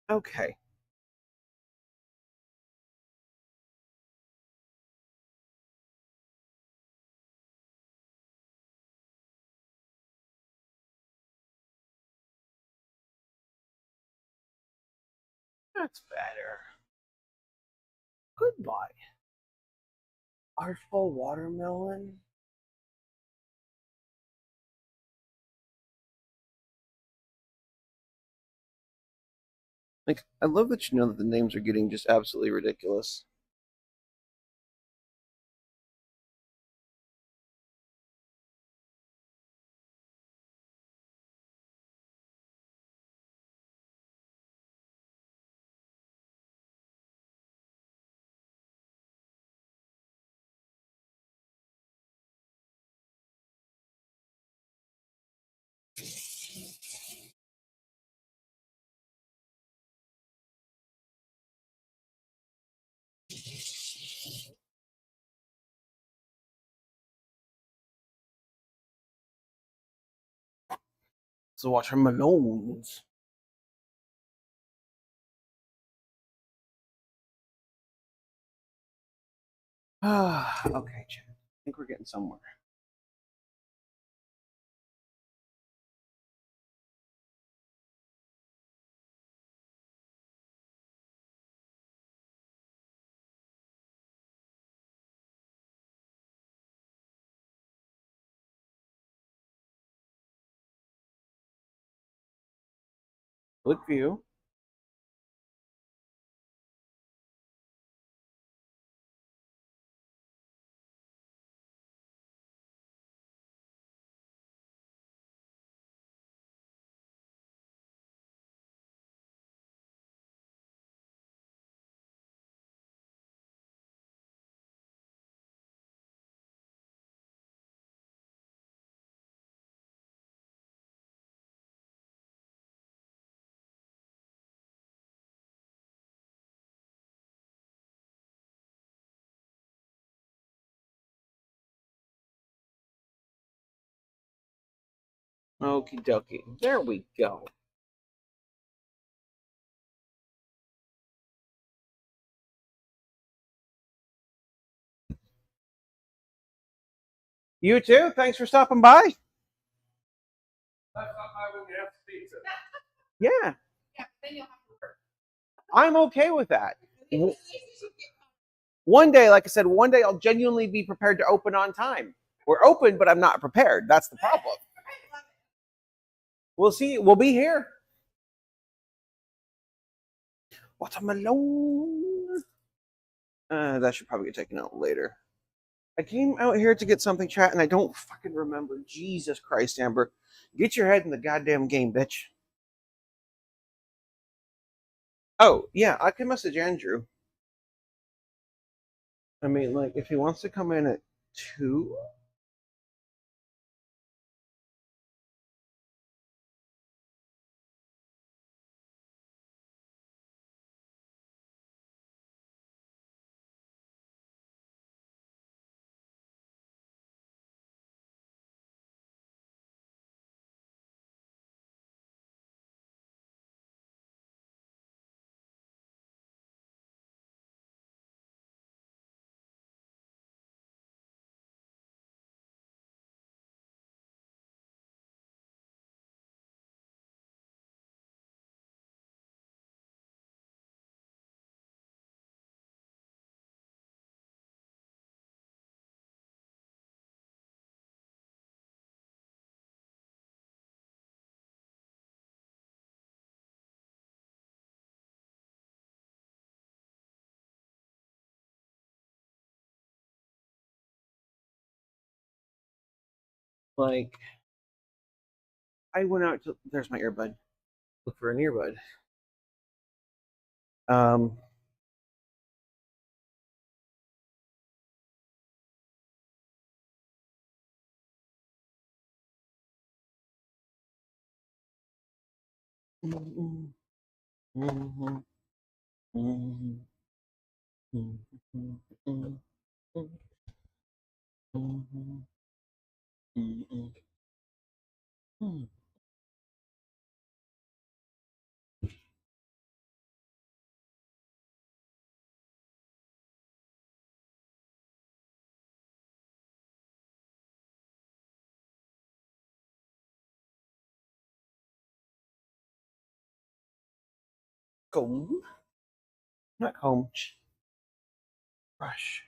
Okay. That's better. Goodbye. Artful watermelon. Like, I love that you know that the names are getting just absolutely ridiculous. So watermelons. Okay, Chad. I think we're getting somewhere. Look view. Okie dokie. There we go. You too. Thanks for stopping by. Yeah, I'm okay with that. One day, like I said, one day I'll genuinely be prepared to open on time. We're open, but I'm not prepared. That's the problem. We'll see. We'll be here. Watermelon. That should probably get taken out later. I came out here to get something, chat, and I don't fucking remember. Jesus Christ, Amber. Get your head in the goddamn game, bitch. Oh, yeah, I can message Andrew. I mean, like, if he wants to come in at 2. Like, I went out to. There's my earbud. Look for an earbud. Um, Comb. Not comb. Brush.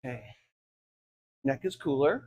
Okay. Neck is cooler.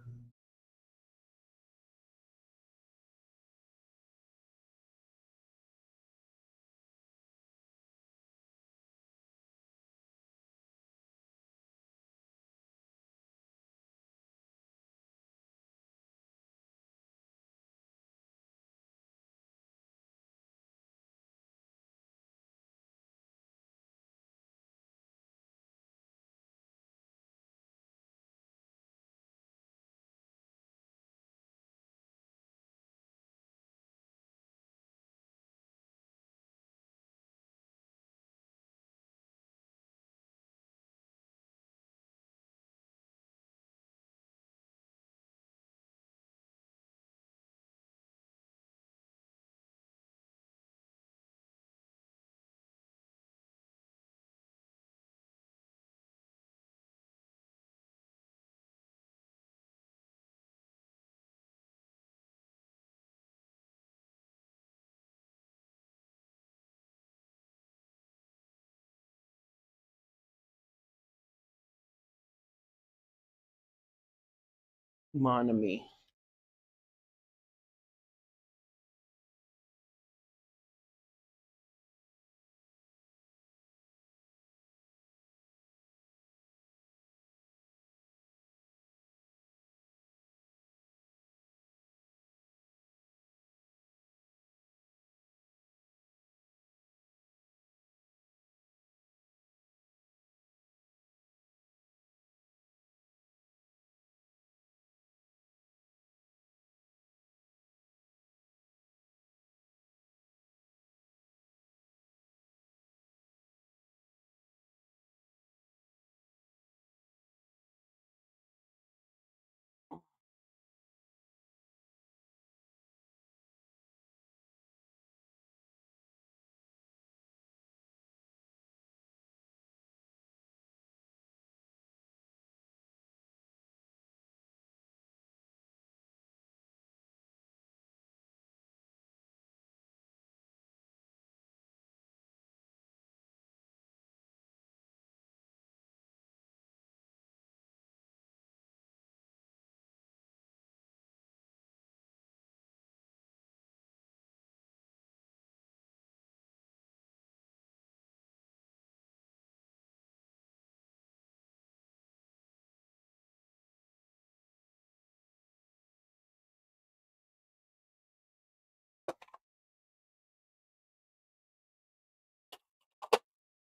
Mon ami.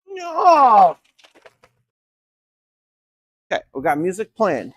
No. Okay, we got music playing.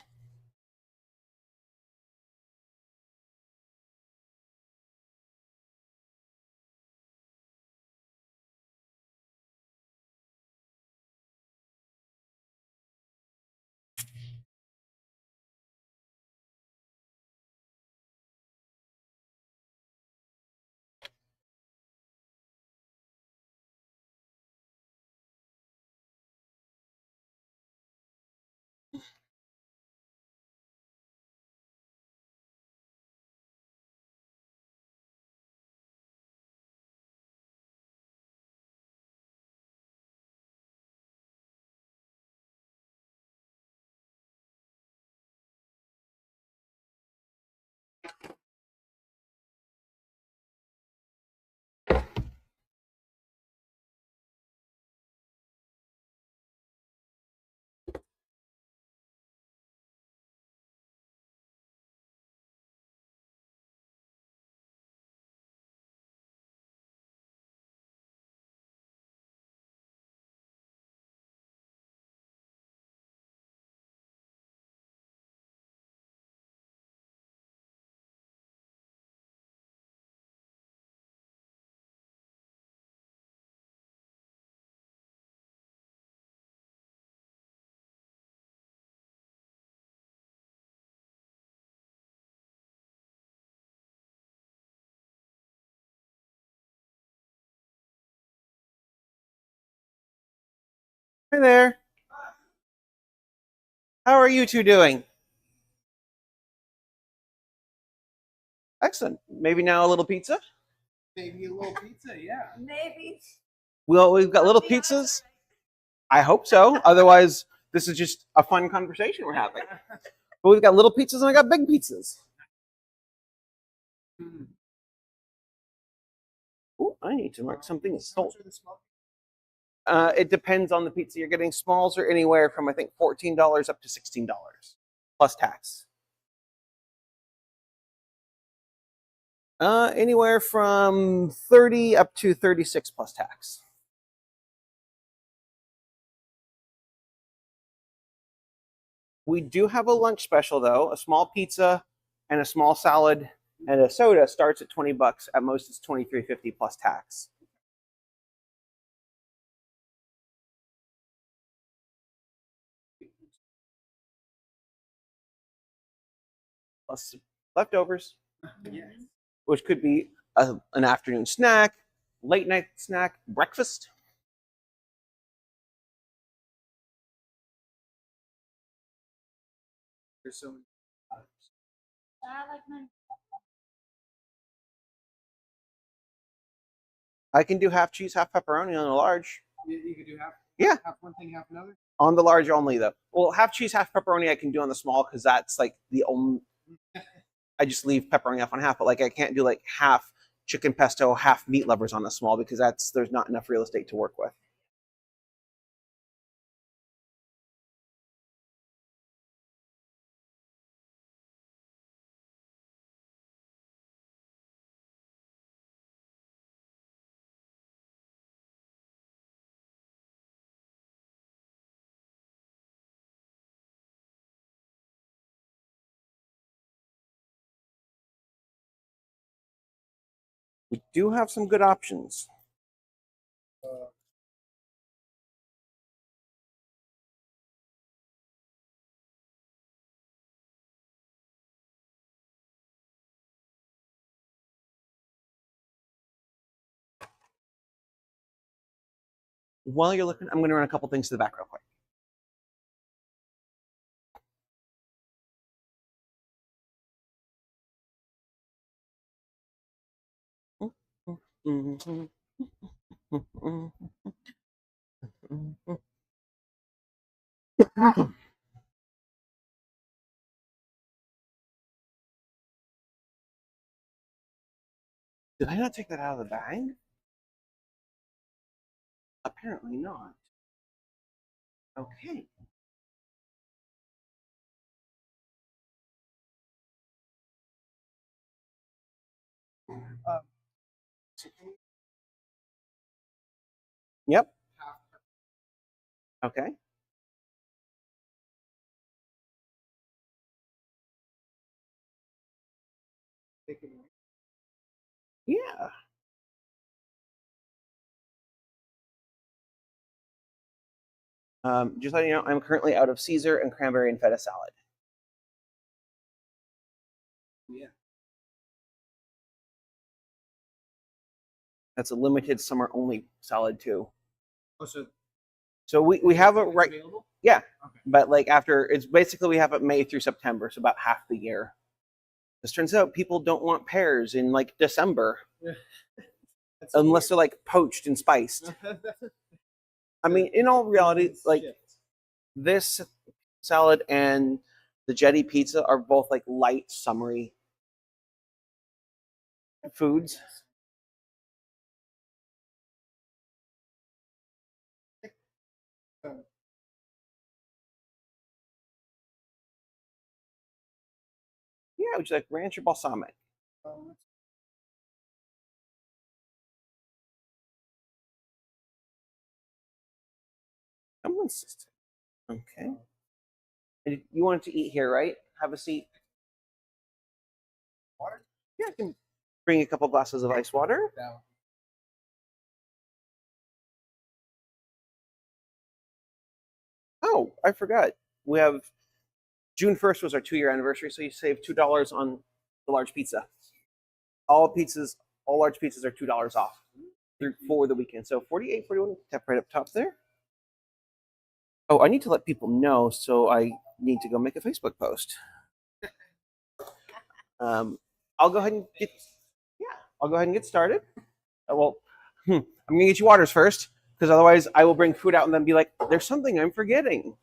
Hi there. How are you two doing? Excellent. Maybe now a little pizza? Maybe a little pizza, yeah. Maybe. Well, we've got little pizzas. I hope so. Otherwise, this is just a fun conversation we're having. But we've got little pizzas and I got big pizzas. Ooh, I need to mark something as sold. It depends on the pizza you're getting. Smalls are anywhere from I think $14 up to $16 plus tax. Anywhere from 30 up to 36 plus tax. We do have a lunch special though. A small pizza and a small salad and a soda starts at $20. At most, it's $23.50 plus tax. Plus leftovers, Yes. which could be an afternoon snack, late night snack, breakfast. There's so many. I can do half cheese, half pepperoni on the large. You could do half. Yeah. Half one thing, half another. On the large only though. Well, half cheese, half pepperoni I can do on the small because that's like the only. I just leave pepperoni off on half, but like I can't do like half chicken pesto, half meat lovers on the small because there's not enough real estate to work with. We do have some good options. While you're looking, I'm going to run a couple things to the back real quick. Did I not take that out of the bag? Apparently not. Okay. Yep. Okay. Yeah. Just letting you know, I'm currently out of Caesar and cranberry and feta salad. Yeah. That's a limited summer only salad too. Oh, So we have it right. Available? Yeah. Okay. But like after it's basically we have it May through September, so about half the year. This turns out people don't want pears in like December unless they're like poached and spiced. I mean, in all reality, like this salad and the Jetty pizza are both like light, summery foods. Yeah, which is like ranch or balsamic. I'm insistent. Okay. And you wanted to eat here, right? Have a seat. Water? Yeah, I can bring a couple glasses of ice water. Down. Oh, I forgot. We have June 1st was our 2-year anniversary, so you saved $2 on the large pizza. All pizzas, all large pizzas are $2 off for the weekend. So 48, 41, tap right up top there. Oh, I need to let people know, so I need to go make a Facebook post. I'll go ahead and get. Yeah, I'll go ahead and get started. Well, I'm gonna get you waters first, because otherwise I will bring food out and then be like, "There's something I'm forgetting."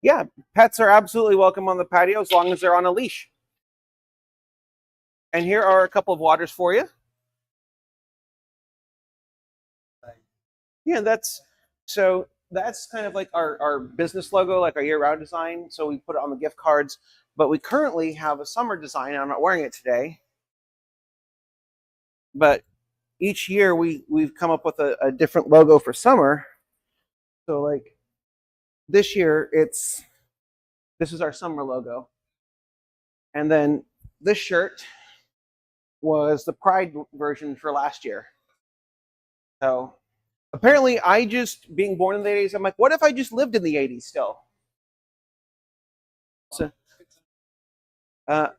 Yeah, pets are absolutely welcome on the patio as long as they're on a leash. And here are a couple of waters for you. Yeah, that's kind of like our business logo, like our year-round design. So we put it on the gift cards, but we currently have a summer design. I'm not wearing it today, but each year we've come up with a different logo for summer. So like this year, this is our summer logo, and then this shirt was the Pride version for last year. So apparently, I just being born in the '80s, I'm like, what if I just lived in the '80s still? So I'm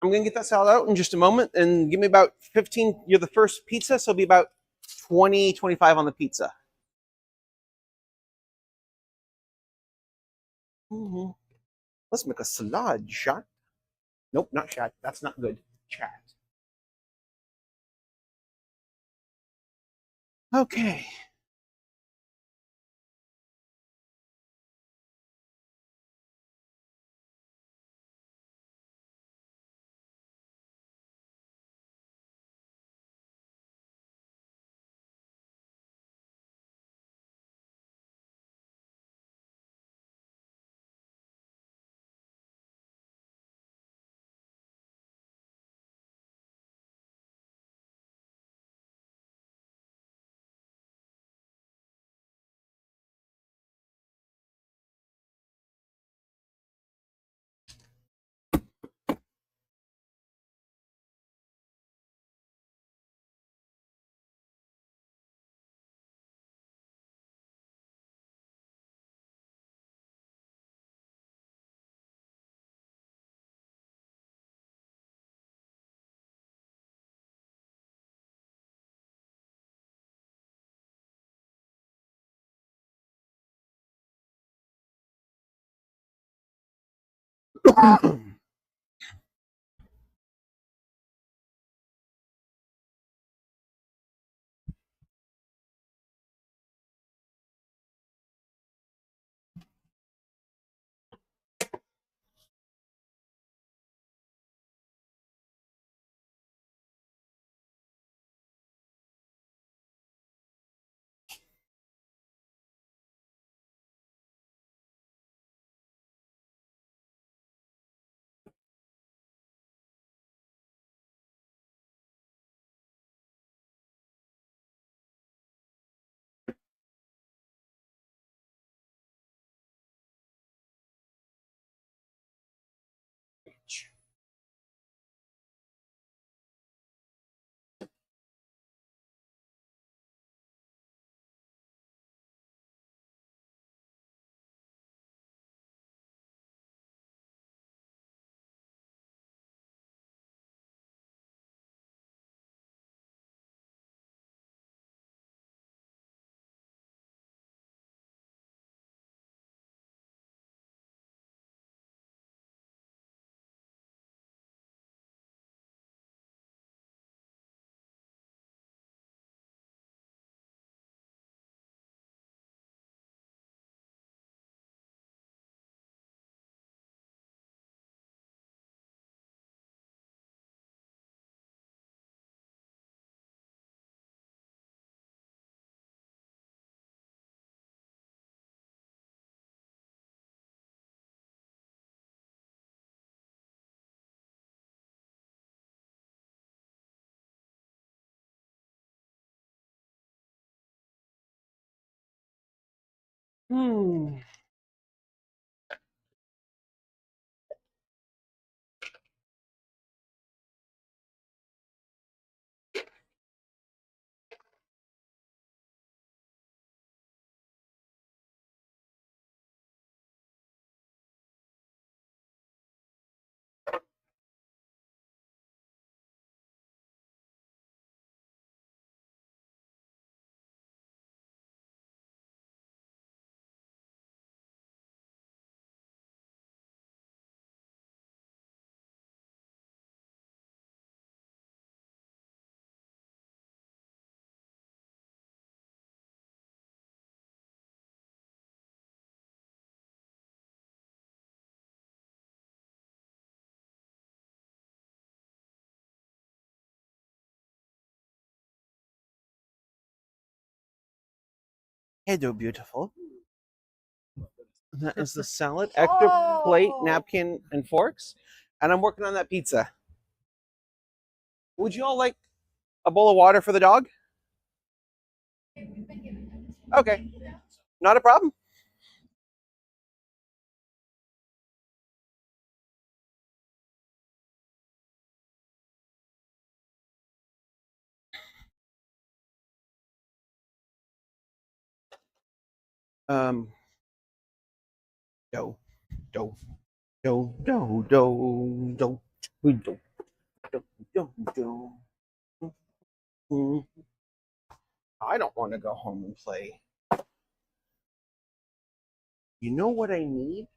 gonna get that salad out in just a moment, and give me about 15. You're the first pizza, so it'll be about 20, 25 on the pizza. Mm-hmm. Let's make a salad shot. Nope, not shot. That's not good. Chat. Okay. Hmm. Hello, beautiful. That is the salad, extra plate, napkin, and forks. And I'm working on that pizza. Would you all like a bowl of water for the dog? Okay, not a problem. Um, do, do, do, do, do, do, do, do, do, do. Mm. I don't want to go home and play. You know what I need?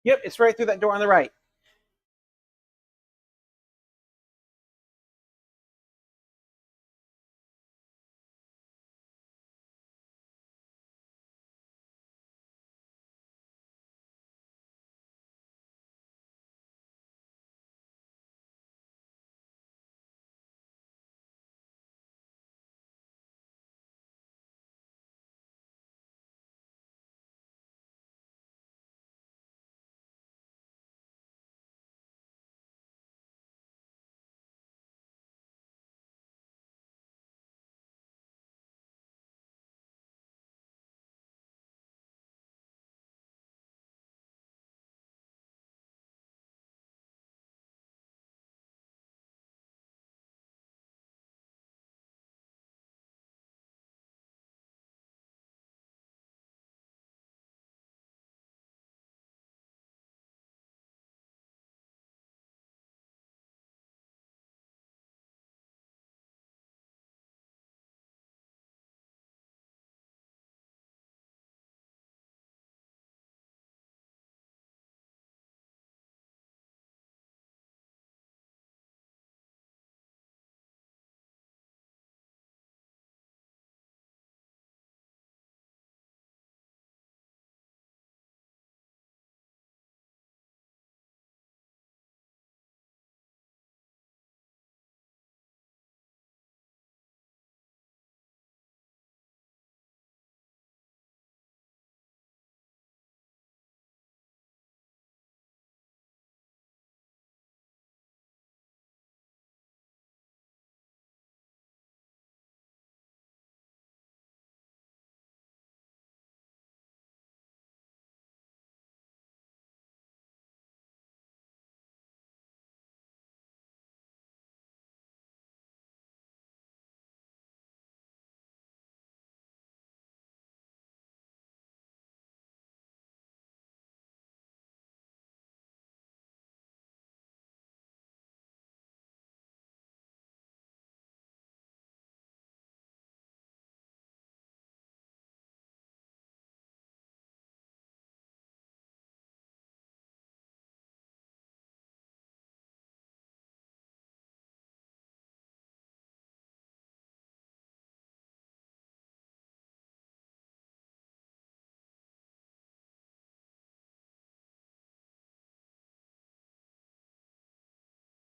Yep, it's right through that door on the right.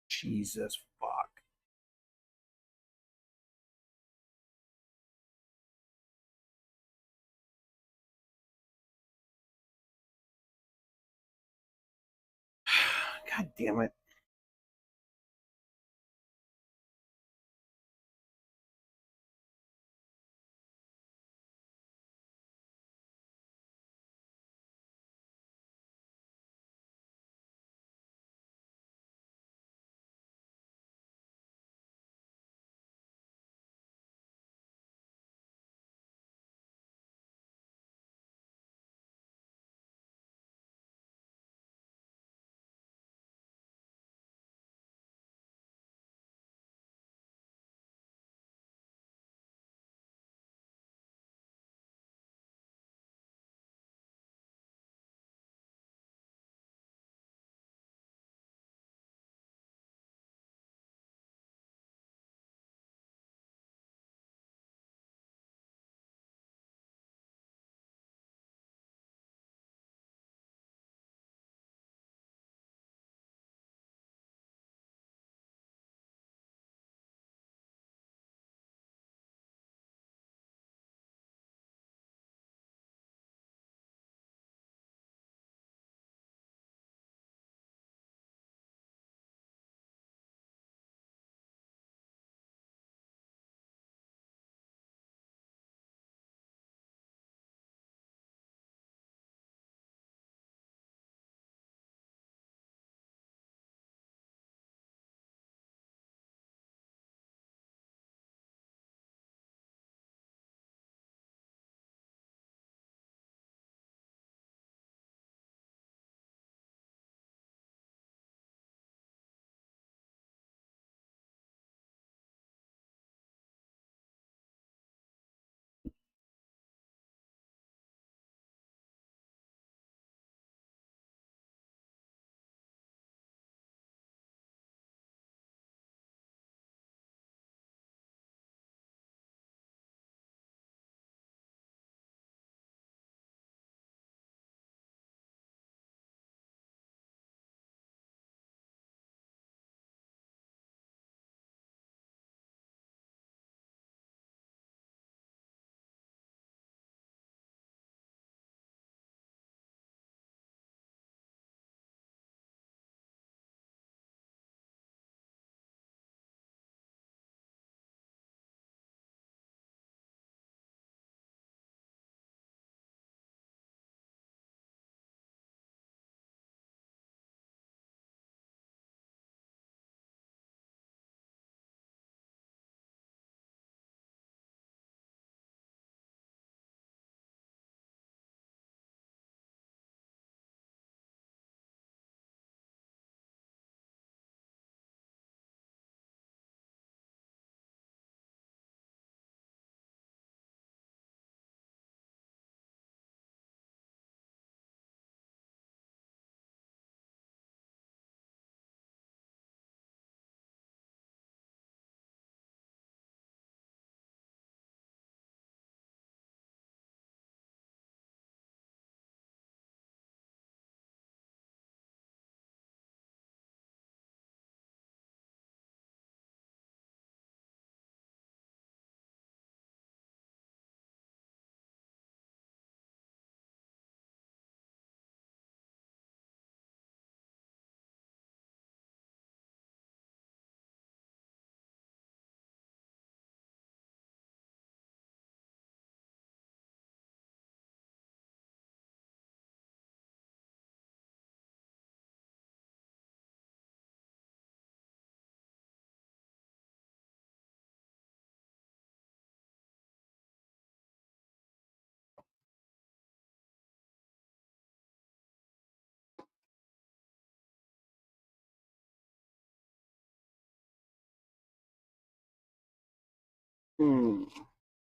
Jesus fuck. God damn it.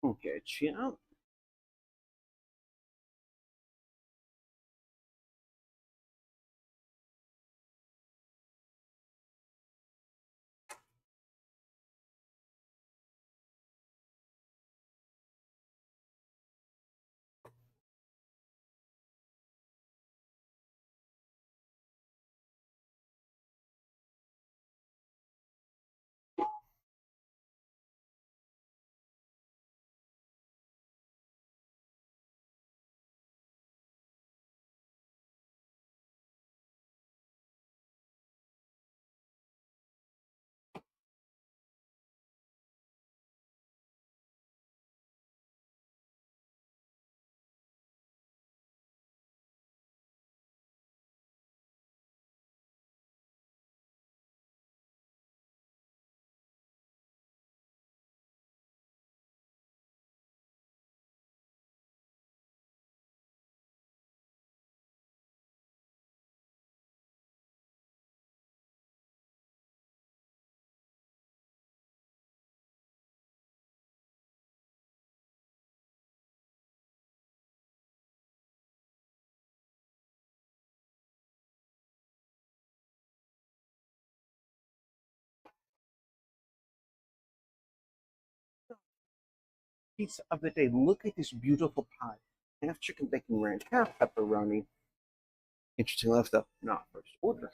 Okay, yeah. Pizza of the day. Look at this beautiful pie. Half chicken bacon ranch, half pepperoni. Interesting enough, though, not first order.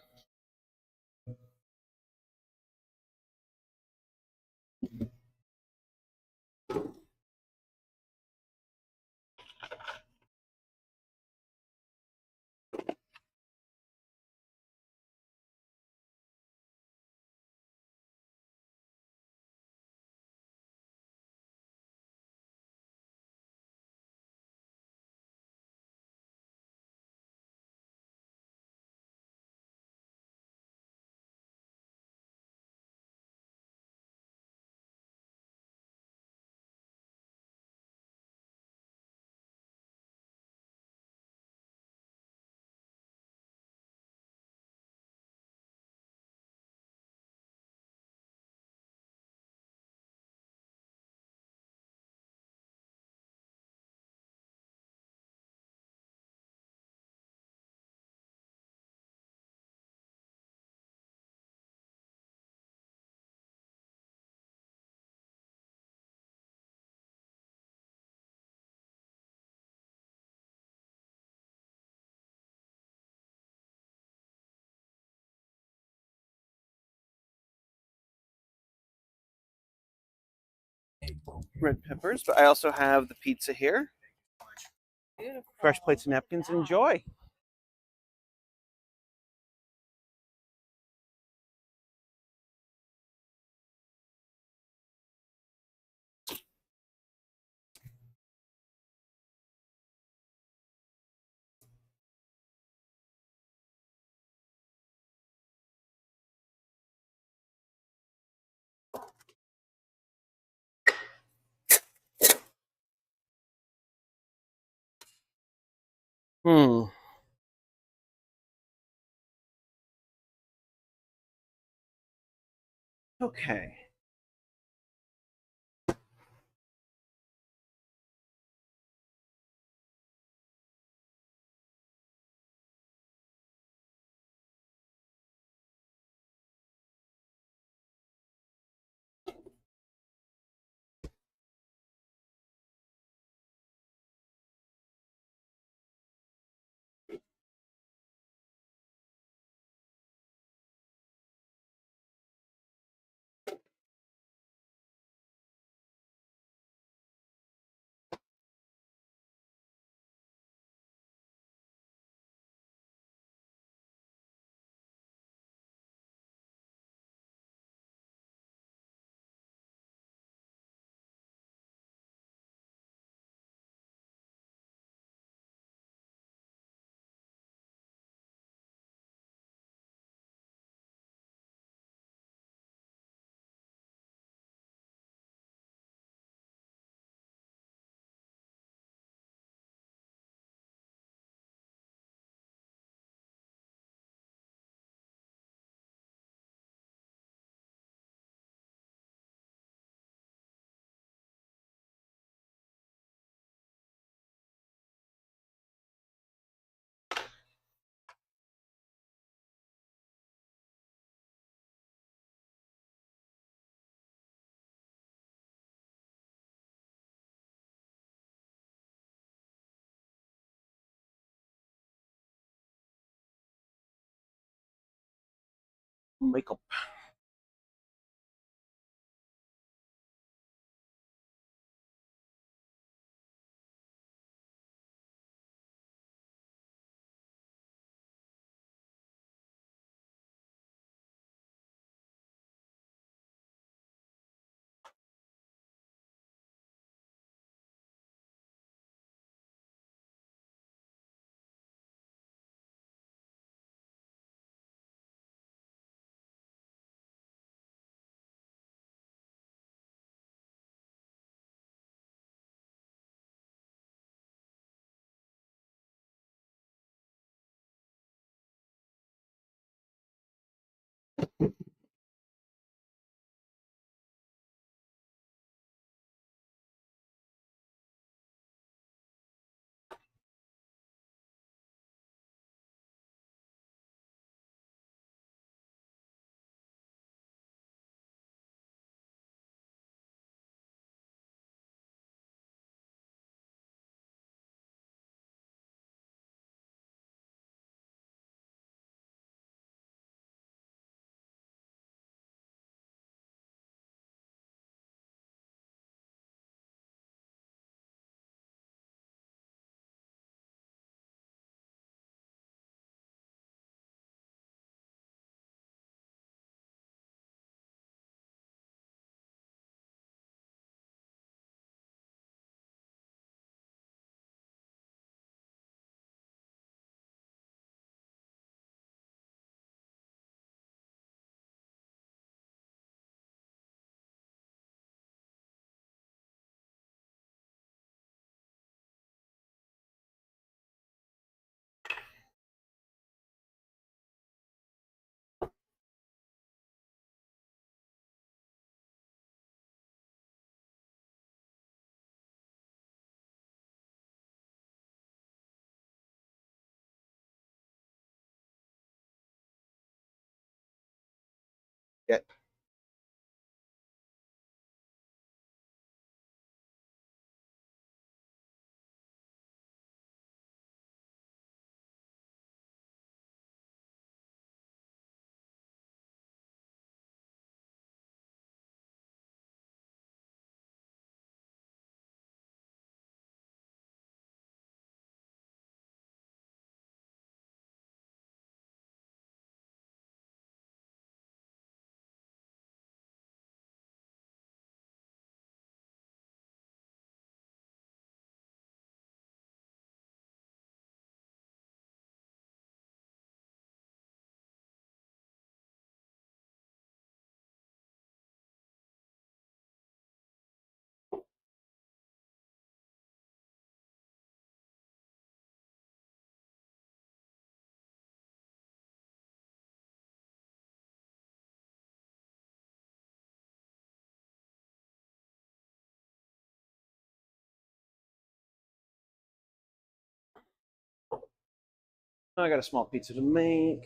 Red peppers, but I also have the pizza here. Fresh plates and napkins. Enjoy. Hmm. Okay. makeup. Yeah. I got a small pizza to make.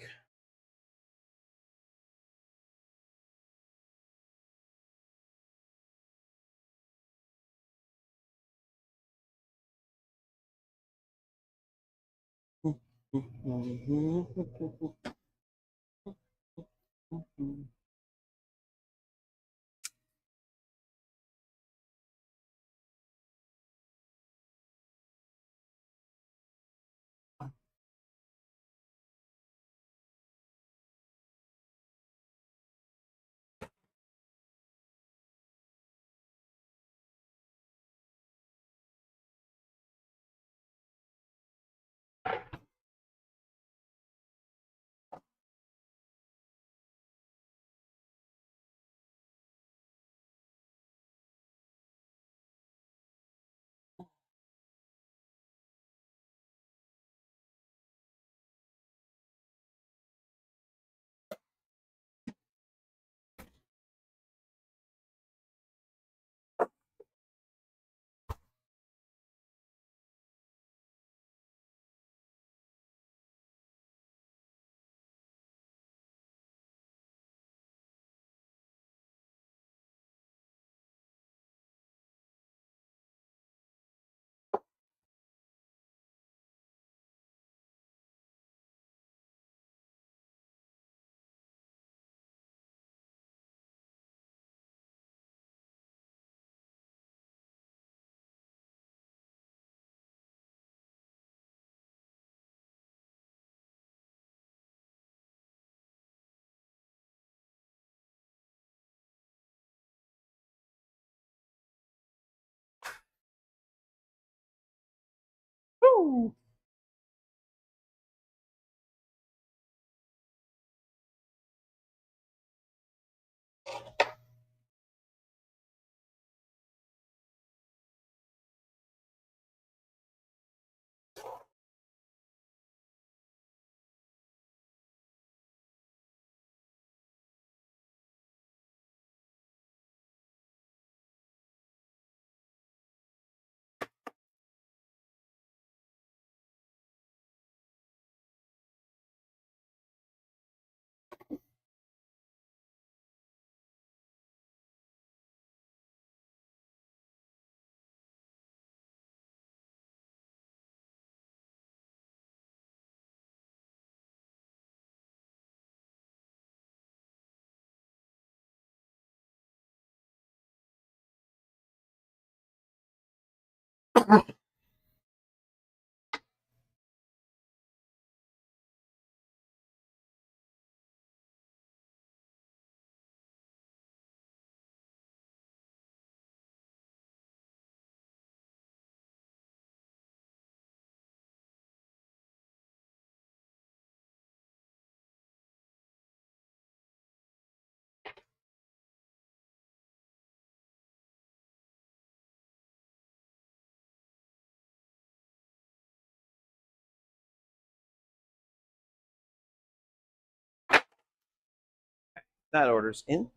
That order's in.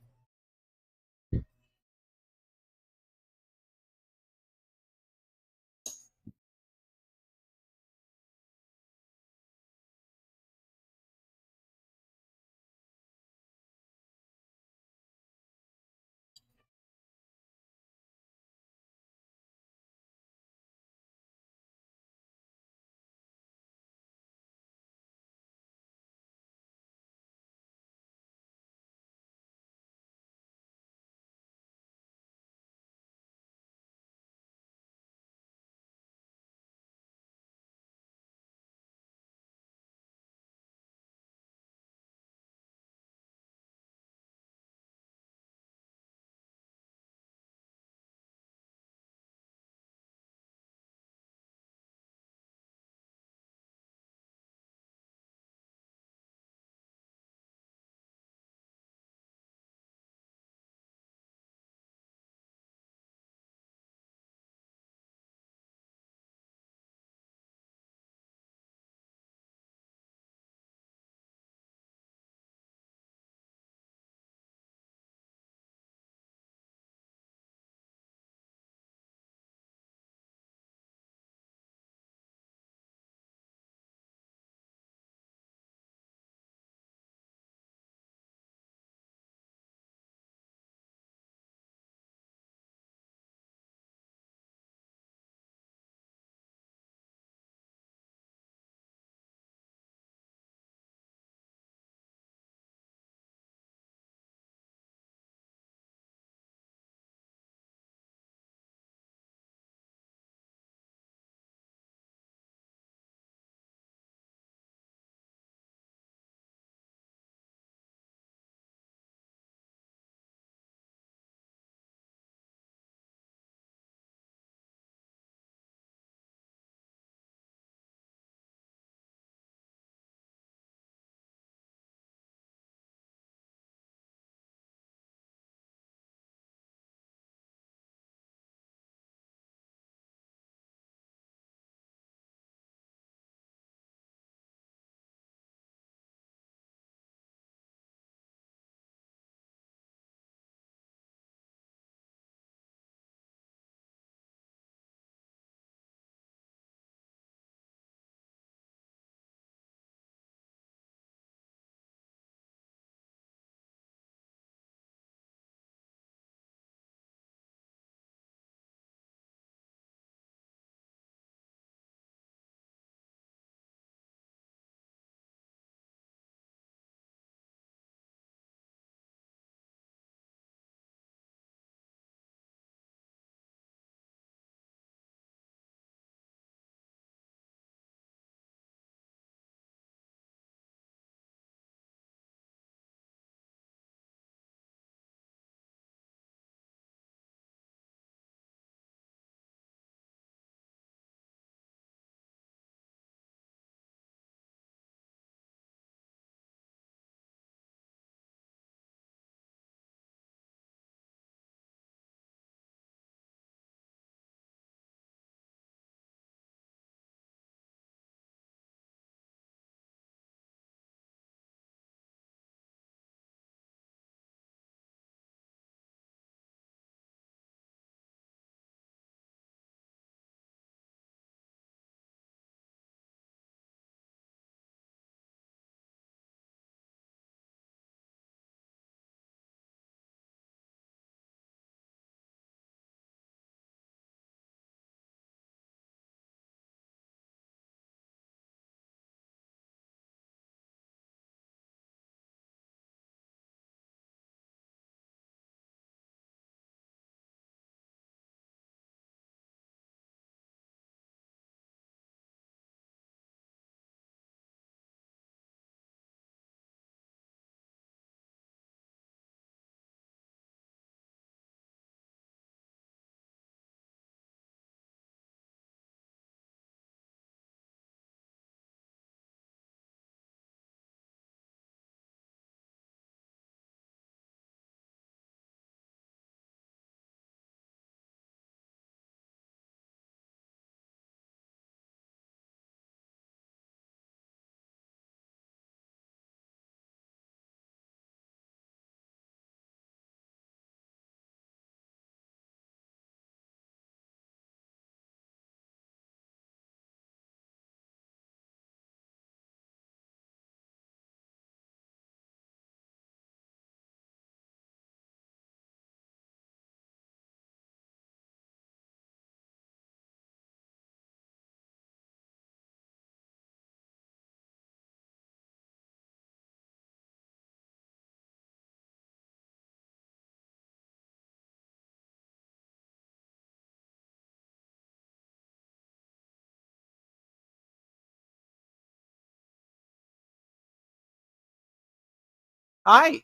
Hi.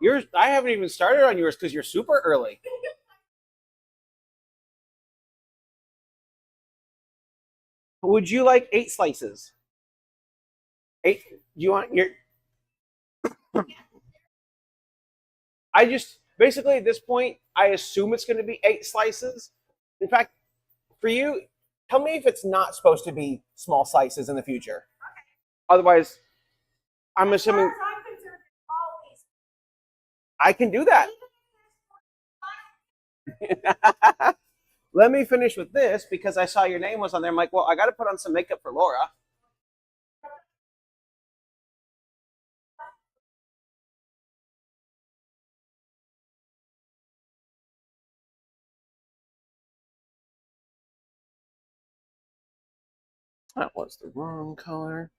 Yours, I haven't even started on yours because you're super early. Would you like 8 slices? Eight? You want your? I just basically at this point, I assume it's going to be 8 slices. In fact, for you, tell me if it's not supposed to be small slices in the future. Otherwise, I'm assuming I can do that. Let me finish with this because I saw your name was on there. I'm like, well, I got to put on some makeup for Laura. That was the wrong color.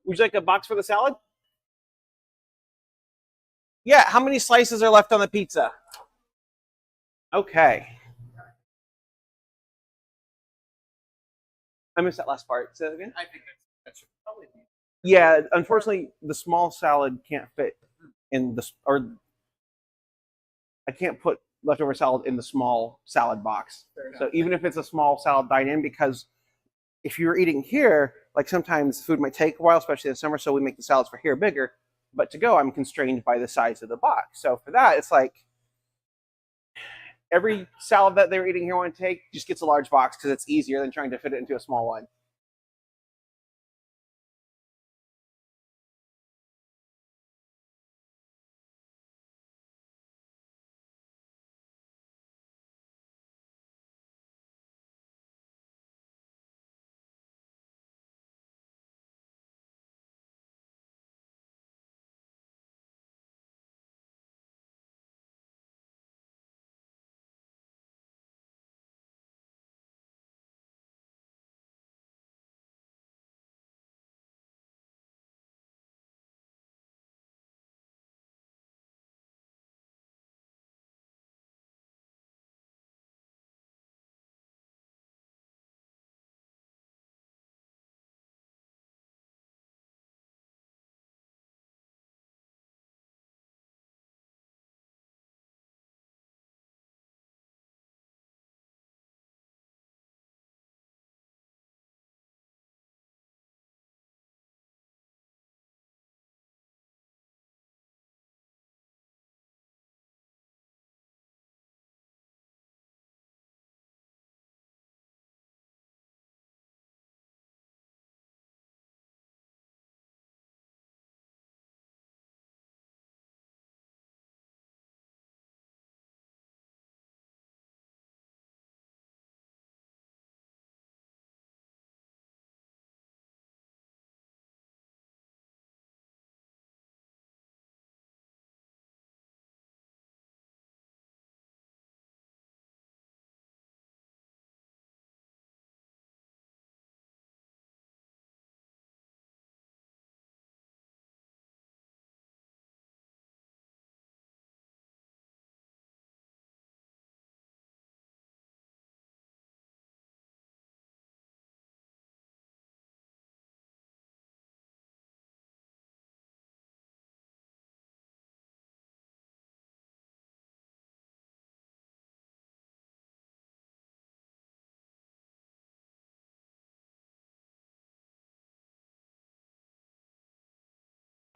Would you like a box for the salad? Yeah. How many slices are left on the pizza? Okay. I missed that last part. Say that again. I think that should probably be. Yeah. Unfortunately, the small salad can't fit in the or I can't put leftover salad in the small salad box. So even if it's a small salad dine-in, because if you're eating here, like sometimes food might take a while, especially in the summer, so we make the salads for here bigger. But to go, I'm constrained by the size of the box. So for that, it's like every salad that they're eating here want to take just gets a large box because it's easier than trying to fit it into a small one.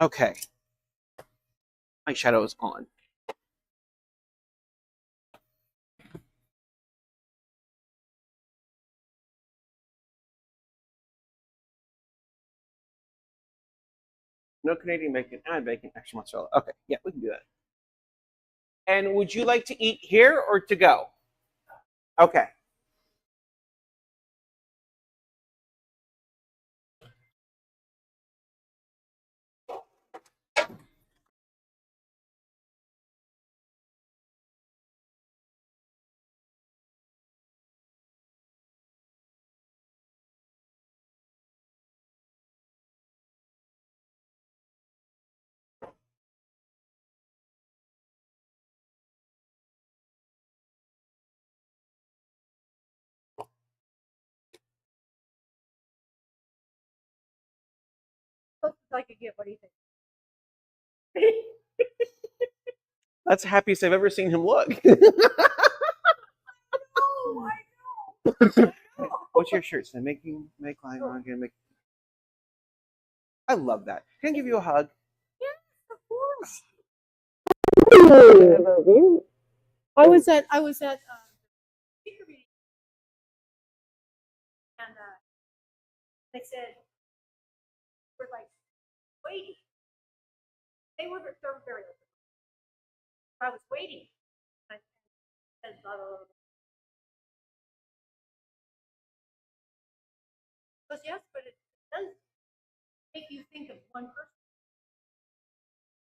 Okay. Eyeshadow is on. No Canadian bacon, add bacon, extra mozzarella. Okay, yeah, we can do that. And would you like to eat here or to go? Okay. Like a gift. What do you think? That's the happiest I've ever seen him look. Oh, I know. What's your shirt? So make line on again. I love that. Can I give you a hug? Yes, of course. Oh. I was at speaker meeting, and they said we're like waiting. They're very open. I was waiting. I said blah blah blah. He goes, yes, but it does make you think of one person,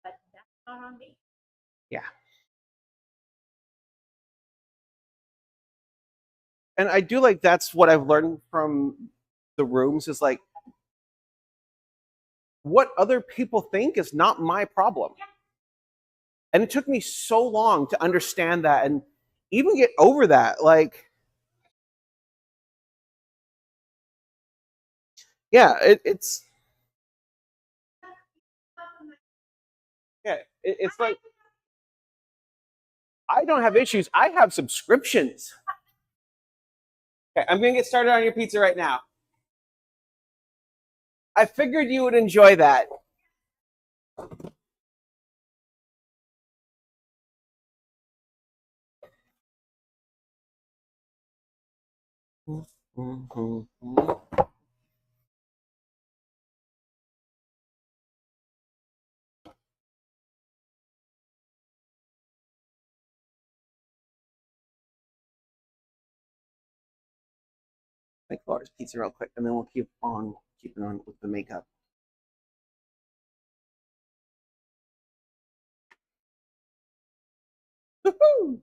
but that's not on me. Yeah. And I do like that's what I've learned from the rooms is like what other people think is not my problem. And it took me so long to understand that and even get over that. Like, yeah, it's it's like I don't have issues. I have subscriptions. Okay, I'm gonna get started on your pizza right now. I figured you would enjoy that. Make Laura's pizza real quick, and then we'll keep on keeping on with the makeup. Woo-hoo!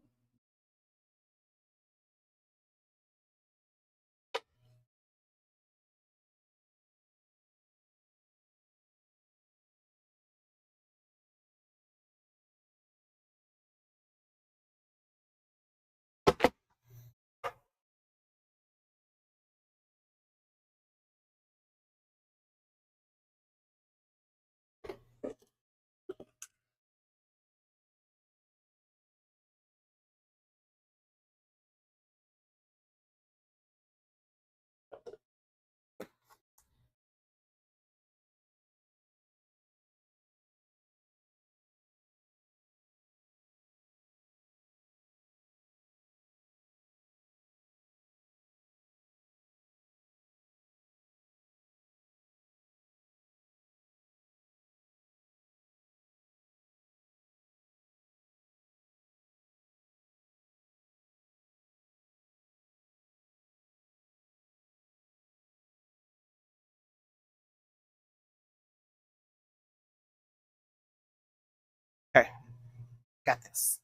Okay, got this.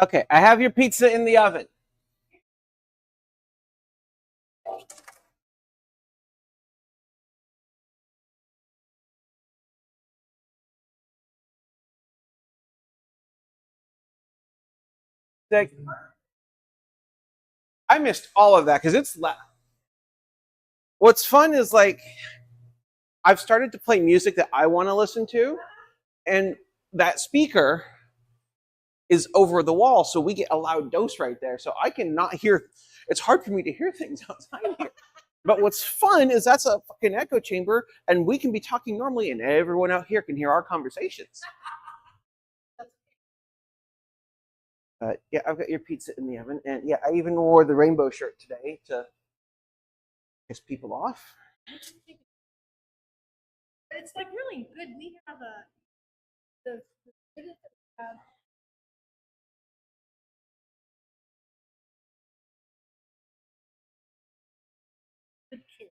Okay, I have your pizza in the oven. Like, I missed all of that because it's what's fun is like I've started to play music that I want to listen to, and that speaker is over the wall, so we get a loud dose right there. So I cannot hear. It's hard for me to hear things outside here. But what's fun is that's a fucking echo chamber, and we can be talking normally, and everyone out here can hear our conversations. But yeah, I've got your pizza in the oven, and yeah, I even wore the rainbow shirt today to piss people off. But it's like really good. We have the good kids.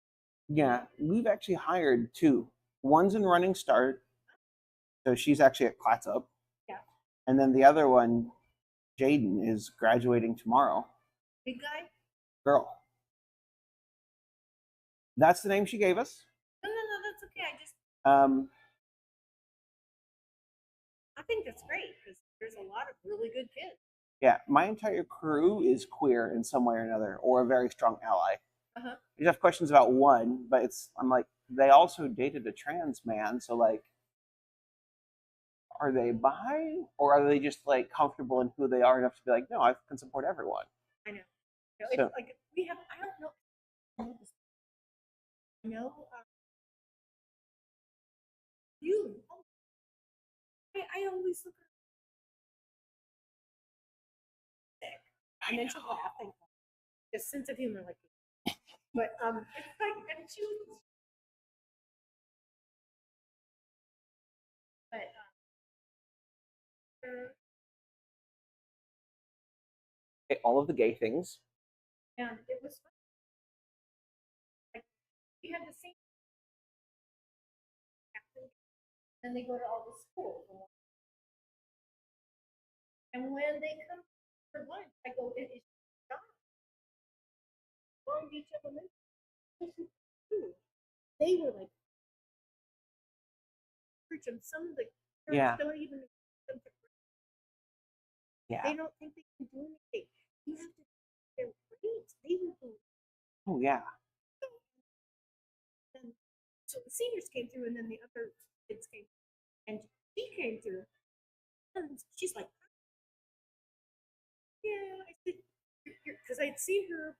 Yeah, we've actually hired two. One's in running start, so she's actually at Clats-Up. Yeah. And then the other one, Jaden, is graduating tomorrow. Big guy? Girl. That's the name she gave us. No, that's okay. Um, I think that's great because there's a lot of really good kids. yeah, my entire crew is queer in some way or another, or a very strong ally. Uh-huh. You have questions about one, but I'm like, they also dated a trans man, so like, are they bi, or are they just like comfortable in who they are enough to be like, no, I can support everyone? I know. So- It's like we have. I don't know. No. You. I always look at sick, and then she'll laugh and just sense of humor like. But it's like and she was. But Okay, all of the gay things. and it was fun. Like we had the same. And they go to all the schools. And when they come for lunch, I go, it is not Long Beach Elementary. They were like, and some of the parents don't even them to They don't think they can do anything. You have to their grades. They will do. Oh yeah. And so the seniors came through, and then the other kids came, and she came through, and she's like, "Yeah," I said, because I'd seen her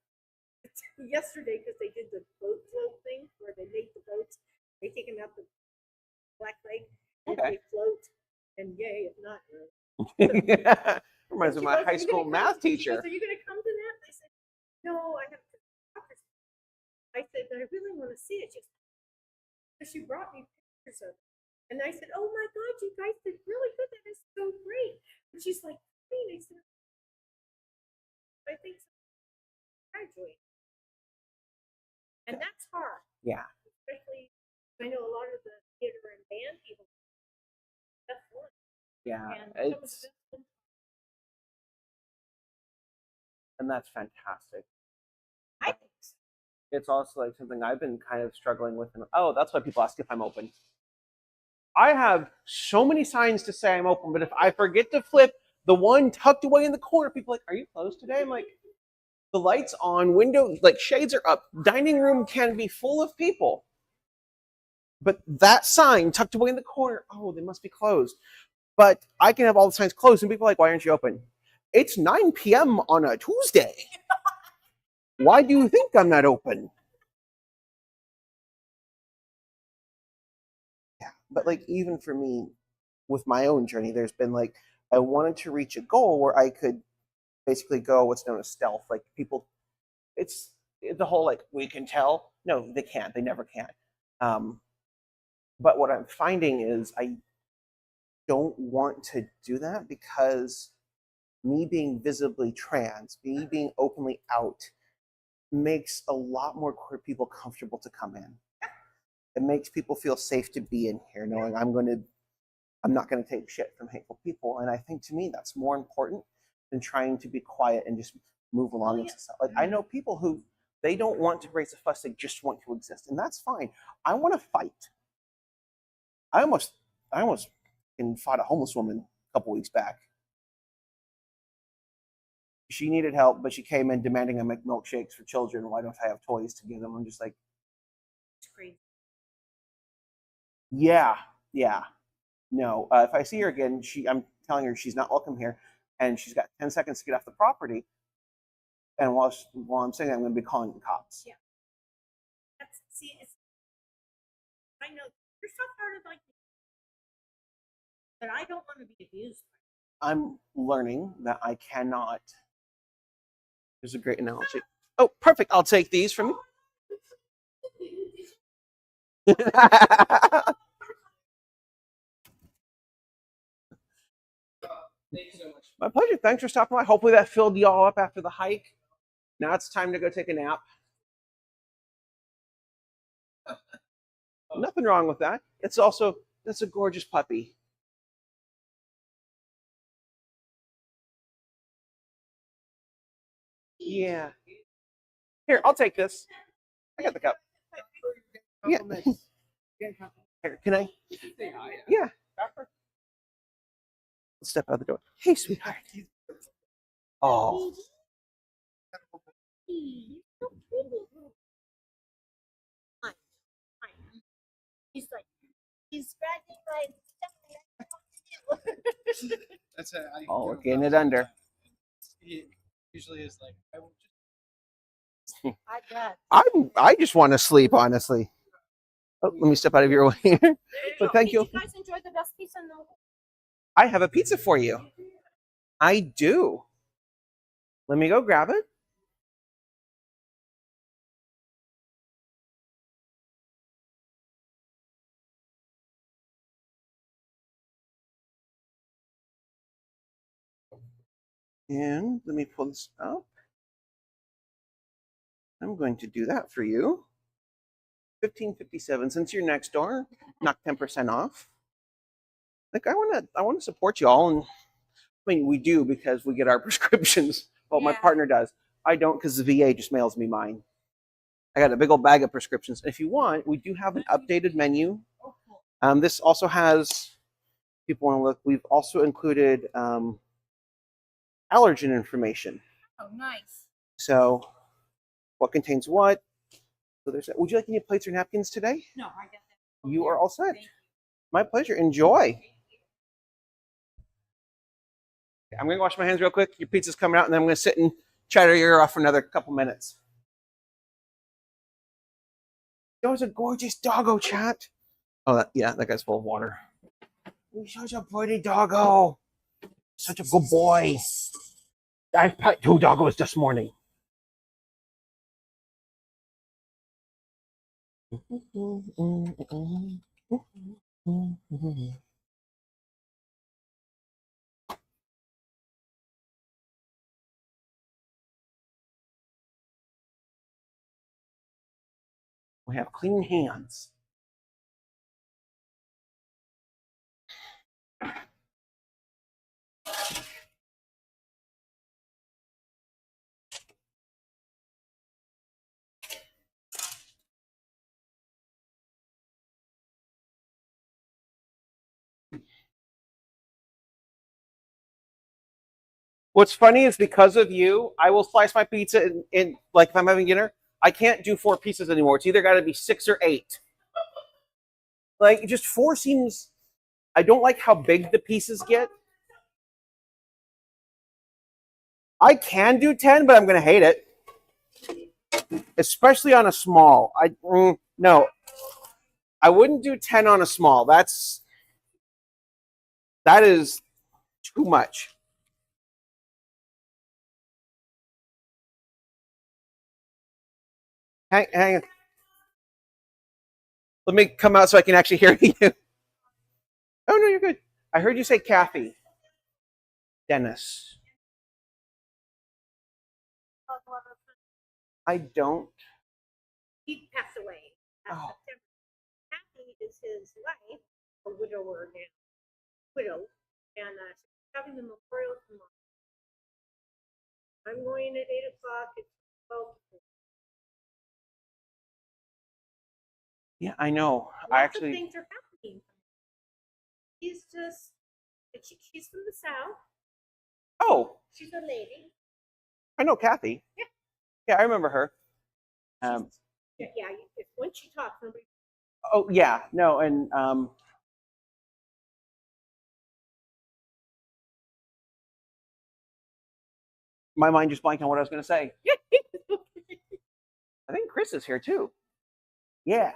yesterday because they did the boat float thing where they make the boats, they take them out the Black Lake, and they float, and yay, if not. Reminds me of my high school math teacher. Are you going to come to that? I said, no, I have to. I said, I really want to see it. She brought me pictures of it. And I said, oh my God, you guys did really good. That is so great. And she's like, I said, I think so. Graduate. And that's hard. Yeah. Especially, I know a lot of the theater and band people. That's one. Yeah. And that's fantastic. I think so. It's also like something I've been kind of struggling with. Oh, that's why people ask if I'm open. I have so many signs to say I'm open, but if I forget to flip the one tucked away in the corner, people are like, are you closed today? I'm like, the lights on, windows, like shades are up. Dining room can be full of people. But that sign tucked away in the corner, oh, they must be closed. But I can have all the signs closed, and people are like, why aren't you open? It's 9 p.m. on a Tuesday. Why do you think I'm not open? Yeah, but like even for me, with my own journey, there's been like, I wanted to reach a goal where I could basically go what's known as stealth. Like people, it's the whole like, we can tell. No, they can't. They never can. But what I'm finding is I don't want to do that because me being visibly trans, me being openly out, makes a lot more queer people comfortable to come in. It makes people feel safe to be in here, knowing I'm not going to take shit from hateful people. And I think to me that's more important than trying to be quiet and just move along in society. Like I know people who they don't want to raise a fuss, they just want to exist, and that's fine. I want to fight. I almost fought a homeless woman a couple weeks back. she needed help, but she came in demanding I make milkshakes for children. Why don't I have toys to give them? I'm just like, It's crazy. yeah, yeah. No, if I see her again, I'm telling her she's not welcome here, and she's got 10 seconds to get off the property. And while I'm saying that, I'm going to be calling the cops. Yeah. I know you're so hard of like, but I don't want to be abused. I'm learning that I cannot. There's a great analogy. Oh, perfect. I'll take these from you. Thank you so much. My pleasure. Thanks for stopping by. Hopefully that filled y'all up after the hike. Now it's time to go take a nap. Nothing wrong with that. That's a gorgeous puppy. Yeah. Here, I'll take this. I got the cup. Yeah. Here, can I? Yeah. Let's step out the door. Hey, sweetheart. Oh. So pretty. He's like, he's scratching my stomach. That's it. Oh, we're getting it under. He usually is like, I will just. I bet. I just want to sleep, honestly. Oh, let me step out of your way here. But thank you. Did you guys enjoy the best pizza in the whole? I have a pizza for you. I do. Let me go grab it. And let me pull this up. I'm going to do that for you. $15.57. Since you're next door, knock 10% off. Like I want to support you all, and I mean we do because we get our prescriptions. Well, my partner does. I don't because the VA just mails me mine. I got a big old bag of prescriptions. If you want, we do have an updated menu. This also has, people want to look, we've also included allergen information. Oh, nice. So what contains what? So there's. Would you like any plates or napkins today? No, I got that. You are all set. My pleasure. Enjoy. I'm going to wash my hands real quick. Your pizza's coming out, and then I'm going to sit and chatter your ear off for another couple minutes. That was a gorgeous doggo, chat. Oh, yeah, that guy's full of water. You're such a pretty doggo. Such a good boy. I pet 2 doggos this morning. We have clean hands. What's funny is because of you, I will slice my pizza in like if I'm having dinner, I can't do 4 pieces anymore. It's either got to be 6 or 8. Like just 4 seems. I don't like how big the pieces get. I can do 10, but I'm gonna hate it, especially on a small. No, I wouldn't do 10 on a small. That is too much. Hang on. Let me come out so I can actually hear you. Oh, no, you're good. I heard you say Kathy. Dennis. I don't. He passed away last September. Kathy is his wife, a widower now. Widow. And she's having the memorial tomorrow. I'm going at 8 o'clock. It's 12. Yeah, I know. Lots of things are happening. She's just, she's from the South. Oh. She's a lady. I know Kathy. Yeah. Yeah, I remember her. Yeah, if once she talks, nobody. Oh yeah, no, and my mind just blanked on what I was going to say. I think Chris is here too. Yeah.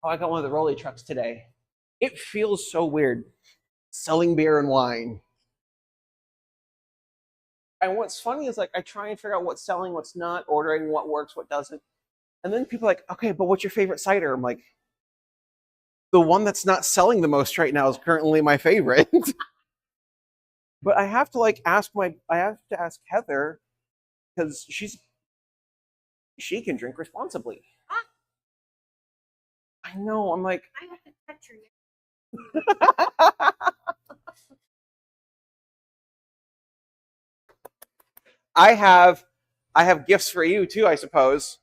Oh, I got one of the rolly trucks today. It feels so weird selling beer and wine. And what's funny is like I try and figure out what's selling, what's not, ordering what works, what doesn't. And then people are like, okay, but what's your favorite cider? I'm like, the one that's not selling the most right now is currently my favorite. But I have to ask Heather because she can drink responsibly. I know. I'm like, I have to touch her. I have gifts for you too, I suppose.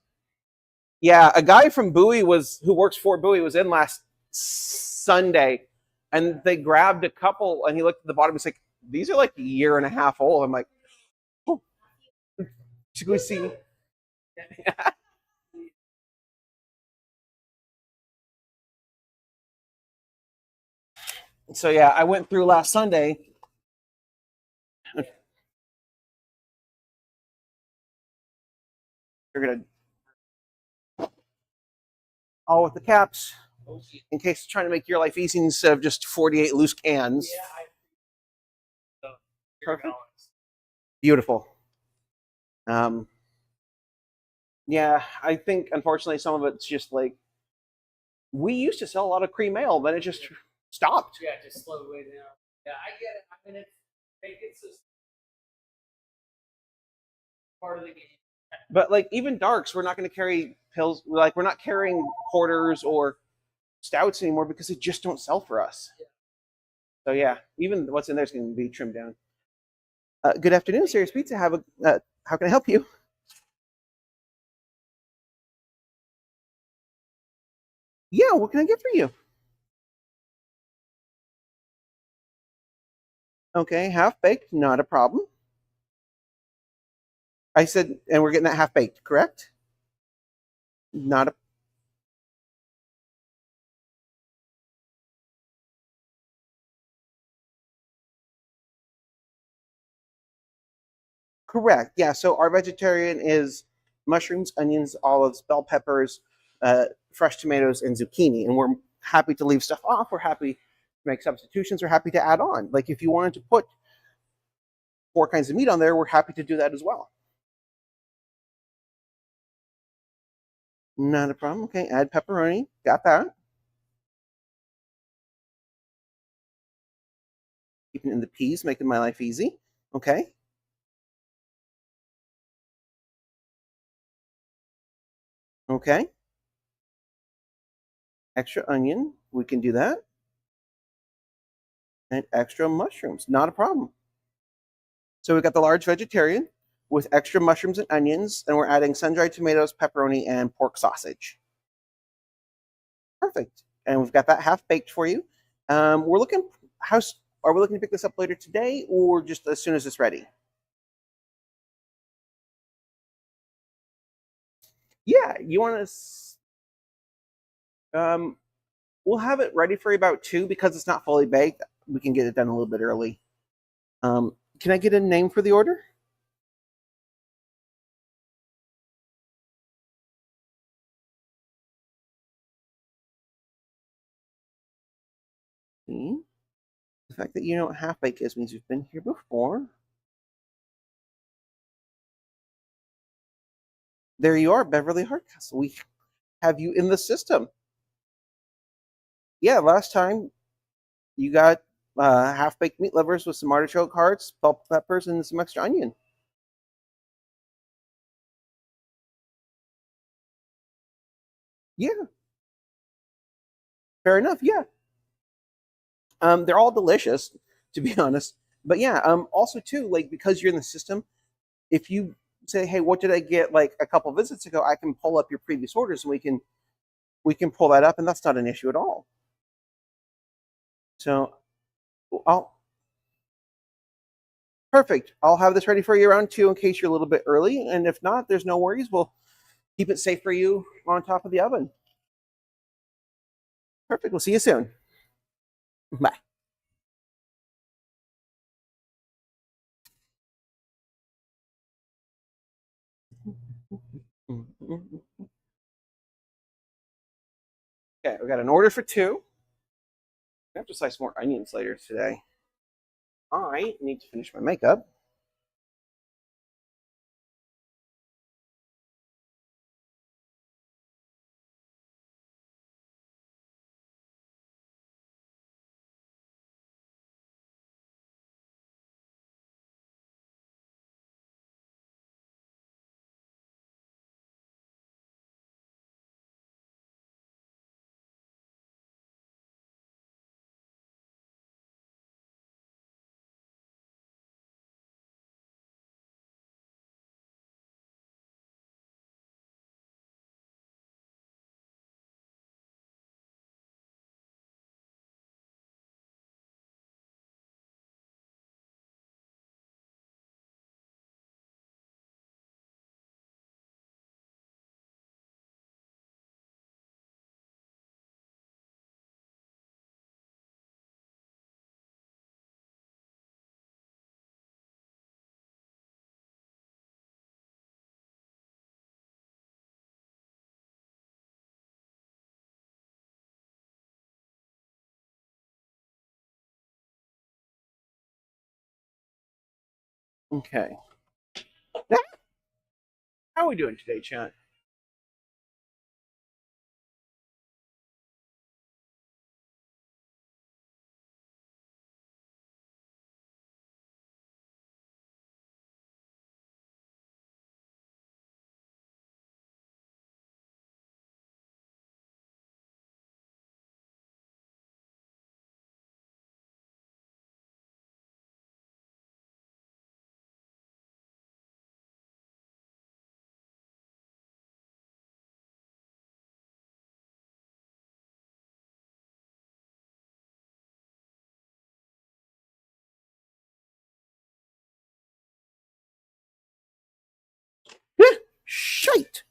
Yeah, a guy from Bowie who works for Bowie was in last Sunday, and they grabbed a couple, and he looked at the bottom. He's like, "These are like a year and a half old." I'm like, "Oh, should we see?" So yeah, I went through last Sunday. You're gonna all with the caps in case trying to make your life easy instead of just 48 loose cans. Yeah, Perfect. Beautiful. Um, yeah, I think unfortunately some of it's just like we used to sell a lot of cream ale, but it just stopped. Yeah, just slowed way down. Yeah, I get it. I mean, it's just part of the game. But like even darks, we're not going to carry pills. Like we're not carrying porters or stouts anymore because they just don't sell for us. So yeah, even what's in there is going to be trimmed down. Good afternoon, Serious Pizza. How can I help you? Yeah, what can I get for you? Okay, half baked, not a problem. I said, and we're getting that half baked, correct? Not a correct. Yeah, so our vegetarian is mushrooms, onions, olives, bell peppers, fresh tomatoes, and zucchini. And we're happy to leave stuff off. We're happy to make substitutions. We're happy to add on. Like if you wanted to put 4 kinds of meat on there, we're happy to do that as well. Not a problem. Okay, add pepperoni. Got that. Keeping in the peas, making my life easy. Okay. Okay. Extra onion. We can do that. And extra mushrooms. Not a problem. So we got the large vegetarian with extra mushrooms and onions, and we're adding sun-dried tomatoes, pepperoni, and pork sausage. Perfect. And we've got that half baked for you. We're looking. How are we looking to pick this up later today, or just as soon as it's ready? Yeah, you want to. We'll have it ready for you about 2 because it's not fully baked. We can get it done a little bit early. Can I get a name for the order? The fact that you know what half baked is means you've been here before. There you are, Beverly Hardcastle. We have you in the system. Yeah, last time you got half baked meat lovers with some artichoke hearts, bell peppers, and some extra onion. Yeah, fair enough. Yeah, they're all delicious, to be honest. But yeah, also too, like because you're in the system, if you say, "Hey, what did I get?" like a couple visits ago, I can pull up your previous orders and we can pull that up, and that's not an issue at all. So I'll Perfect. I'll have this ready for you around 2 in case you're a little bit early. And if not, there's no worries. We'll keep it safe for you on top of the oven. Perfect. We'll see you soon. Bye. Okay, we got an order for 2. I have to slice more onions later today. I need to finish my makeup. Okay. How are we doing today, chat? Shite.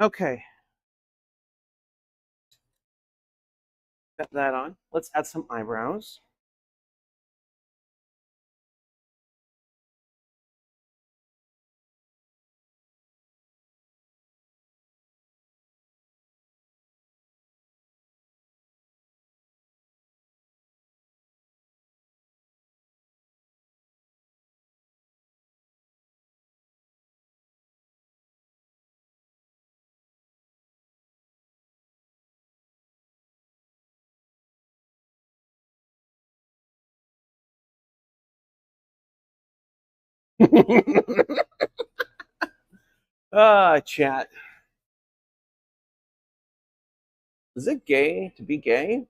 Okay. Got that on. Let's add some eyebrows. Chat. Is it gay to be gay?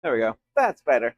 There we go. That's better.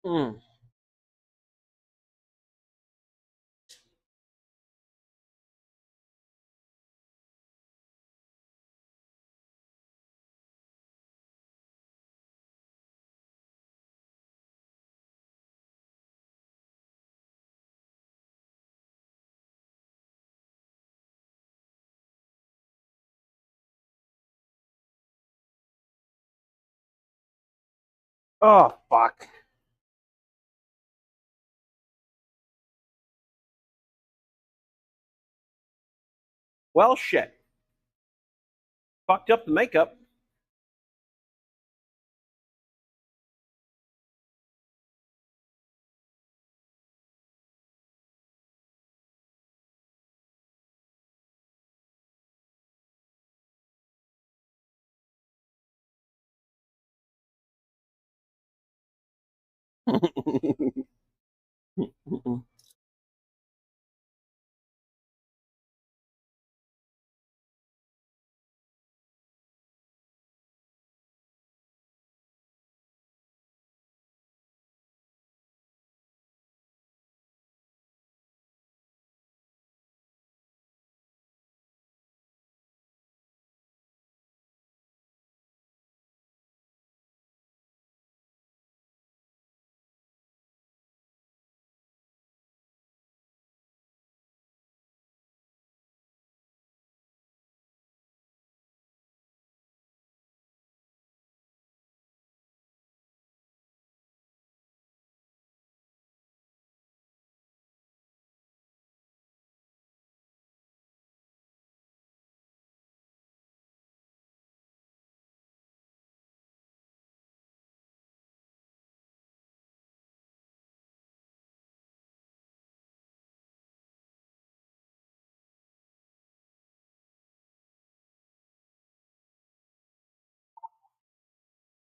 Mm. Oh, fuck. Well, shit. Fucked up the makeup.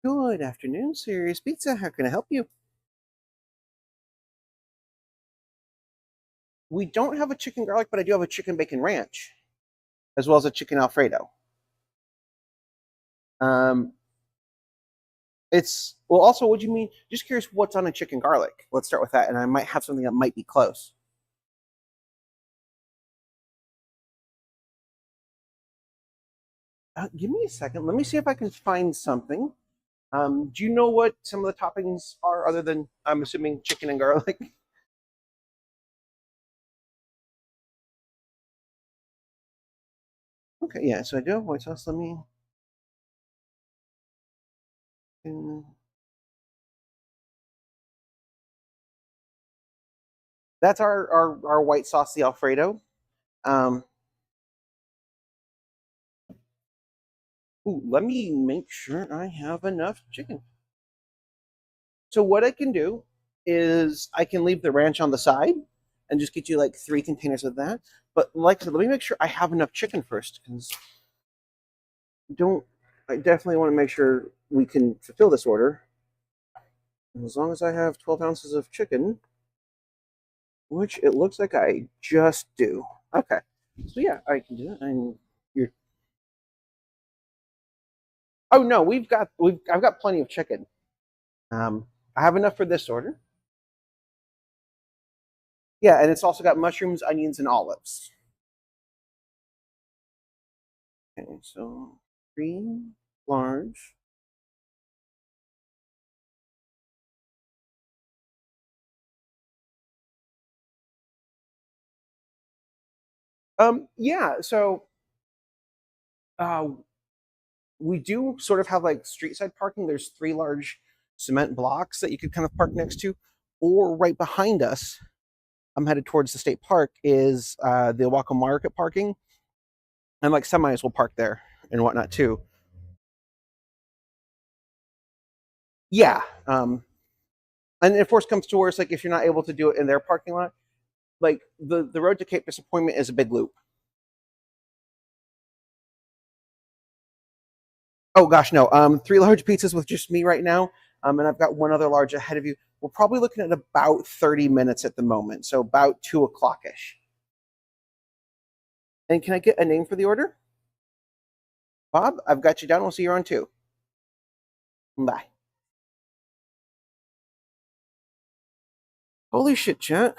Good afternoon, Serious Pizza. How can I help you? We don't have a chicken garlic, but I do have a chicken bacon ranch, as well as a chicken Alfredo. Um, it's well. Also, what do you mean? Just curious, what's on a chicken garlic? Let's start with that, and I might have something that might be close. Give me a second. Let me see if I can find something. Do you know what some of the toppings are, other than I'm assuming chicken and garlic? Okay, yeah. So I do have white sauce. Let me. uh, That's our white sauce, the Alfredo. Um, Let me make sure I have enough chicken. So what I can do is I can leave the ranch on the side and just get you like 3 containers of that. But like I said, let me make sure I have enough chicken first, because don't I definitely want to make sure we can fulfill this order. As long as I have 12 ounces of chicken, which it looks like I just do. Okay. So yeah, I can do it. And you're Oh no, I've got plenty of chicken. I have enough for this order. Yeah, and it's also got mushrooms, onions, and olives. Okay, so 3 large. Yeah, so uh, we do sort of have like street side parking. There's 3 large cement blocks that you could kind of park next to, or right behind us. I'm headed towards the state park. Is the Wacom Market parking, and like semis will park there and whatnot too. Yeah, and if worse comes to worse, like if you're not able to do it in their parking lot, like the road to Cape Disappointment is a big loop. Oh gosh, no. 3 large pizzas with just me right now, and I've got one other large ahead of you. We're probably looking at about 30 minutes at the moment, so about 2 o'clock ish. And can I get a name for the order? Bob, I've got you down. We'll see you around 2. Bye. Holy shit, chat.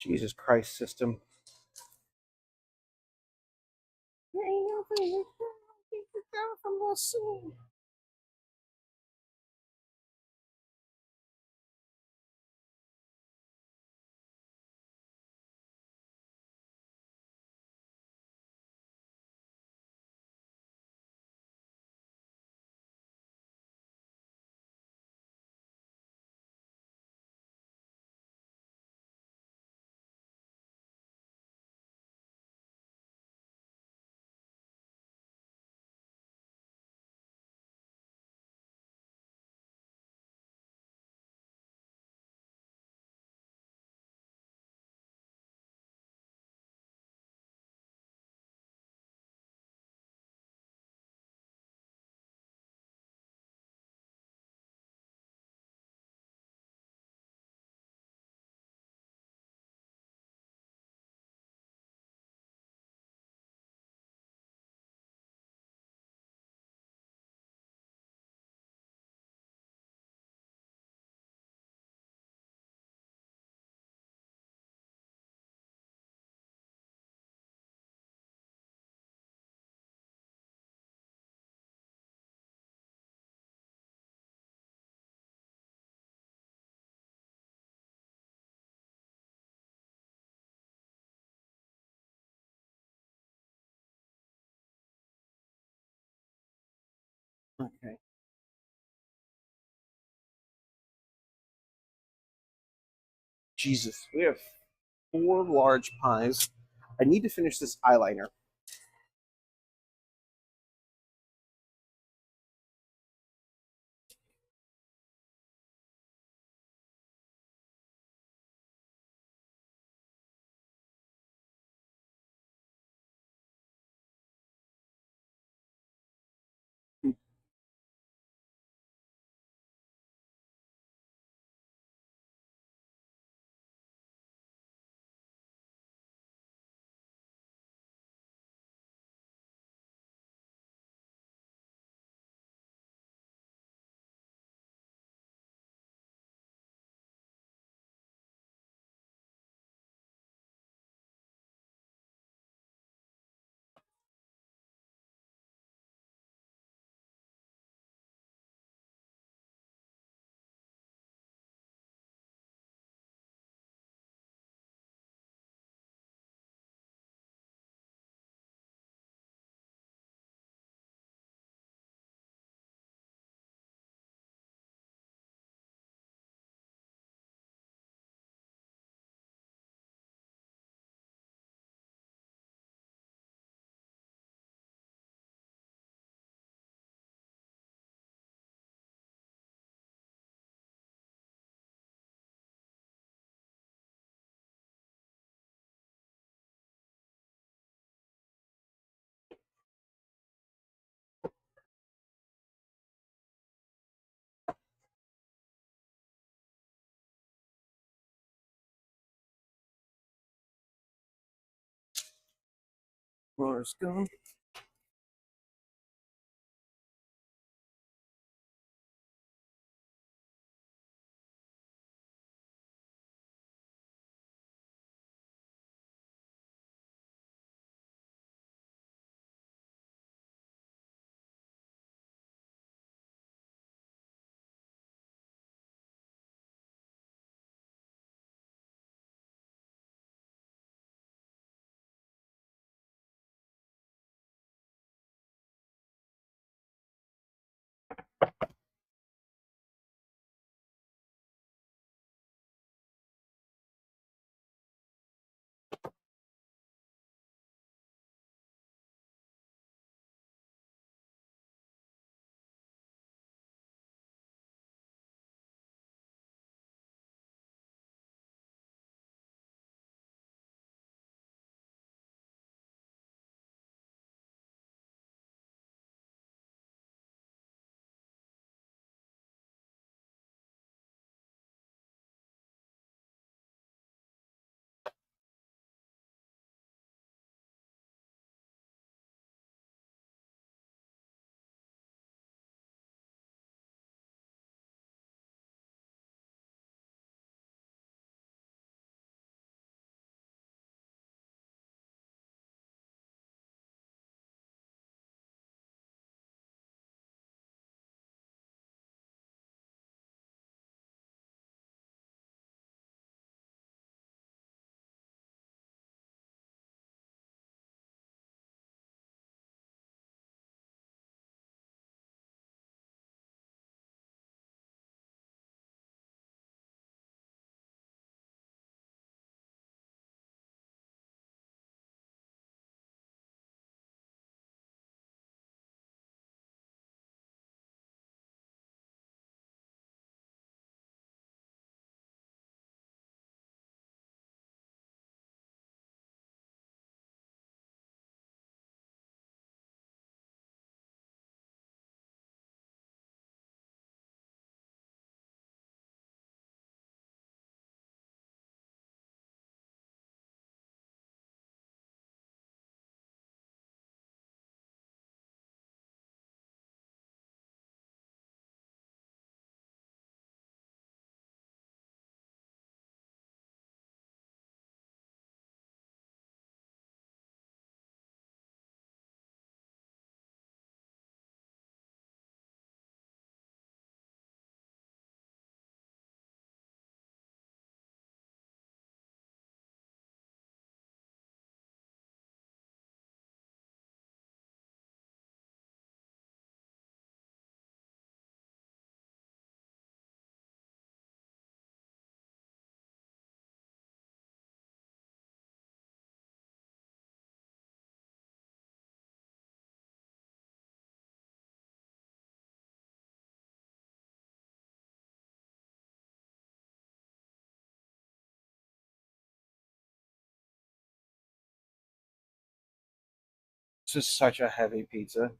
Jesus Christ, system. Okay. Jesus, we have 4 large pies. I need to finish this eyeliner. Laura's gone. This is such a heavy pizza.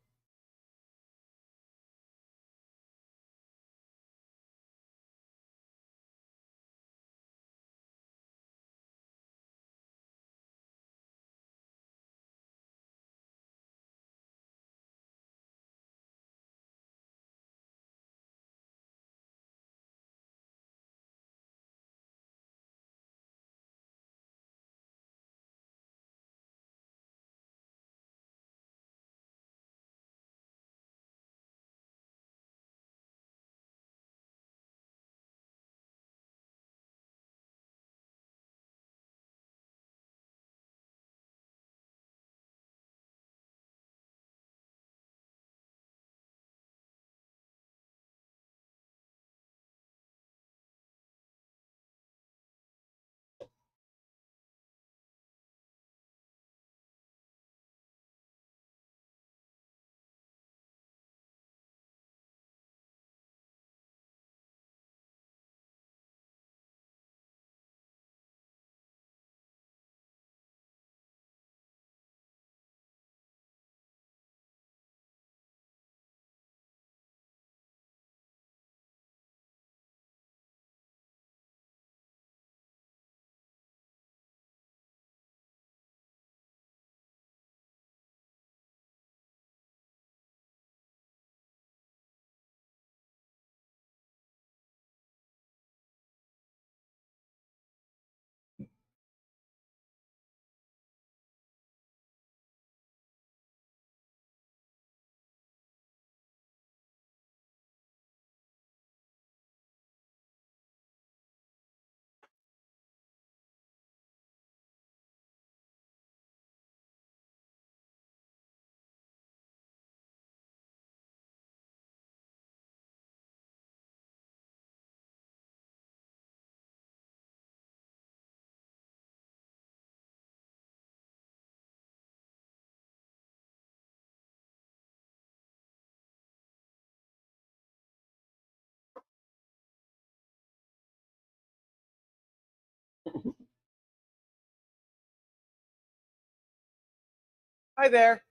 Hi there.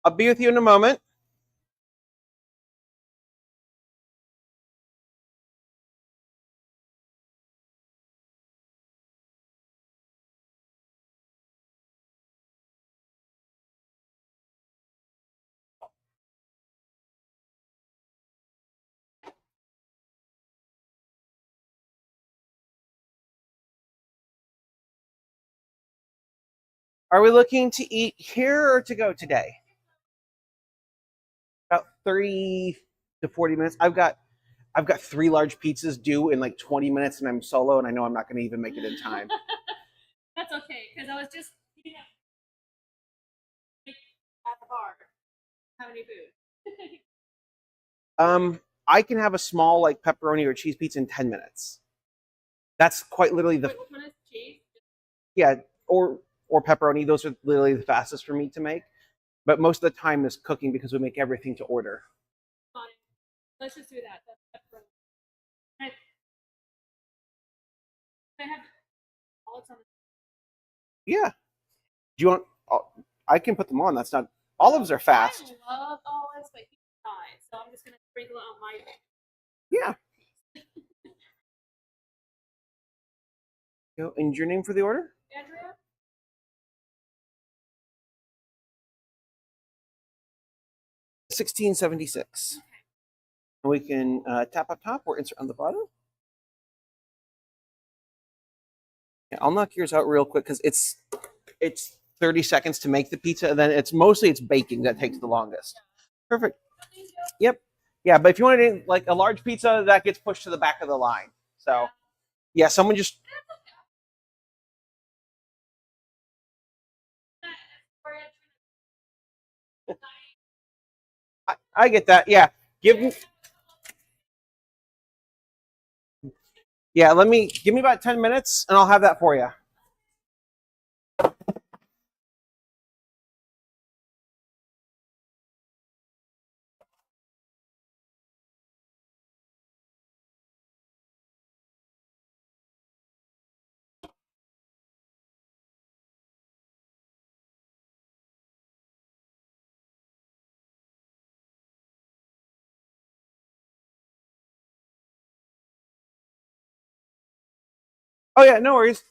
I'll be with you in a moment. Are we looking to eat here or to go today? About 30 to 40 minutes. I've got 3 large pizzas due in like 20 minutes and I'm solo and I know I'm not going to even make it in time. That's okay, because I was just eating at the bar. Have any food? I can have a small like pepperoni or cheese pizza in 10 minutes. That's quite literally the Wait, which one is cheese? yeah, or pepperoni. Those are literally the fastest for me to make. But most of the time is cooking because we make everything to order. Fine. Let's just do that. That's pepperoni. I have olives on the. Yeah. Do you want? I can put them on. That's not. Olives are fast. I love olives, but he's not. So I'm just gonna sprinkle it on my. Yeah. And your name for the order? Andrea. 1676. And we can tap up top or insert on the bottom. Yeah, I'll knock yours out real quick because it's 30 seconds to make the pizza, and then it's baking that takes the longest. Perfect. Yep. Yeah, but if you wanted like a large pizza, that gets pushed to the back of the line. So yeah, someone just I get that. Yeah. Give me give me about 10 minutes and I'll have that for you. Oh yeah, no worries.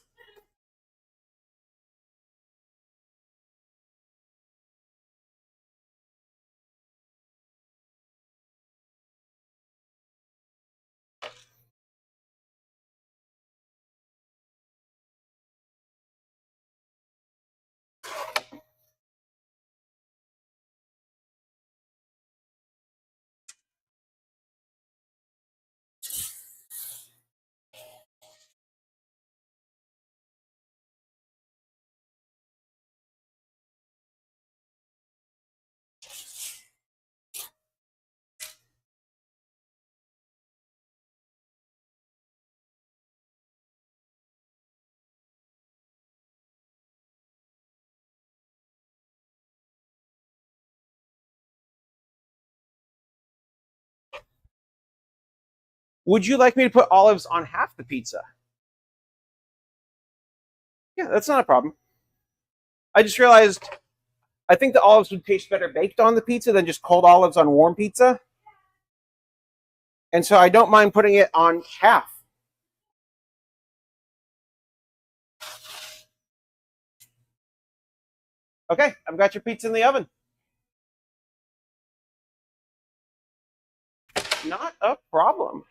Would you like me to put olives on half the pizza? Yeah, that's not a problem. I just realized I think the olives would taste better baked on the pizza than just cold olives on warm pizza. And so I don't mind putting it on half. Okay, I've got your pizza in the oven. Not a problem.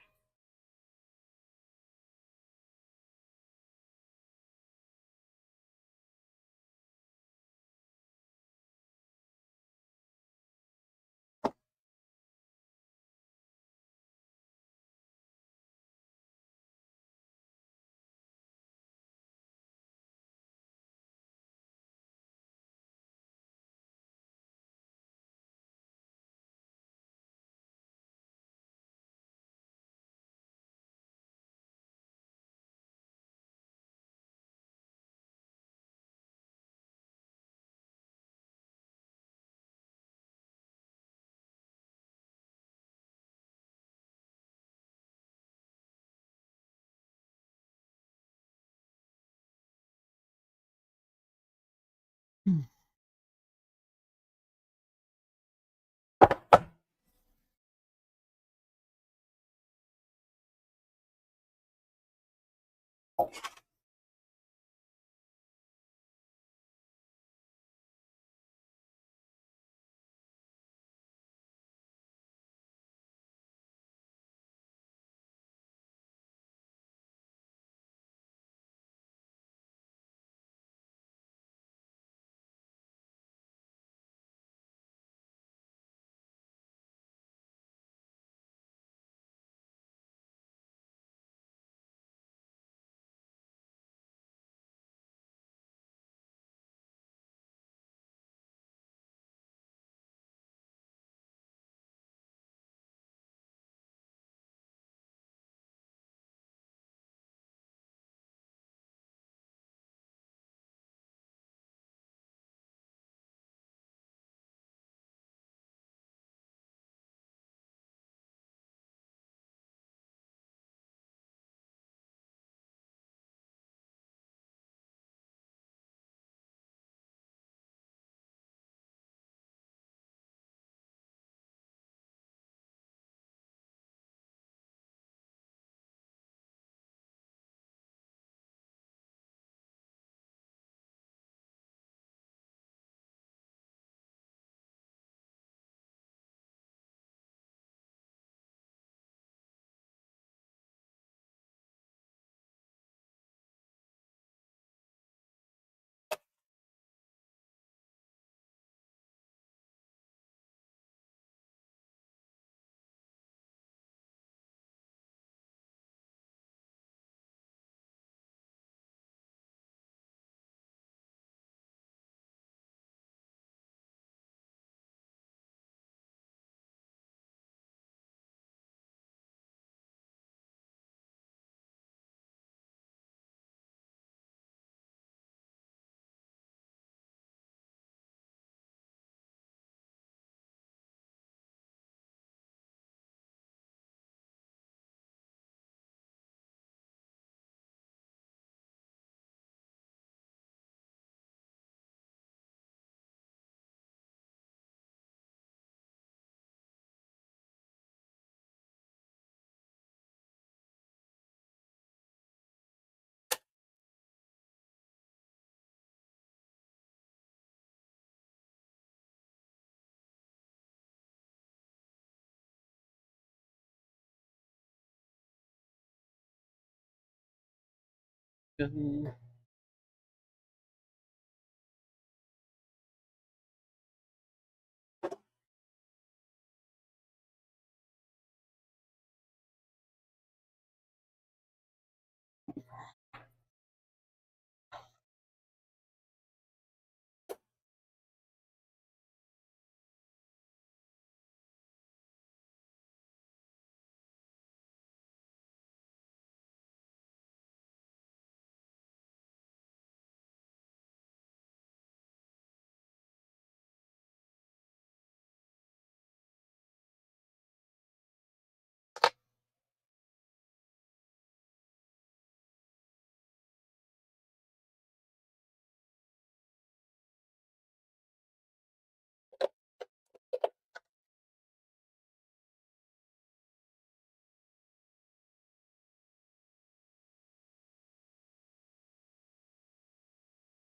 Mm.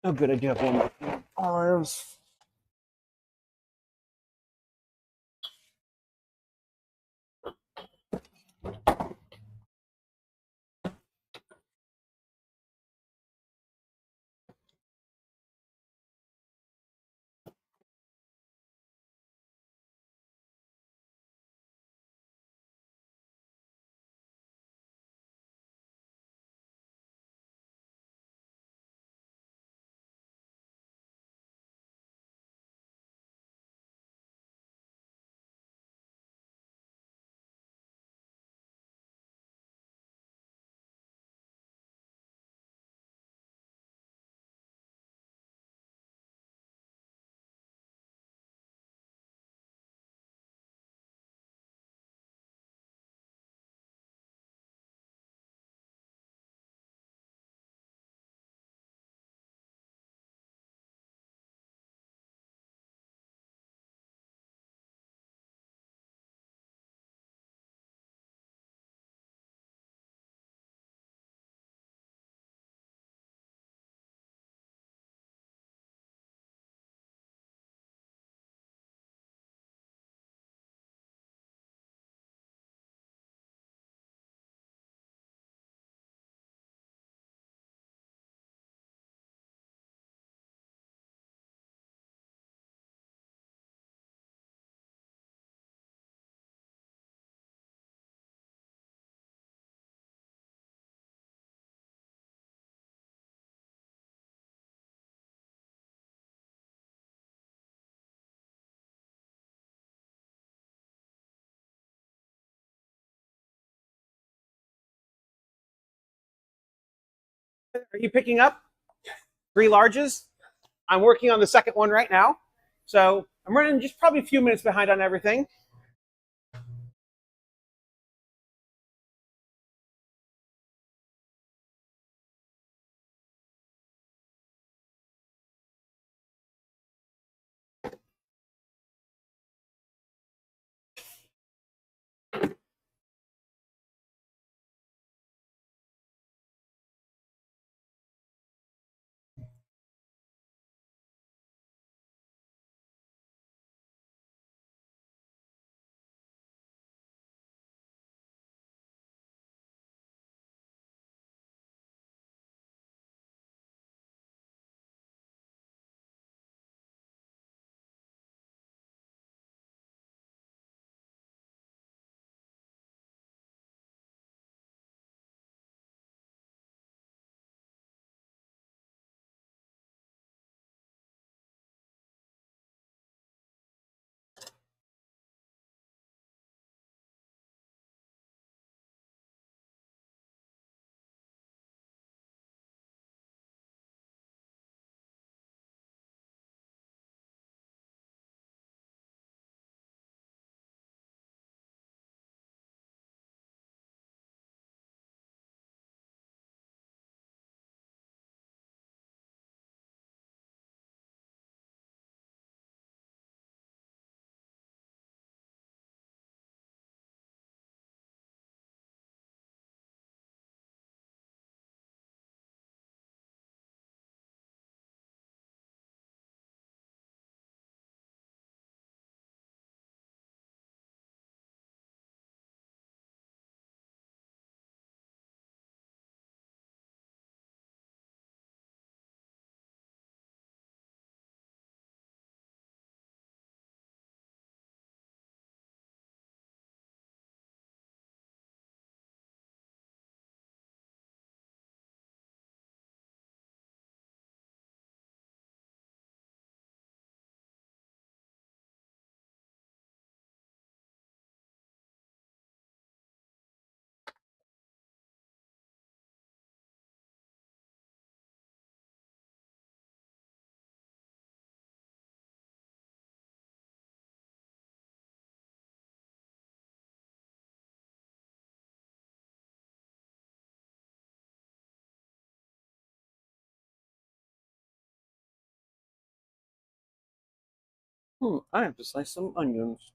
Oh, good. I do have one more. Arms. Are you picking up 3 larges? I'm working on the second one right now. So I'm running just probably a few minutes behind on everything. I have to slice some onions.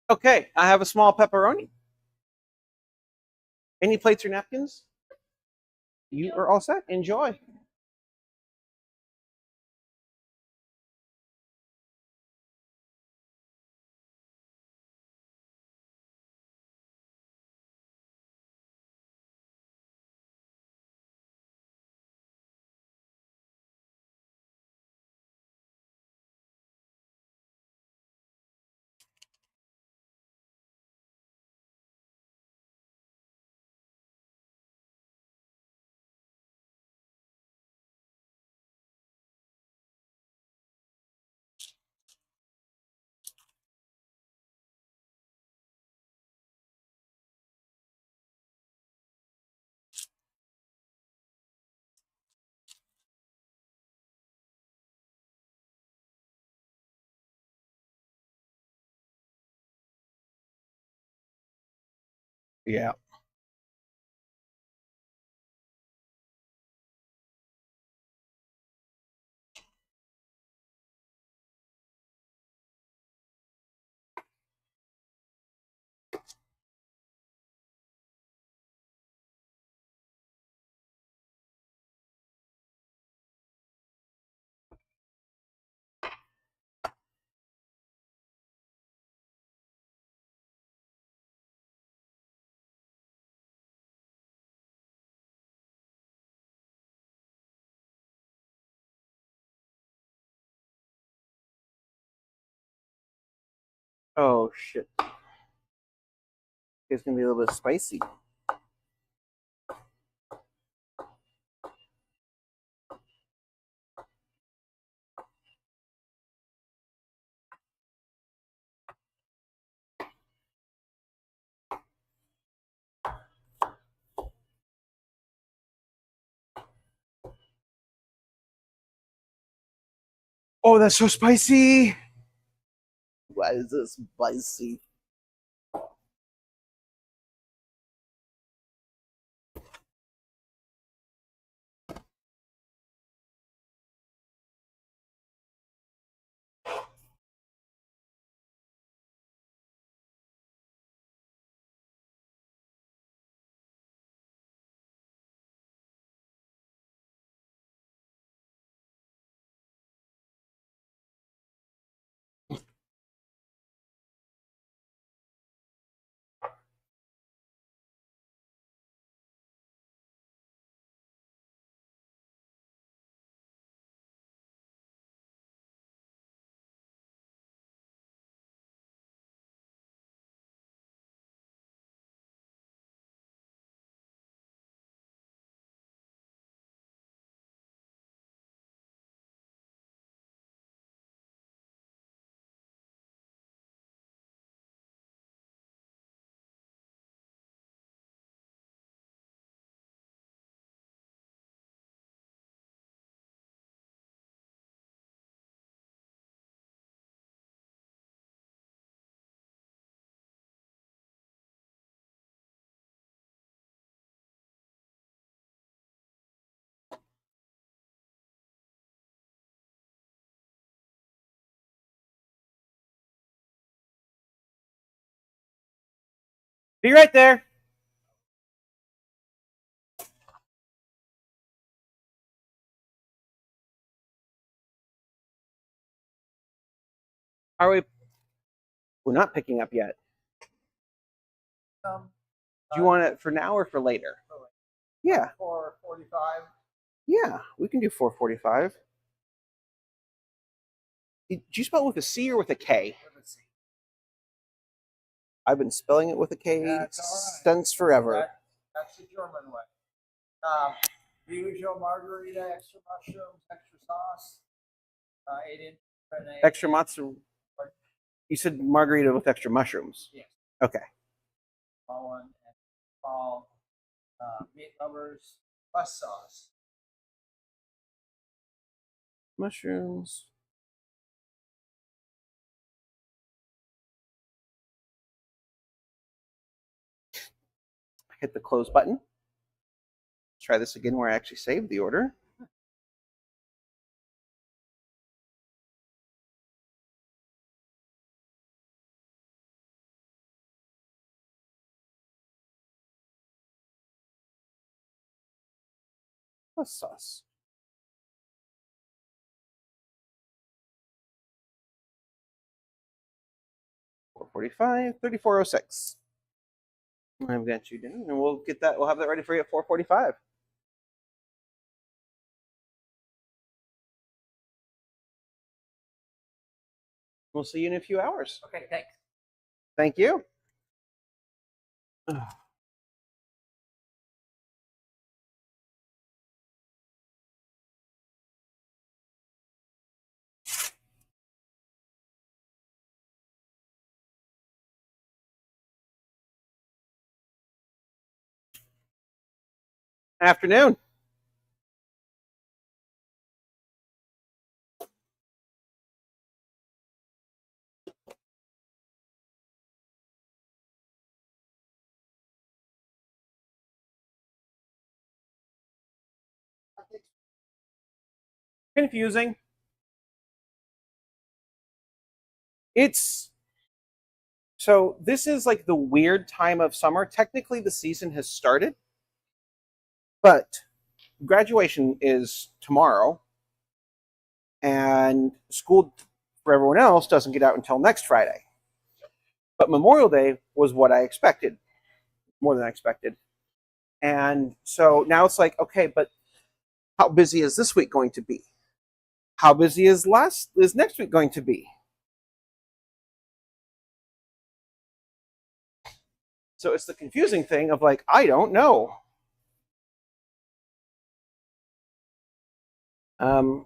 Okay, I have a small pepperoni. Any plates or napkins? You are all set. Enjoy. Yeah. Oh shit. It's gonna be a little bit spicy. Oh, that's so spicy. Why is this spicy? Be right there. Are we? We're not picking up yet. Do you want it for now or for later? Yeah. 4:45. Yeah, we can do 4:45. Did you spell it with a C or with a K? I've been spelling it with a K since forever. That's the German way. The usual margarita, extra mushrooms, extra sauce, 8-inch. Extra matzo. You said margarita with extra mushrooms. Yes. Okay. Small one and small meat lovers plus sauce. Mushrooms. Hit the close button. Try this again where I actually saved the order. Plus sauce. $4.45, $34.06. I've got you down, and we'll get that. We'll have that ready for you at 4:45. We'll see you in a few hours. Okay, thanks. Thank you. Afternoon. Confusing. It's so this is like the weird time of summer. Technically, the season has started, but graduation is tomorrow, and school for everyone else doesn't get out until next Friday. But Memorial Day was what I expected, more than I expected. And so now it's like, okay, but how busy is this week going to be? How busy is next week going to be? So it's the confusing thing of like, I don't know. I'll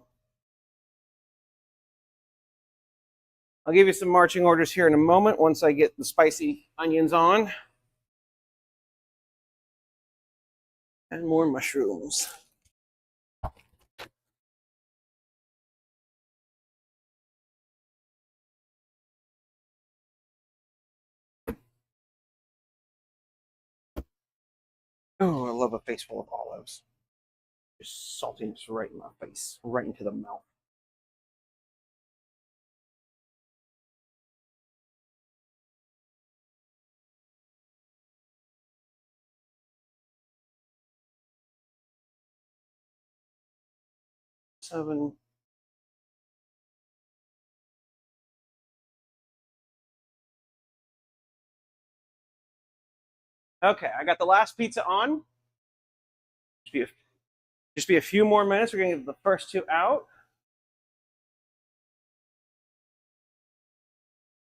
give you some marching orders here in a moment once I get the spicy onions on. And more mushrooms. Oh, I love a face full of olives. Just saltiness right in my face, right into the mouth. Seven. Okay, I got the last pizza on. Just be a few more minutes. We're gonna get the first two out.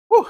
Whew.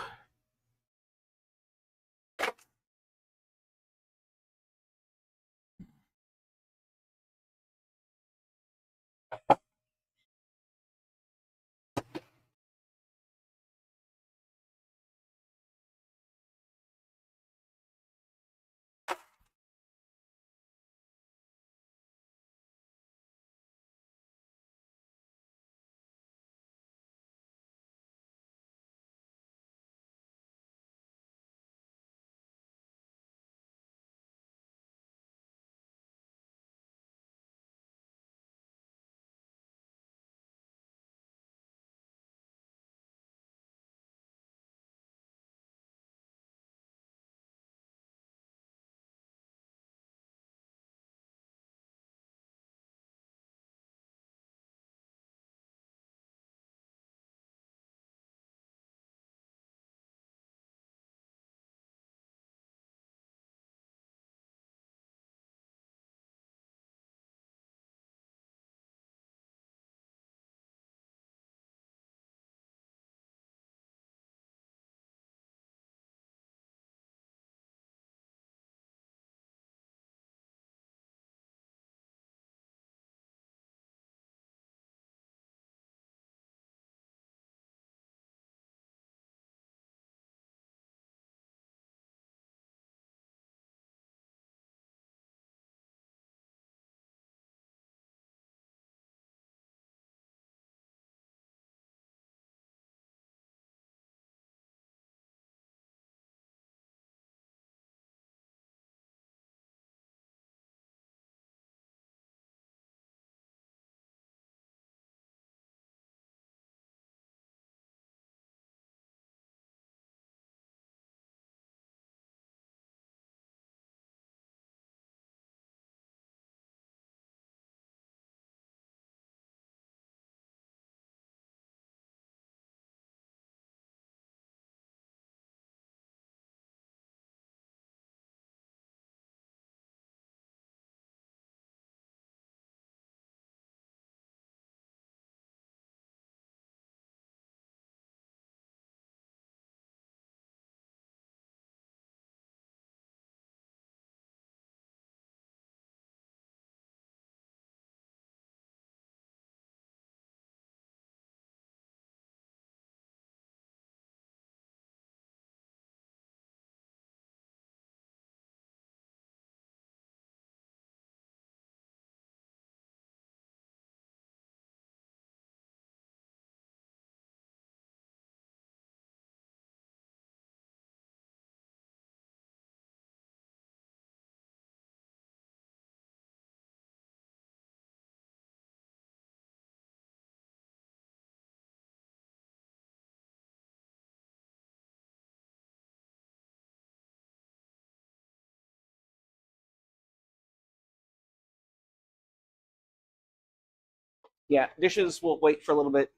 Yeah, dishes will wait for a little bit.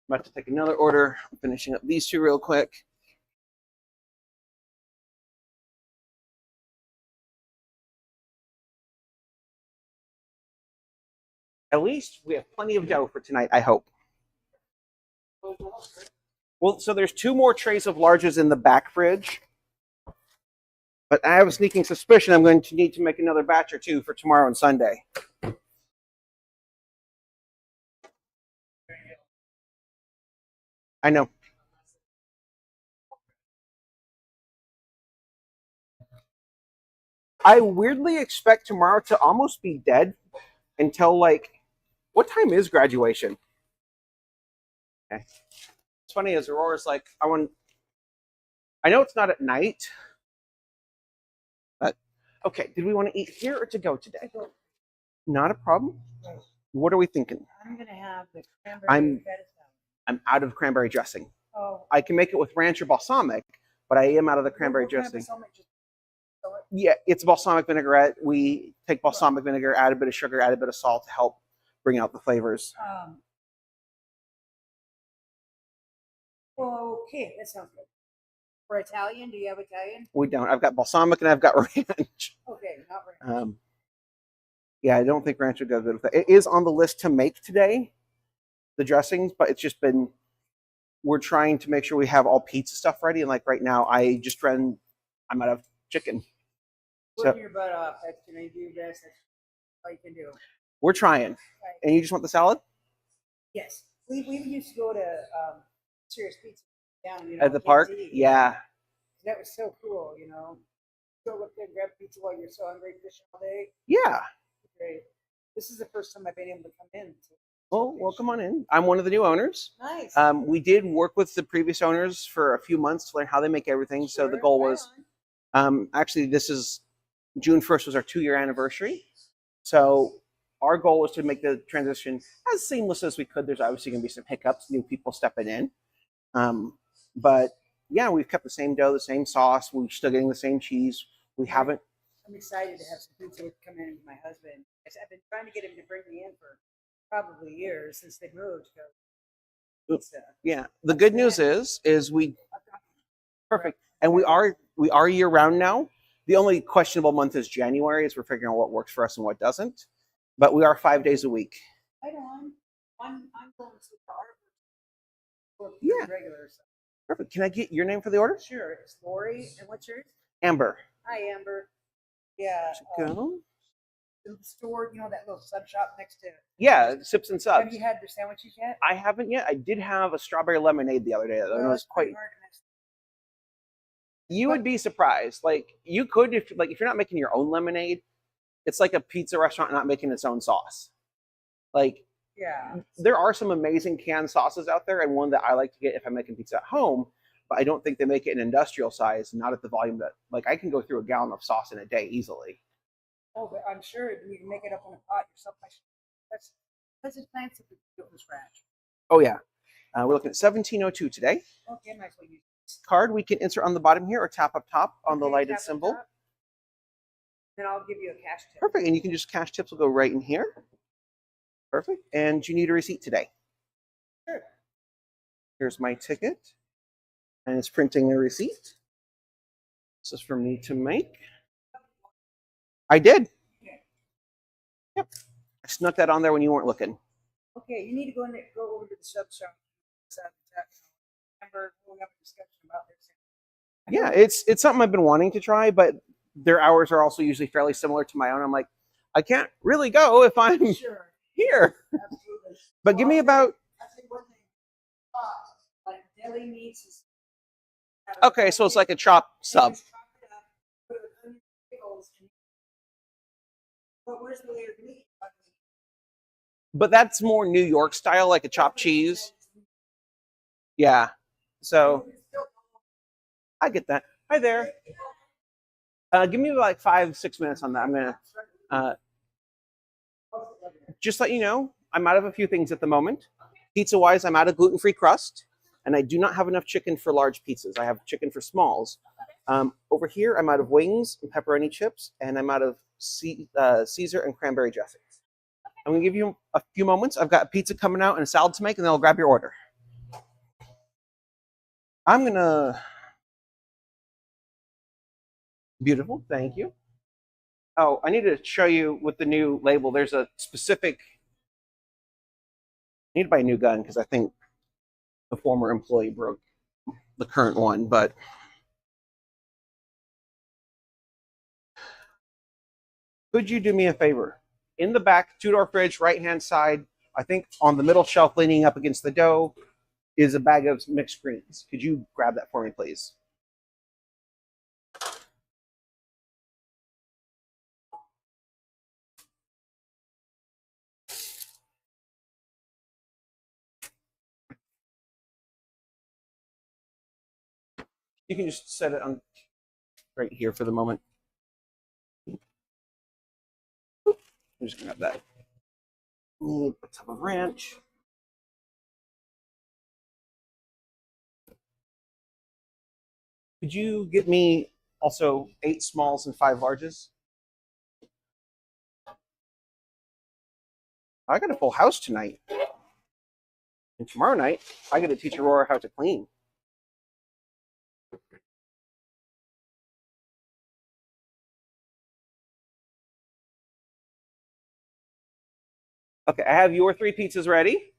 I'm about to take another order. I'm finishing up these two real quick. At least we have plenty of dough for tonight, I hope. Well, so there's 2 more trays of larges in the back fridge. But I have a sneaking suspicion I'm going to need to make another batch or 2 for tomorrow and Sunday. I know. I weirdly expect tomorrow to almost be dead until like, what time is graduation? Okay. It's funny as Aurora's like, I know it's not at night, but okay. Did we want to eat here or to go today? Not a problem. What are we thinking? I'm gonna have the cranberry I'm feta salad. I'm out of cranberry dressing. Oh, I can make it with ranch or balsamic, but I am out of the cranberry dressing. Yeah, it's balsamic vinaigrette. We take balsamic vinegar, add a bit of sugar, add a bit of salt to help bring out the flavors. Okay, that sounds good. For Italian, do you have Italian? We don't. I've got balsamic and I've got ranch. Okay, not ranch. Yeah, I don't think ranch would go good with it. It is on the list to make today, the dressings, but it's just been, we're trying to make sure we have all pizza stuff ready. And like right now, I'm out of chicken. Put your butt off. That's gonna do your best. That's all you can do. We're trying. Right. And you just want the salad? Yes. We used to go to Serious Pizza down, At the park? KT. Yeah. That was so cool, Go up there and grab pizza while you're so hungry, fishing all day. Yeah. Great. This is the first time I've been able to come in. Well, come on in. I'm one of the new owners. Nice. We did work with the previous owners for a few months to learn how they make everything. So the goal was, actually, this is June 1st was our 2-year anniversary. So our goal was to make the transition as seamless as we could. There's obviously going to be some hiccups, new people stepping in. But yeah, we've kept the same dough, the same sauce. We're still getting the same cheese. We haven't. I'm excited to have some pizza come in with my husband. I've been trying to get him to bring me in for probably years since they moved. Yeah. The good news is we perfect, and we are year round now. The only questionable month is January, as we're figuring out what works for us and what doesn't. But we are 5 days a week. Right on. I'm going to the art. Yeah. Regular. So. Perfect. Can I get your name for the order? Sure. It's Lori. And what's yours? Amber. Hi, Amber. Yeah. Go. The store, that little sub shop next to. Yeah, Sips and Subs. Have you had their sandwiches yet? I haven't yet. I did have a strawberry lemonade the other day. That was quite. You would be surprised. Like you could if you're not making your own lemonade, it's like a pizza restaurant not making its own sauce. Like yeah, there are some amazing canned sauces out there, and one that I like to get if I'm making pizza at home, but I don't think they make it in industrial size, not at the volume that I can go through a gallon of sauce in a day easily. Oh, but I'm sure you can make it up on a pot yourself. That's a fancy to do it from scratch. Oh yeah, we're looking at 1702 today. Okay, nice one. Card we can insert on the bottom here or tap up top on the lighted symbol. Then I'll give you a cash tip. Perfect, and you can just cash tips will go right in here. Perfect, and you need a receipt today. Sure. Here's my ticket, and it's printing a receipt. This is for me to make. I did. Yeah. Yep. I snuck that on there when you weren't looking. Okay, you need to go over to the sub shop. Remember, we'll have a discussion about this. Yeah, it's something I've been wanting to try, but their hours are also usually fairly similar to my own. I'm like, I can't really go if I'm here. Absolutely. But give me about. I think one thing, like deli meats. Okay, so it's like a chop sub. But where's the layered meat? But that's more New York style, like a chopped cheese. Yeah. So I get that. Hi there. Give me like 5-6 minutes on that. I'm gonna just let you know I'm out of a few things at the moment. Pizza wise, I'm out of gluten-free crust, and I do not have enough chicken for large pizzas. I have chicken for smalls. Over here, I'm out of wings and pepperoni chips, and I'm out of Caesar and cranberry dressings. I'm gonna give you a few moments. I've got pizza coming out and a salad to make, and then I'll grab your order. I'm gonna. Beautiful, thank you. Oh, I need to show you with the new label. There's a specific. I need to buy a new gun because I think the former employee broke the current one. But could you do me a favor? In the back, two-door fridge, right-hand side, I think on the middle shelf leaning up against the dough is a bag of mixed greens. Could you grab that for me, please? You can just set it on right here for the moment. I'm just gonna grab that. Need a tub of ranch. Could you get me also 8 smalls and 5 larges? I got a full house tonight. And tomorrow night, I got to teach Aurora how to clean. Okay, I have your 3 pizzas ready.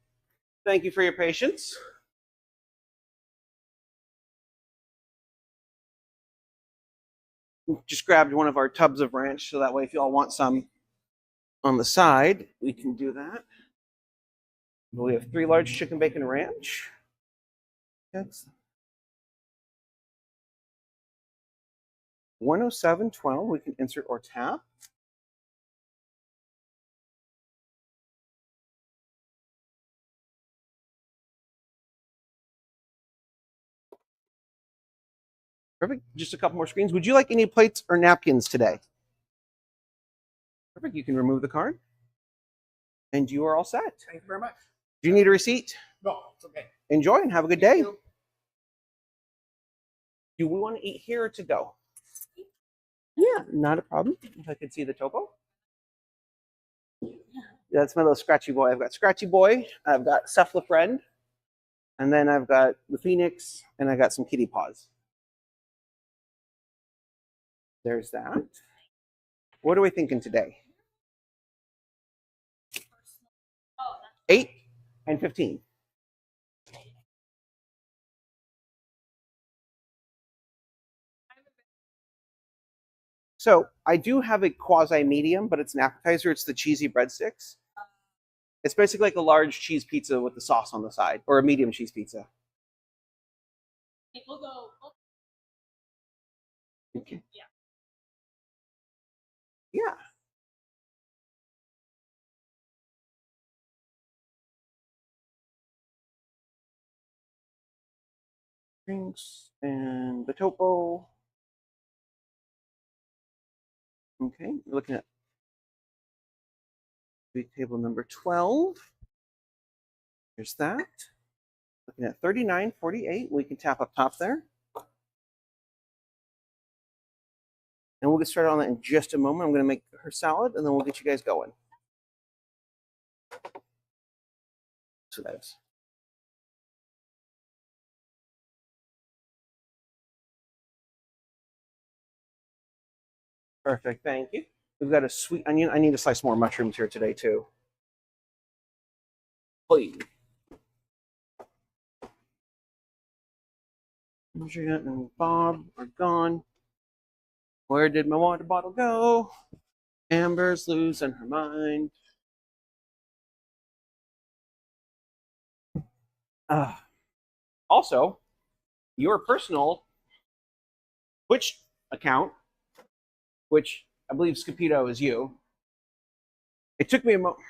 Thank you for your patience. Just grabbed one of our tubs of ranch, so that way if you all want some on the side, we can do that. We have 3 large chicken bacon ranch. That's 107.12. We can insert or tap. Perfect. Just a couple more screens. Would you like any plates or napkins today? Perfect. You can remove the card. And you are all set. Thank you very much. Do you need a receipt? No, it's okay. Enjoy and have a good day. Do we want to eat here or to go? Yeah, not a problem. If I could see the topo. Yeah, that's my little Scratchy Boy. I've got Scratchy Boy, I've got Cephalofriend, and then I've got the Phoenix, and I got some kitty paws. There's that. What are we thinking today? 8 and 15. So I do have a quasi medium, but it's an appetizer. It's the cheesy breadsticks. It's basically like a large cheese pizza with the sauce on the side, or a medium cheese pizza. We'll go. Okay. Yeah. Yeah. Drinks and the topo. Okay, we're looking at table number 12. There's that. Looking at 39.48. We can tap up top there. And we'll get started on that in just a moment. I'm going to make her salad, and then we'll get you guys going. So that's perfect. Thank you. We've got a sweet onion. I need to slice more mushrooms here today, too. Please. Jeanette and Bob are gone. Where did my water bottle go? Amber's losing her mind. Also, your personal Twitch account, which I believe Scapito is you. It took me a moment.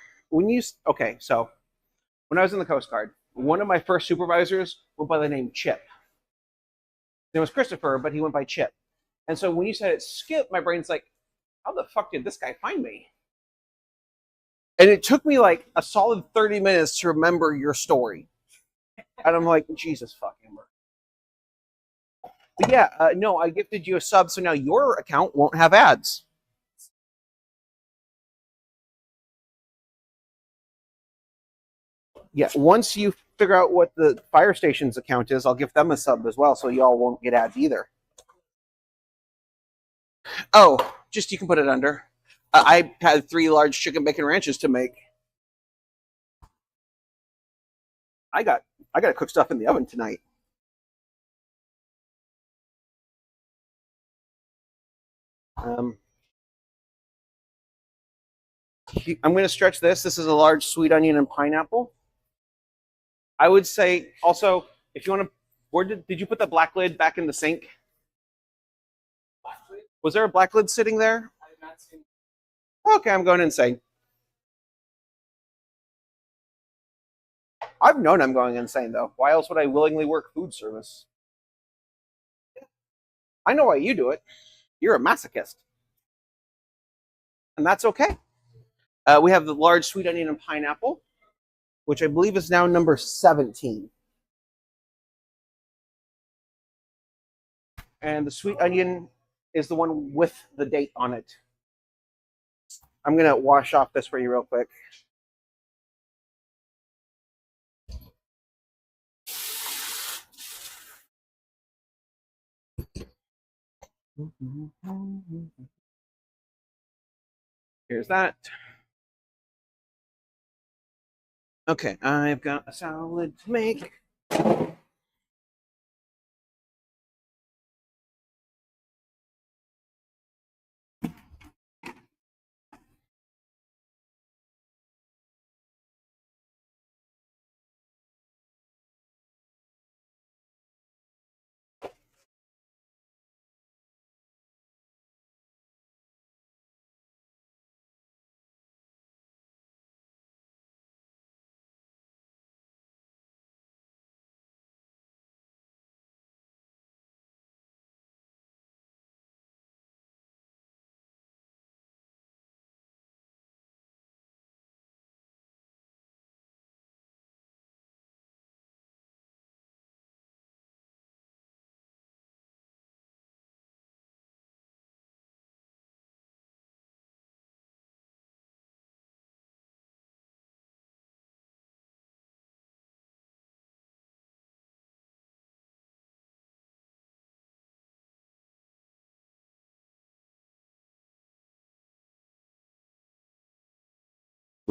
Okay, so when I was in the Coast Guard, one of my first supervisors went by the name Chip. It was Christopher, but he went by Chip. And so when you said it, Skip, my brain's like, how the fuck did this guy find me? And it took me like a solid 30 minutes to remember your story. And I'm like, Jesus fucking. But yeah, no, I gifted you a sub, so now your account won't have ads. Yeah, once you figure out what the fire station's account is, I'll give them a sub as well, so y'all won't get ads either. Oh, just you can put it under. I had 3 large chicken bacon ranches to make. I got to cook stuff in the oven tonight. I'm going to stretch this. This is a large sweet onion and pineapple. I would say also, if you want to, where did you put the black lid back in the sink? Was there a black lid sitting there? I have not seen. Okay, I'm going insane. I've known I'm going insane, though. Why else would I willingly work food service? I know why you do it. You're a masochist. And that's okay. We have the large sweet onion and pineapple, which I believe is now number 17. And the sweet onion is the one with the date on it. I'm going to wash off this for you real quick. Here's that. Okay, I've got a salad to make.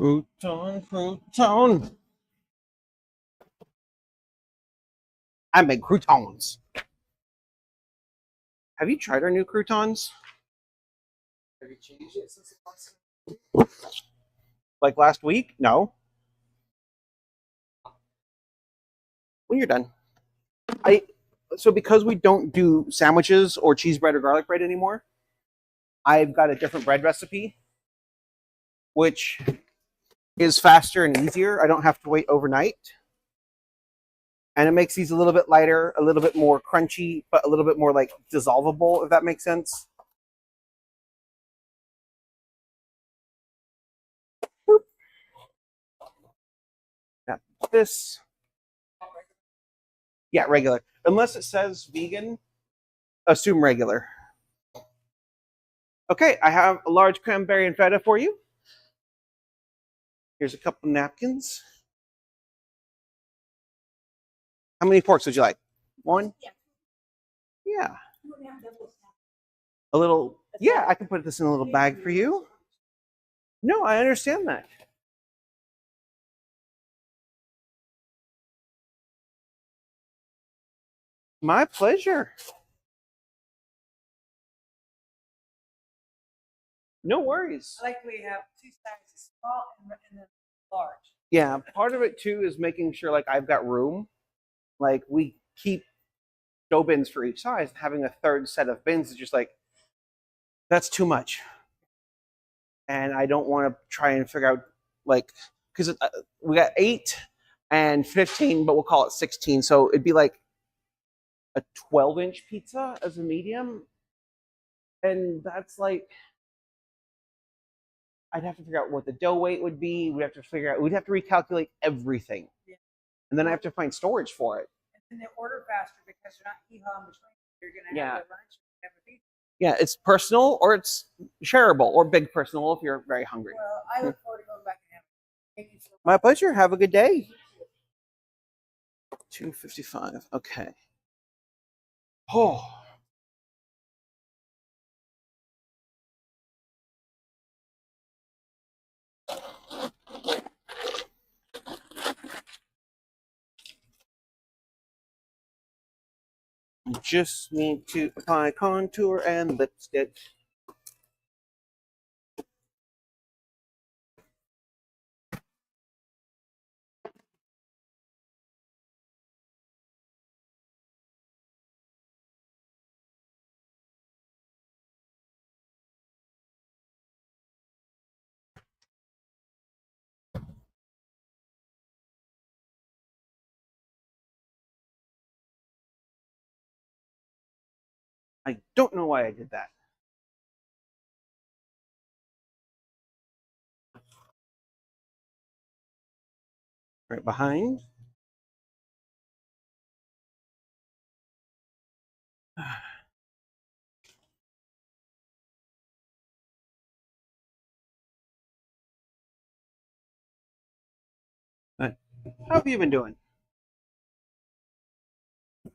Crouton. I make croutons. Have you tried our new croutons? Have you changed it since the last? Like last week? No. When you're done. So because we don't do sandwiches or cheese bread or garlic bread anymore, I've got a different bread recipe, which is faster and easier. I don't have to wait overnight. And it makes these a little bit lighter, a little bit more crunchy, but a little bit more like dissolvable, if that makes sense. Boop. Now this. Yeah, regular. Unless it says vegan, assume regular. Okay, I have a large cranberry and feta for you. Here's a couple napkins. How many forks would you like? 1? Yeah. A little, yeah, I can put this in a little bag for you. No, I understand that. My pleasure. No worries. I like we have 2 sizes, small and then large. Yeah, part of it too is making sure like I've got room. Like we keep dough bins for each size. Having a third set of bins is just like, that's too much. And I don't want to try and figure out like, because we got 8 and 15, but we'll call it 16. So it'd be like a 12-inch pizza as a medium. And that's like, I'd have to figure out what the dough weight would be. We'd have to recalculate everything. Yeah. And then I have to find storage for it. And they order faster because you're not hee-hawing between. You're going to have a lunch, have a pizza. Yeah, it's personal or it's shareable or big personal if you're very hungry. Well, I look forward to going back and having it. Thank you so much. My pleasure. Have a good day. 255. Okay. Oh. I just need to apply contour and lipstick. I don't know why I did that. Right behind. How have you been doing? I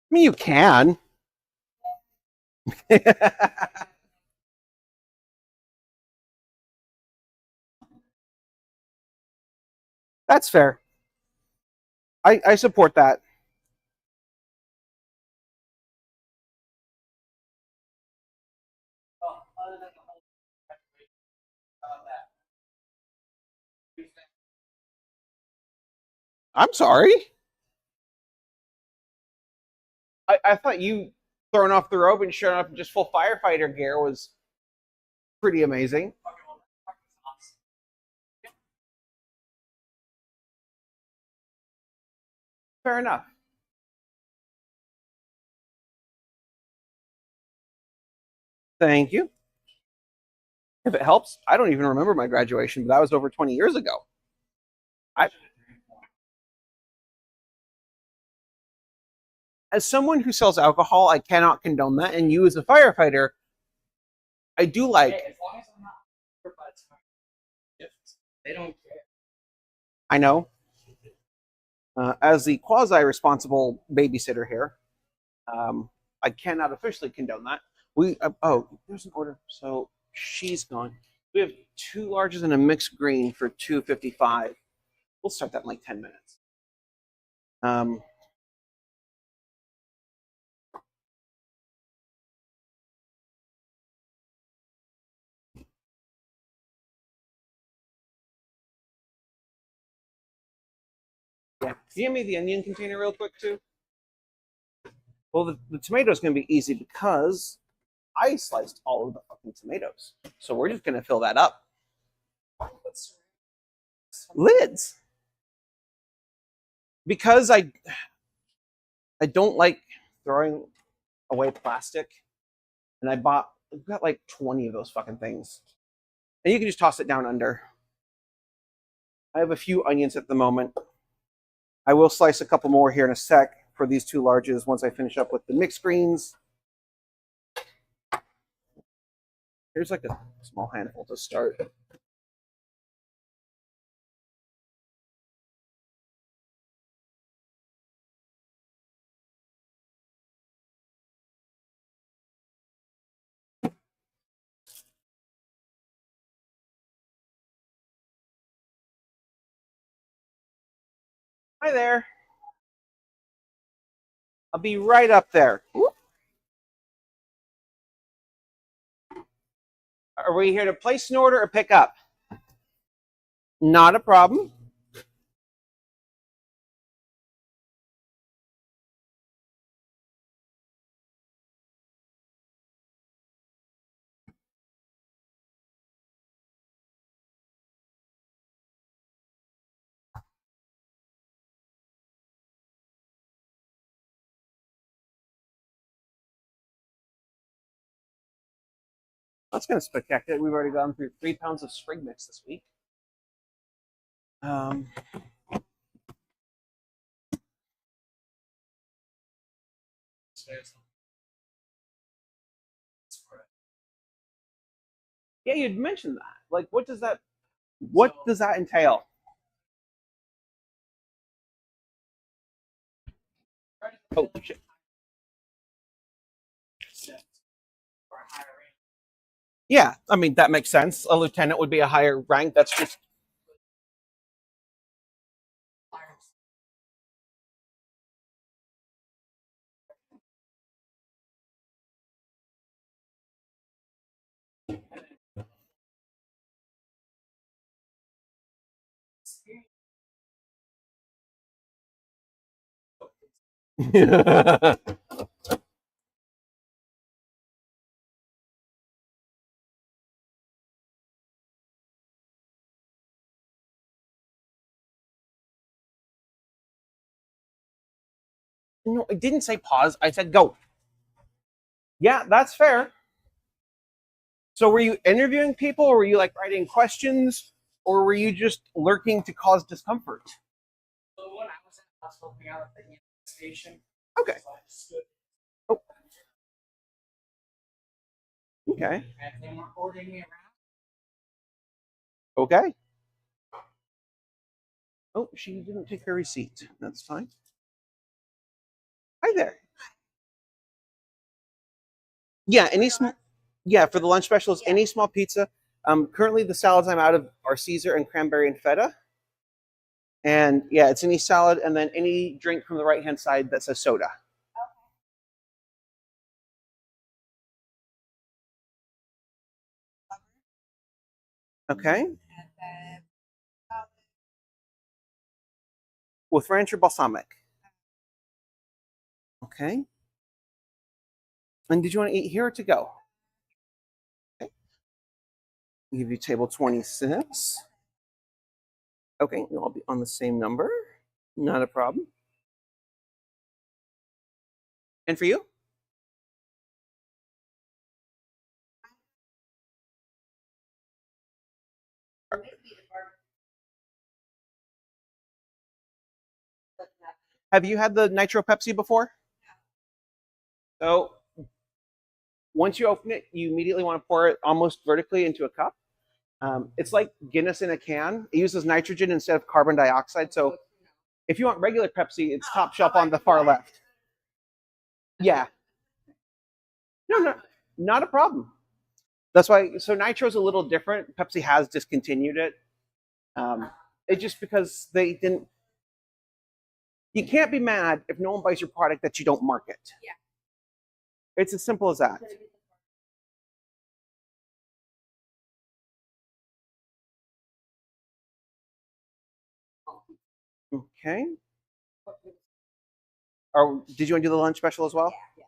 mean, you can. That's fair. I support that. Other than the whole that. I'm sorry. I thought you throwing off the robe and showing up in just full firefighter gear was pretty amazing. Fair enough. Thank you. If it helps, I don't even remember my graduation, but that was over 20 years ago. As someone who sells alcohol, I cannot condone that. And you, as a firefighter, I do like. Hey, as long as I'm not they don't care. I know. As the quasi-responsible babysitter here, I cannot officially condone that. Oh, there's an order. So she's gone. We have 2 larges and a mixed green for 255. We'll start that in like 10 minutes. Yeah. Can you give me the onion container real quick too? Well, the tomato's going to be easy because I sliced all of the fucking tomatoes. So we're just going to fill that up. Lids. Because I don't like throwing away plastic, and I've got like 20 of those fucking things. And you can just toss it down under. I have a few onions at the moment. I will slice a couple more here in a sec for these 2 larges once I finish up with the mixed greens. Here's like a small handful to start. Hi there. I'll be right up there. Are we here to place an order or pick up? Not a problem. That's kind of spectacular. We've already gone through 3 pounds of spring mix this week. Yeah, you'd mentioned that. Like, what does that entail? Oh shit. Yeah, I mean that makes sense. A lieutenant would be a higher rank. That's just No, I didn't say pause. I said go. Yeah, that's fair. So were you interviewing people, or were you like writing questions, or were you just lurking to cause discomfort? So when I was helping out at the station. Okay. So I stood Oh. Okay. and they weren't ordering me around. Okay. Oh, she didn't take her receipt. That's fine. Hi there. Yeah, yeah, for the lunch specials, any small pizza. Currently the salads I'm out of are Caesar and cranberry and feta. And yeah, it's any salad and then any drink from the right hand side that says soda. Okay. With ranch or balsamic. Okay. And did you want to eat here or to go? Okay. I'll give you table 26. Okay, you'll all be on the same number. Not a problem. And for you? Have you had the Nitro Pepsi before? So once you open it, you immediately want to pour it almost vertically into a cup. It's like Guinness in a can. It uses nitrogen instead of carbon dioxide. So if you want regular Pepsi, it's top shelf on the far left. Yeah. No, not a problem. That's why. So Nitro's a little different. Pepsi has discontinued it. It just because they didn't. You can't be mad if no one buys your product that you don't market. Yeah. It's as simple as that. Okay. Or did you want to do the lunch special as well? Yeah.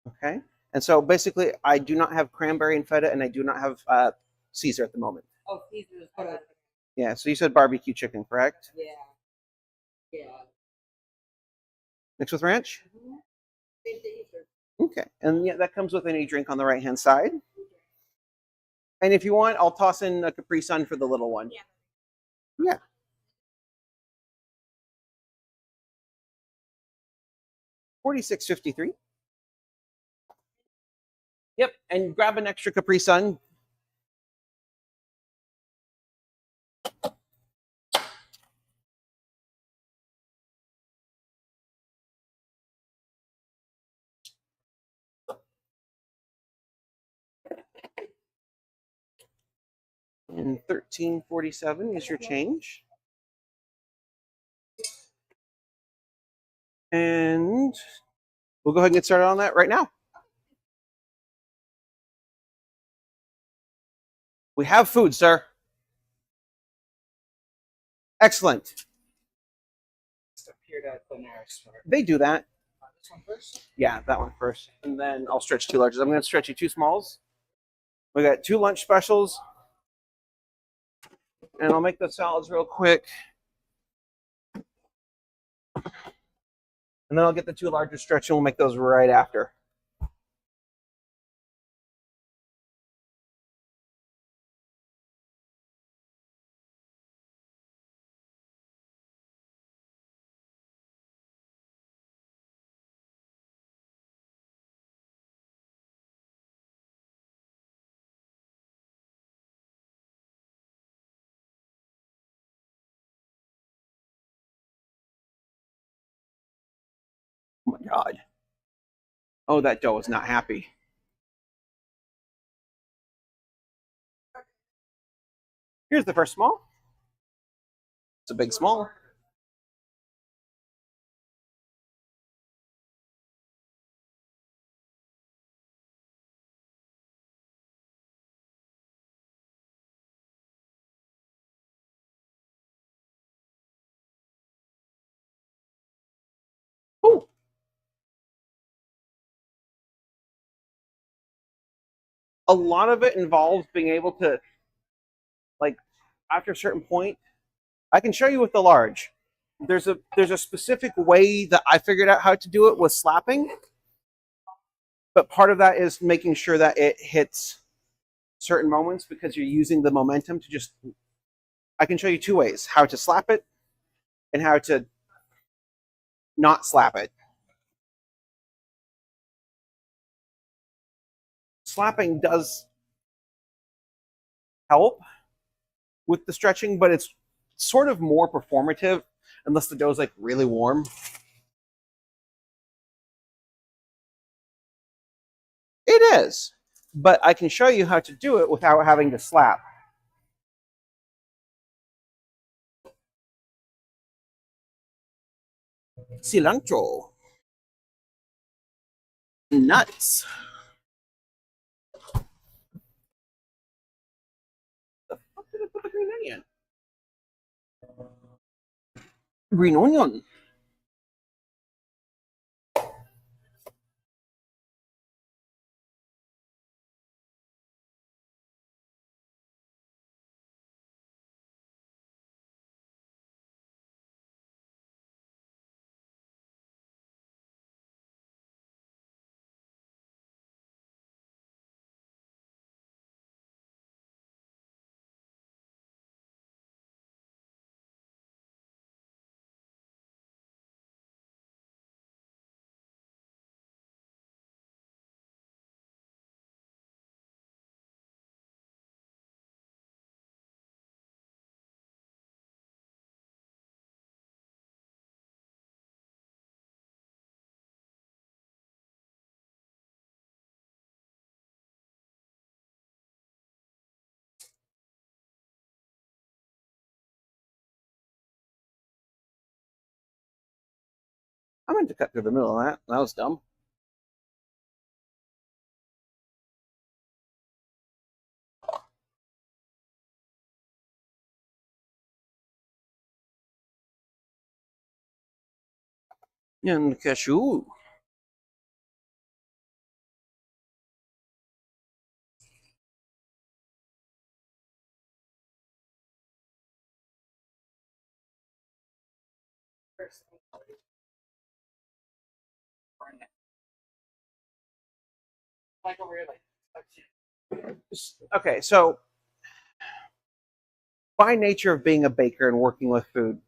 Okay. And so basically, I do not have cranberry and feta, and I do not have Caesar at the moment. Oh, Caesar is good. Yeah. So you said barbecue chicken, correct? Yeah. Yeah. Mixed with ranch? Mm-hmm. Caesar. Okay. And yeah, that comes with any drink on the right hand side. And if you want, I'll toss in a Capri Sun for the little one. Yeah. Yeah. $46.53. Yep. And grab an extra Capri Sun. And $13.47 is your change. And we'll go ahead and get started on that right now. We have food, sir. Excellent. They do that. This one first? Yeah, that one first. And then I'll stretch two larges. I'm going to stretch you two smalls. We got two lunch specials. And I'll make the salads real quick. And then I'll get the two larger stretch and we'll make those right after. Oh my God. Oh, that dough is not happy. Here's the first small. It's a big small. Ooh. A lot of it involves being able to, like, after a certain point, I can show you with the large. There's a specific way that I figured out how to do it with slapping, but part of that is making sure that it hits certain moments because you're using the momentum to just. I can show you two ways: how to slap it and how to not slap it. Slapping does help with the stretching, but it's sort of more performative unless the dough is like really warm. It is, but I can show you how to do it without having to slap. Cilantro. Nuts. The fuck did I put the green onion? Green onion. I meant to cut through the middle of that. That was dumb. And cashew. Okay, so by nature of being a baker and working with food,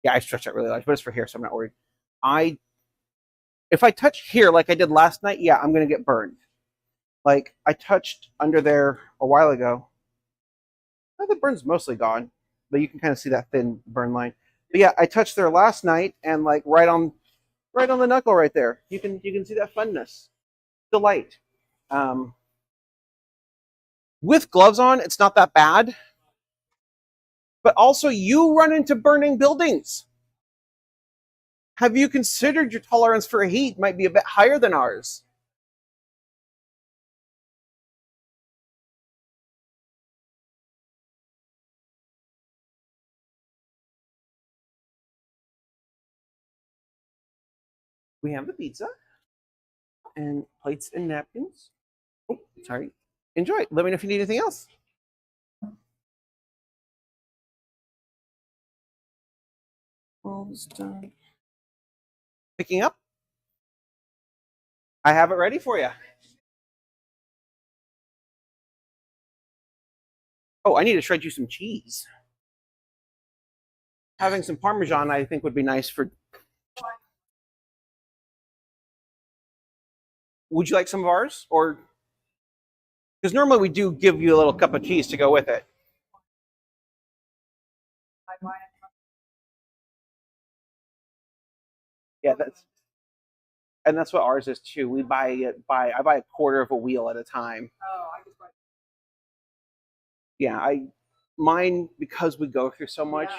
yeah, I stretch that really large, but it's for here, so I'm not worried. If I touch here like I did last night, yeah, I'm gonna get burned. Like I touched under there a while ago. Oh, the burn's mostly gone, but you can kind of see that thin burn line. But yeah, I touched there last night and like right on the knuckle right there. You can see that funness, delight. Um, with gloves on, it's not that bad. But also, you run into burning buildings. Have you considered your tolerance for heat might be a bit higher than ours? We have the pizza and plates and napkins. Oh, sorry. Enjoy. Let me know if you need anything else. Almost done. Picking up. I have it ready for you. Oh, I need to shred you some cheese. Having some Parmesan, I think, would be nice for. Would you like some of ours? Or. Because normally we do give you a little cup of cheese to go with it. Yeah, And that's what ours is too. We buy it by I buy a quarter of a wheel at a time. Oh, I just like. Yeah, mine because we go through so much. Yeah.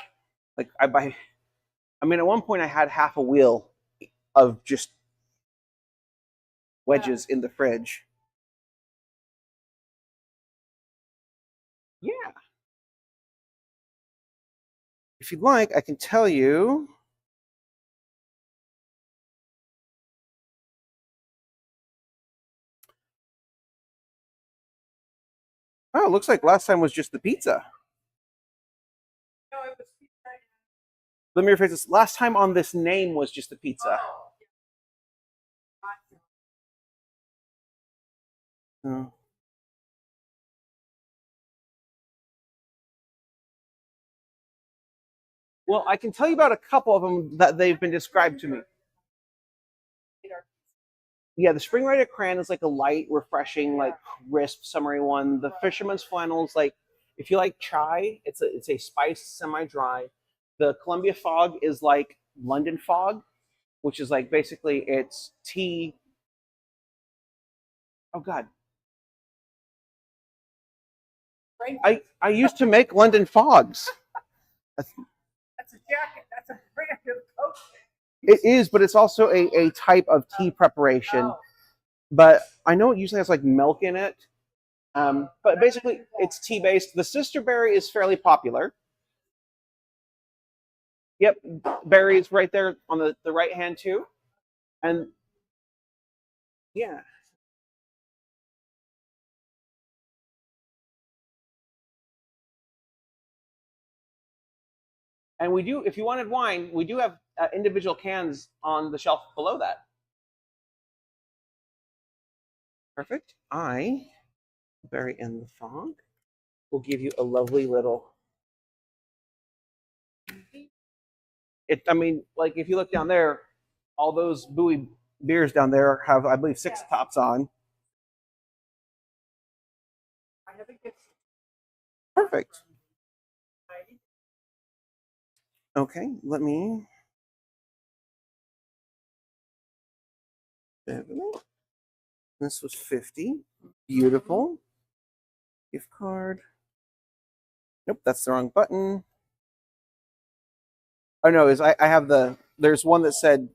Like I buy. I mean, at one point I had half a wheel of just wedges in the fridge. Yeah. If you'd like, I can tell you. Oh, it looks like last time was just the pizza. No, it was. Let me rephrase this. Last time on this name was just the pizza. Oh. Well, I can tell you about a couple of them that they've been described to me. Yeah, the Spring Rider Cran is like a light, refreshing, like crisp, summery one. The Fisherman's Flannel is like, if you like chai, it's a spiced, semi-dry. The Columbia Fog is like London Fog, which is like basically it's tea. Oh God, I used to make London Fogs. That's a jacket. That's a brand new coat. It is, but it's also a type of tea preparation. Oh. But I know it usually has like milk in it. But basically, it's tea based. The sister berry is fairly popular. Yep, berry is right there on the right hand too. And yeah. And we do, if you wanted wine, we do have individual cans on the shelf below that. Perfect. Berry in the Fog, will give you a lovely little. I mean, like if you look down there, all those Bowie beers down there have, I believe, 6 tops on. I have a gift. Perfect. Okay, let me. This was 50. Beautiful. Gift card. Nope, that's the wrong button. Oh no, I have there's one that said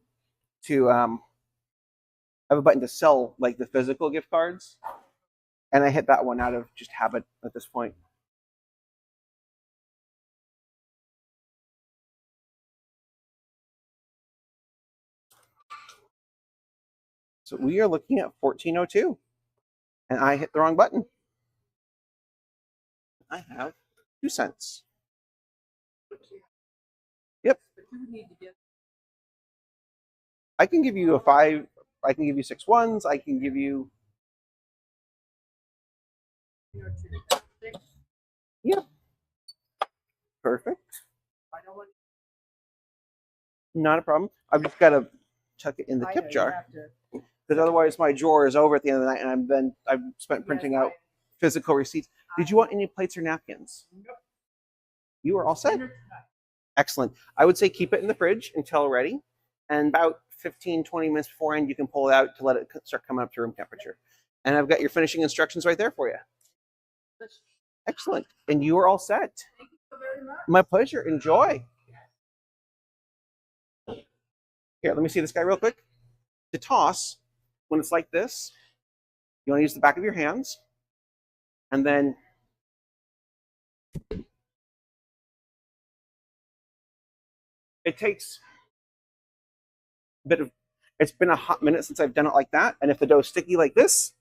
to I have a button to sell like the physical gift cards. And I hit that one out of just habit at this point. So we are looking at 1402. And I hit the wrong button. I have 2 cents. Yep. I can give you a 5. I can give you 6 ones. I can give you. Yep. Perfect. Not a problem. I've just got to chuck it in the tip jar. Because otherwise my drawer is over at the end of the night and I've spent printing out physical receipts. Did you want any plates or napkins? Nope. You are all set? Excellent. I would say keep it in the fridge until ready. And about 15, 20 minutes beforehand, you can pull it out to let it start coming up to room temperature. And I've got your finishing instructions right there for you. Excellent. And you are all set. Thank you so very much. My pleasure. Enjoy. Here, let me see this guy real quick. To toss, when it's like this, you want to use the back of your hands. And then it takes a bit of, it's been a hot minute since I've done it like that. And if the dough's sticky like this,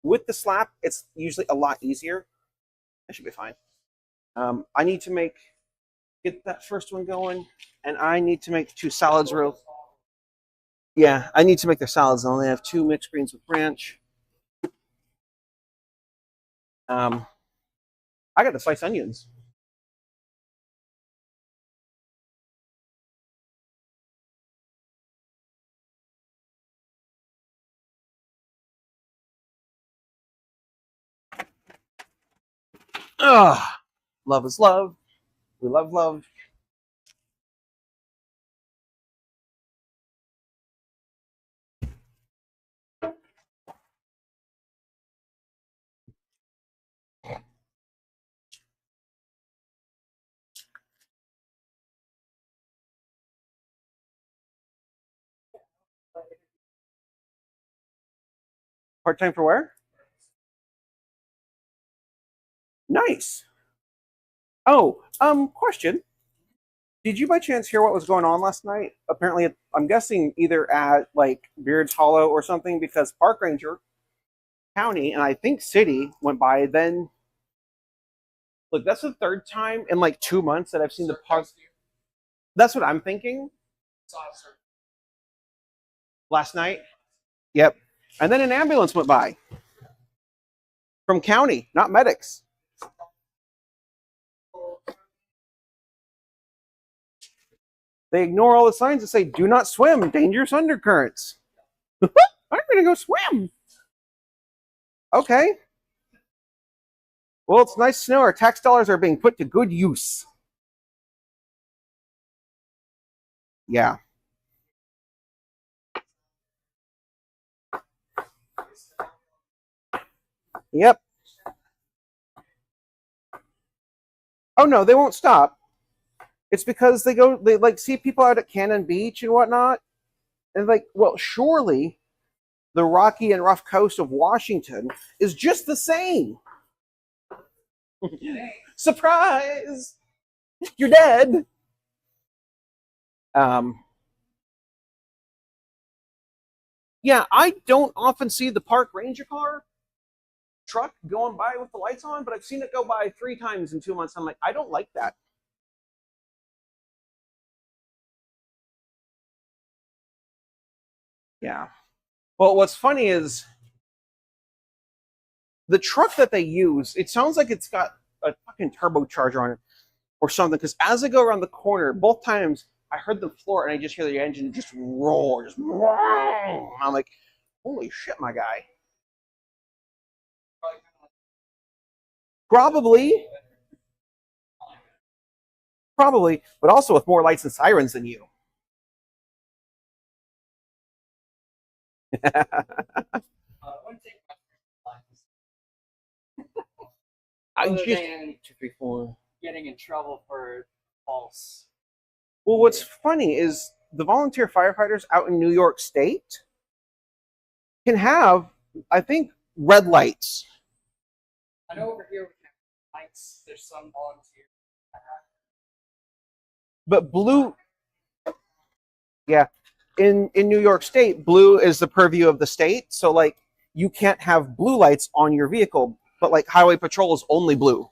with the slap, it's usually a lot easier. That should be fine. I need to get that first one going, and I need to make 2 salads real. Yeah, I need to make the salads. I only have 2 mixed greens with ranch. I got to slice onions. Ugh. Love is love. We love love. Part-time for where? Nice. Oh, question. Did you by chance hear what was going on last night? Apparently, I'm guessing either at like Beard's Hollow or something, because Park Ranger, County, and I think City went by. Then, look, that's the third time in like 2 months that I've seen the park. That's what I'm thinking. Last night? Yep. And then an ambulance went by from county, not medics. They ignore all the signs that say, do not swim, dangerous undercurrents. I'm going to go swim. Okay. Well, it's nice to know our tax dollars are being put to good use. Yeah. Yep. Oh, no, they won't stop. It's because they like see people out at Cannon Beach and whatnot. And like, well, surely the rocky and rough coast of Washington is just the same. Surprise! You're dead. Yeah, I don't often see the park ranger truck going by with the lights on, but I've seen it go by 3 times in 2 months. I'm like, I don't like that. Yeah. Well, what's funny is the truck that they use, it sounds like it's got a fucking turbocharger on it or something, because as I go around the corner, both times I heard the floor and I just hear the engine just roar. Just roar. I'm like, holy shit, my guy. Probably, but also with more lights and sirens than you. Other just, than 2, 3, 4. getting in trouble for false. Well, what's funny is the volunteer firefighters out in New York State can have, I think, red lights. I know over here we have lights. There's some volunteers. But blue, yeah, in New York State, blue is the purview of the state. So like, you can't have blue lights on your vehicle, but like highway patrol is only blue.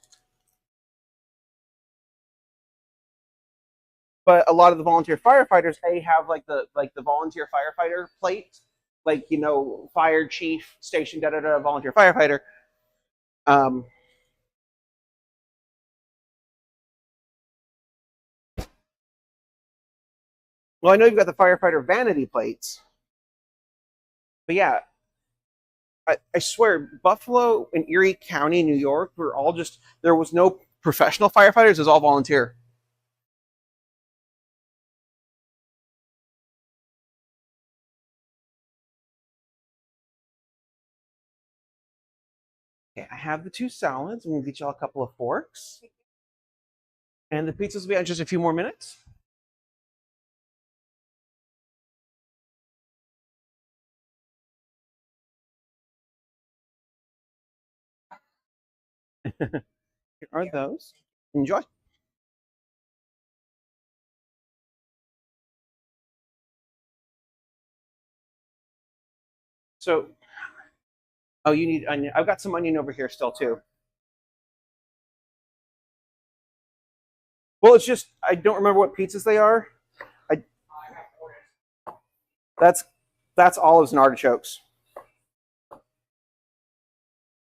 But a lot of the volunteer firefighters, they have like the volunteer firefighter plate, like, you know, fire chief, station, da da da, volunteer firefighter. Well, I know you've got the firefighter vanity plates, but yeah, I swear, Buffalo and Erie County, New York, were all just, there was no professional firefighters, it was all volunteer. Okay, I have the 2 salads. I'm going to get y'all a couple of forks. And the pizzas will be out in just a few more minutes. Here are those. Enjoy. So, oh, you need onion. I've got some onion over here still, too. Well, it's just, I don't remember what pizzas they are. That's olives and artichokes.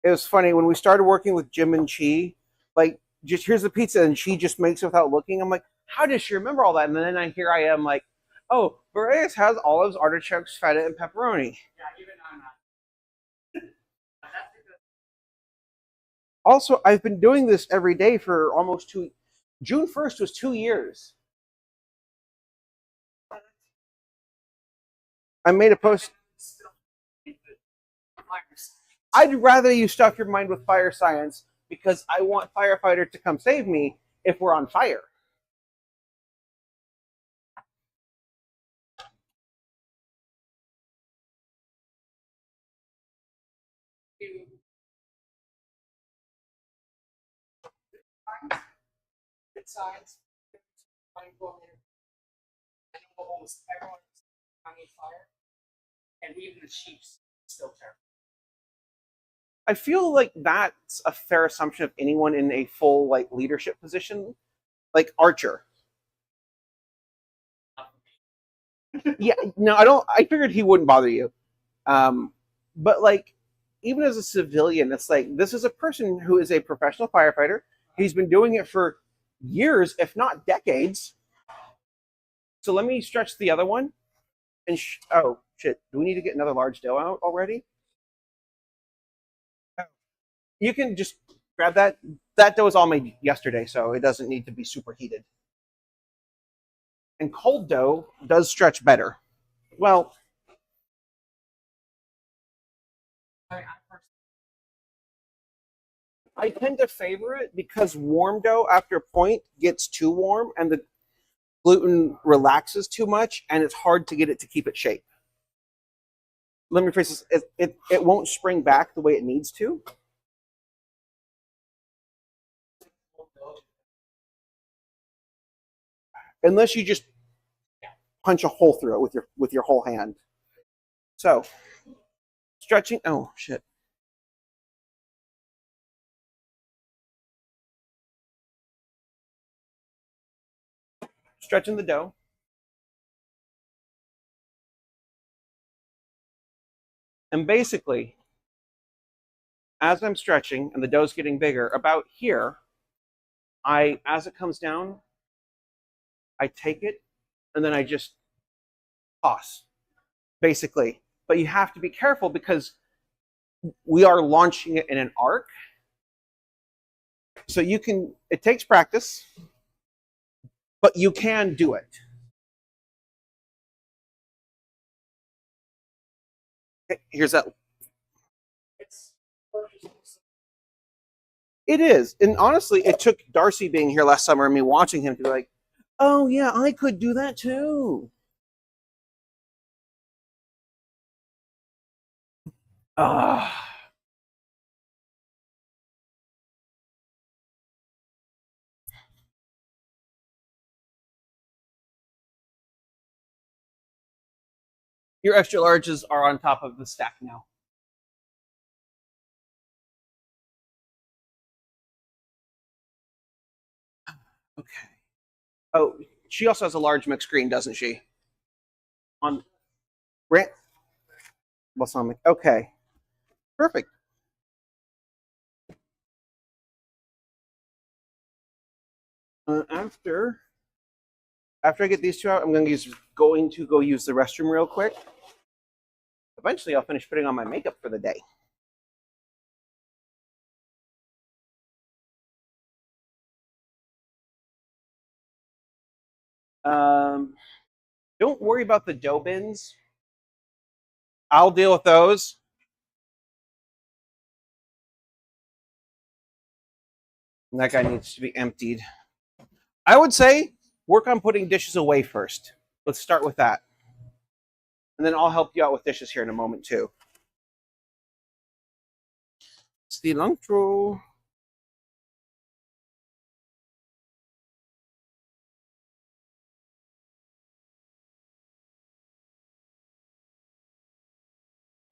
It was funny when we started working with Jim and Chi, like, just here's the pizza, and she just makes it without looking. I'm like, how does she remember all that? And then here I am like, oh, Boreas has olives, artichokes, feta, and pepperoni. Yeah, even on that. Also, I've been doing this every day for almost 2. June 1st was 2 years. I made a post. I'd rather you stuff your mind with fire science, because I want firefighter to come save me if we're on fire. warning signs. I know almost everyone is on fire, and even the chiefs still terrified. I feel like that's a fair assumption of anyone in a full like leadership position, like Archer. Yeah, no, I don't. I figured he wouldn't bother you, but like even as a civilian, it's like this is a person who is a professional firefighter. He's been doing it for years, if not decades. So let me stretch the other one. And oh shit, do we need to get another large dough out already? You can just grab that. That dough was all made yesterday, so it doesn't need to be super heated. And cold dough does stretch better. Well, I tend to favor it because warm dough after a point gets too warm and the gluten relaxes too much and it's hard to get it to keep its shape. Let me phrase this, it won't spring back the way it needs to. Unless you just punch a hole through it with your whole hand. So, stretching, oh shit. Stretching the dough. And basically, as I'm stretching and the dough's getting bigger, about here, as it comes down, I take it and then I just toss, basically. But you have to be careful because we are launching it in an arc. So it takes practice, but you can do it. Here's that. It is. And honestly, it took Darcy being here last summer and me watching him to be like, oh yeah, I could do that too. Your extra larges are on top of the stack now. Okay. Oh, she also has a large mixed green, doesn't she? On Brant balsamic. Okay. Perfect. After I get these two out, I'm going to go use the restroom real quick. Eventually, I'll finish putting on my makeup for the day. Don't worry about the dough bins. I'll deal with those. And that guy needs to be emptied. I would say work on putting dishes away first. Let's start with that. And then I'll help you out with dishes here in a moment too. Cilantro.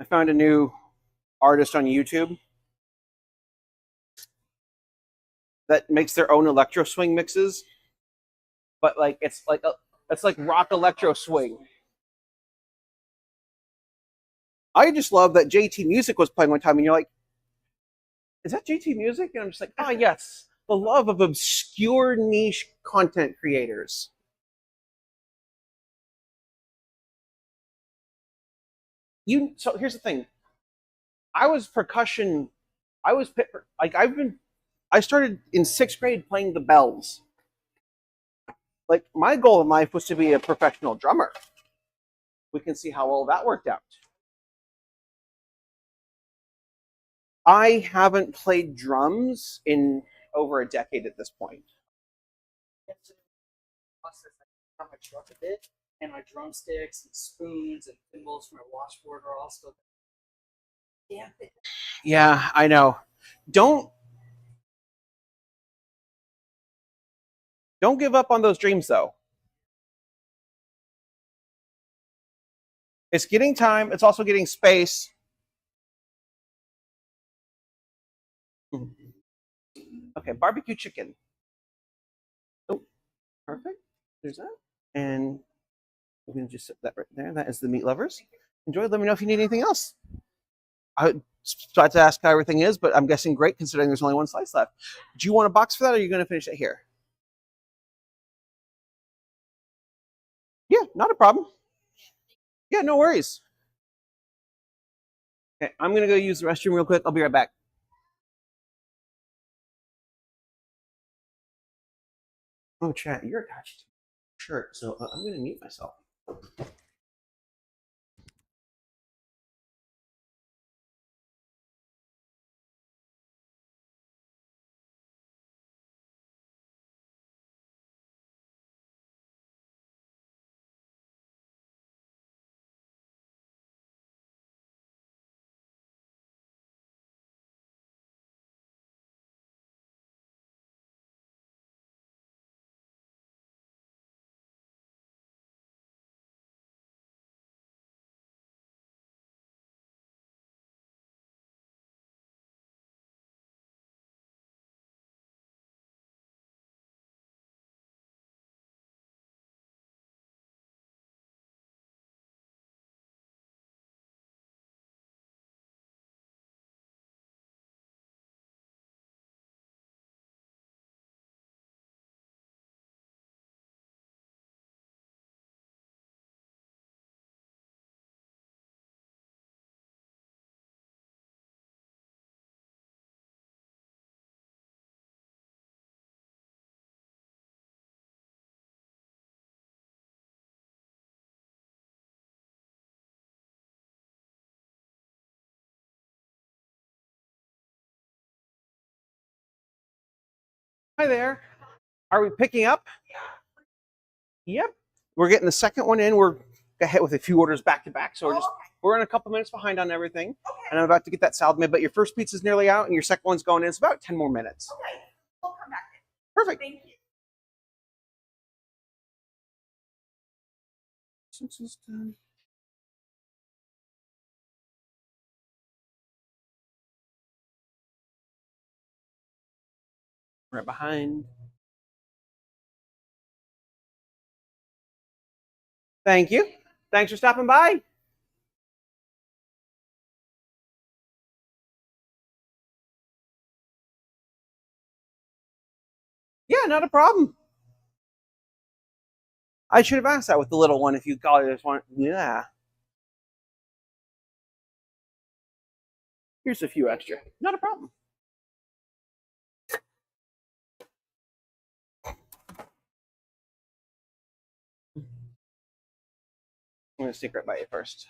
I found a new artist on YouTube that makes their own electro swing mixes, but like it's like rock electro swing. I just love that JT Music was playing one time, and you're like, "Is that JT Music?" And I'm just like, "Ah, yes, the love of obscure niche content creators." So here's the thing. I was percussion. I started in 6th grade playing the bells. Like my goal in life was to be a professional drummer. We can see how well that worked out. I haven't played drums in over a decade at this point. My truck a bit, and my drumsticks and spoons and thimbles from my washboard are all still. Yeah, I know. Don't Don't give up on those dreams, though. It's getting time. It's also getting space. Okay, barbecue chicken. Oh, perfect. There's that. And we're going to just set that right there. That is the meat lovers. Enjoy. Let me know if you need anything else. I was about to ask how everything is, but I'm guessing great considering there's only one slice left. Do you want a box for that, or are you going to finish it here? Yeah, not a problem. Yeah, no worries. Okay, I'm going to go use the restroom real quick. I'll be right back. Oh, chat, you're attached to the shirt, so I'm going to mute myself. Hi there. Are we picking up? Yep. We're getting the second one in. We're hit with a few orders back to back, so we're in a couple minutes behind on everything. And I'm about to get that salad made, but your first pizza's nearly out, and your second one's going in. It's about 10 more minutes. Okay, we'll come back. Perfect. Thank you. Since it's done. Right behind. Thank you. Thanks for stopping by. Yeah, not a problem. I should have asked that with the little one if you call it this one. Yeah. Here's a few extra. Not a problem. I'm going to sneak right by you first.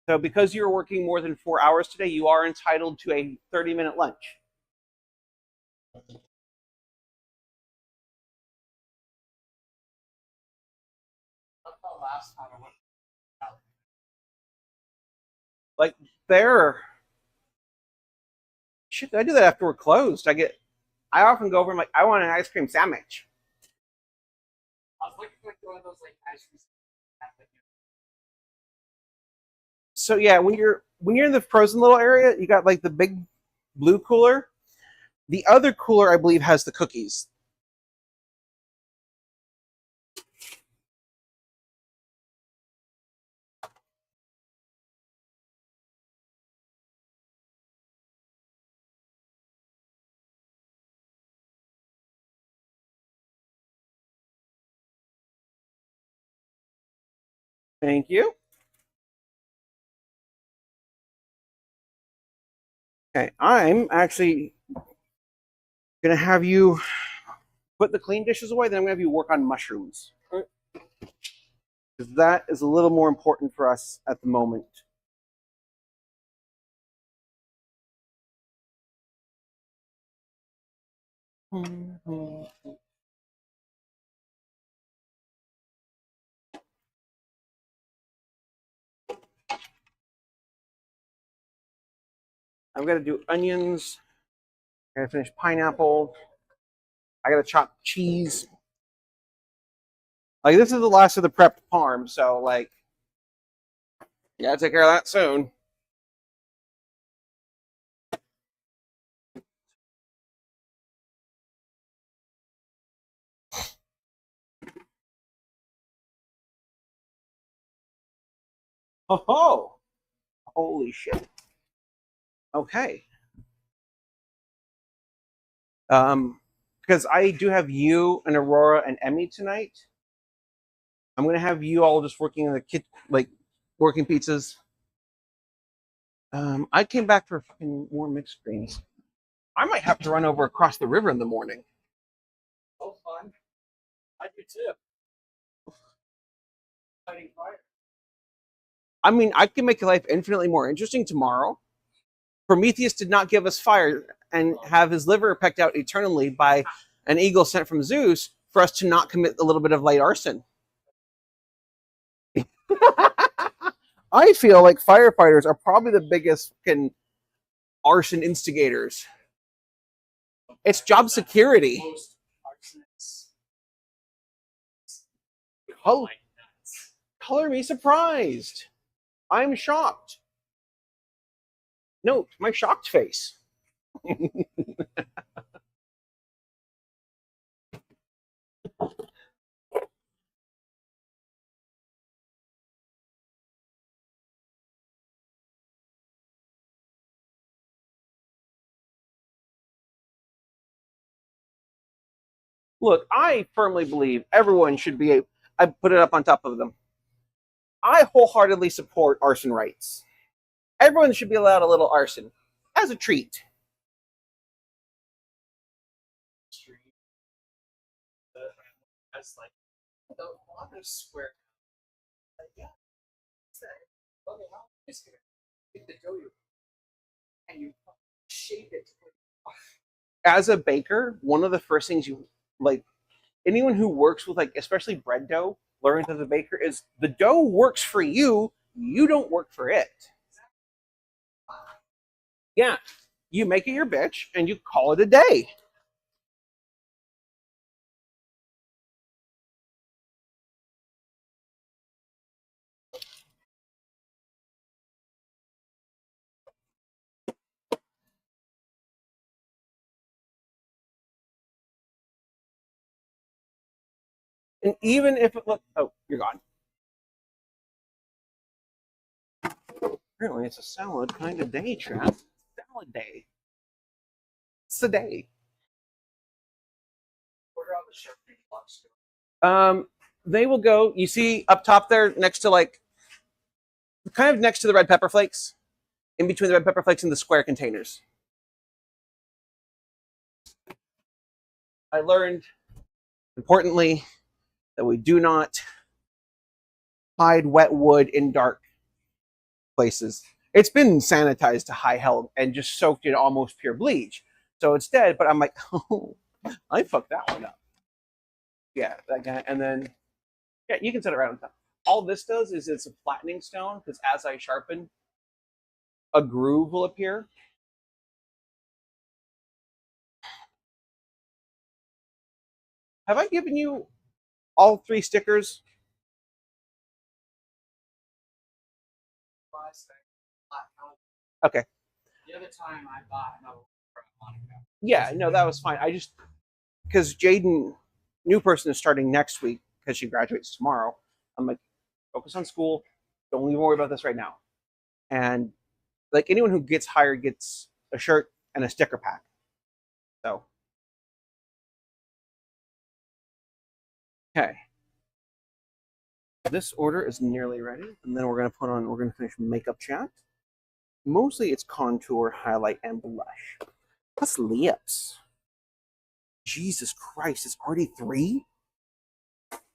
So because you're working more than 4 hours today, you are entitled to a 30-minute lunch. That's the last time I went out. Like there. Shit, I do that after we're closed. I often go over and I'm like, I want an ice cream sandwich. I was looking like one of those like ice cream. So yeah, when you're in the frozen little area, you got like the big blue cooler. The other cooler, I believe, has the cookies. Thank you. Okay, I'm actually gonna have you put the clean dishes away. Then I'm gonna have you work on mushrooms, because that is a little more important for us at the moment. I've got to do onions. I got to finish pineapple. I got to chop cheese. Like, this is the last of the prepped parm, so, like, you got to take care of that soon. Oh, holy shit. Okay. Because I do have you and Aurora and Emmy tonight. I'm gonna have you all just working in the kit, like working pizzas. I came back for fucking more mixed greens. I might have to run over across the river in the morning. So fun. I do too. Fighting fire. I mean, I can make your life infinitely more interesting tomorrow. Prometheus did not give us fire and have his liver pecked out eternally by an eagle sent from Zeus for us to not commit a little bit of light arson. I feel like firefighters are probably the biggest fucking arson instigators. It's job security. Most arsonists. Oh, color me surprised. I'm shocked. Note my shocked face. Look, I firmly believe everyone should be. I put it up on top of them. I wholeheartedly support arson rights. Everyone should be allowed a little arson as a treat. That's like the water square. Like, yeah. Okay, how is it? Take the dough and you shape it. As a baker, one of the first things you like, anyone who works with, like, especially bread dough, learns as a baker is the dough works for you. You don't work for it. Yeah, you make it your bitch and you call it a day. And even if it look, oh, you're gone. Apparently, it's a salad kind of day, trap. Salad day. It's the day. Order on the chef box. They will go. You see up top there, next to like, kind of next to the red pepper flakes, in between the red pepper flakes and the square containers. I learned, importantly, that we do not hide wet wood in dark places. It's been sanitized to high hell and just soaked in almost pure bleach. So it's dead, but I'm like, oh, I fucked that one up. Yeah, that guy. And then, yeah, you can set it right on top. All this does is it's a flattening stone because as I sharpen, a groove will appear. Have I given you all 3 stickers? Okay. The other time I bought another for Monica. Yeah, no, that was fine. I just, because Jaden, new person, is starting next week because she graduates tomorrow. I'm like, focus on school. Don't even worry about this right now. And like anyone who gets hired gets a shirt and a sticker pack. So, okay. This order is nearly ready, and then we're gonna finish makeup chat. Mostly it's contour, highlight, and blush. Plus lips. Jesus Christ, it's already 3?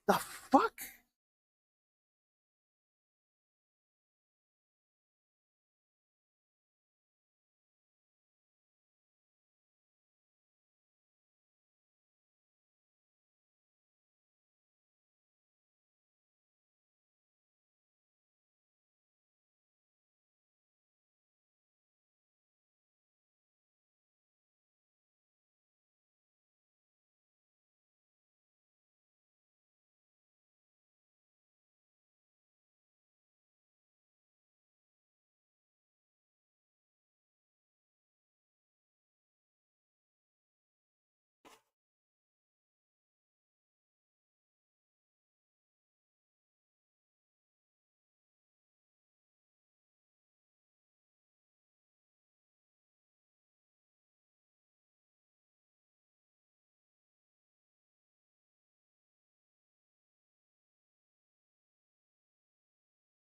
The fuck?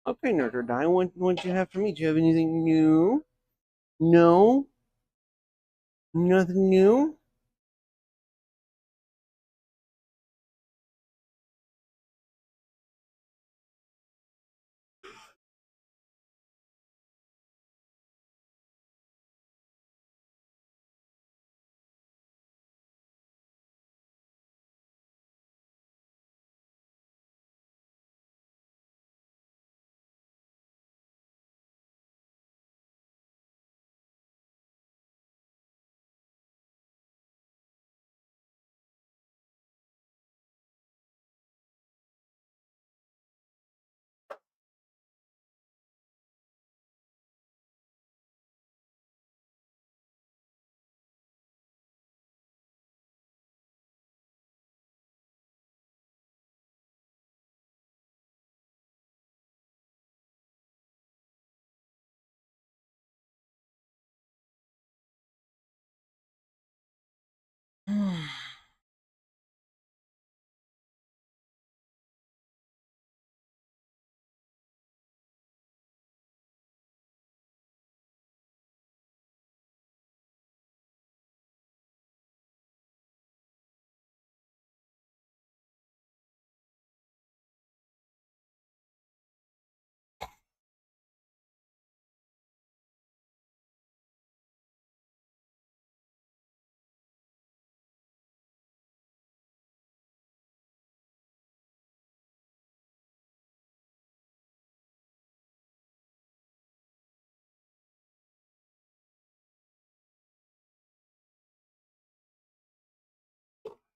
Okay, Nerd or Die, what do you have for me? Do you have anything new? No? Nothing new?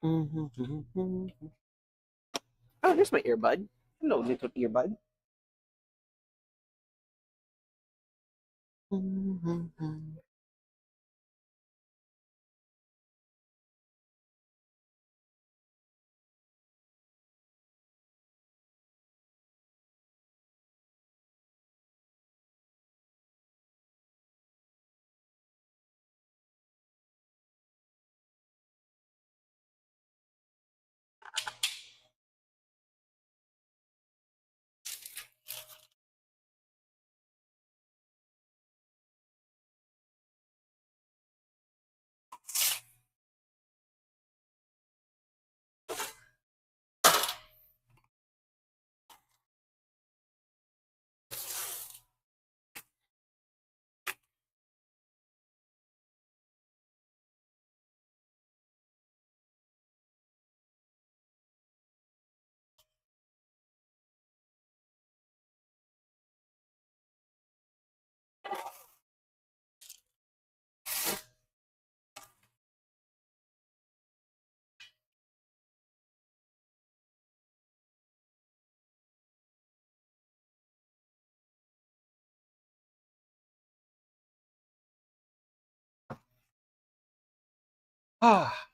Oh, here's my earbud. Hello, little earbud. Ah,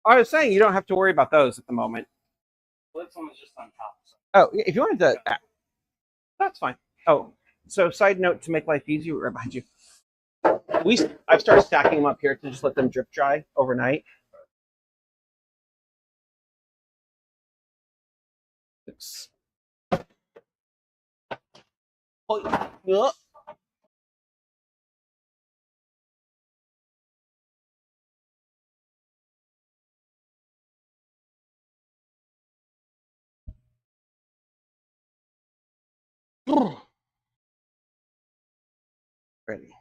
I was saying you don't have to worry about those at the moment. Well, this one was just on top. So. Oh, if you wanted to, that's fine. Oh, so side note to make life easier, right behind you. I've started stacking them up here to just let them drip dry overnight. Oops. Oh, yeah. Ready.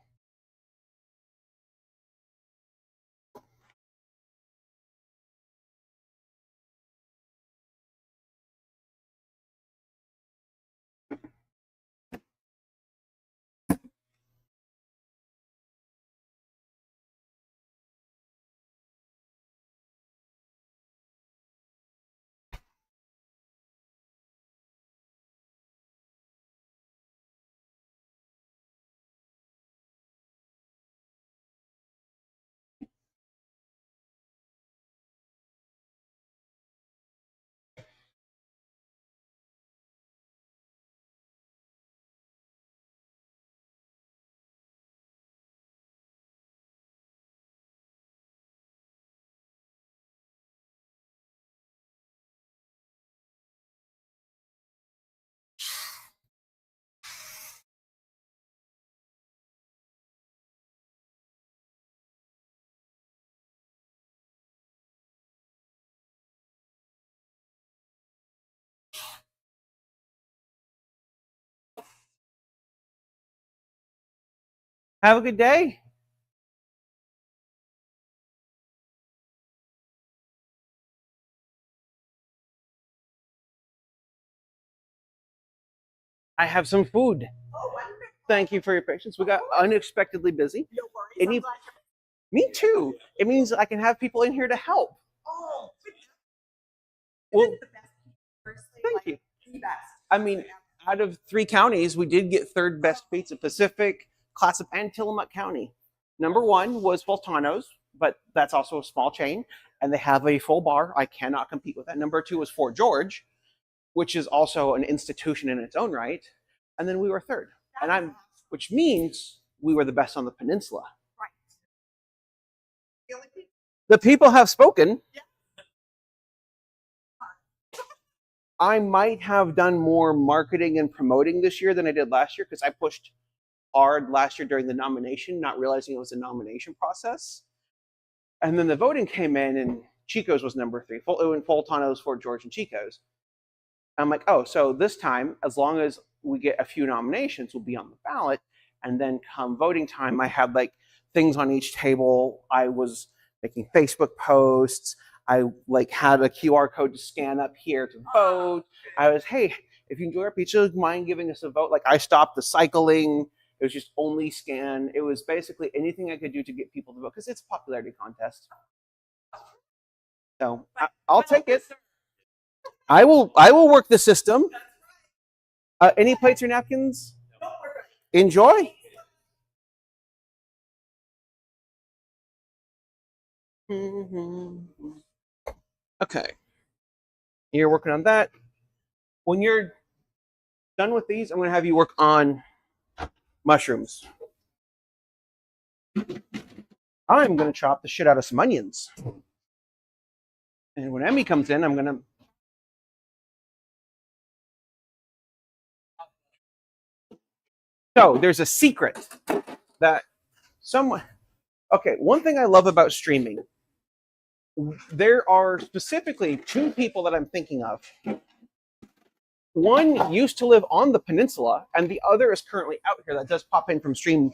Have a good day. I have some food. Oh, wonderful. Thank you for your patience. We got unexpectedly busy. No worries. Any- I'm glad Me too. It means I can have people in here to help. oh, Well, the best. Personally, thank like, you. the best. I mean, out of 3 counties, we did get third best pizza. Pacific, Clatsop, and Tillamook County. Number 1 was Fultano's, but that's also a small chain, and they have a full bar. I cannot compete with that. Number 2 was Fort George, which is also an institution in its own right, and then we were third. And which means we were the best on the peninsula. Right. The only people. The people have spoken. Yeah. I might have done more marketing and promoting this year than I did last year because I pushed hard last year during the nomination, not realizing it was a nomination process. And then the voting came in, and Chico's was number 3. Fultano's, Fort George, and Chico's. I'm like, oh, so this time, as long as we get a few nominations, we'll be on the ballot. And then come voting time, I had like things on each table. I was making Facebook posts. I like had a QR code to scan up here to vote. I was, hey, if you enjoy our pizza, mind giving us a vote? Like I stopped the cycling. It was just only scan. It was basically anything I could do to get people to vote because it's a popularity contest. So I'll take it. I will work the system. Any plates or napkins? Enjoy. Okay. You're working on that. When you're done with these, I'm going to have you work on mushrooms. I'm going to chop the shit out of some onions. And when Emmy comes in, I'm going to... So there's a secret that someone... Okay, one thing I love about streaming, there are specifically 2 people that I'm thinking of. One used to live on the peninsula, and the other is currently out here that does pop in from stream,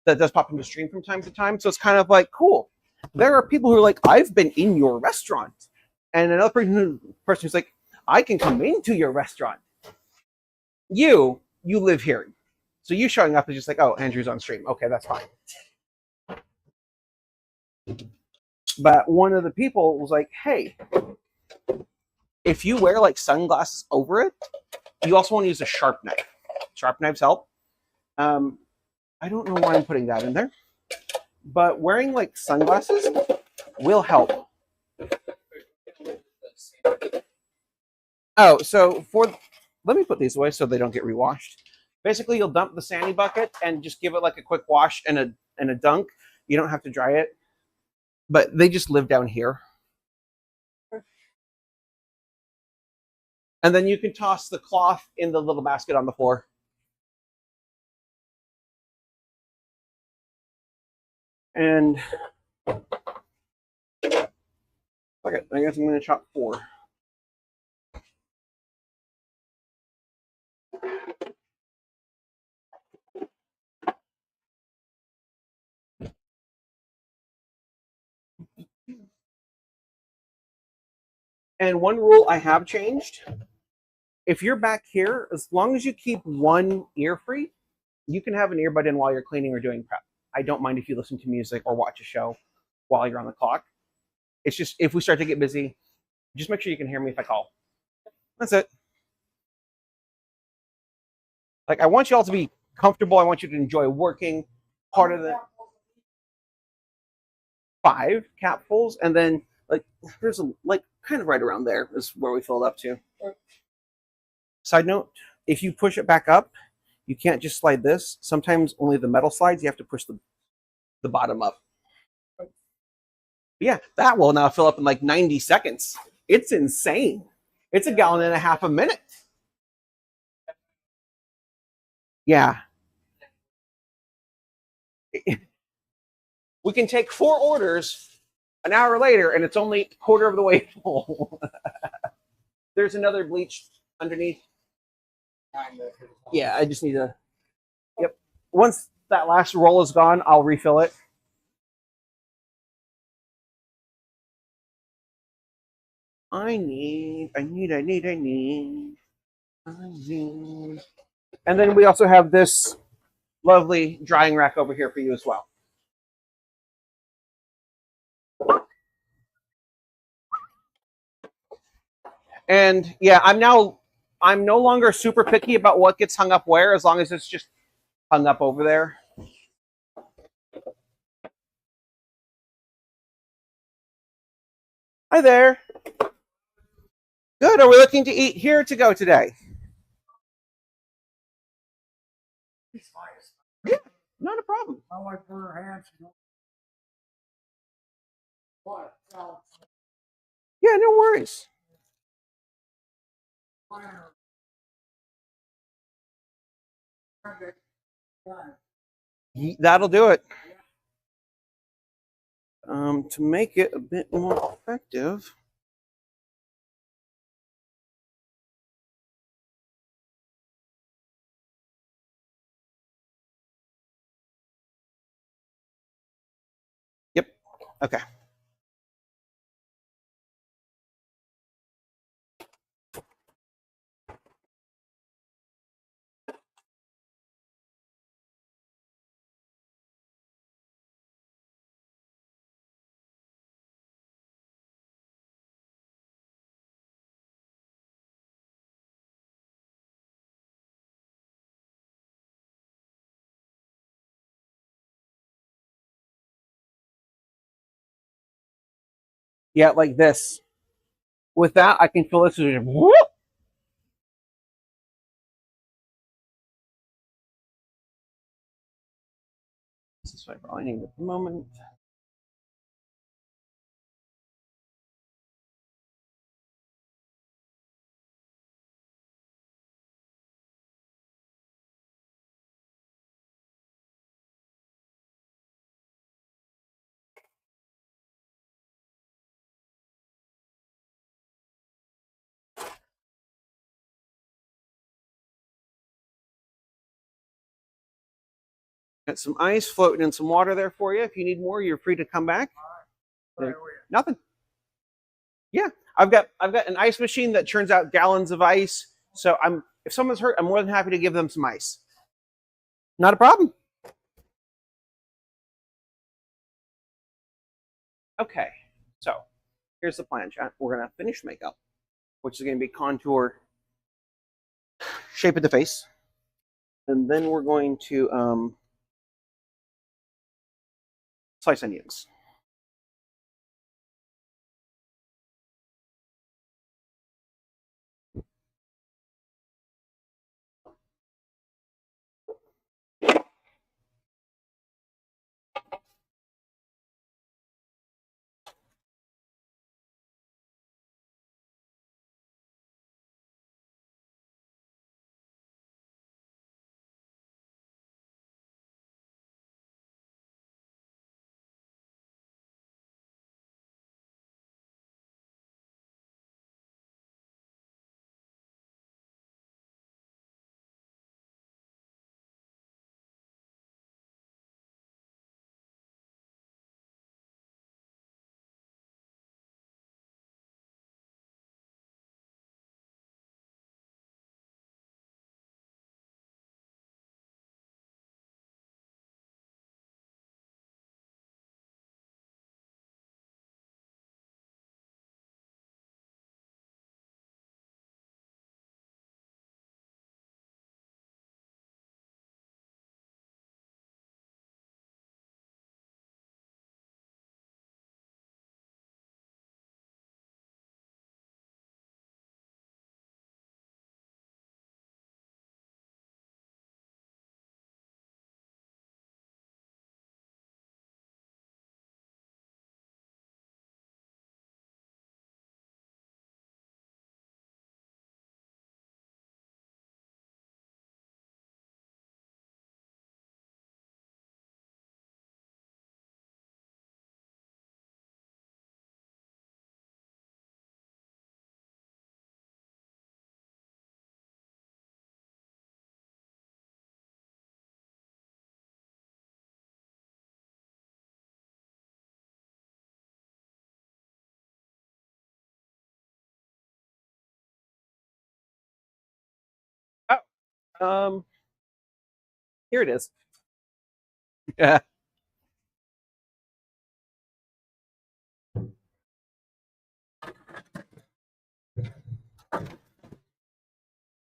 that does pop into stream from time to time. So it's kind of like, cool. There are people who are like, I've been in your restaurant. And another person who's like, I can come into your restaurant. You live here. So you showing up is just like, oh, Andrew's on stream. Okay, that's fine. But one of the people was like, hey, if you wear like sunglasses over it, you also want to use a sharp knife. Sharp knives help. I don't know why I'm putting that in there, but wearing like sunglasses will help. Oh, so let me put these away so they don't get rewashed. Basically, you'll dump the sandy bucket and just give it like a quick wash and a dunk. You don't have to dry it, but they just live down here. And then you can toss the cloth in the little basket on the floor. And okay, I guess I'm going to chop 4. And one rule I have changed, if you're back here, as long as you keep one ear free, you can have an earbud in while you're cleaning or doing prep. I don't mind if you listen to music or watch a show while you're on the clock. It's just, if we start to get busy, just make sure you can hear me if I call. That's it. Like, I want you all to be comfortable. I want you to enjoy working. Part of the 5 capfuls, and then like there's a like kind of right around there is where we filled up to. Side note, if you push it back up, you can't just slide this. Sometimes only the metal slides. You have to push the bottom up. But yeah, that will now fill up in like 90 seconds. It's insane. It's a gallon and a half a minute. Yeah. We can take 4 orders an hour later, and it's only a quarter of the way full. There's another bleach underneath. Yeah, I just need to. Yep. Once that last roll is gone, I'll refill it. I need. And then we also have this lovely drying rack over here for you as well. And yeah, I'm no longer super picky about what gets hung up where, as long as it's just hung up over there. Hi there. Good. Are we looking to eat here or to go today? Yeah, not a problem. I like her hands. What? Yeah, no worries. That'll do it. To make it a bit more effective. Yep. Okay. Yeah, like this. With that, I can feel this. Whoop. This is what I probably need at the moment. Got some ice floating in some water there for you. If you need more, you're free to come back. Nothing. Yeah, I've got an ice machine that churns out gallons of ice. So if someone's hurt, I'm more than happy to give them some ice. Not a problem. Okay, so here's the plan, chat. We're gonna finish makeup, which is gonna be contour, shape of the face, and then we're going to slice onions. Here it is. Yeah.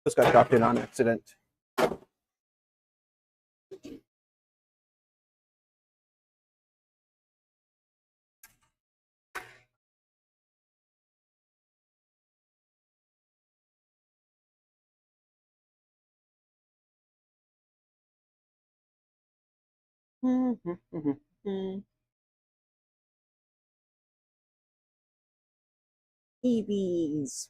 Just got dropped in on accident. EVs.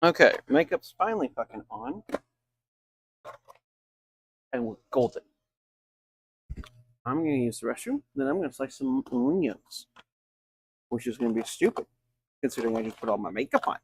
Okay, makeup's finally fucking on. And we're golden. I'm gonna use the restroom, then I'm gonna slice some onions. Which is gonna be stupid, considering I just put all my makeup on.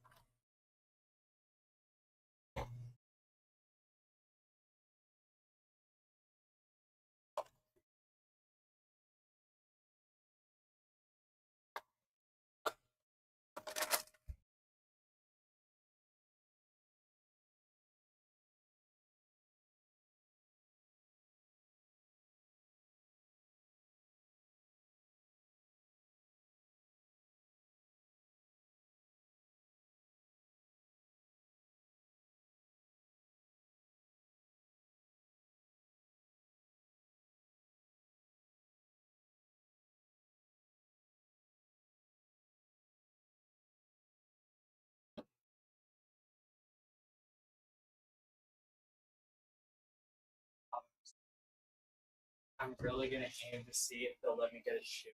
I'm really gonna aim to see if they'll let me get a shoe.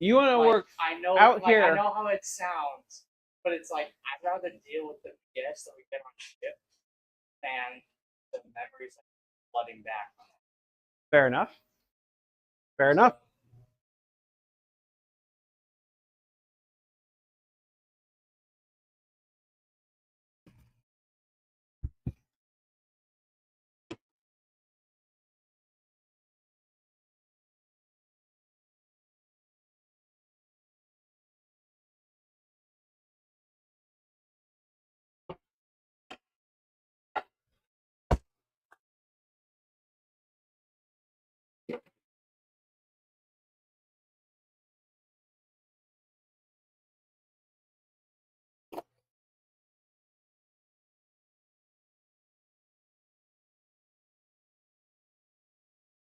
You want to Like, work I know, out like, here. I know how it sounds, but it's like I'd rather deal with the BS that we get on ship than the memories like flooding back. Fair enough. Fair enough.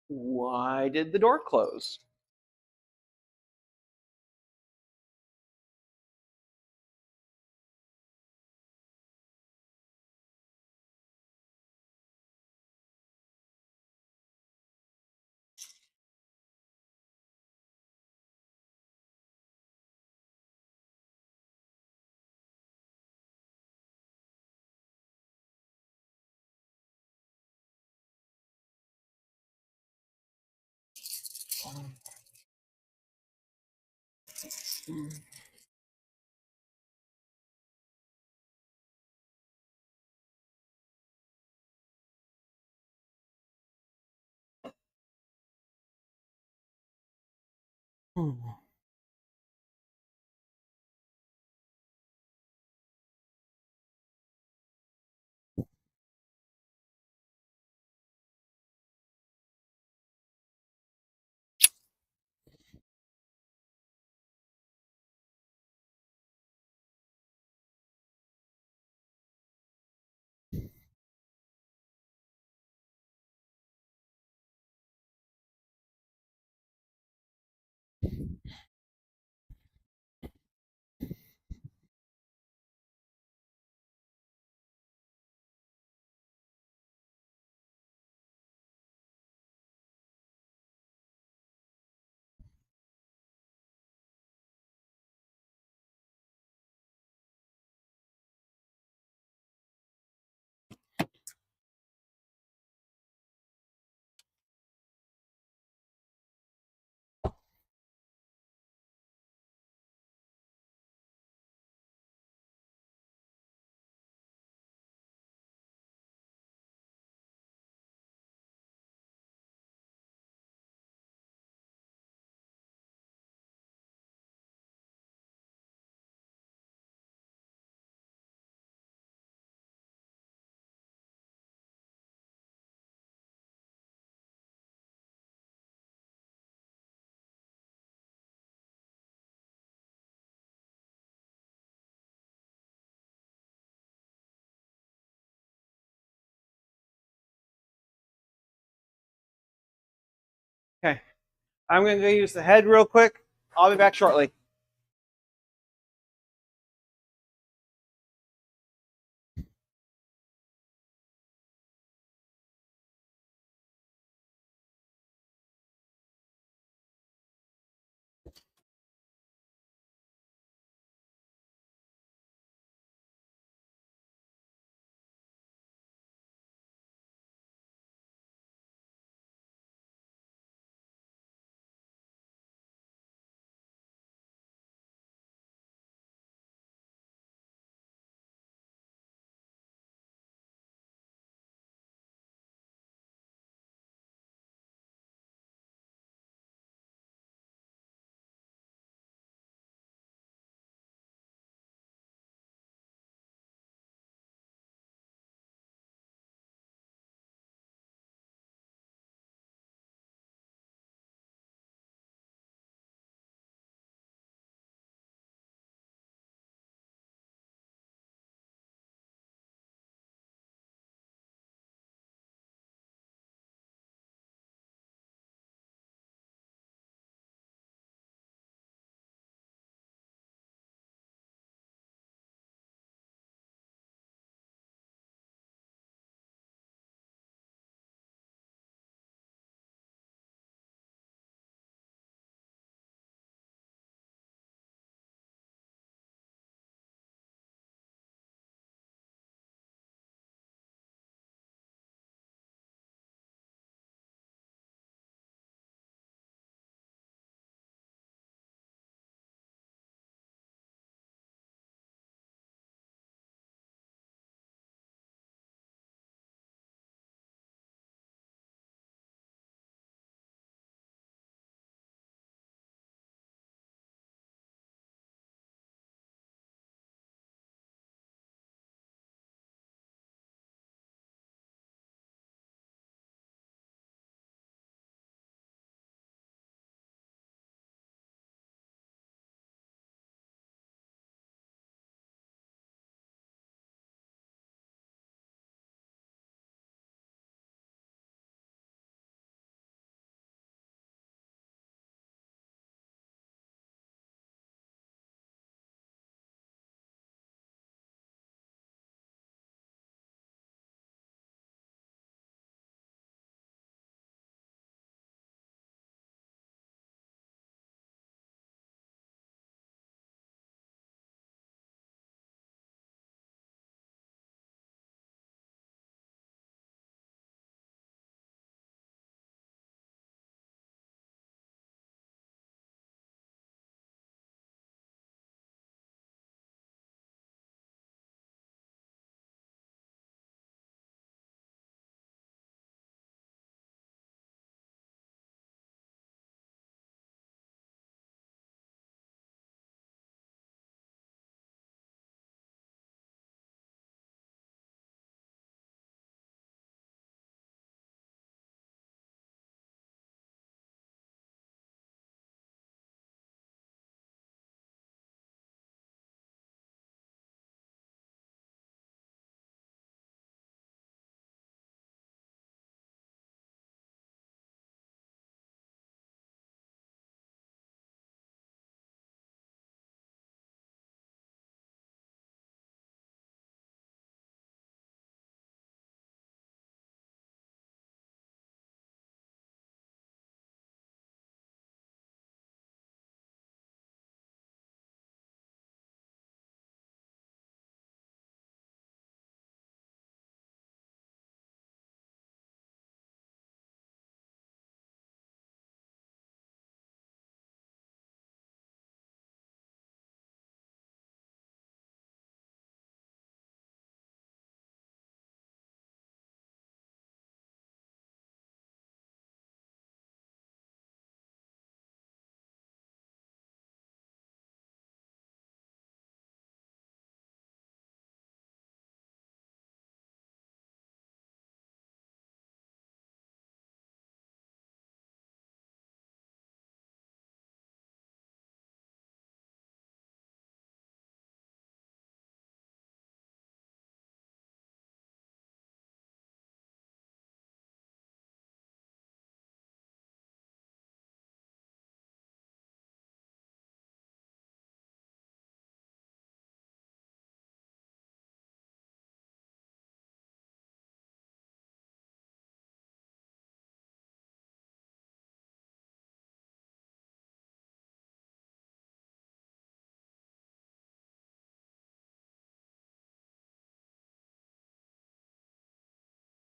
Why did the door close? Okay. I'm going to go use the head real quick. I'll be back shortly.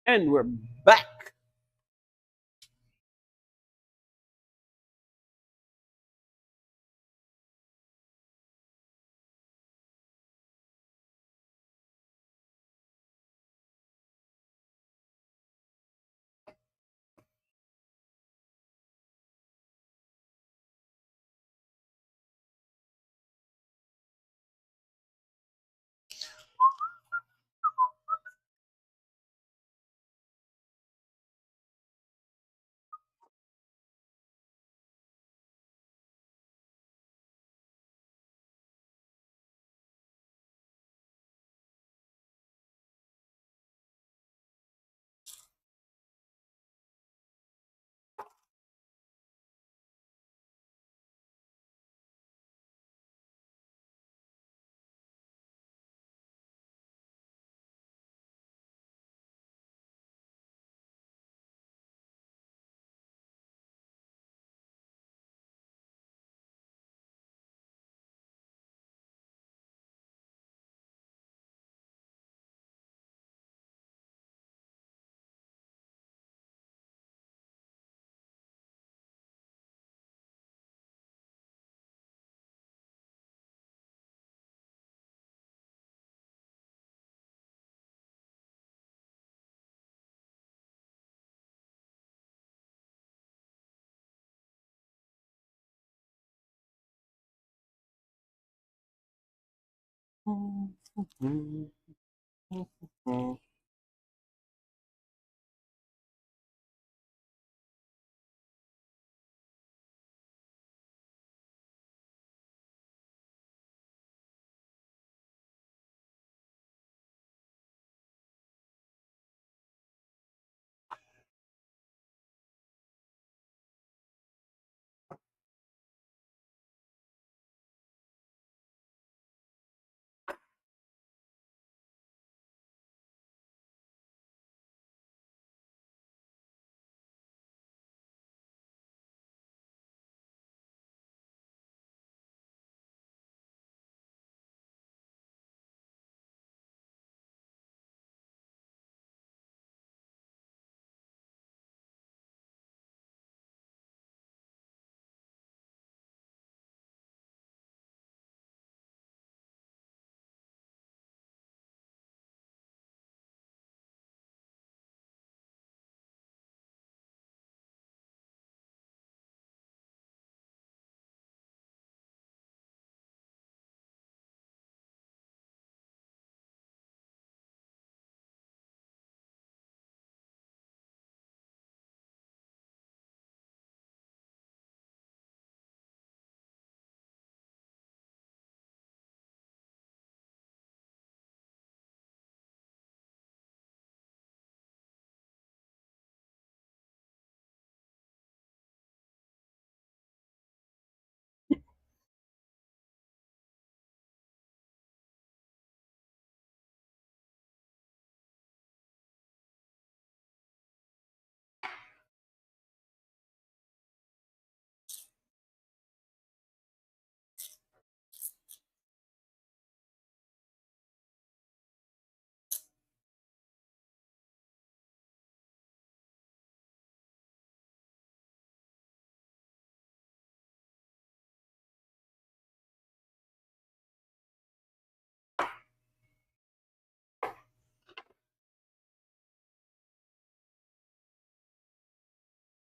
And we're back.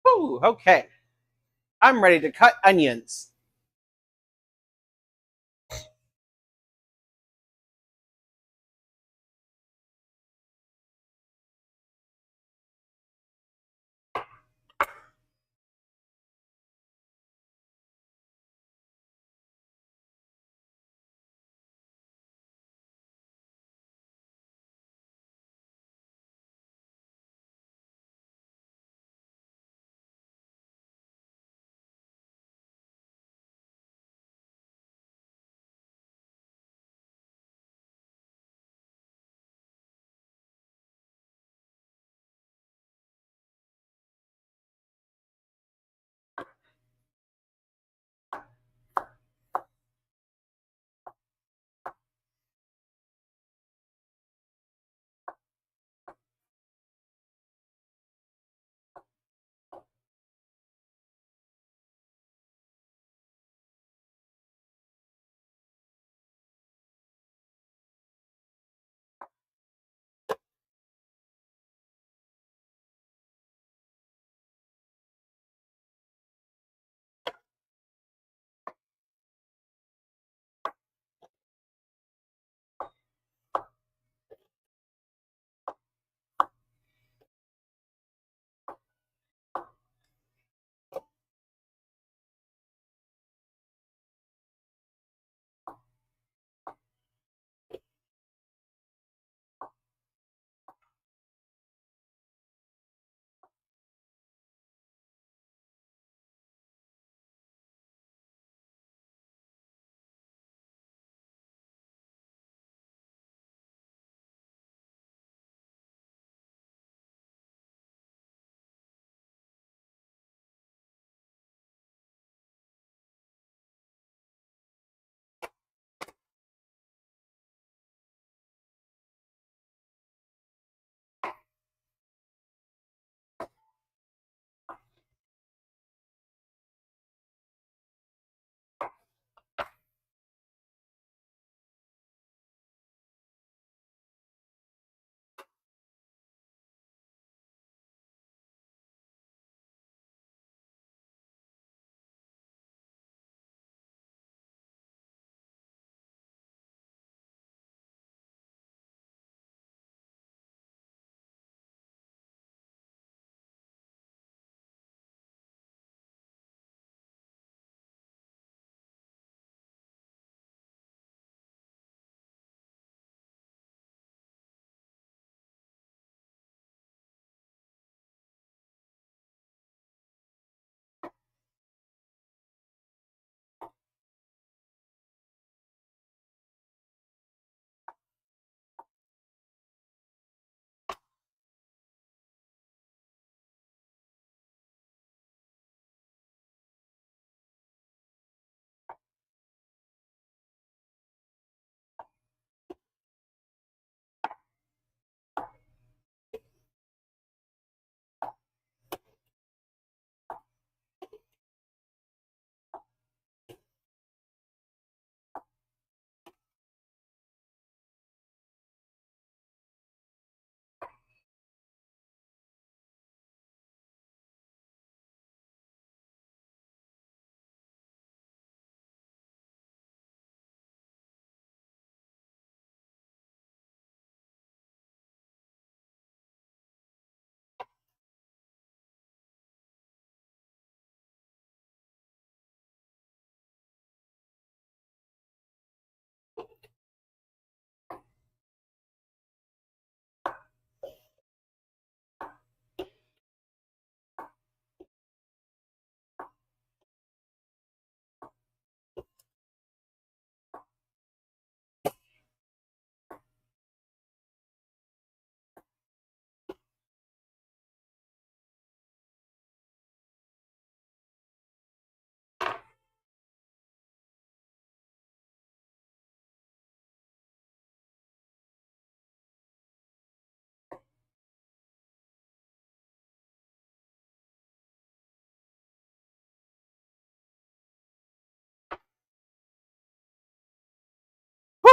Ooh, okay. I'm ready to cut onions.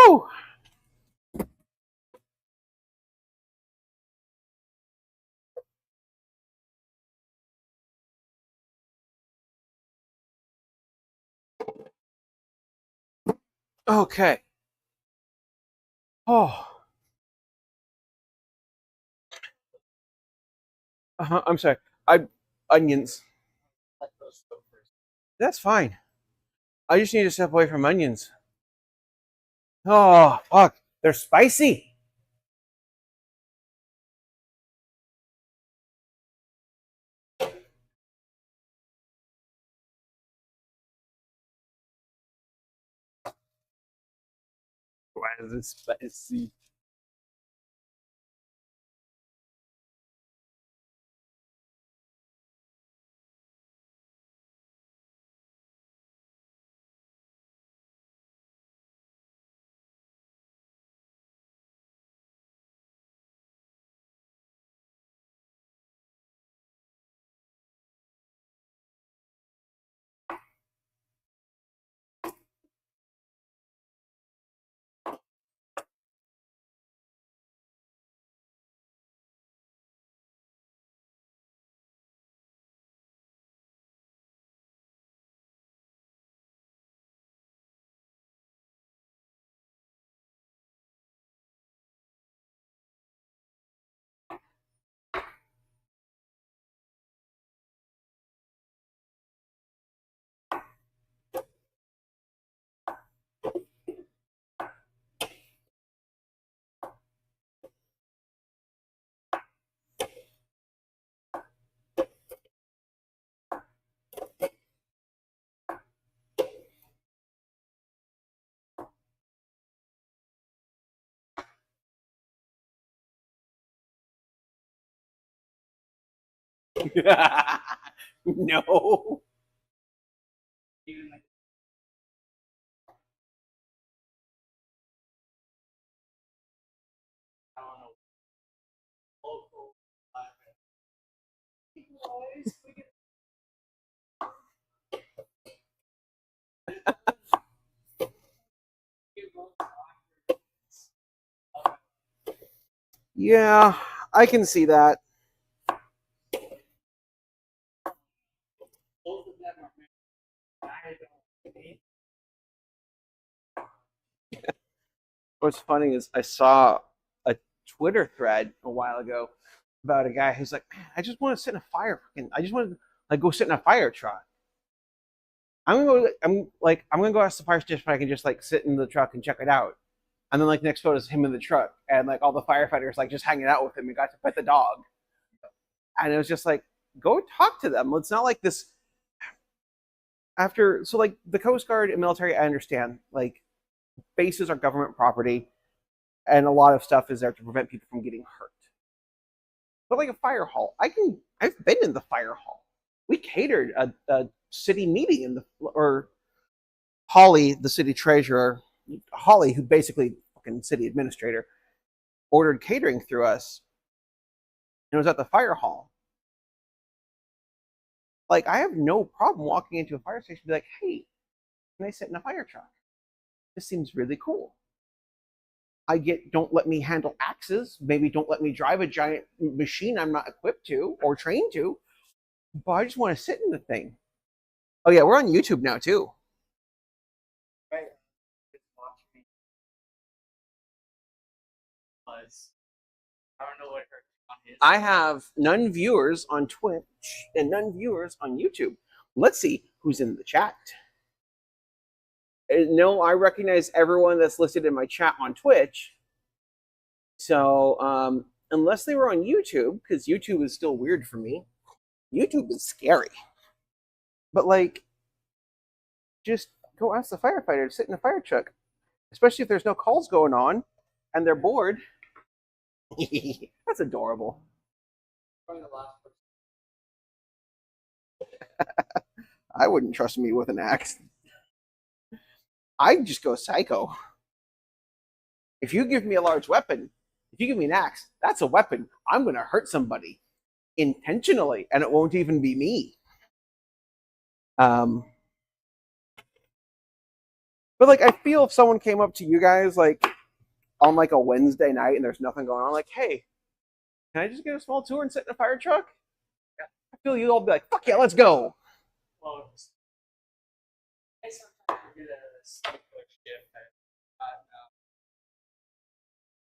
Woo! Okay. Oh. I'm sorry. Onions. Let those go first. That's fine. I just need to step away from onions. Oh, fuck. They're spicy. Why is it spicy? No. Even like I don't know. Local. Yeah, I can see that. Both of them are married. I don't hate What's funny is I saw a Twitter thread a while ago about a guy who's like, man, I just want to sit in a fire. I just want to like go sit in a fire truck. I'm gonna go ask the fire station if I can just like sit in the truck and check it out. And then like next photo is him in the truck and like all the firefighters like just hanging out with him and got to pet the dog. And it was just like, go talk to them. It's not like this after so like the Coast Guard and military, I understand. Like bases are government property and a lot of stuff is there to prevent people from getting hurt. But like a fire hall, I've been in the fire hall. We catered a city meeting in the or Holly, the city treasurer, Holly, who basically fucking city administrator, ordered catering through us. And it was at the fire hall. Like, I have no problem walking into a fire station and be like, hey, can I sit in a fire truck? This seems really cool. I get, don't let me handle axes. Maybe don't let me drive a giant machine I'm not equipped to or trained to. But I just want to sit in the thing. Oh, yeah, we're on YouTube now, too. right. Just watch me. Buzz. I don't know what her on his. I have none viewers on Twitch and none viewers on YouTube. Let's see who's in the chat. No, I recognize everyone that's listed in my chat on Twitch. So unless they were on YouTube, because YouTube is still weird for me. YouTube is scary. But like, just go ask the firefighter to sit in a fire truck, especially if there's no calls going on and they're bored. That's adorable. Probably the last person. I wouldn't trust me with an axe. I'd just go psycho. If you give me a large weapon, if you give me an axe, that's a weapon. I'm going to hurt somebody intentionally, and it won't even be me. But like, I feel if someone came up to you guys like on like a Wednesday night and there's nothing going on, like, hey, can I just get a small tour and sit in a fire truck? Yeah. I feel you all be like, fuck yeah, let's go. Well, I sometimes get a sneak shift,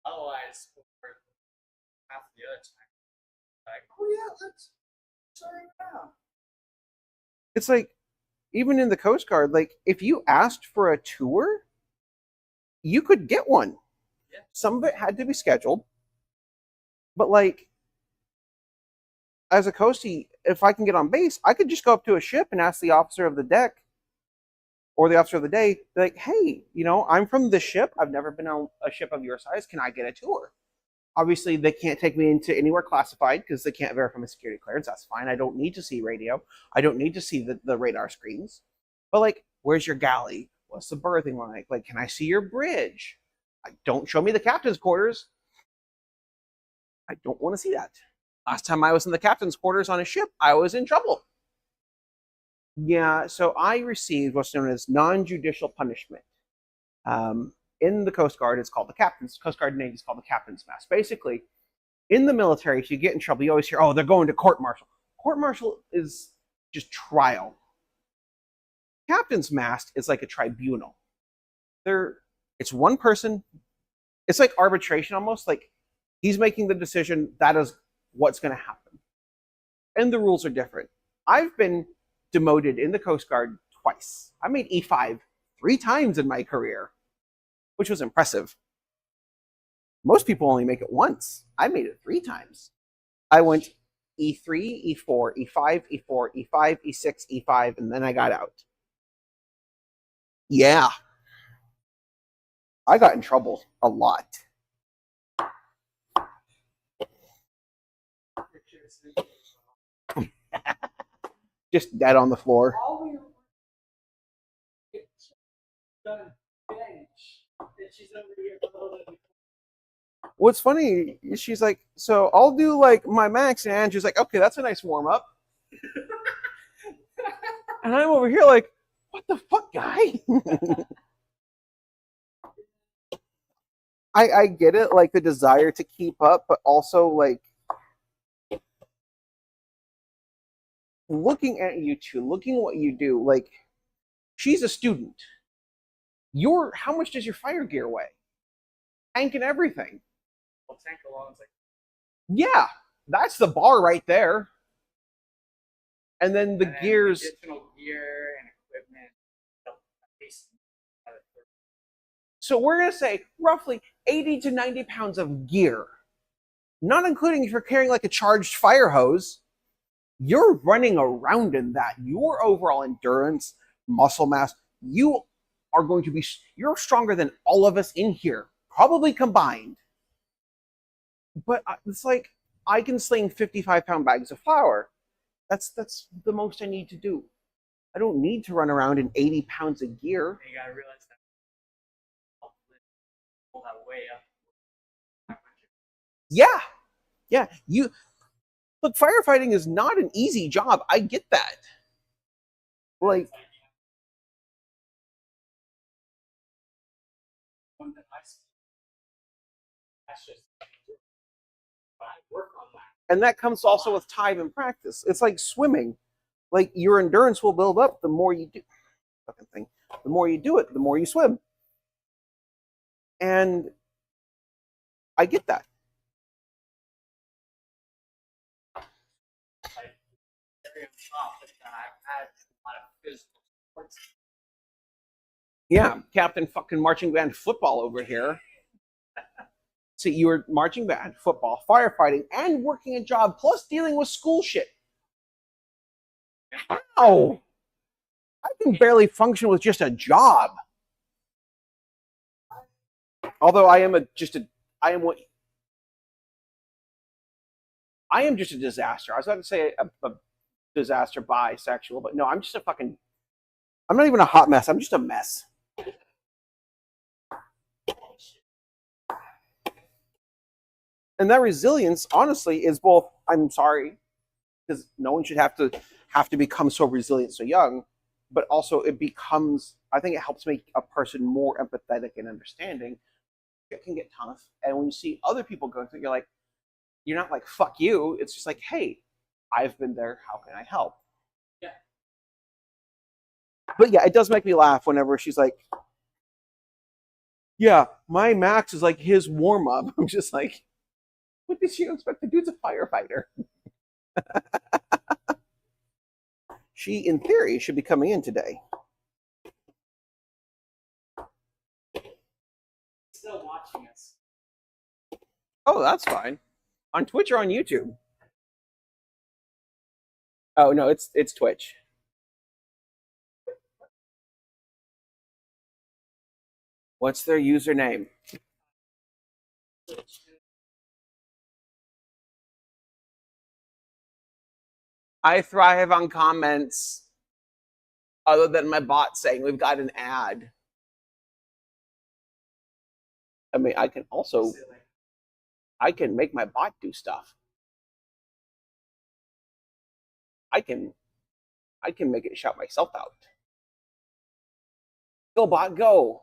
otherwise, for half the other time, like, Oh yeah, let's sorry now. It's like, even in the Coast Guard, like if you asked for a tour, you could get one. Yeah. Some of it had to be scheduled, but like as a coastie, if I can get on base, I could just go up to a ship and ask the officer of the deck or the officer of the day, like, hey, you know, I'm from the ship. I've never been on a ship of your size. Can I get a tour? Obviously, they can't take me into anywhere classified because they can't verify my security clearance. That's fine. I don't need to see radio. I don't need to see the radar screens. But like, where's your galley? What's the berthing like? Like, can I see your bridge? Don't show me the captain's quarters. I don't want to see that. Last time I was in the captain's quarters on a ship, I was in trouble. Yeah, so I received what's known as non-judicial punishment. In the Coast Guard, it's called the captain's. Coast Guard Navy is called the captain's mast. Basically, in the military, if you get in trouble, you always hear, oh, they're going to court-martial. Court-martial is just trial. Captain's mast is like a tribunal. It's one person. It's like arbitration almost. Like he's making the decision. That is what's going to happen. And the rules are different. I've been demoted in the Coast Guard twice. I made E5 3 times in my career, which was impressive. Most people only make it once. I made it 3 times. I went E3, E4, E5, E4, E5, E6, E5, and then I got out. Yeah. I got in trouble a lot. Just dead on the floor. all we done bench, and she's over here holding. What's funny is she's like, so I'll do like my max, and Andrew's like, okay, that's a nice warm up. And I'm over here like, what the fuck, guy? I get it, like the desire to keep up, but also like looking at you two, looking at what you do, like she's a student. How much does your fire gear weigh? Tank and everything. Well, tank alone is like, Yeah, that's the bar right there. And then the and then gears. additional gear and equipment. So we're going to say roughly 80 to 90 pounds of gear, not including if you're carrying like a charged fire hose. You're running around in that. Your overall endurance, muscle mass, you're stronger than all of us in here, probably combined. But it's like, I can sling 55-pound bags of flour. That's the most I need to do. I don't need to run around in 80 pounds of gear. And you gotta realize that pull that way up. Yeah. Look, firefighting is not an easy job. I get that. Like, That's just, but I work on that. and that comes also with time and practice. It's like swimming. Like your endurance will build up the more you do. Fucking thing. The more you do it, the more you swim. And I get that. Very tough, but I've had a lot of physical sports. Yeah, Captain fucking marching band football over here. See, you were marching band, football, firefighting, and working a job, plus dealing with school shit. How? I can barely function with just a job. Although I am just a disaster. I was about to say a disaster bisexual, but no, I'm not even a hot mess. I'm just a mess. And that resilience, honestly, is both, I'm sorry, because no one should have to become so resilient so young, but also it becomes I think it helps make a person more empathetic and understanding. It can get tough, and when you see other people going through, you're not like fuck you. It's just like, hey, I've been there. How can I help? Yeah. But yeah, it does make me laugh whenever she's like, yeah, my max is like his warm up. I'm just like, what did she expect? The dude's a firefighter. She, in theory, should be coming in today. Still watching us. Oh, that's fine. On Twitch or on YouTube? Oh no, it's Twitch. What's their username? I thrive on comments other than my bot saying we've got an ad. I mean, I can make my bot do stuff. I can make it shout myself out. Go bot, go.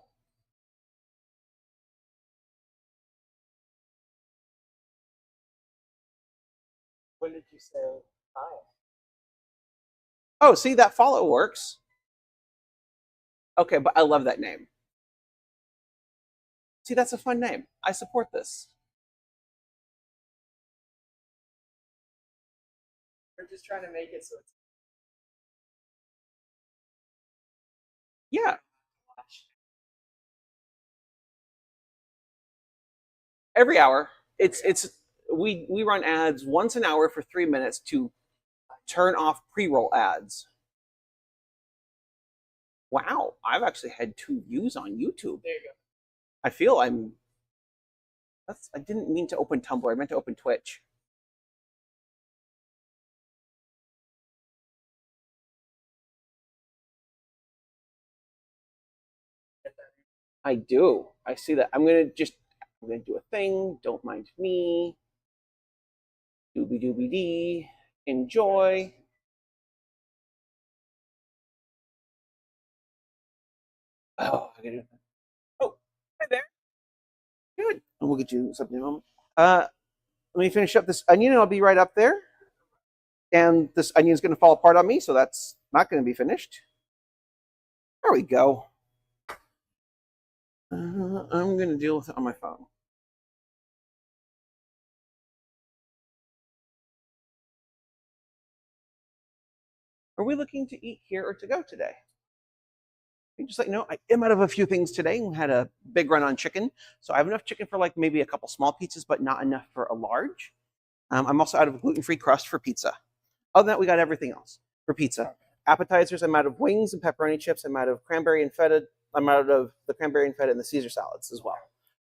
When did you say hi? Oh, see, that follow works. Okay, but I love that name. See, that's a fun name. I support this. We're just trying to make it so it's Yeah. Every hour. We run ads once an hour for 3 minutes to turn off pre-roll ads. Wow, I've actually had 2 views on YouTube. There you go. I feel I didn't mean to open Tumblr. I meant to open Twitch. I do. I see that. I'm gonna do a thing. Don't mind me. Doobie doobie dee. Enjoy. Oh, I gotta. Oh, hi there. Good. And we'll get you something in a moment. Let me finish up this onion, and I'll be right up there. And this onion is going to fall apart on me, so that's not going to be finished. There we go. I'm going to deal with it on my phone. Are we looking to eat here or to go today? Just let you know, I am out of a few things today. We had a big run on chicken, so I have enough chicken for like maybe a couple small pizzas, but not enough for a large. I'm also out of gluten-free crust for pizza. Other than that, we got everything else for pizza. Appetizers, I'm out of wings and pepperoni chips. I'm out of cranberry and feta. I'm out of the cranberry and feta and the Caesar salads as well.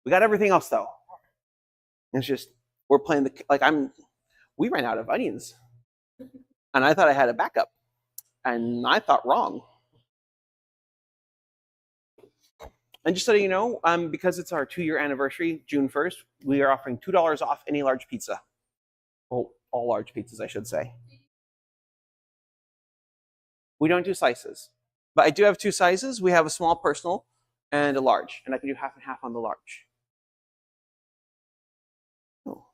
We got everything else though. It's just we're playing we ran out of onions, and I thought I had a backup, and I thought wrong. And just so you know, because it's our 2-year anniversary, June 1st, we are offering $2 off any large pizza. Well, all large pizzas, I should say. We don't do slices, but I do have 2 sizes. We have a small personal and a large, and I can do half and half on the large. Oh.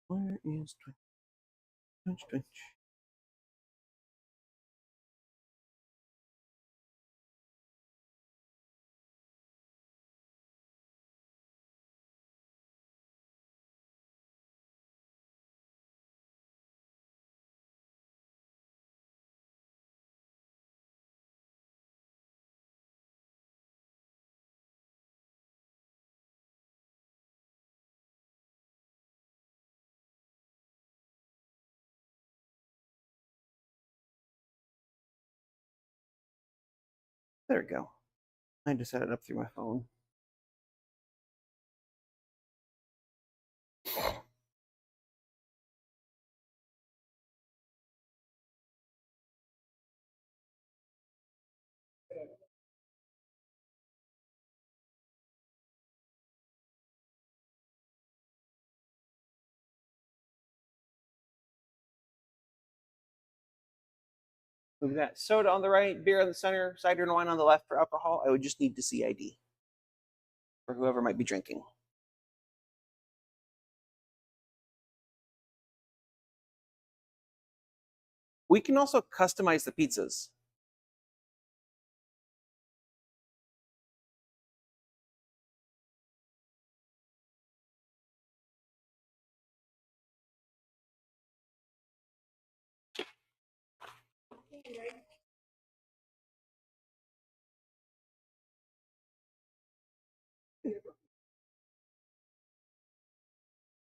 Where is Twitch? There we go. I just set it up through my phone. We've got soda on the right, beer on the center, cider and wine on the left for alcohol. I would just need to see ID for whoever might be drinking. We can also customize the pizzas.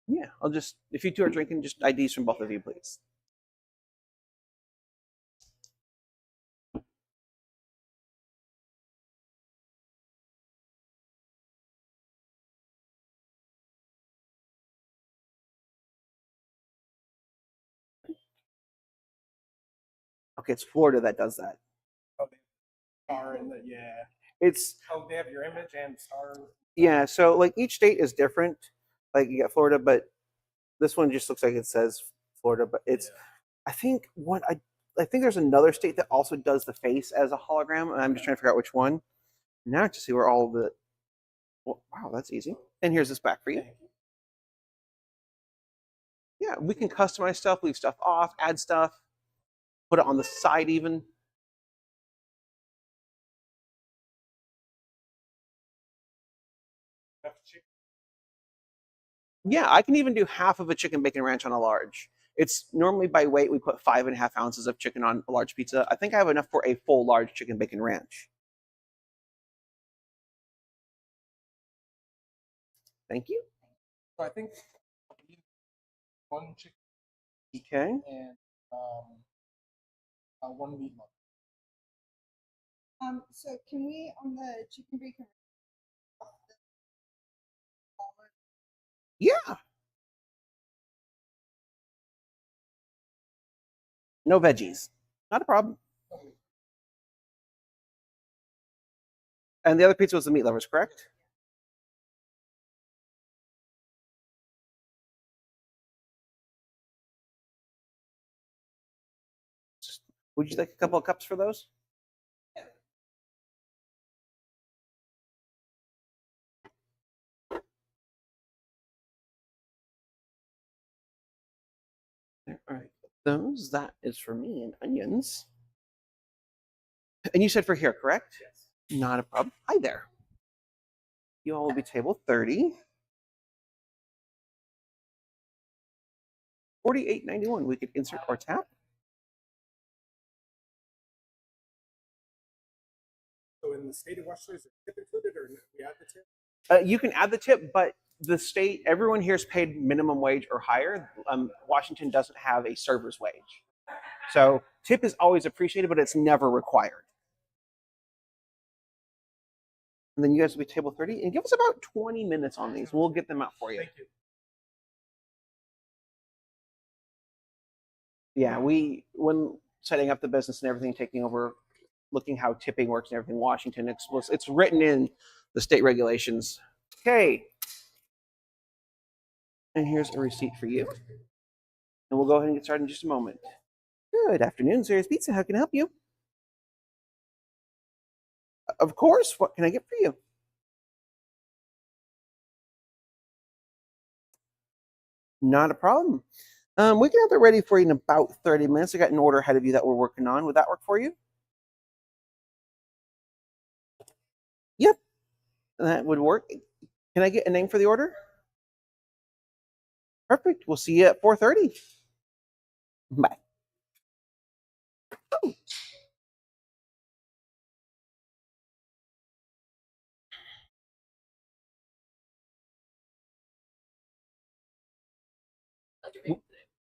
Yeah, I'll just, if you two are drinking, just IDs from both of you, please. Okay, it's Florida that does that. Oh, they star in the It's, Oh, they have your image and star. yeah, so like each state is different. Like you got Florida, but this one just looks like it says Florida, but it's, I think I think there's another state that also does the face as a hologram, and I'm just trying to figure out which one. Now to see where all the, well, wow, that's easy. And here's this back for you. Yeah, we can customize stuff, leave stuff off, add stuff, put it on the side even. Yeah, I can even do half of a chicken bacon ranch on a large. It's normally by weight. We put 5.5 ounces of chicken on a large pizza. I think I have enough for a full large chicken bacon ranch. Thank you. So I think one chicken Okay. and one meatloaf. So can we on the chicken bacon? Yeah. No veggies. Not a problem. And the other pizza was the meat lovers, correct? Would you like a couple of cups for those? All right. Those, that is for me, and onions. And you said for here, correct? Yes. Not a problem. Hi there. You all will be table 30. 48.91. We could insert or tap. So in the state of Washington, is it tip included or we add the tip? You can add the tip, but the state, everyone here is paid minimum wage or higher. Washington doesn't have a server's wage. So tip is always appreciated, but it's never required. And then you guys will be table 30. And give us about 20 minutes on these. We'll get them out for you. Thank you. Yeah, when setting up the business and everything, taking over, looking how tipping works and everything, Washington, it's written in the state regulations. Okay. And here's a receipt for you. And we'll go ahead and get started in just a moment. Good afternoon, Serious Pizza. How can I help you? Of course. What can I get for you? Not a problem. We can have that ready for you in about 30 minutes. I got an order ahead of you that we're working on. Would that work for you? Yep, that would work. Can I get a name for the order? Perfect. We'll see you at 4:30. Bye.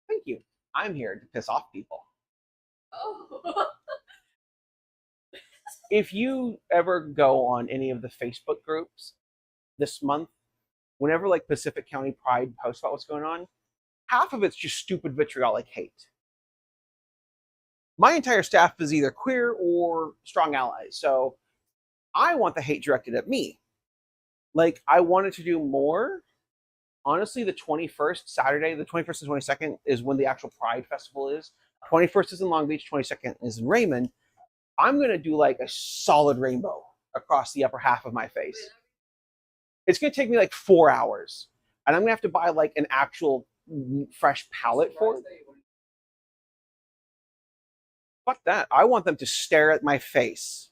Thank you. I'm here to piss off people. Oh. If you ever go on any of the Facebook groups this month, whenever like Pacific County Pride posts about what's going on, half of it's just stupid vitriolic hate. My entire staff is either queer or strong allies, so I want the hate directed at me. Like, I wanted to do more. Honestly, the 21st, Saturday, the 21st and 22nd is when the actual Pride Festival is. 21st is in Long Beach, 22nd is in Raymond. I'm going to do like a solid rainbow across the upper half of my face. It's going to take me like 4 hours. And I'm going to have to buy like an actual fresh palette for it. Fuck that. I want them to stare at my face.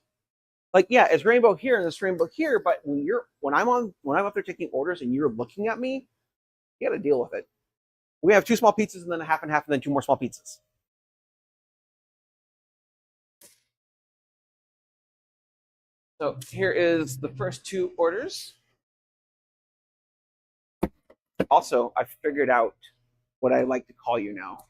Like, yeah, it's rainbow here and it's rainbow here, but when I'm up there taking orders and you're looking at me, you got to deal with it. We have 2 small pizzas and then a half and half and then 2 more small pizzas. So here is the first 2 orders. Also, I figured out what I like to call you now.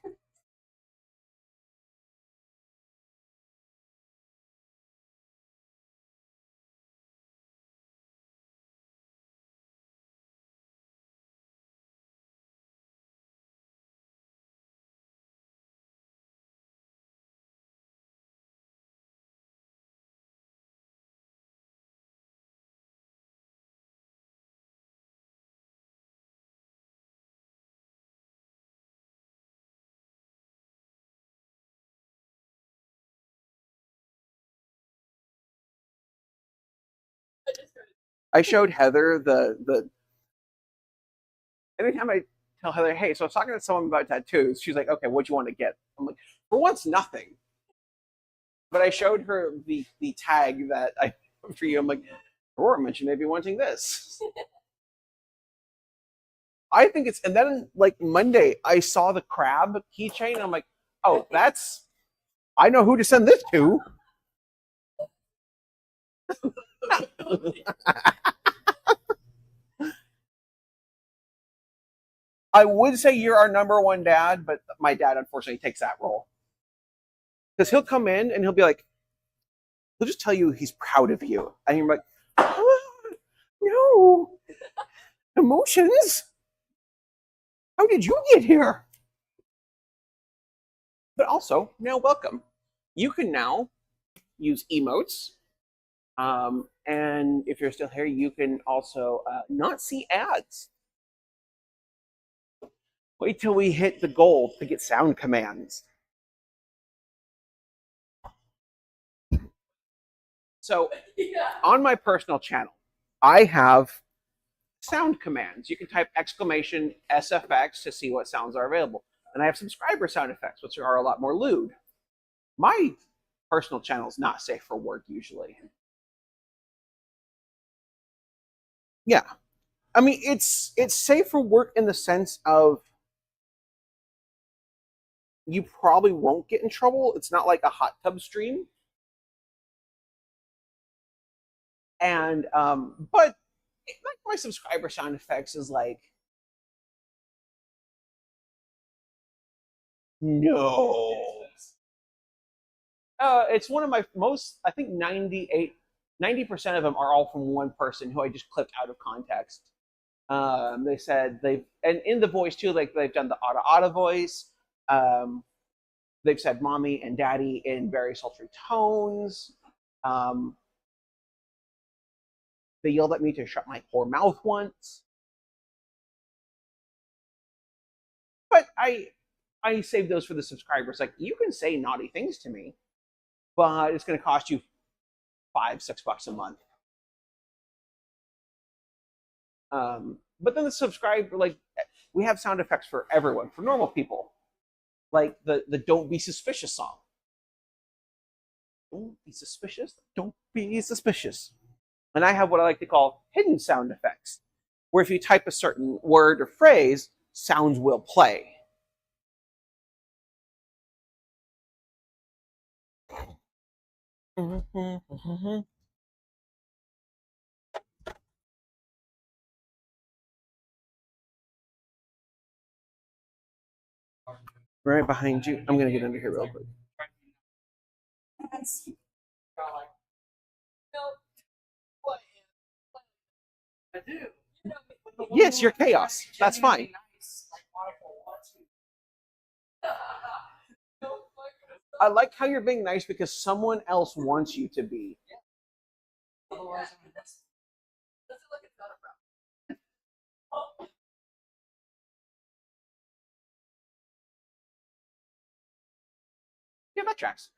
I showed Heather the anytime I tell Heather, hey, so I was talking to someone about tattoos, she's like, okay, what do you want to get? I'm like, for once, nothing. But I showed her the tag that I for you. I'm like, Aurora mentioned maybe wanting this. I think it's, and then like Monday, I saw the crab keychain. And I'm like, oh, I know who to send this to. I would say you're our number 1 dad, but my dad unfortunately takes that role. Because he'll come in and he'll be like, he'll just tell you he's proud of you. And you're like, oh, no, emotions? How did you get here? But also, now welcome. You can now use emotes. And if you're still here, you can also not see ads. Wait till we hit the goal to get sound commands. So on my personal channel, I have sound commands. You can type exclamation SFX to see what sounds are available. And I have subscriber sound effects, which are a lot more lewd. My personal channel is not safe for work usually. Yeah. I mean, it's safe for work in the sense of you probably won't get in trouble. It's not like a hot tub stream. And but like my subscriber sound effects is like no. It's one of my most, I think 90% of them are all from one person who I just clipped out of context. They said and in the voice too, like they've done the auto voice. They've said mommy and daddy in very sultry tones. They yelled at me to shut my poor mouth once. But I saved those for the subscribers. Like, you can say naughty things to me, but it's going to cost you $5-6 a month. But then the subscriber, like, we have sound effects for everyone, for normal people, like the "Don't Be Suspicious" song. Don't be suspicious. Don't be suspicious. And I have what I like to call hidden sound effects, where if you type a certain word or phrase, sounds will play. Right behind you. I'm going to get under here real quick. I do. Yes, you're chaos. That's fine. I like how you're being nice because someone else wants you to be. Otherwise, Yeah, that tracks.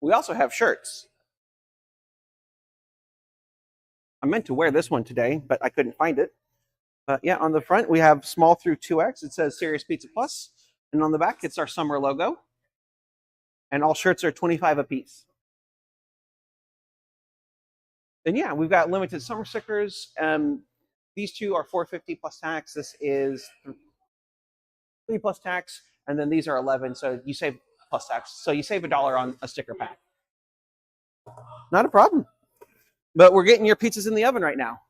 We also have shirts. I meant to wear this one today, but I couldn't find it. Yeah, on the front we have small through 2X. It says Serious Pizza Plus, and on the back it's our summer logo. And all shirts are 25 a piece. And yeah, we've got limited summer stickers. These two are $4.50 plus tax. This is $3 plus tax, and then these are $11. So you save plus tax. So you save $1 on a sticker pack. Not a problem. But we're getting your pizzas in the oven right now.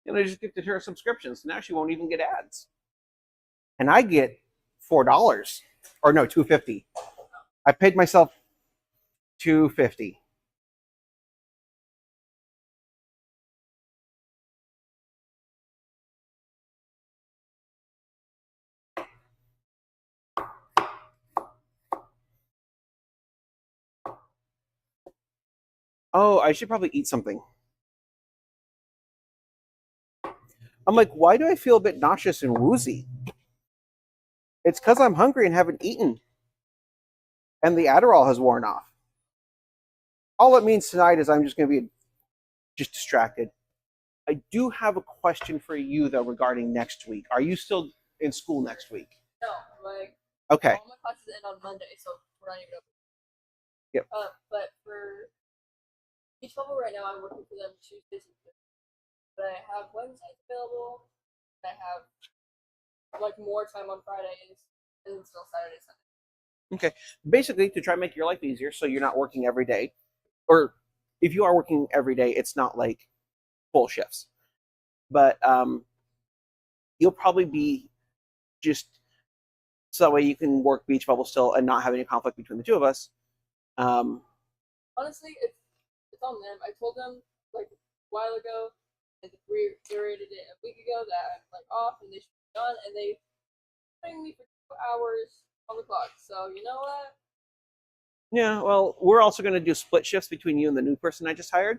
And I just get to her subscriptions. Now she won't even get ads. And I get $4. Or no, $2.50. I paid myself $2.50. Oh, I should probably eat something. I'm like, why do I feel a bit nauseous and woozy? It's because I'm hungry and haven't eaten. And the Adderall has worn off. All it means tonight is I'm just going to be just distracted. I do have a question for you, though, regarding next week. Are you still in school next week? No, like Okay. all my classes end on Monday, so we're not even open. Yep. But for each level right now, I'm working for them Tuesdays and Thursdays. But I have Wednesdays available. I have like more time on Fridays, and then still Saturday, Sunday. Okay. Basically, to try and make your life easier so you're not working every day. Or if you are working every day, it's not like full shifts. But you'll probably be just so that way you can work Beach Bubble still and not have any conflict between the two of us. Honestly, it's on them. I told them like a while ago, and reiterated it a week ago that I'm like off and they should be done, and they putting me for 2 hours on the clock. So you know what? Yeah, well, we're also going to do split shifts between you and the new person I just hired.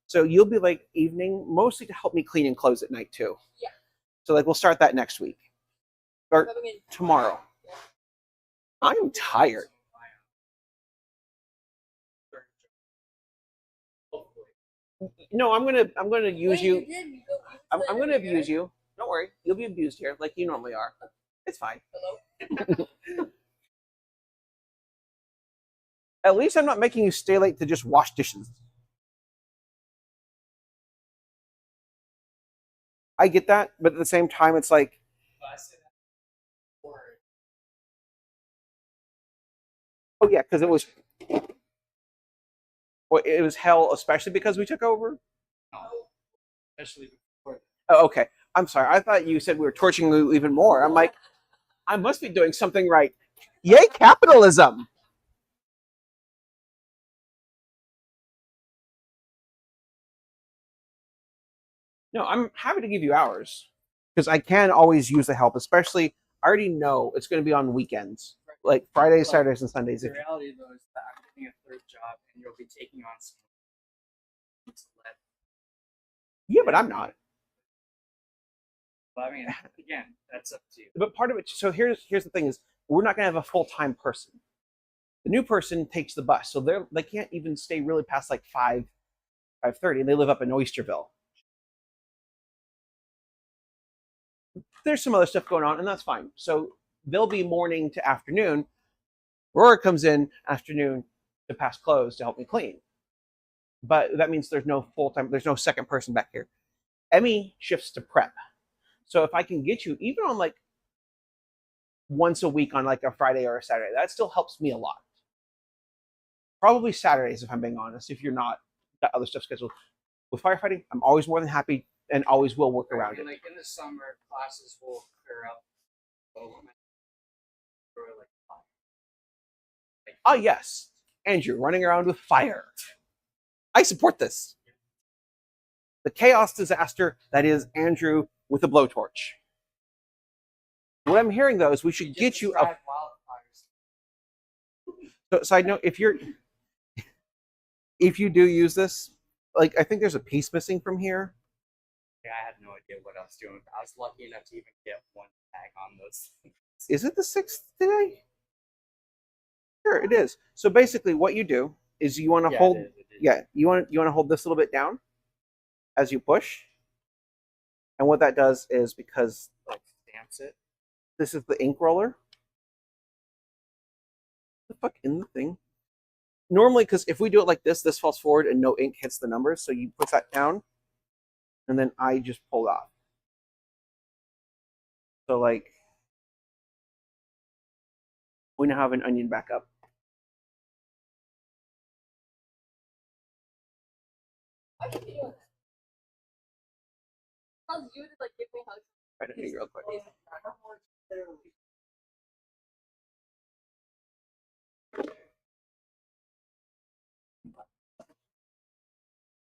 So you'll be like evening, mostly to help me clean and close at night too. Yeah. So like we'll start that next week or Coming in tomorrow. Yeah. I'm tired. No, I'm gonna use Wait, you. did. You I'm gonna abuse you. Don't worry, you'll be abused here like you normally are. It's fine. Hello. At least I'm not making you stay late to just wash dishes. I get that, but at the same time, it's like, oh yeah, because it was hell, especially because we took over. Especially before. Oh, okay. I'm sorry. I thought you said we were torturing you even more. I'm like, I must be doing something right. Yay, capitalism! No, I'm happy to give you hours because I can always use the help, especially I already know it's going to be on weekends, like Fridays, Saturdays, and Sundays. The reality, though, is that I'm getting a third job and you'll be taking on some. Yeah, but I'm not. But I mean, again, that's up to you. But part of it, so here's the thing: is we're not going to have a full-time person. The new person takes the bus, so they can't even stay really past like 5:30, and they live up in Oysterville. There's some other stuff going on, and that's fine. So they'll be morning to afternoon. Aurora comes in afternoon to pass clothes to help me clean. But that means there's no full-time, there's no second person back here. Emmy shifts to prep. So if I can get you even on like once a week on like a Friday or a Saturday, that still helps me a lot. Probably Saturdays, if I'm being honest, if you're not got other stuff scheduled. With firefighting, I'm always more than happy and always will work around it. And like in the summer, classes will clear up. Ah, yes, Andrew running around with fire. I support this. The chaos disaster that is Andrew with a blowtorch. What I'm hearing though is we should get you a. wildfires. So, side note: if you do use this, like I think there's a piece missing from here. Yeah, I had no idea what I was doing. I was lucky enough to even get one tag on those. Is it the 6th today? Sure, it is. So basically, what you do is you want to hold. It is. Yeah, you want to hold this a little bit down as you push, and what that does is because Like stamps it. this is the ink roller. The fuck in the thing? Normally, because if we do it like this falls forward and no ink hits the numbers. So you put that down, and then I just pull it off. So like, we now have an onion backup. I should be doing that. How's you to like give me hugs? Try to do real quick.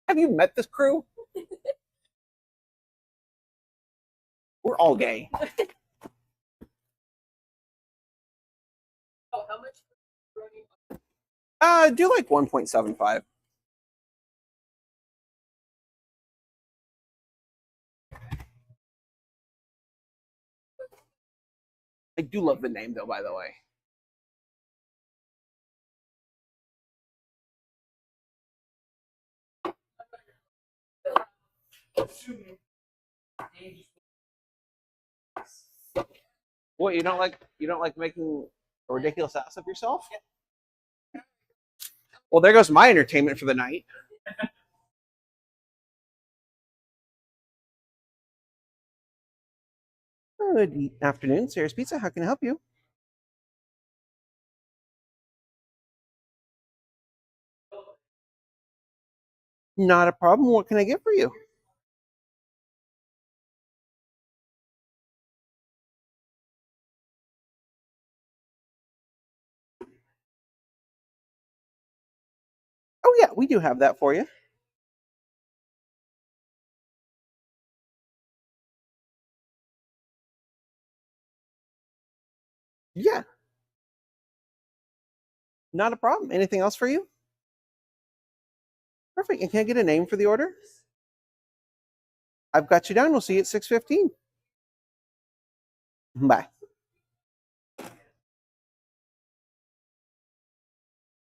Have you met this crew? We're all gay. Oh, how much? Running? Do like 1.75. I do love the name though, by the way. What, you don't like making a ridiculous ass of yourself? Well, there goes my entertainment for the night. Good afternoon, Sarah's Pizza. How can I help you? Not a problem. What can I get for you? Oh yeah, we do have that for you. Yeah. Not a problem. Anything else for you? Perfect. And can I get a name for the order? I've got you down. We'll see you at 6:15. Bye.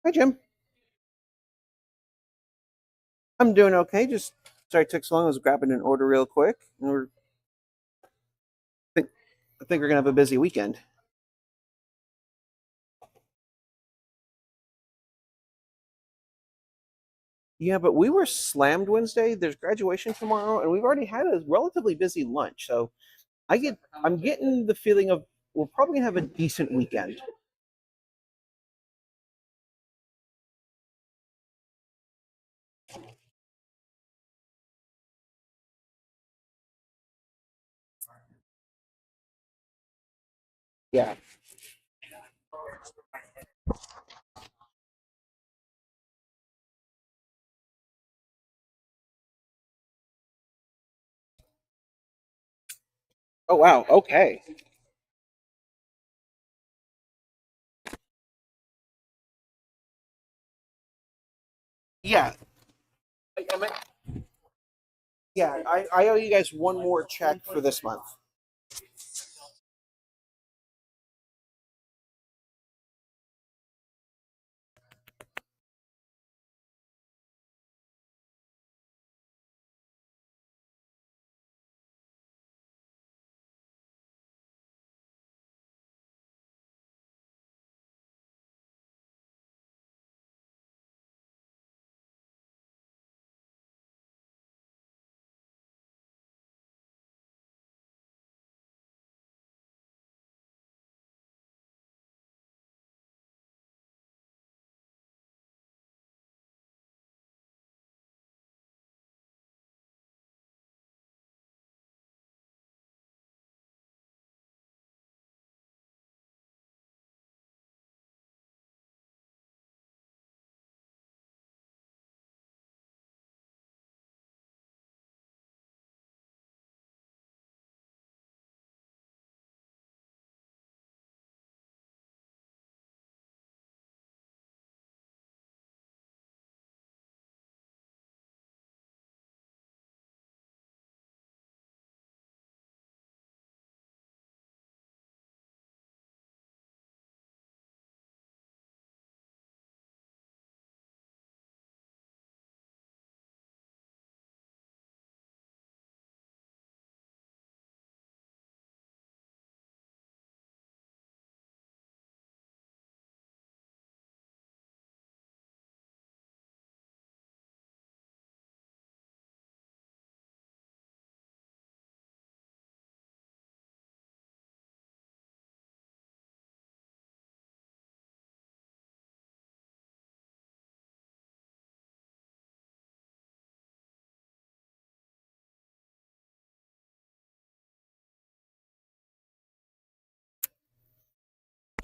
Hi, Jim. I'm doing okay. Just sorry it took so long. I was grabbing an order real quick. And I think we're gonna have a busy weekend. Yeah, but we were slammed Wednesday. There's graduation tomorrow, and we've already had a relatively busy lunch. So I'm getting the feeling of we're probably gonna have a decent weekend. Yeah. Oh wow. Okay. Yeah. Yeah. I owe you guys one more check for this month.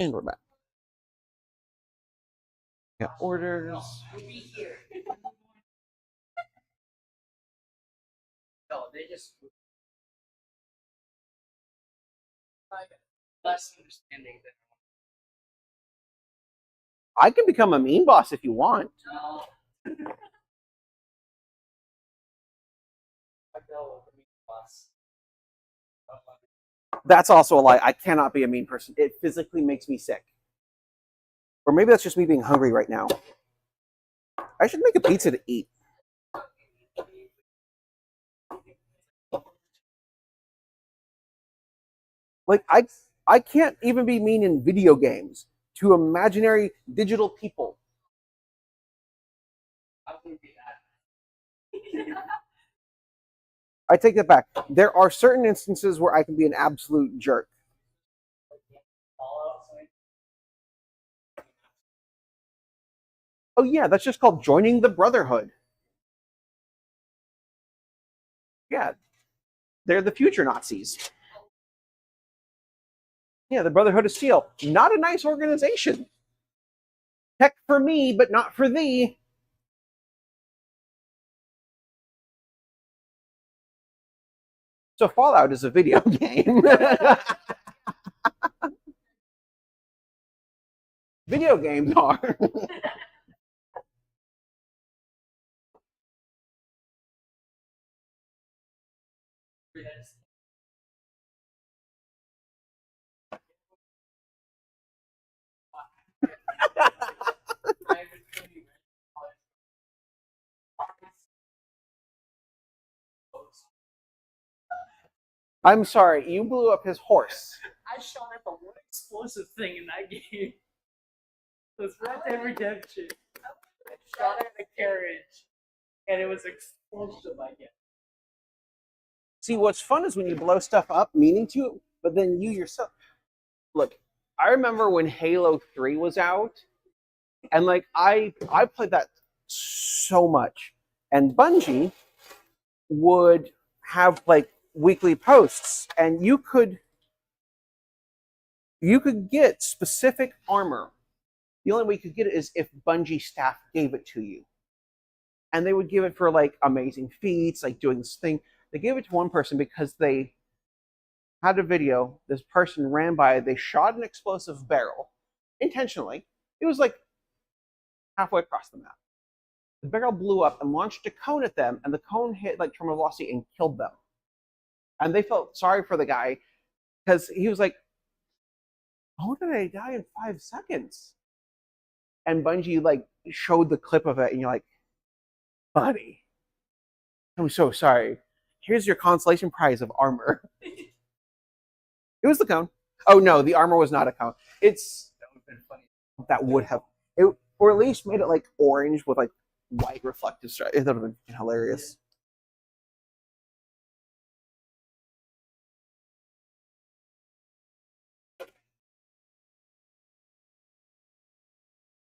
And we're back. Got orders. We'll be here. No, they just like less understanding than I can become a mean boss if you want. no. I know the boss. That's also a lie. I cannot be a mean person. It physically makes me sick. Or maybe that's just me being hungry right now. I should make a pizza to eat. Like I can't even be mean in video games to imaginary digital people. I wouldn't be that. I take that back. There are certain instances where I can be an absolute jerk. Oh yeah, that's just called joining the Brotherhood. Yeah, they're the future Nazis. Yeah, the Brotherhood of Steel. Not a nice organization. Tech for me, but not for thee. So Fallout is a video game. Video games are. Yes. I'm sorry, you blew up his horse. I shot at the one explosive thing in that game. It was Red Dead Redemption. I shot at a carriage, and it was explosive, I guess. See, what's fun is when you blow stuff up meaning to, but then you yourself. Look, I remember when Halo 3 was out, and like I played that so much. And Bungie would have like weekly posts, and you could get specific armor. The only way you could get it is if Bungie staff gave it to you. And they would give it for like amazing feats, like doing this thing. They gave it to one person because they had a video. This person ran by, they shot an explosive barrel intentionally. It was like halfway across the map. The barrel blew up and launched a cone at them, and the cone hit like terminal velocity and killed them. And they felt sorry for the guy because he was like, how did I die in 5 seconds? And Bungie like showed the clip of it, and you're like, buddy, I'm so sorry. Here's your consolation prize of armor. It was the cone. Oh no, the armor was not a cone. It's That would have been funny. that would have it, or at least made it like orange with like white reflective stripe. That would have been hilarious.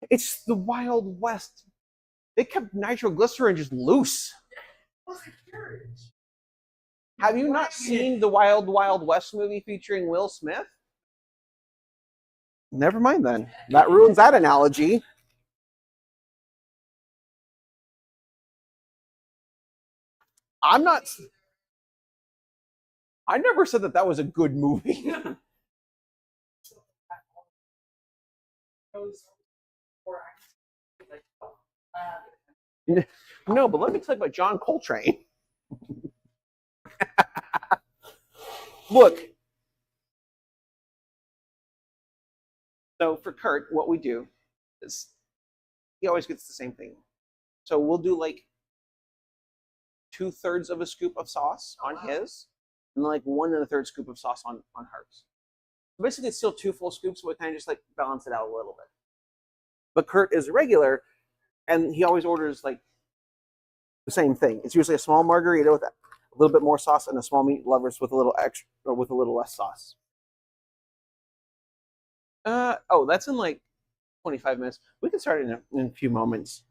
It's the Wild West. They kept nitroglycerin just loose. What's a carriage? Have you not seen the Wild Wild West movie featuring Will Smith? Never mind then. That ruins that analogy. I'm not. I never said that that was a good movie. Those four acts. Like, No, but let me tell you about John Coltrane. Look. So for Kurt, what we do is he always gets the same thing. So we'll do like 2/3 of a scoop of sauce on his, and like 1 1/3 scoop of sauce on hers. So basically, it's still 2 full scoops, but we kind of just like balance it out a little bit. But Kurt is regular, and he always orders like the same thing. It's usually a small margarita with a little bit more sauce, and a small meat lovers with a little extra or with a little less sauce. Oh, that's in like 25 minutes. We can start in a few moments.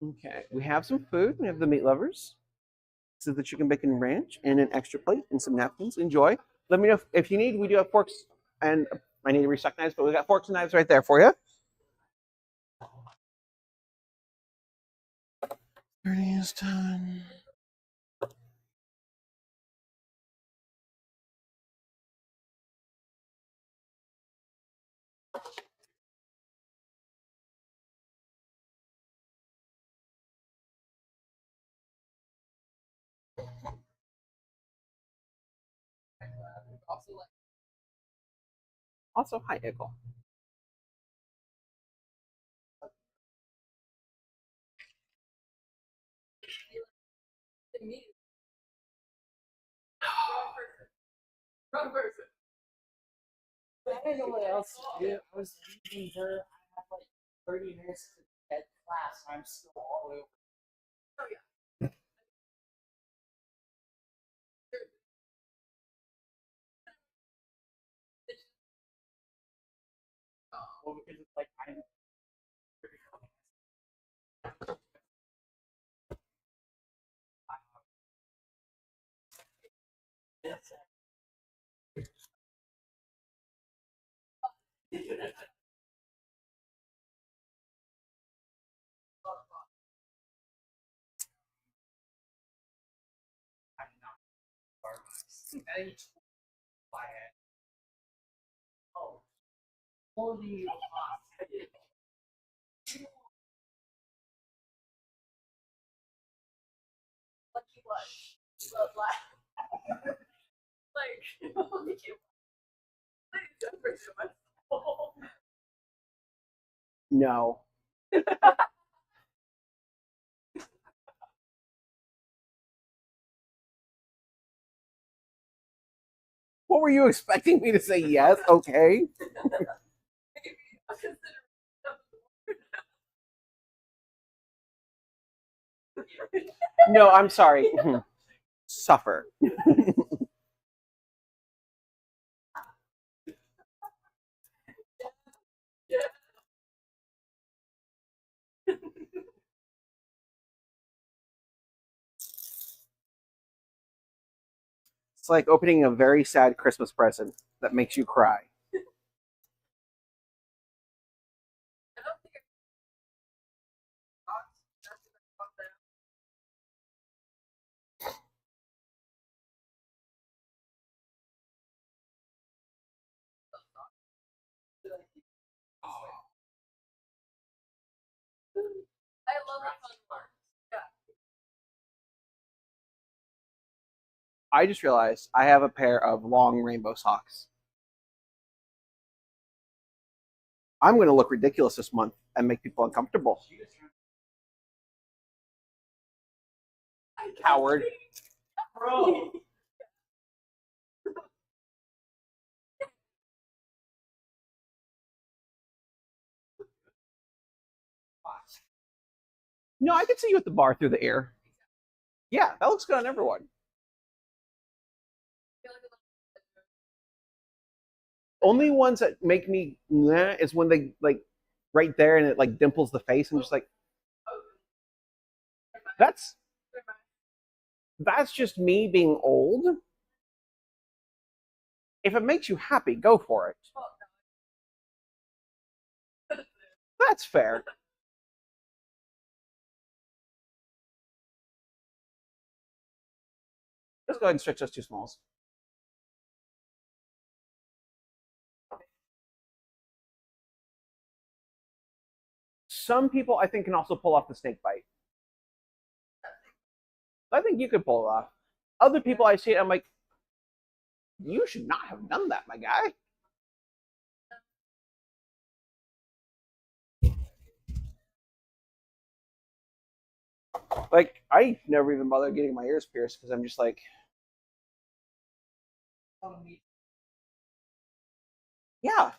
Okay, we have some food. We have the meat lovers. This is the chicken bacon ranch and an extra plate and some napkins. Enjoy. Let me know if you need. We do have forks and I need to restock knives, but we got forks and knives right there for you. Journey is done. Also, like, Also, hi, Ickle. immediately. Wrong person. Wrong person. I didn't know what else to do. I was leaving her. I had like 30 minutes to get class. I'm still all over. Oh yeah. Well, because it's like I'm. I'm not. I didn't buy it. Oh, holy Lucky what? But like, like you. Don't break so much. No. What were you expecting me to say? Yes. Okay. No, I'm sorry. Suffer. It's like opening a very sad Christmas present that makes you cry. I don't think I talked. That's what I thought there. I love a fun part. Yeah. I just realized I have a pair of long rainbow socks. I'm going to look ridiculous this month and make people uncomfortable. Coward. Bro. No, I can see you at the bar through the ear. Yeah, that looks good on everyone. Only ones that make me nah is when they like right there and it like dimples the face. I'm just like, that's just me being old. If it makes you happy, go for it. That's fair. Let's go ahead and stretch those two smalls. Some people I think can also pull off the snake bite. I think you could pull it off. Other people I see it, I'm like, you should not have done that, my guy. Like, I never even bother getting my ears pierced because I'm just like, yeah.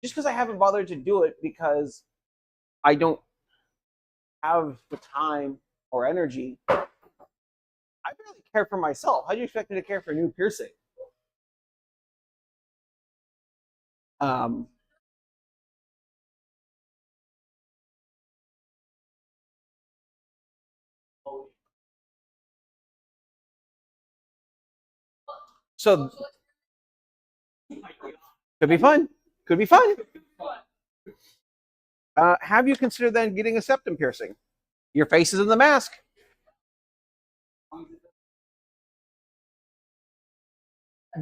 Just because I haven't bothered to do it because I don't have the time or energy. I barely care for myself. How do you expect me to care for a new piercing? Um, So could be fun. Could be fun. Have you considered then getting a septum piercing? Your face is in the mask.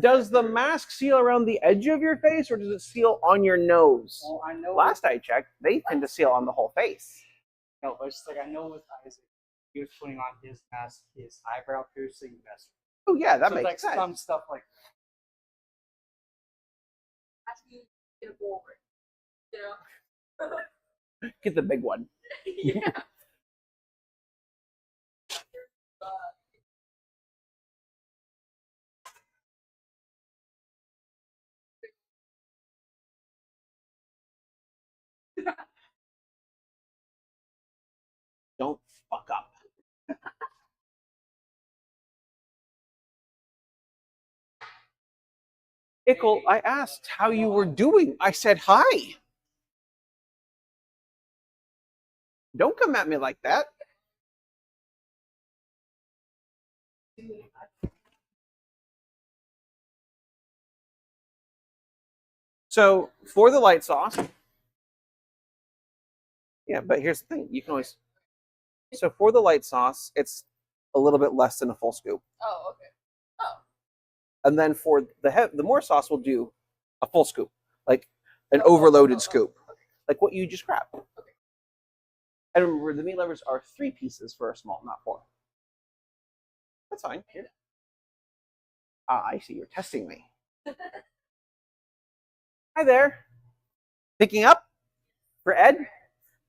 Does the mask seal around the edge of your face, or does it seal on your nose? Well, I know. Last I checked, they tend to seal on the whole face. No, but it's like I know with Isaac, he was putting on his mask, his eyebrow piercing vest. Oh yeah, that So makes like sense. some stuff like Ask me to get a bowl ring. You know? Get the big one. Yeah. Don't fuck up. Ickle, I asked how you were doing. I said hi. Don't come at me like that. So for the light sauce, yeah, but here's the thing: you can always. So for the light sauce, it's a little bit less than a full scoop, Oh, okay. Oh. and then for the more sauce, we'll do a full scoop, like an overloaded scoop, like what you just grabbed. And remember, the meat lovers are 3 pieces for a small, not 4. That's fine. Ah, I see. You're testing me. Hi there. Picking up for Ed.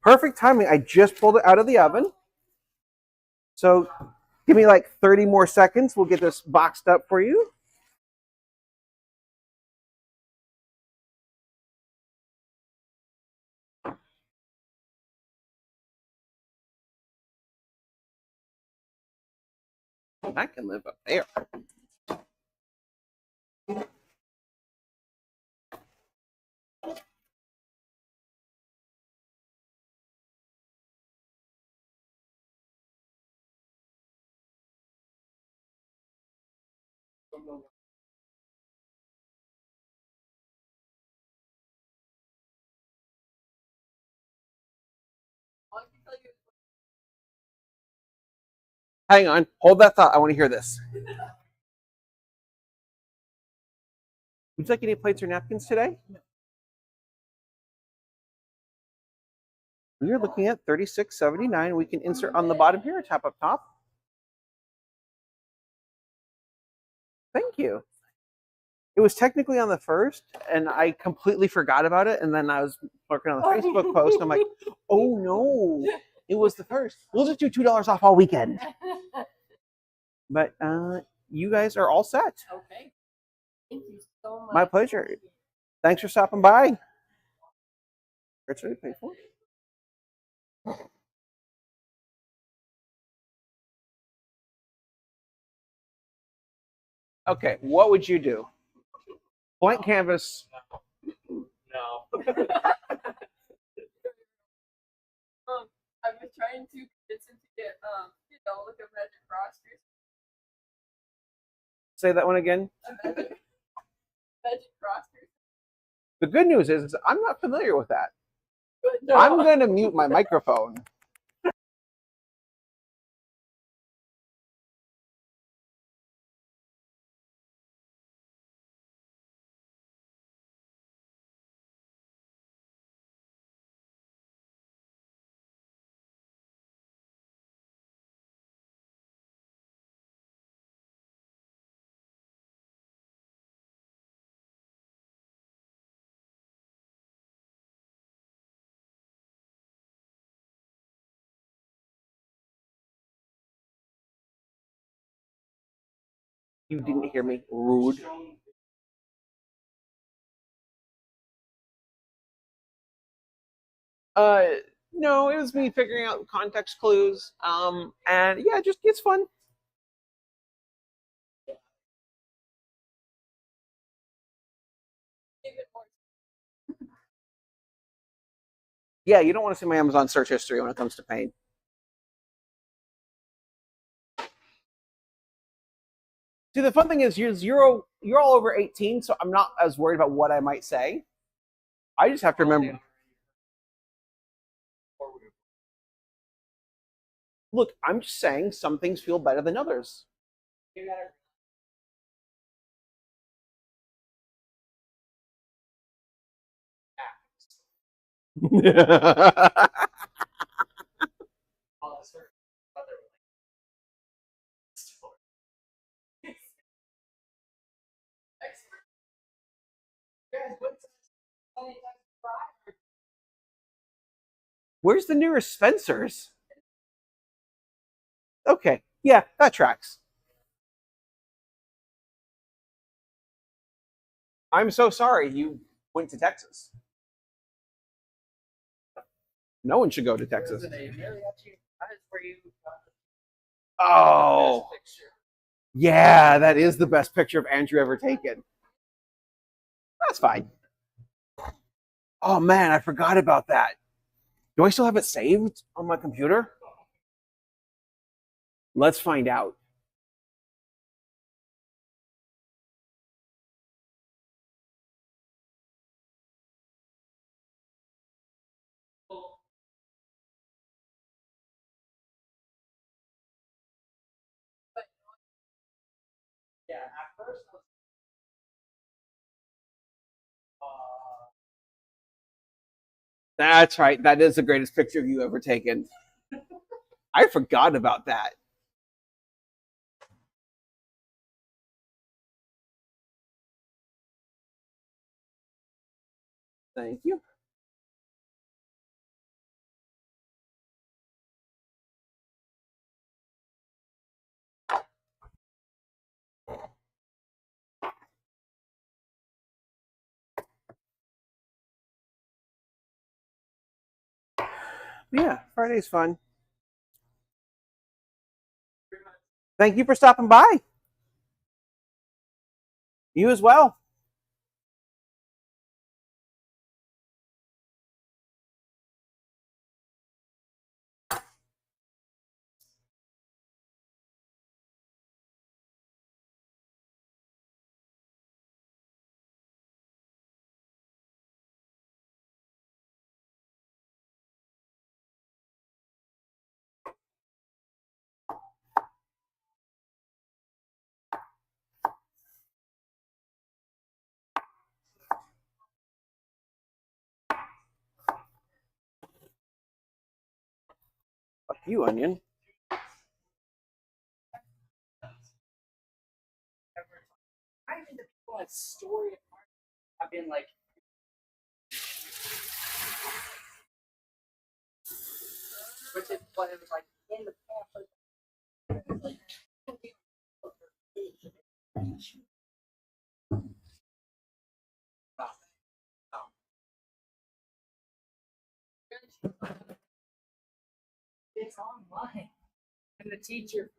Perfect timing. I just pulled it out of the oven. So give me like 30 more seconds. We'll get this boxed up for you. I can live up there. All I can tell you is Hang on. Hold that thought. I want to hear this. Would you like any plates or napkins today? We are looking at $36.79. We can insert on the bottom here or tap up top. Thank you. It was technically on the first, and I completely forgot about it. And then I was working on the Facebook post, and I'm like, oh no, it was the first. We'll just do $2 off all weekend. But you guys are all set. okay. Thank you so much. My pleasure. Thanks for stopping by. That's what you paid for. Okay, what would you do? Blank canvas. No. I was trying to convince him to get like a magic cross or Say that one again. magic cross or The good news is I'm not familiar with that. no. I'm going to mute my microphone. You didn't hear me. Rude. Uh, no, it was me figuring out context clues. And yeah, just it's fun. Give it more. Yeah, you don't want to see my Amazon search history when it comes to paint. See, the fun thing is you're all over 18, so I'm not as worried about what I might say. I just have to remember. Look, I'm just saying some things feel better than others. You gotta all this sort of other guys, what's Where's the nearest Spencer's? Okay, yeah, that tracks. I'm so sorry you went to Texas. No one should go to Texas. That is where you Oh, picture. yeah, that is the best picture of Andrew ever taken. That's fine. Oh man, I forgot about that. Do I still have it saved on my computer? Let's find out. Yeah, at first I was That's right. That is the greatest picture of you ever taken. I forgot about that. Thank you. Yeah, Friday's fun. Thank you for stopping by. You as well. Fuck you, Onion. I even the people at Story have been like which is what it was like in the pamphlet. Like, it's online. And the teacher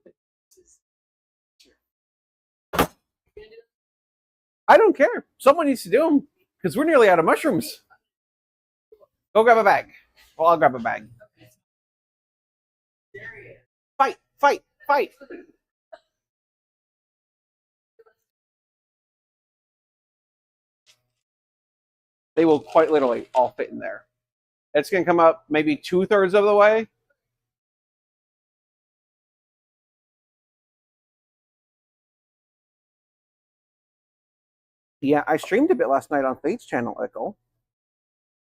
I don't care. Someone needs to do them because we're nearly out of mushrooms. Go grab a bag. Well, I'll grab a bag. Fight, fight, fight. They will quite literally all fit in there. It's going to come up maybe 2/3 of the way. Yeah, I streamed a bit last night on Fate's channel, Ickle.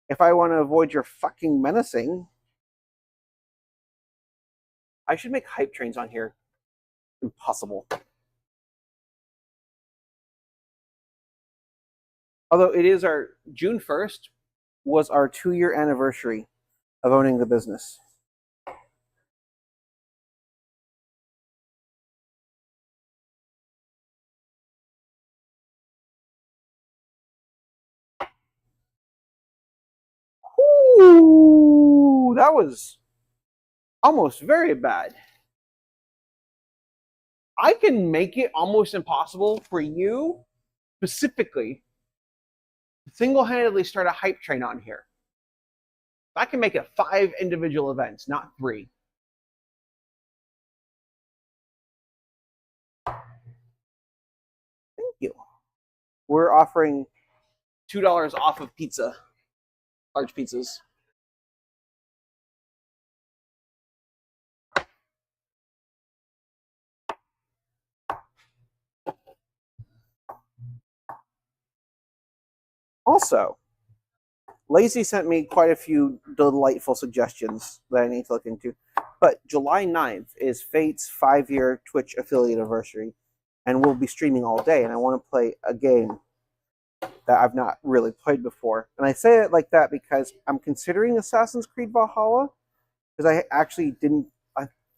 If I want to avoid your fucking menacing, I should make hype trains on here. Impossible. Although it is our June 1st was our 2-year anniversary of owning the business. Ooh, that was almost very bad. I can make it almost impossible for you specifically to single-handedly start a hype train on here. I can make it 5 individual events, not 3. we're offering $2 off of pizza, large pizzas. Also, Lazy sent me quite a few delightful suggestions that I need to look into. But July 9th is Fate's 5-year Twitch affiliate anniversary, and we'll be streaming all day, and I want to play a game that I've not really played before. And I say it like that because I'm considering Assassin's Creed Valhalla, because I actually didn't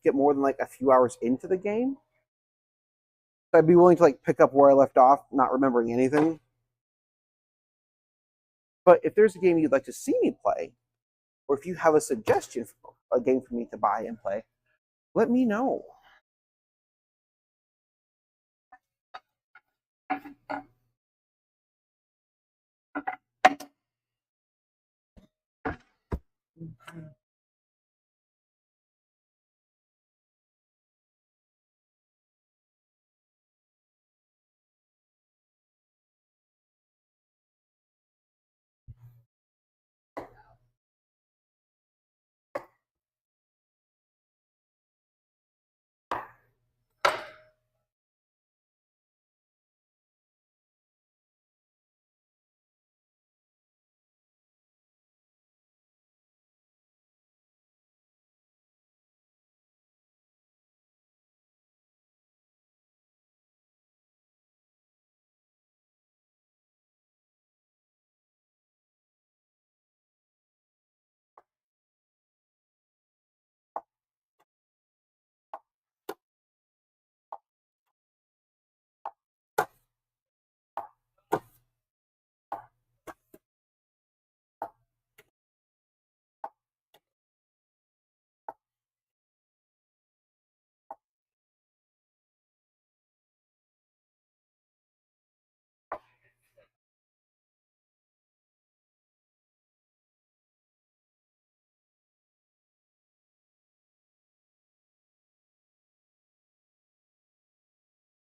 get more than like a few hours into the game. So I'd be willing to like pick up where I left off, not remembering anything. But if there's a game you'd like to see me play, or if you have a suggestion for a game for me to buy and play, let me know.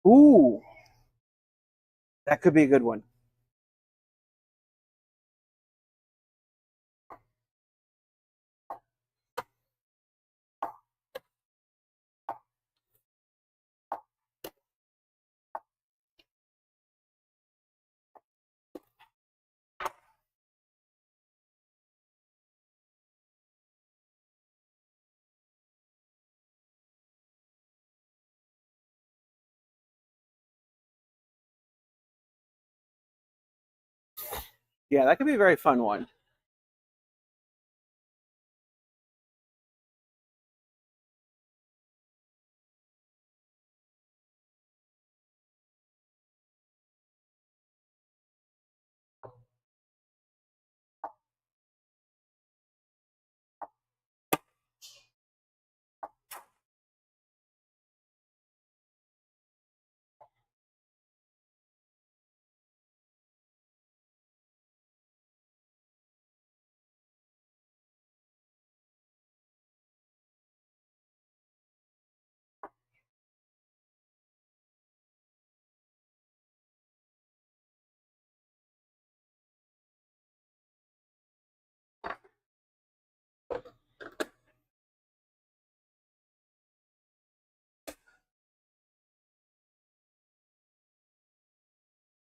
Ooh, that could be a good one. Yeah, that could be a very fun one.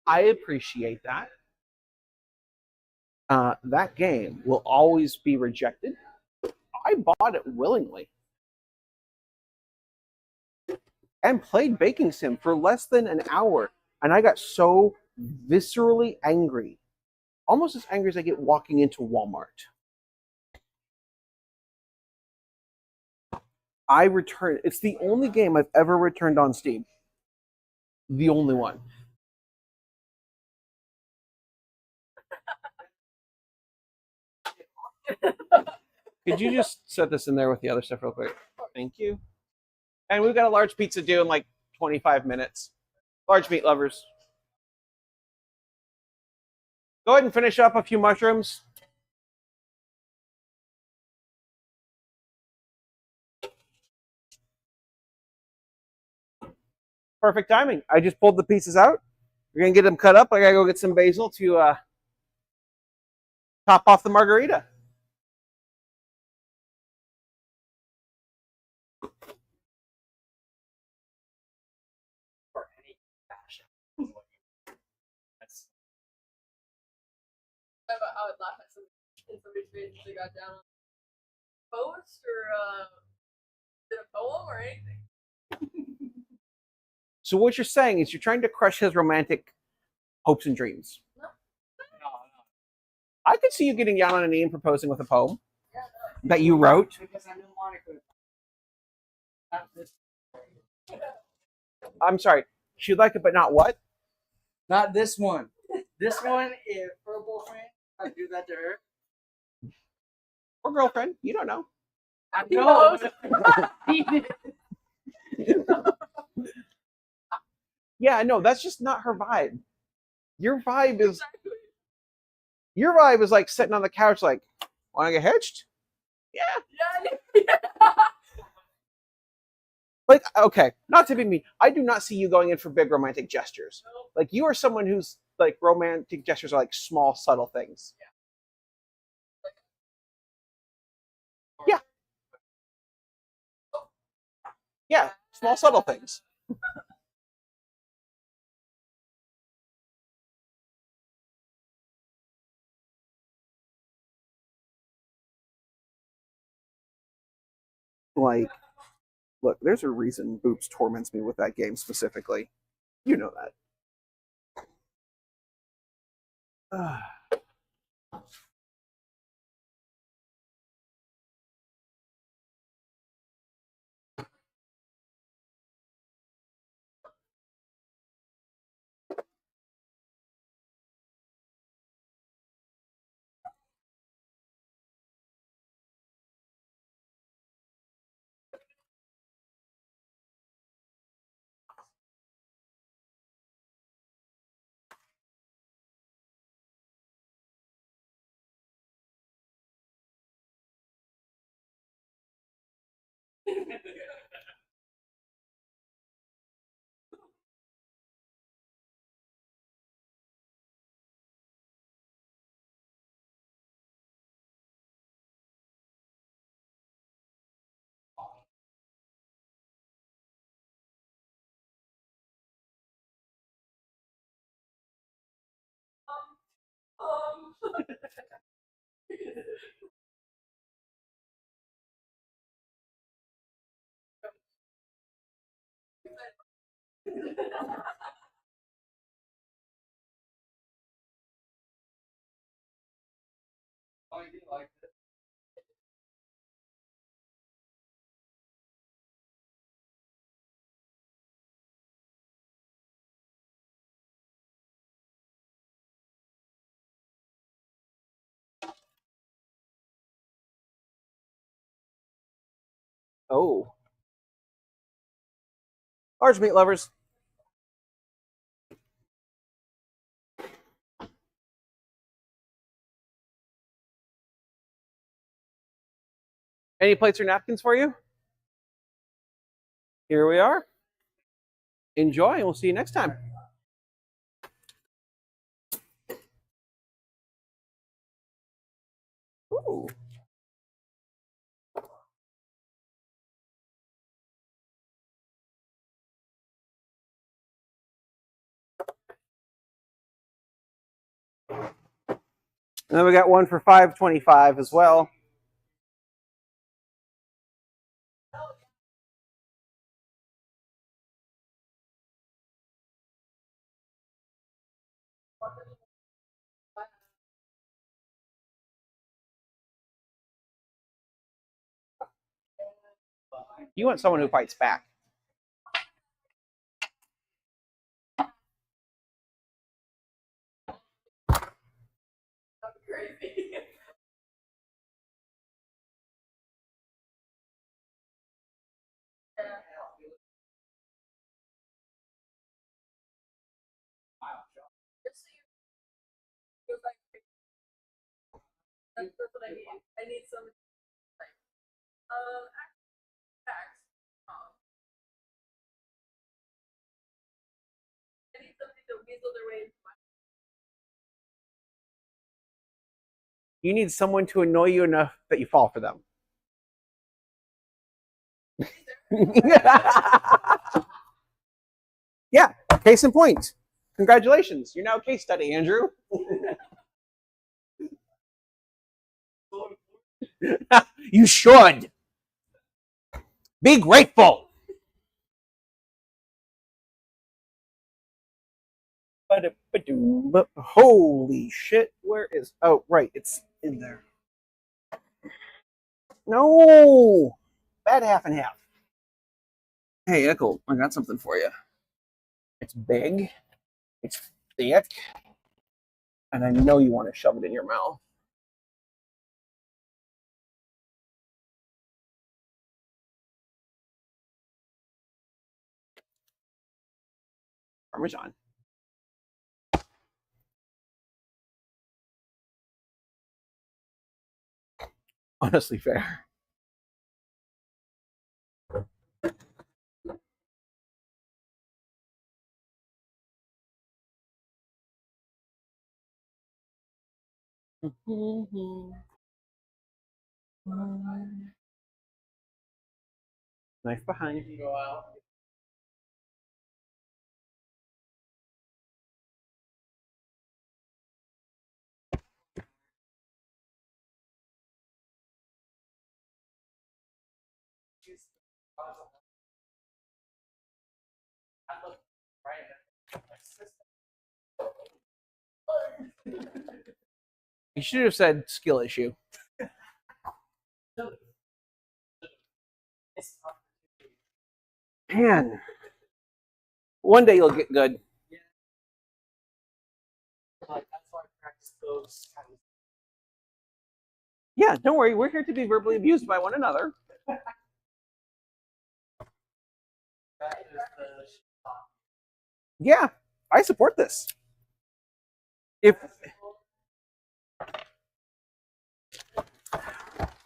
I appreciate that. That game will always be rejected. I bought it willingly and played Baking Sim for less than an hour, and I got so viscerally angry, almost as angry as I get walking into Walmart. I returned. It's the only game I've ever returned on Steam. The only one. Could you just set this in there with the other stuff real quick? Thank you. And we've got a large pizza due in like 25 minutes. Large meat lovers. Go ahead and finish up a few mushrooms. Perfect timing. I just pulled the pieces out. We're gonna get them cut up. I gotta go get some basil to top off the margarita. For any fashion. That's I would laugh at some in somebody's face if they got down on a post or did a poem or anything. So what you're saying is you're trying to crush his romantic hopes and dreams. no. I could see you getting down on a knee and proposing with a poem Yeah, that you wrote. Because I knew Monica. Not this. I'm sorry. She'd like it, but not what? Not this one. This one, if her boyfriend, I do that to her. Or girlfriend. You don't know. I He know. knows. He did. Yeah, no, that's just not her vibe. Your vibe is like sitting on the couch like, wanna get hitched? Yeah. Yeah. Like, okay, not to be mean. I do not see you going in for big romantic gestures. Like you are someone who's like romantic gestures are like small, subtle things. Yeah. Yeah, small, subtle things. Like, look, there's a reason Boops torments me with that game specifically. You know that. I do like this. Oh. Large meat lovers. Any plates or napkins for you? Here we are. Enjoy, and we'll see you next time. Ooh. And then we got one for $5.25 as well. You want someone who fights back. That'd be crazy. Yeah. Just so you feel like that's what I need. I need some like facts. I need somebody to weasel their way You need someone to annoy you enough that you fall for them. Yeah, case in point. Congratulations. You're now a case study, Andrew. You should. Be grateful. But holy shit, where is... Oh, right, it's in there. No! Bad half and half. Hey, Echo, I got something for you. It's big, it's thick, and I know you want to shove it in your mouth. Parmesan. Honestly fair. Knife behind. Go out. You should have said skill issue. Man, one day you'll get good. Like, that's why I practice those kind of. Yeah, don't worry. We're here to be verbally abused by one another. That is the. Yeah, I support this. If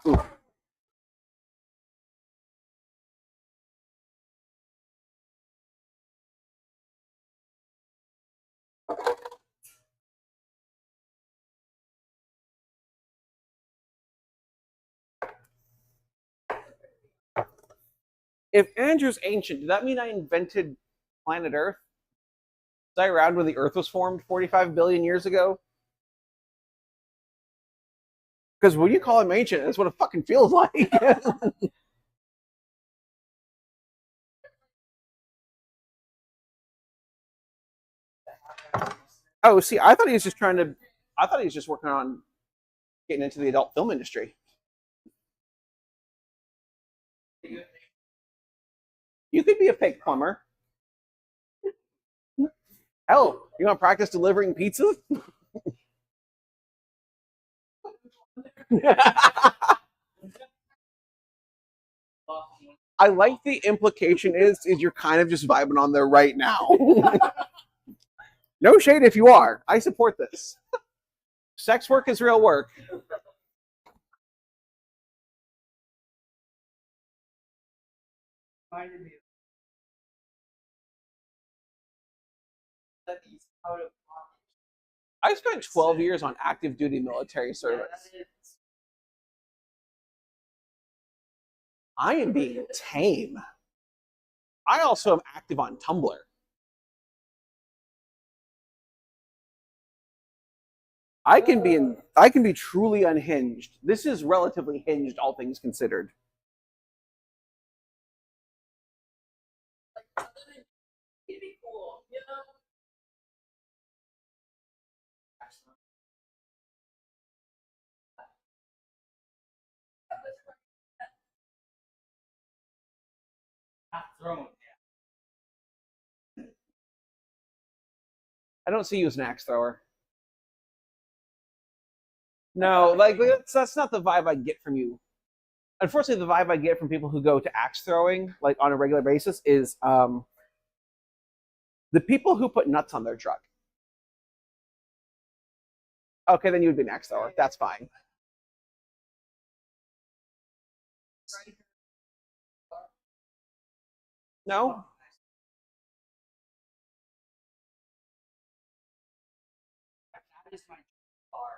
Ooh. If Andrew's ancient, did that mean I invented planet Earth? Was I around when the Earth was formed 45 billion years ago? Because when you call him ancient, that's what it fucking feels like. Oh, see, I thought he was just trying to. I thought he was just working on getting into the adult film industry. You could be a fake plumber. Hell, you want to practice delivering pizza? I like the implication is you're kind of just vibing on there right now. No shade if you are. I support this. Sex work is real work. Reminded me that he's out of pocket. I spent 12 years on active duty military service. I am being tame. I also am active on Tumblr. I can be truly unhinged. This is relatively hinged, all things considered. It'd be cool, you know? Half thrown. I don't see you as an axe thrower. No, like that's not the vibe I get from you. Unfortunately, the vibe I get from people who go to axe throwing, like on a regular basis, is the people who put nuts on their truck. Okay, then you would be an axe thrower. That's fine. No? That is my car.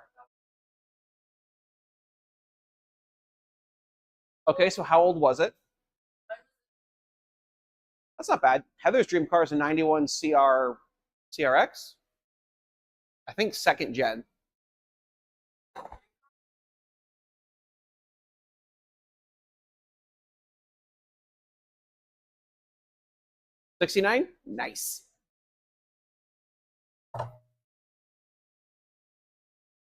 Okay, so how old was it? That's not bad. Heather's dream car is a 91 CRX. I think second gen. '69. Nice.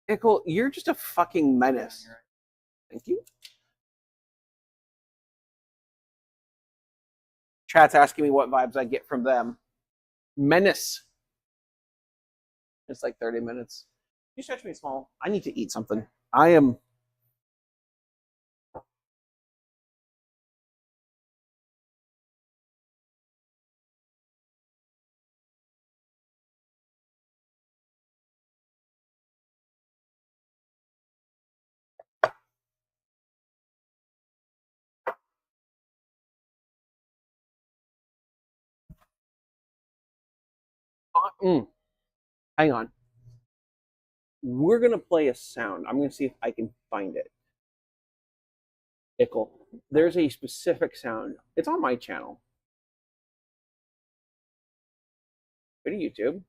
Nickel, you're just a fucking menace. Thank you. Chat's asking me what vibes I get from them. Menace. It's like 30 minutes. You stretch me small. I need to eat something. I am. Hang on. We're gonna play a sound. I'm gonna see if I can find it. Ickle. There's a specific sound. It's on my channel. Go to YouTube.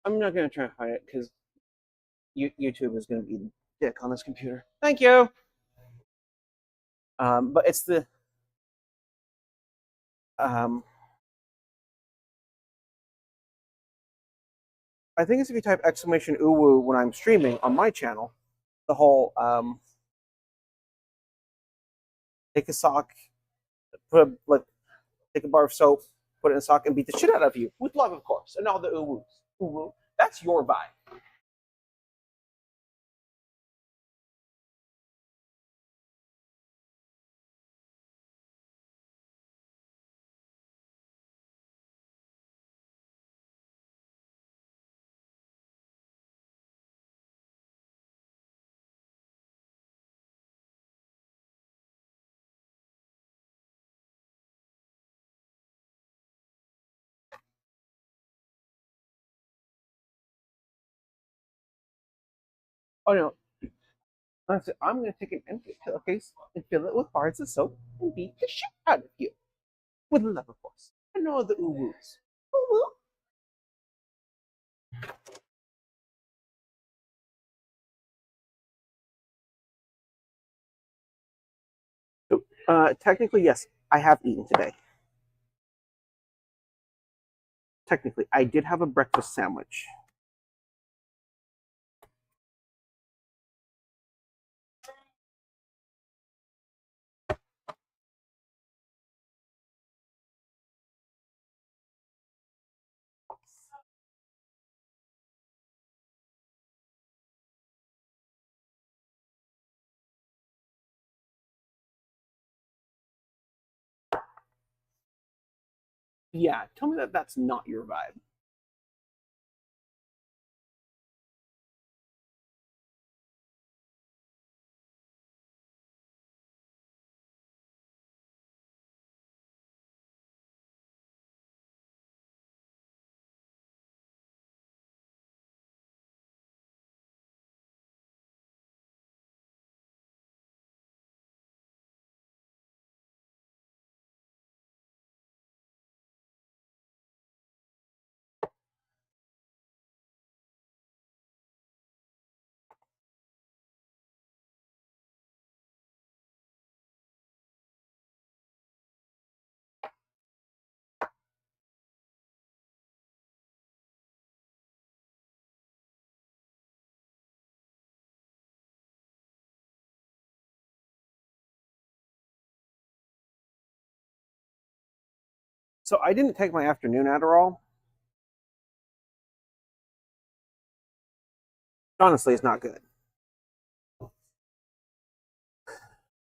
I'm not gonna try to find it because YouTube is gonna be dick on this computer. Thank you. But it's the I think it's if you type exclamation uwu when I'm streaming on my channel, the whole take a sock, take a bar of soap, put it in a sock, and beat the shit out of you with love, of course, and all the uwus. Uwu. That's your vibe. Oh no, I'm gonna take an empty pillowcase and fill it with bars of soap and beat the shit out of you with love, of course, and all the uwus. Uwu. Technically, yes, I have eaten today. Technically, I did have a breakfast sandwich. Yeah, tell me that that's not your vibe. So I didn't take my afternoon Adderall. Honestly, it's not good.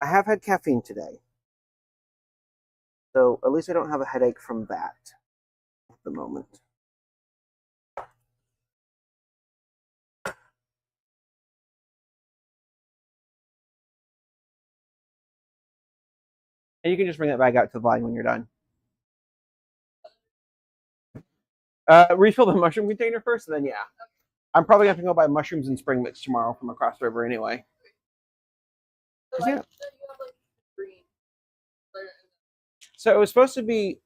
I have had caffeine today. So at least I don't have a headache from that at the moment. And you can just bring that bag out to the line when you're done. Refill the mushroom container first, and then yeah. I'm probably going to go buy mushrooms and spring mix tomorrow from across the river anyway. So, Yeah. you have like green. So it was supposed to be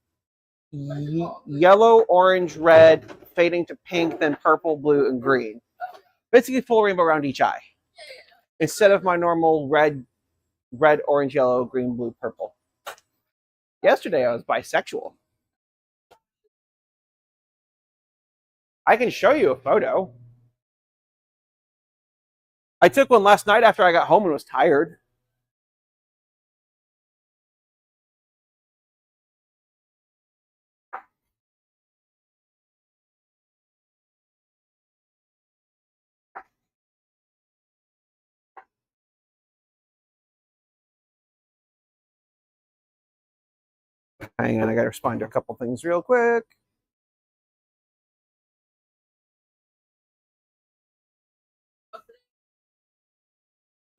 yellow, orange, red, fading to pink, then purple, blue, and green. Basically full rainbow around each eye. Instead of my normal red, orange, yellow, green, blue, purple. Yesterday I was bisexual. I can show you a photo. I took one last night after I got home and was tired. Hang on, I gotta respond to a couple things real quick.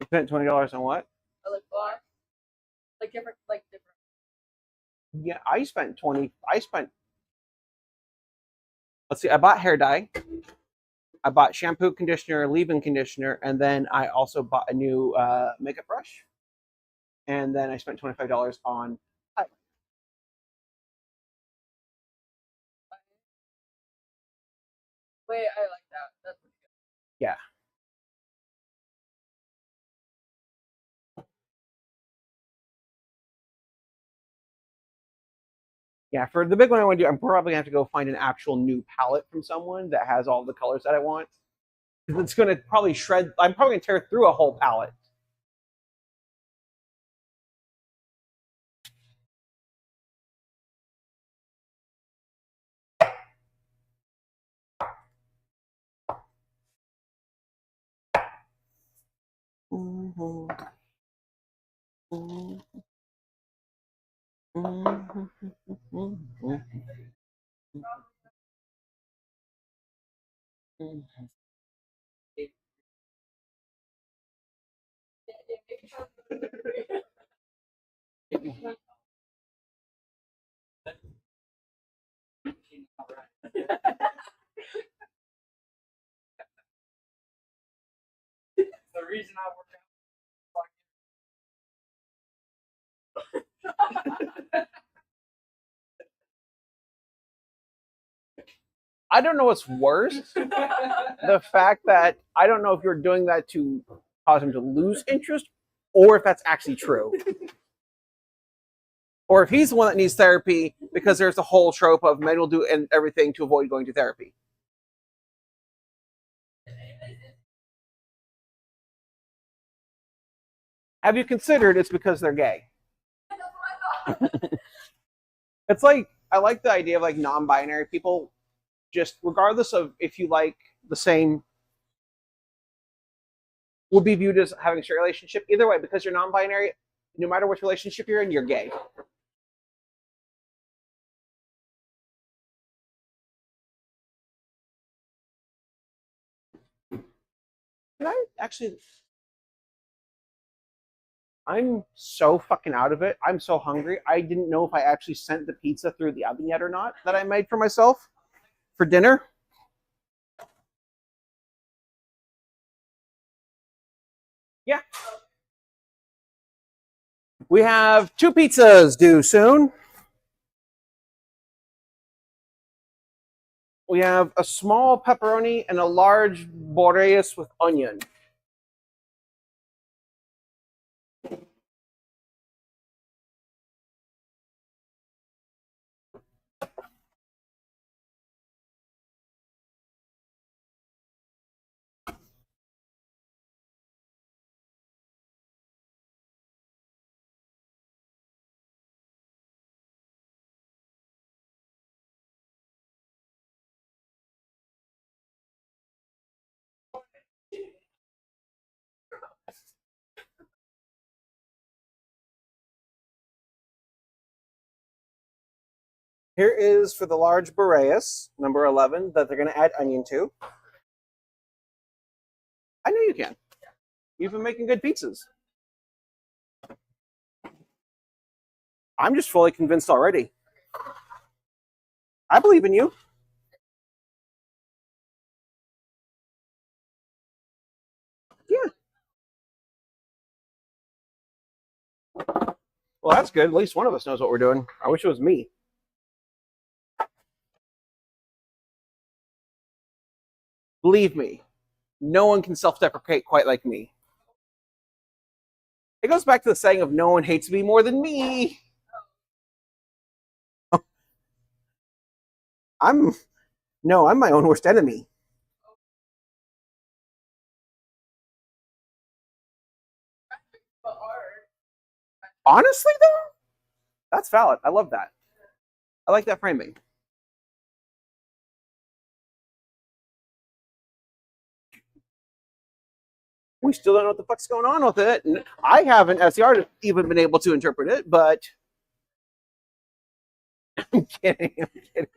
You spent $20 on what? A lip gloss. Like different. Yeah, I spent 20. Let's see, I bought hair dye. I bought shampoo, conditioner, leave-in conditioner, and then I also bought a new makeup brush. And then I spent $25 on highlight. Wait, I like that. That's pretty good. Yeah. Yeah, for the big one I want to do, I'm probably going to have to go find an actual new palette from someone that has all the colors that I want. Because it's going to probably shred. I'm probably going to tear through a whole palette. Mm-hmm. Mm-hmm. Mm-hmm. Mm-hmm. The reason I work I don't know what's worse. The fact that I don't know if you're doing that to cause him to lose interest or if that's actually true. Or if he's the one that needs therapy because there's a whole trope of men will do and everything to avoid going to therapy. Have you considered it's because they're gay? It's like, I like the idea of like non-binary people, just regardless of if you like the same, will be viewed as having a straight relationship. Either way, because you're non-binary, no matter which relationship you're in, you're gay. Can I actually? I'm so fucking out of it. I'm so hungry. I didn't know if I actually sent the pizza through the oven yet or not that I made for myself for dinner. Yeah. We have 2 pizzas due soon. We have a small pepperoni and a large Boreas with onion. Here is for the large Boreas, number 11, that they're going to add onion to. I know you can. You've been making good pizzas. I'm just fully convinced already. I believe in you. Yeah. Well, that's good. At least one of us knows what we're doing. I wish it was me. Believe me, no one can self-deprecate quite like me. It goes back to the saying of no one hates me more than me. I'm my own worst enemy. Honestly, though, that's valid. I love that. I like that framing. We still don't know what the fuck's going on with it. And I haven't, as the artist, even been able to interpret it, but I'm kidding. I'm kidding.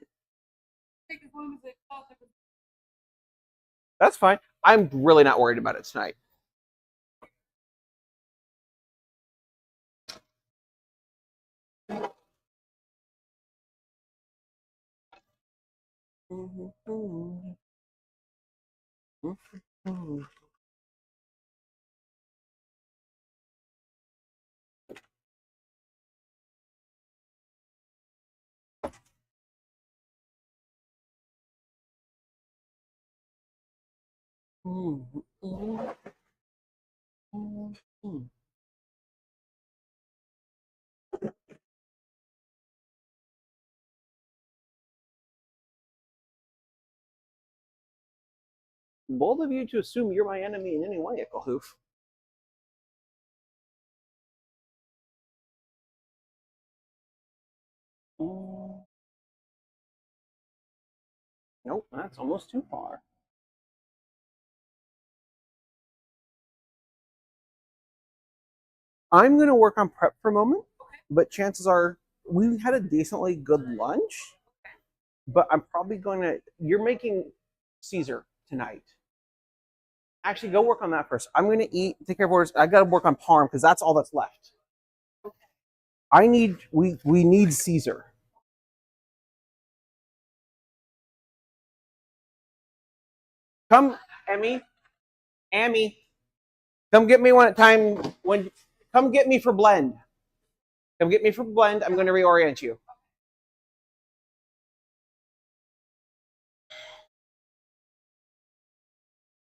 That's fine. I'm really not worried about it tonight. Bold of you to assume you're my enemy in any way, Icklehoof. Nope, that's almost too far. I'm going to work on prep for a moment, but chances are we had a decently good lunch, but I'm probably going to, you're making Caesar tonight. Actually, go work on that first. I'm going to eat, take care of orders. I got to work on Parm because that's all that's left. We need Caesar. Come, Emmy, come get me come get me for blend. Come get me for blend. I'm going to reorient you.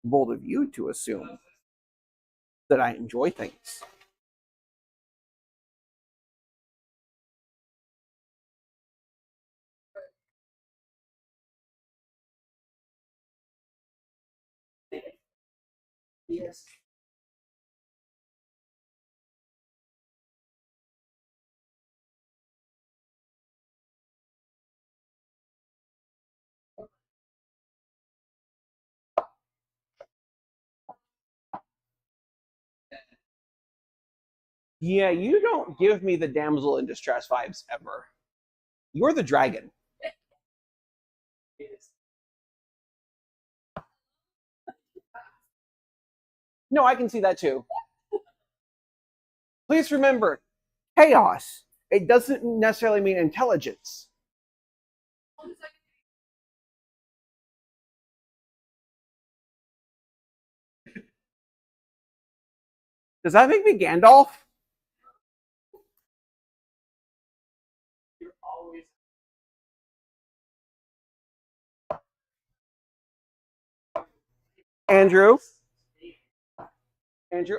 Bold of you to assume that I enjoy things. Yes. Yeah, you don't give me the damsel in distress vibes ever. You're the dragon. No, I can see that too. Please remember, chaos. It doesn't necessarily mean intelligence. Does that make me Gandalf? You're always. Andrew,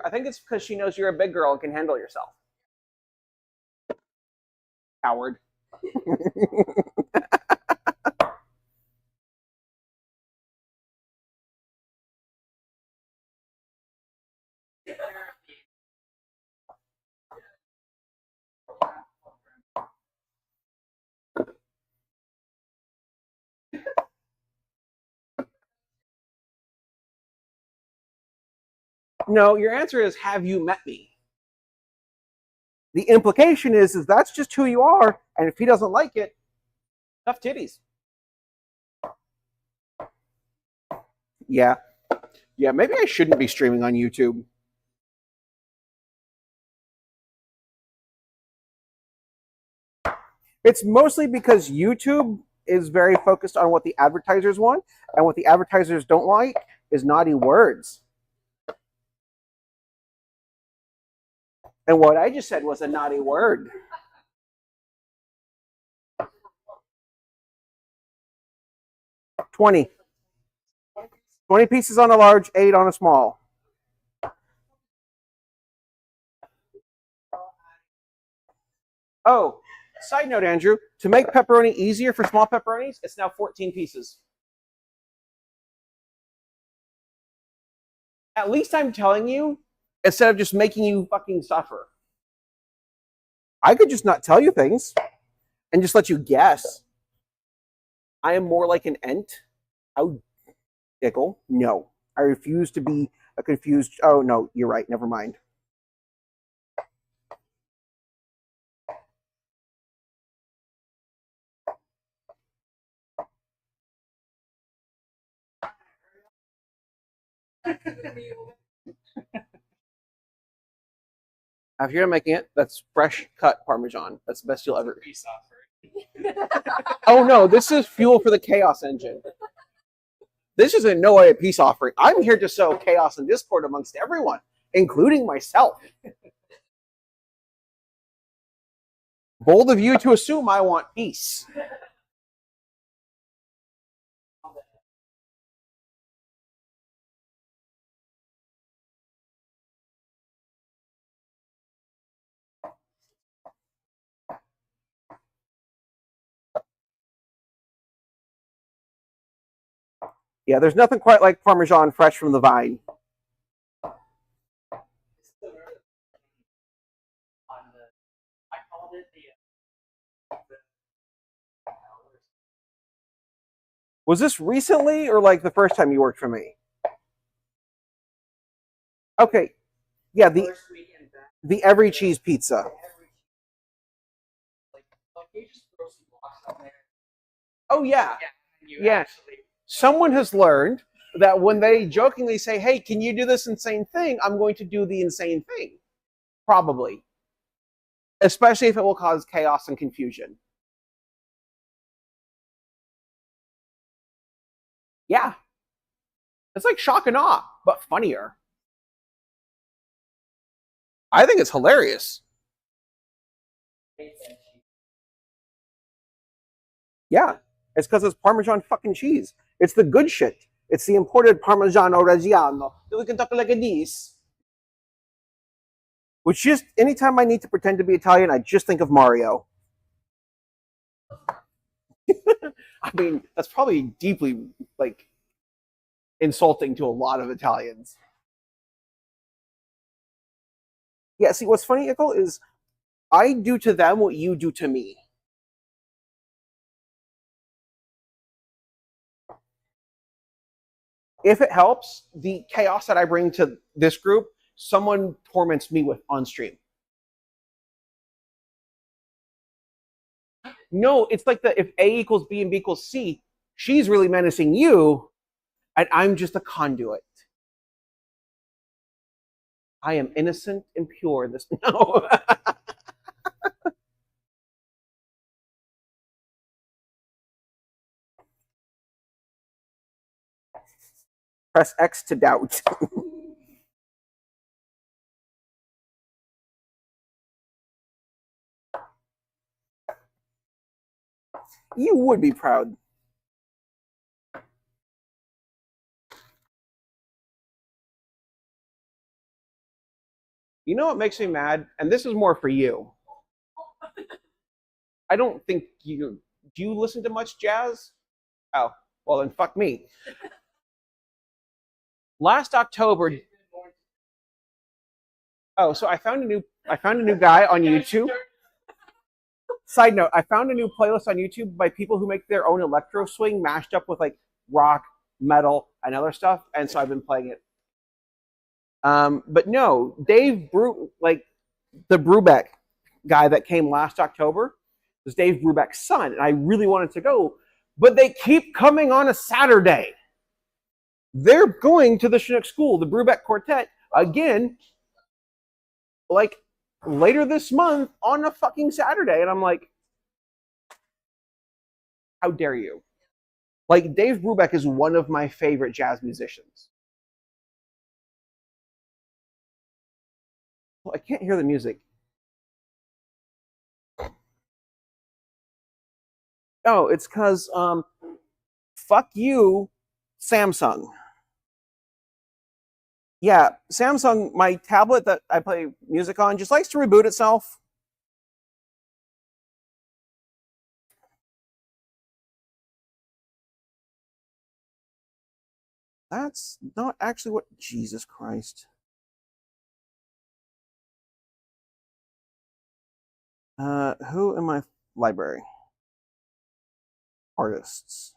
I think it's because she knows you're a big girl and can handle yourself. Coward. No, your answer is, have you met me? The implication is that's just who you are, and if he doesn't like it, Tough titties. Yeah. Yeah, maybe I shouldn't be streaming on YouTube. It's mostly because YouTube is very focused on what the advertisers want, and what the advertisers don't like is naughty words. And what I just said was a naughty word. $20 pieces on a large, 8 on a small. Oh, side note, Andrew, to make pepperoni easier for small pepperonis, it's now 14 pieces. At least I'm telling you, instead of just making you fucking suffer. I could just not tell you things and just let you guess. I am more like an ent. Oh, Ickle. No. I refuse to be a confused... Oh, no, you're right. Never mind. If you're making it, that's fresh cut Parmesan. That's the best you'll ever... Peace offer. Oh, no, this is fuel for the chaos engine. This is in no way a peace offering. I'm here to sow chaos and discord amongst everyone, including myself. Bold of you to assume I want peace. Yeah, there's nothing quite like Parmesan fresh from the vine. I called it the Was this recently or like the first time you worked for me? Okay. Yeah, the first weekend back. the every cheese pizza. Like you just throw some blocks on there. Oh yeah. And you Yeah. actually Someone has learned that when they jokingly say, "Hey, can you do this insane thing?" I'm going to do the insane thing. Probably. Especially if it will cause chaos and confusion. Yeah. It's like shock and awe, but funnier. I think it's hilarious. Yeah. It's because it's Parmesan fucking cheese. It's the good shit. It's the imported Parmigiano Reggiano. We can talk like this. Which just, anytime I need to pretend to be Italian, I just think of Mario. I mean, that's probably deeply, like, insulting to a lot of Italians. Yeah, see, what's funny, Ickle, is I do to them what you do to me. If it helps, the chaos that I bring to this group, someone torments me with on stream. No, it's like if A equals B and B equals C, she's really menacing you, and I'm just a conduit. I am innocent and pure. This no. Press X to doubt. You would be proud. You know what makes me mad? And this is more for you. I don't think you... Do you listen to much jazz? Oh, well then fuck me. Last October... Oh, so I found a new guy on YouTube. Side note, I found a new playlist on YouTube by people who make their own electro swing mashed up with like rock, metal, and other stuff, and so I've been playing it. But no, Dave like the Brubeck guy that came last October, It's Dave Brubeck's son, and I really wanted to go, but they keep coming on a Saturday. They're going to the Chinook School, the Brubeck Quartet, again, like later this month on a fucking Saturday. And I'm like, how dare you? Like, Dave Brubeck is one of my favorite jazz musicians. Well, I can't hear the music. Oh, it's because, fuck you, Samsung. Yeah, Samsung, my tablet that I play music on, just likes to reboot itself. That's not actually what... Jesus Christ. Who in my library? Artists.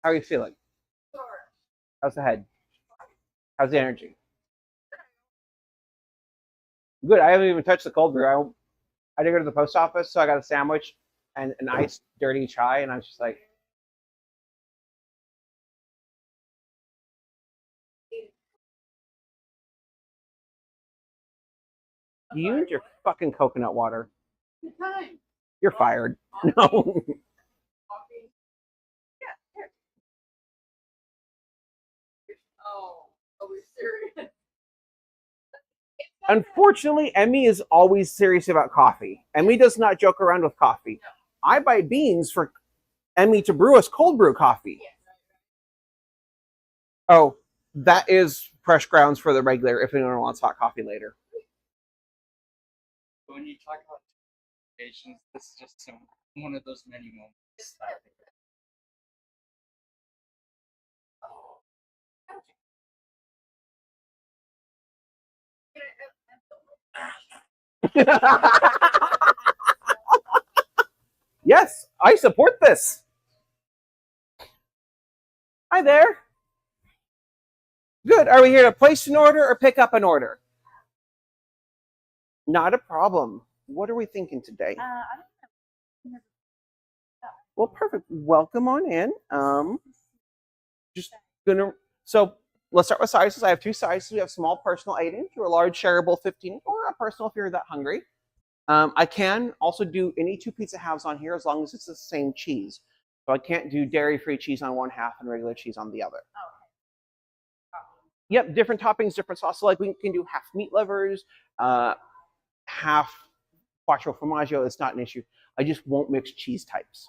How are you feeling? How's the head? How's the energy? Good. I haven't even touched the cold brew. I did go to the post office, so I got a sandwich and an iced dirty chai, and I was just like, you and your fucking coconut water. Good time. You're fired. No. Oh, are we serious? Unfortunately, Emmy is always serious about coffee. Emmy does not joke around with coffee. I buy beans for Emmy to brew us cold brew coffee. Oh, that is fresh grounds for the regular if anyone wants hot coffee later. When you talk about patience, this is just one of those many moments. Yes, I support this. Hi there. Good. Are we here to place an order or pick up an order? Not a problem. What are we thinking today? Well, perfect. Welcome on in. So let's start with sizes. I have two sizes. We have small personal 8-inch or a large shareable 15, or a personal if you're that hungry. I can also do any two pizza halves on here as long as it's the same cheese. So I can't do dairy-free cheese on one half and regular cheese on the other. Yep, different toppings, different sauce. So like we can do half meat livers, half quattro formaggio. It's not an issue. I just won't mix cheese types.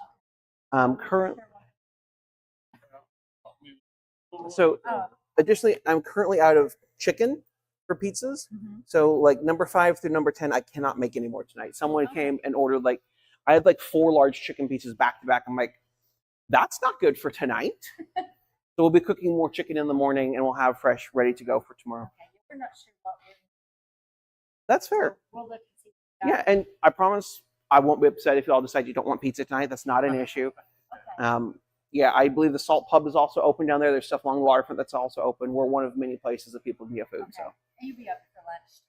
Additionally, I'm currently out of chicken for pizzas. So like number 5 through number 10, I cannot make any more tonight. Someone came and ordered I had 4 large chicken pizzas back to back. I'm like, that's not good for tonight. So we'll be cooking more chicken in the morning, and we'll have fresh, ready to go for tomorrow. Okay, we're not sure what we're. That's fair. We'll look and see. Yeah, and I promise I won't be upset if you all decide you don't want pizza tonight. That's not an issue. Okay. Yeah, I believe the Salt Pub is also open down there. There's stuff along the waterfront that's also open. We're one of many places that people can get food. Okay. So. You'll be up for lunch.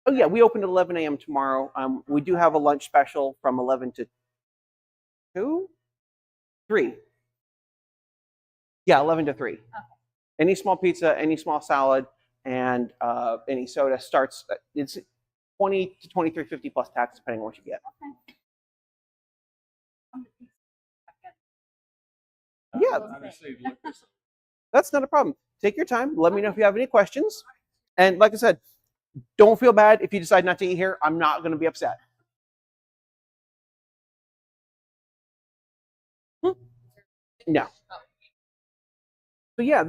Oh yeah, we open at 11 a.m. tomorrow. We do have a lunch special from 11 to 2, 3. Yeah, 11 to 3. Okay. Any small pizza, any small salad, and any soda starts. It's $20 to $23.50 plus tax, depending on what you get. Okay. Yeah, Obviously, if you look this up. that's not a problem. Take your time. Let me know if you have any questions. And like I said, don't feel bad if you decide not to eat here. I'm not going to be upset. No. So yeah,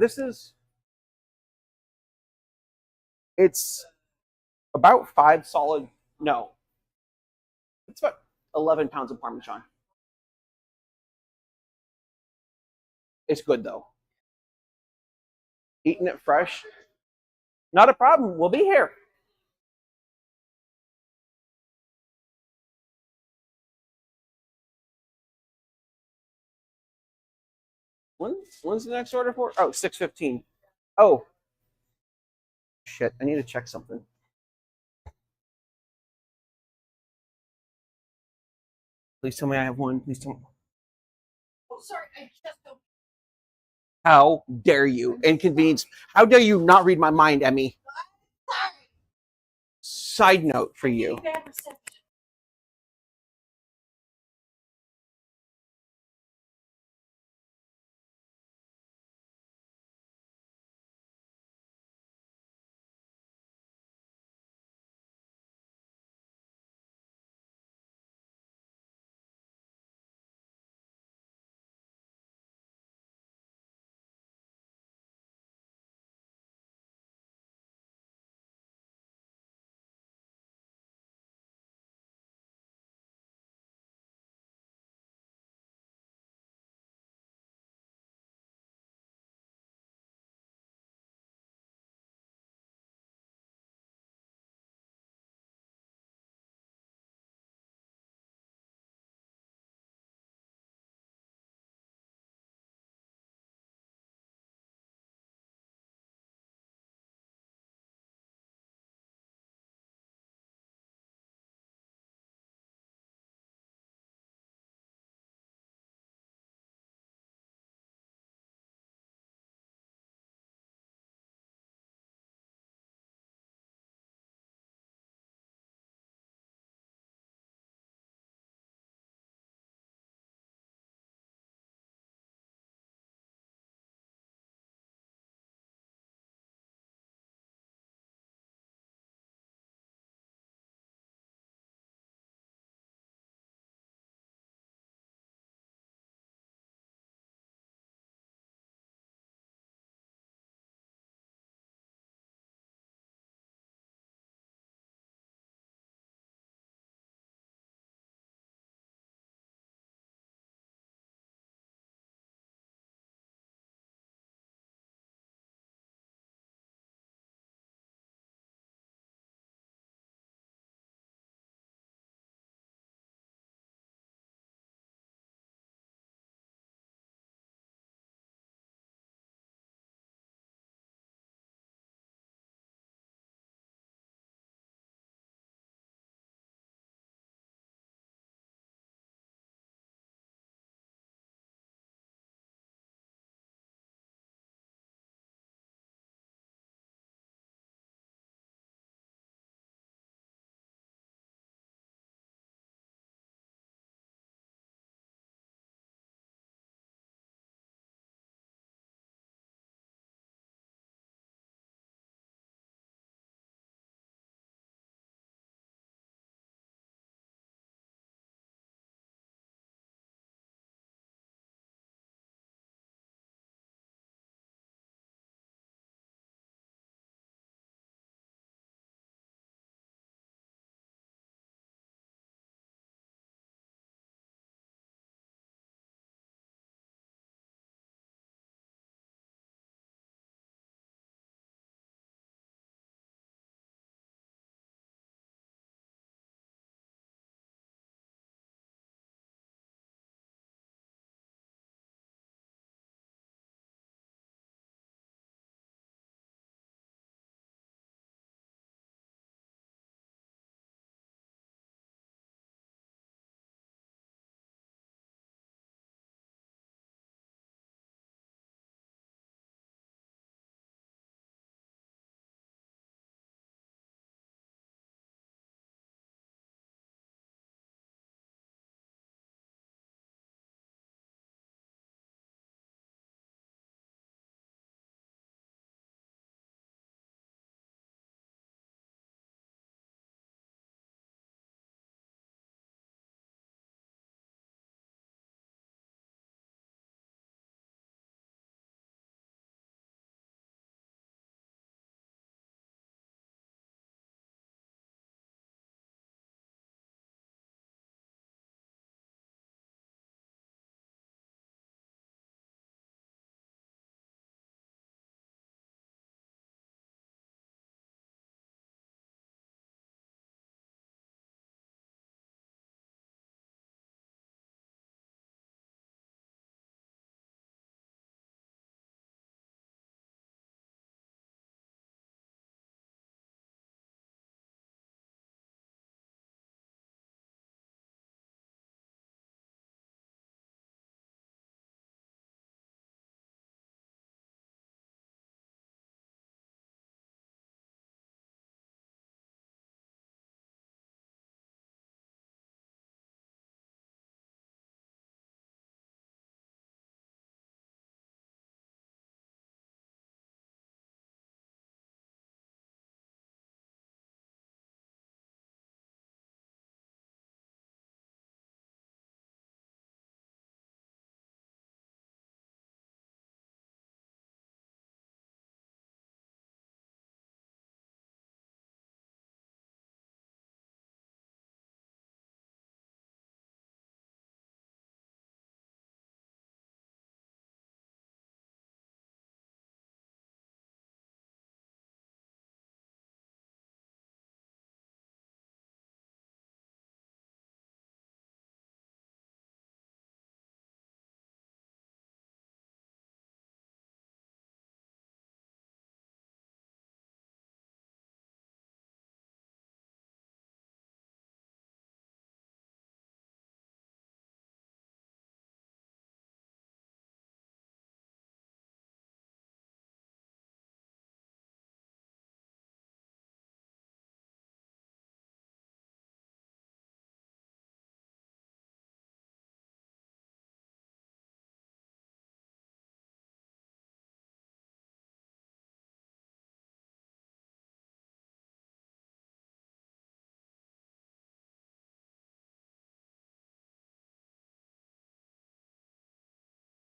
it's about 5 solid. No, it's about 11 pounds of Parmesan. It's good though. Eating it fresh, not a problem. We'll be here. When's the next order for? Oh, 6:15. Oh, shit. I need to check something. Please tell me I have one. Please tell me. Oh, sorry, I just don't. How dare you? Inconvenience. How dare you not read my mind, Emmy? Side note for you. Bad reception.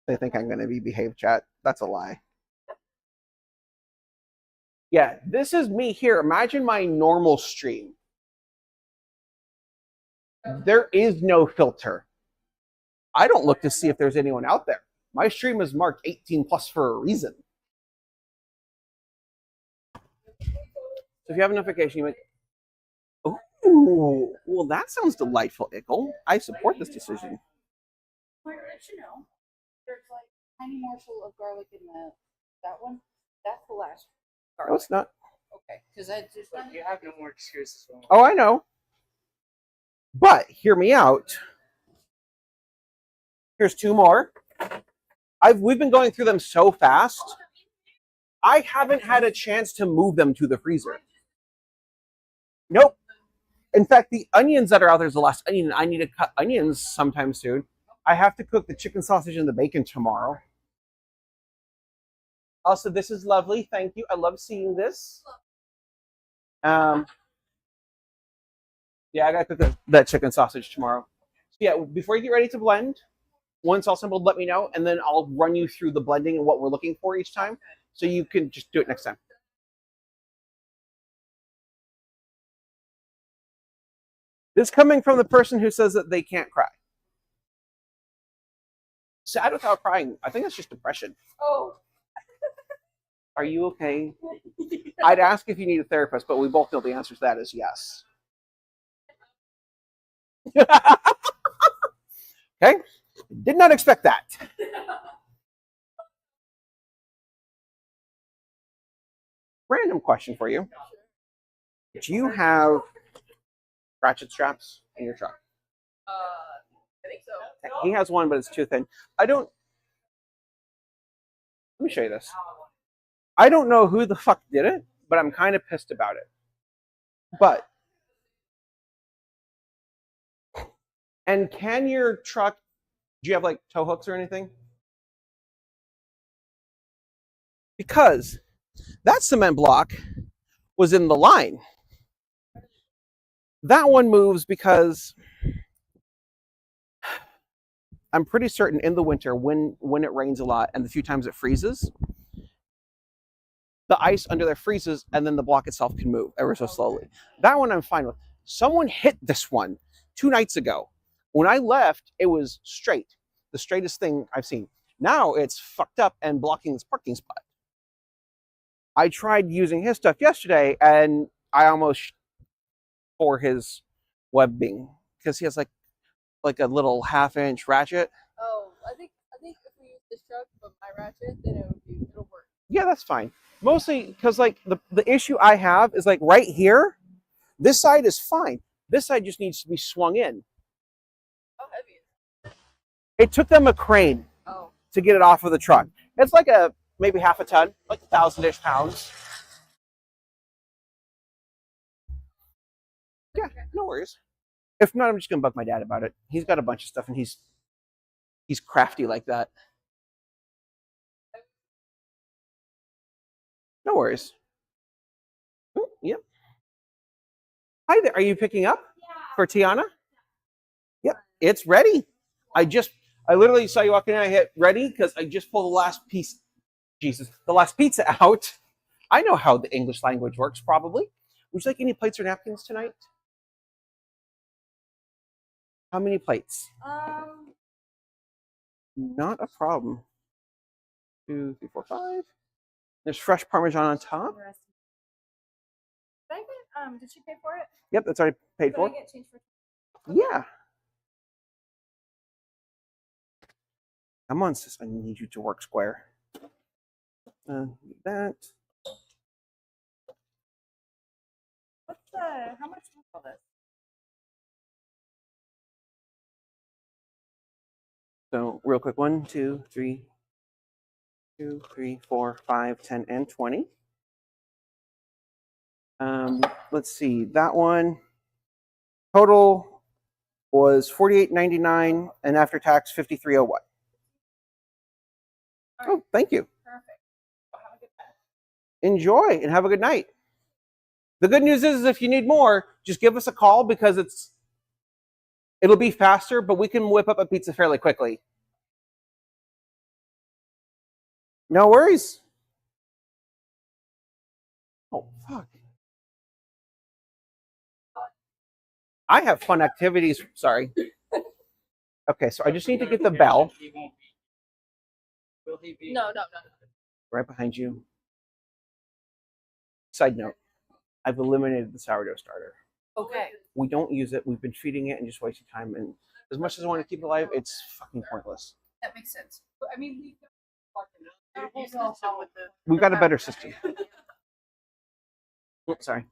They think I'm going to be behave chat. That's a lie. Yeah, this is me here. Imagine my normal stream. There is no filter. I don't look to see if there's anyone out there. My stream is marked 18 plus for a reason. So if you have a notification, you might. Oh, well, that sounds delightful, Ickle. I support this decision. There's like tiny morsel of garlic in that one. That's the last garlic. No, it's not. Okay, because I just But you have no more excuses. Oh, I know. But hear me out. Here's 2 more. We've been going through them so fast. I haven't had a chance to move them to the freezer. Nope. In fact, the onions that are out there is the last onion. I need to cut onions sometime soon. I have to cook the chicken sausage and the bacon tomorrow. Also, this is lovely. Thank you. I love seeing this. Yeah, I gotta cook that chicken sausage tomorrow. So yeah, before you get ready to blend, once all assembled, let me know, and then I'll run you through the blending and what we're looking for each time, so you can just do it next time. This coming from the person who says that they can't cry. Sad without crying. I think that's just depression. Oh. Are you okay? I'd ask if you need a therapist, but we both know the answer to that is yes. Okay. Did not expect that. Random question for you. Do you have ratchet straps in your truck? I think so. He has one, but it's too thin. Let me show you this. I don't know who the fuck did it, but I'm kind of pissed about it. But, and can your truck, do you have like tow hooks or anything? Because that cement block was in the line. That one moves because I'm pretty certain in the winter when it rains a lot and the few times it freezes, the ice under there freezes and then the block itself can move ever so slowly. That one I'm fine with. Someone hit this one 2 nights ago. When I left, it was straight. The straightest thing I've seen. Now it's fucked up and blocking this parking spot. I tried using his stuff yesterday and I almost tore his webbing because he has like a little 1/2-inch ratchet. Oh, I think if we use this truck but my ratchet, then it'll work. Yeah, that's fine. Mostly because like the issue I have is like right here, this side is fine. This side just needs to be swung in. How heavy is it? It took them a crane to get it off of the truck. It's like maybe 1/2 ton, like 1,000-ish pounds. Yeah, no worries. If not, I'm just gonna bug my dad about it. He's got a bunch of stuff and he's crafty like that. No worries. Oh, yep. Hi there. Are you picking up for Tiana? Yep, it's ready. I literally saw you walking in. I hit ready because I just pulled the last piece. Jesus, the last pizza out. I know how the English language works. Probably. Would you like any plates or napkins tonight? How many plates? Not a problem. 2, 3, 4, 5. There's fresh Parmesan on top. Did I get, did she pay for it? Yep, that's already paid Did for. I get change for Yeah. Come on, sis. I need you to work square. That. how much was all this? So real quick, 1, 2, 3, 2, 3, 4, 5, 10, and 20. Let's see. That one total was $48.99 and after tax $53.01. Oh, thank you. Perfect. Well, have a good night. Enjoy and have a good night. The good news is if you need more, just give us a call because it'll be faster, but we can whip up a pizza fairly quickly. No worries. Oh, fuck. I have fun activities. Sorry. Okay, so I just need to get the bell He won't be. Will he be? No. right behind you. Side note, I've eliminated the sourdough starter. Okay. We don't use it. We've been feeding it and just wasting time. And as much as I want to keep it alive, it's fucking pointless. That makes sense. I mean, we You know how with the We've got a better system. Oops, sorry.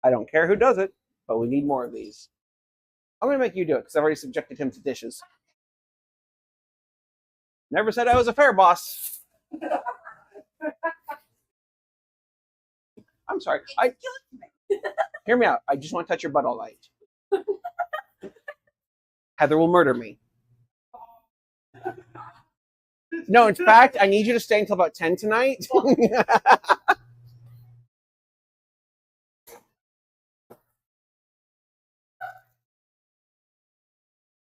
I don't care who does it, but we need more of these. I'm going to make you do it because I've already subjected him to dishes. Never said I was a fair boss. I'm sorry. Hear me out. I just want to touch your butt all night. Heather will murder me. No, in fact, I need you to stay until about 10 tonight.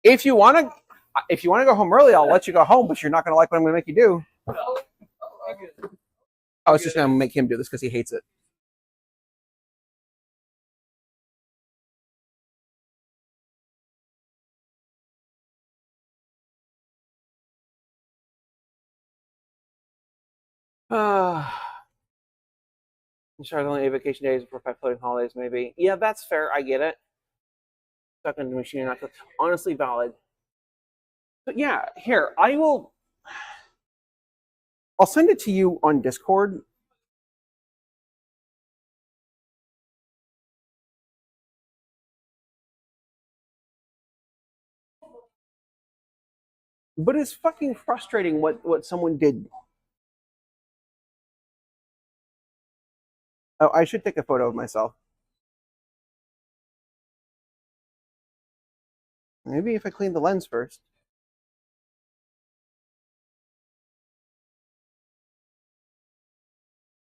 If you want to go home early, I'll let you go home, but you're not going to like what I'm going to make you do. I was just going to make him do this because he hates it. Sure, only 8 vacation days for 5 floating holidays, maybe. Yeah, that's fair. I get it. Stuck in the machine, not to, honestly valid. But yeah, here I'll send it to you on Discord. But it's fucking frustrating what someone did. Oh, I should take a photo of myself. Maybe if I clean the lens first.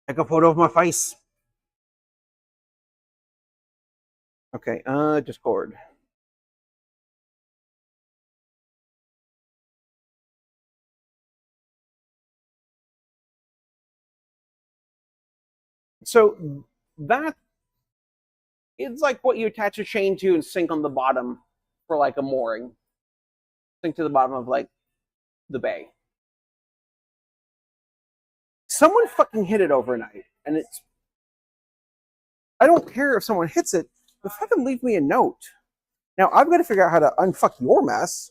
Take a photo of my face. Okay, Discord. So that it's like what you attach a chain to and sink on the bottom for like a mooring. Sink to the bottom of like the bay. Someone fucking hit it overnight, and it's. I don't care if someone hits it, but fucking leave me a note. Now I've got to figure out how to unfuck your mess.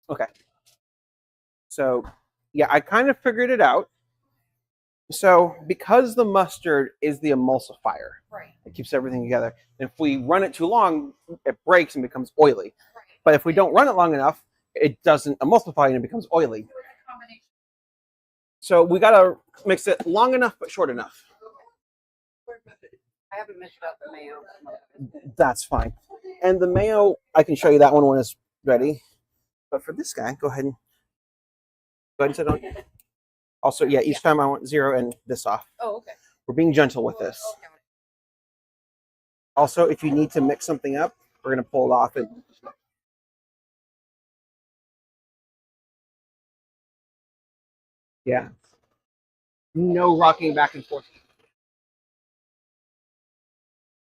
Okay. So, yeah, I kind of figured it out. So, because the mustard is the emulsifier, Right. it keeps everything together. If we run it too long, it breaks and becomes oily. Right. But if we don't run it long enough, it doesn't emulsify and it becomes oily. Combination. So, we got to mix it long enough but short enough. I haven't mixed up the mayo. That's fine. And the mayo, I can show you that one when it's ready. But for this guy, go ahead and set it on. Also, yeah, each time I want 0 and this off. Oh, okay. We're being gentle with this. Also, if you need to mix something up, we're going to pull it off. And yeah. No rocking back and forth.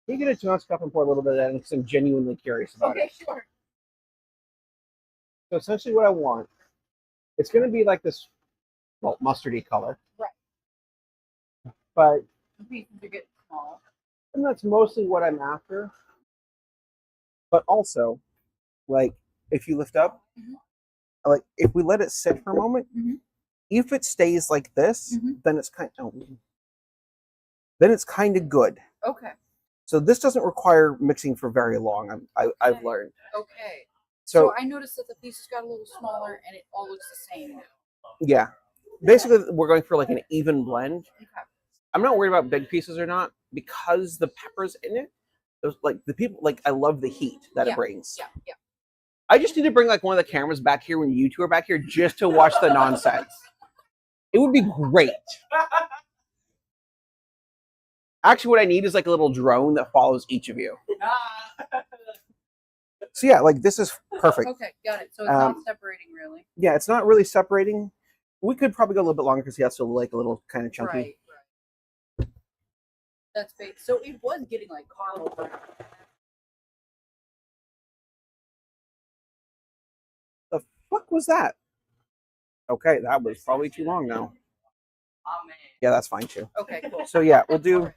Can you get a 2-ounce cup and pour a little bit of that in because I'm genuinely curious about it. Okay, sure. So essentially what I want, it's going to be like this, well, mustardy color. Right. But The pieces are getting small. and that's mostly what I'm after. But also, like, if you lift up, like, if we let it sit for a moment, if it stays like this, then it's kind of, then it's kind of good. Okay. So this doesn't require mixing for very long. I've learned. Okay. So I noticed that the pieces got a little smaller and it all looks the same now. yeah, basically we're going for like an even blend. Okay. I'm not worried about big pieces or not because the peppers in it. Like the people, like I love the heat that it brings. Yeah, yeah. I just need to bring like one of the cameras back here when you two are back here just to watch the nonsense. It would be great. Actually, what I need is like a little drone that follows each of you. So yeah, like this is perfect. Okay, got it. So it's not separating really. Yeah, it's not really separating. We could probably go a little bit longer because he has to like a little kind of chunky. Right, right. That's big. So it was getting like caramel. The fuck was that? Okay, that was probably too long now. Oh man. Yeah, that's fine too. Okay, cool. So yeah, we'll do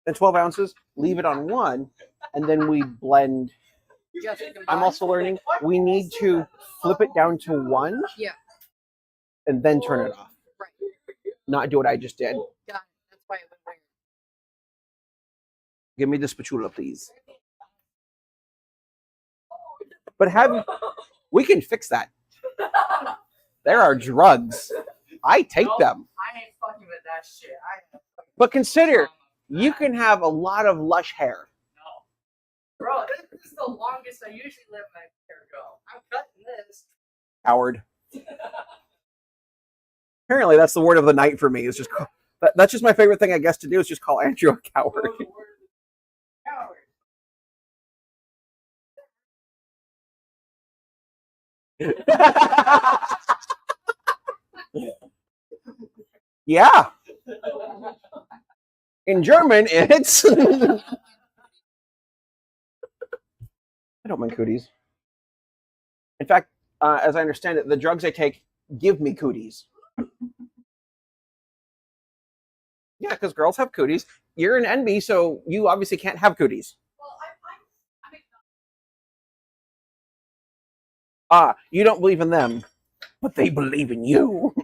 the 12 ounces, leave it on 1, and then we blend. Just I'm also learning we need to flip it down to 1. Yeah. And then turn it off. Right. Not do what I just did. Got it. That's why it went weird. Give me the spatula, please. But we can fix that. There are drugs. I take them. I ain't fucking with that shit. But consider, you can have a lot of lush hair. No. Bro, this is the longest I usually let my hair go. I'm cutting this. Coward. Apparently, that's the word of the night for me. Is just that's just my favorite thing, I guess, to do is just call Andrew a coward. Coward. Yeah. In German, it's. I don't mind cooties. In fact, as I understand it, the drugs I take give me cooties. Yeah, because girls have cooties. You're an NB, so you obviously can't have cooties. I'm You don't believe in them, but they believe in you.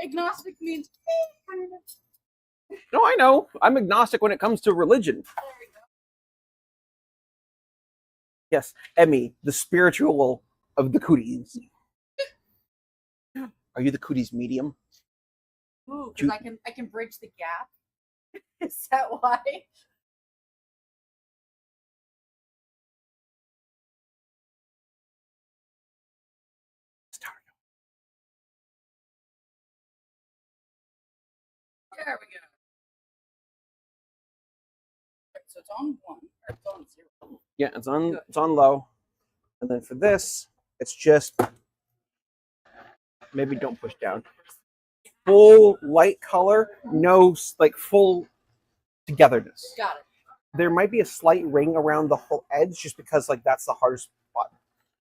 agnostic means kind of. No, I know. I'm agnostic when it comes to religion. Yes, Emmy, the spiritual of the cooties. Are you the cooties medium? Ooh, because I can bridge the gap. Is that why? There we go. So it's on 1 or it's on 0. Yeah, it's on low. And then for this, it's just maybe don't push down. Full light color, no like full togetherness. Got it. There might be a slight ring around the whole edge just because like that's the hardest spot.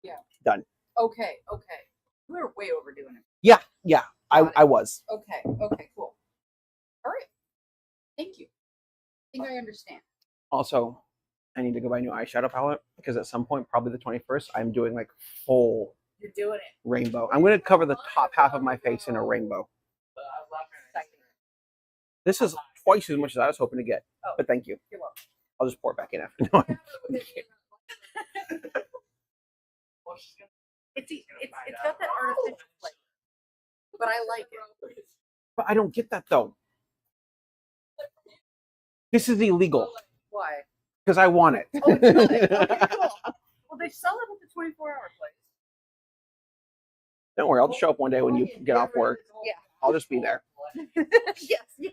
Yeah. Done. Okay, okay. We were way overdoing it. Yeah, yeah. I was. Okay, okay, cool. All right. Thank you. I think I understand. Also, I need to go buy a new eyeshadow palette because at some point, probably the 21st, I'm doing like full You're doing it. rainbow. I'm going to cover the top half of my face in a rainbow. This is twice as much as I was hoping to get, but thank you. You're welcome. I'll just pour it back in after. No, It's got that artificial flavor, but I like it. but I don't get that though. This is illegal Why? because I want it. Oh, it's good. Okay, cool. Well, they sell it at the 24-hour place. Don't worry, I'll just show up one day when you get off work. Yeah. I'll just be there. Yes, yes.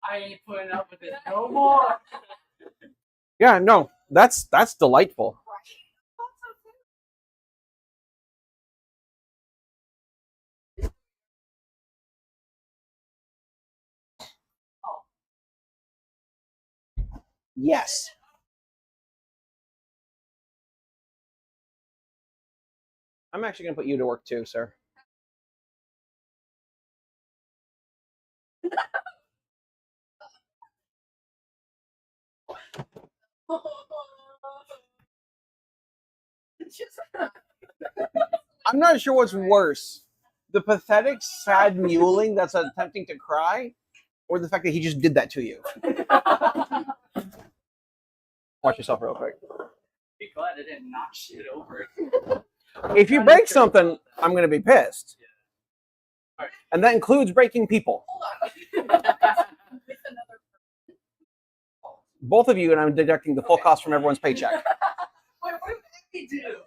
I ain't putting up with it no more. Yeah, no, that's delightful. Yes. I'm actually going to put you to work too, sir. I'm not sure what's worse. The pathetic, sad mewling that's attempting to cry, or the fact that he just did that to you. Watch yourself real quick. Be glad I didn't knock shit over. If you break something, I'm going to be pissed. And that includes breaking people. Both of you, and I'm deducting the full cost from everyone's paycheck. Wait, what did we do?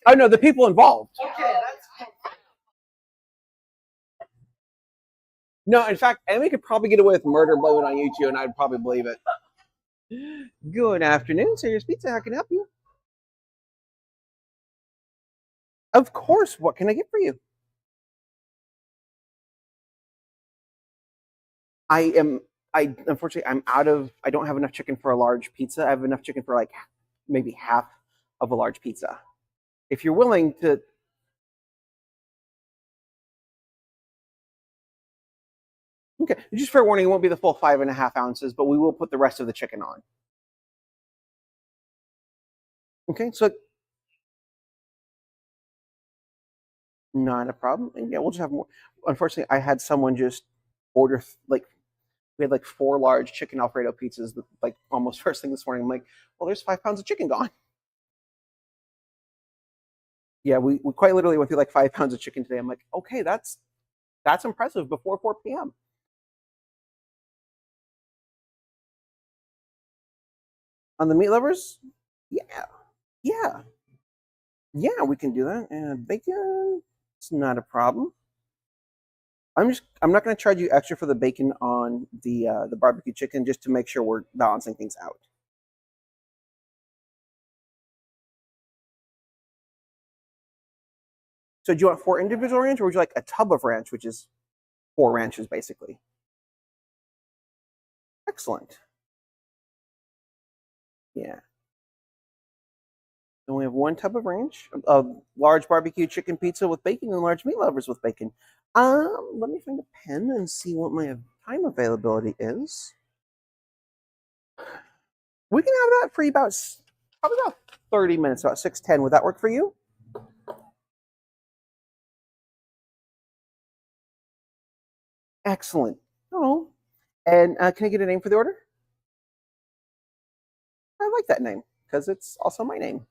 Oh, no, the people involved. Okay, that's cool. No, in fact, Emmy could probably get away with murder blowing on YouTube, and I'd probably believe it. Good afternoon, Serious Pizza. How can I help you? Of course. What can I get for you? Unfortunately, I'm out of, I don't have enough chicken for a large pizza. I have enough chicken for like maybe half of a large pizza. If you're willing to, okay, just fair warning, it won't be the full 5.5 ounces, but we will put the rest of the chicken on. Okay, so not a problem. And yeah, we'll just have more. Unfortunately, I had someone just order we had like 4 large chicken Alfredo pizzas, like almost first thing this morning. I'm like, well, there's 5 pounds of chicken gone. Yeah, we quite literally went through like 5 pounds of chicken today. I'm like, okay, that's impressive before 4 p.m. On the meat lovers, yeah, we can do that. And bacon, it's not a problem. I'm not going to charge you extra for the bacon on the barbecue chicken just to make sure we're balancing things out. So do you want 4 individual ranch, or would you like a tub of ranch, which is 4 ranches basically? Excellent. Yeah. Then we have 1 tub of ranch, a large barbecue chicken pizza with bacon, and large meat lovers with bacon. Let me find a pen and see what my time availability is. We can have that for you probably about 30 minutes, about 6:10. Would that work for you? Excellent. Oh, and can I get a name for the order? I like that name because it's also my name.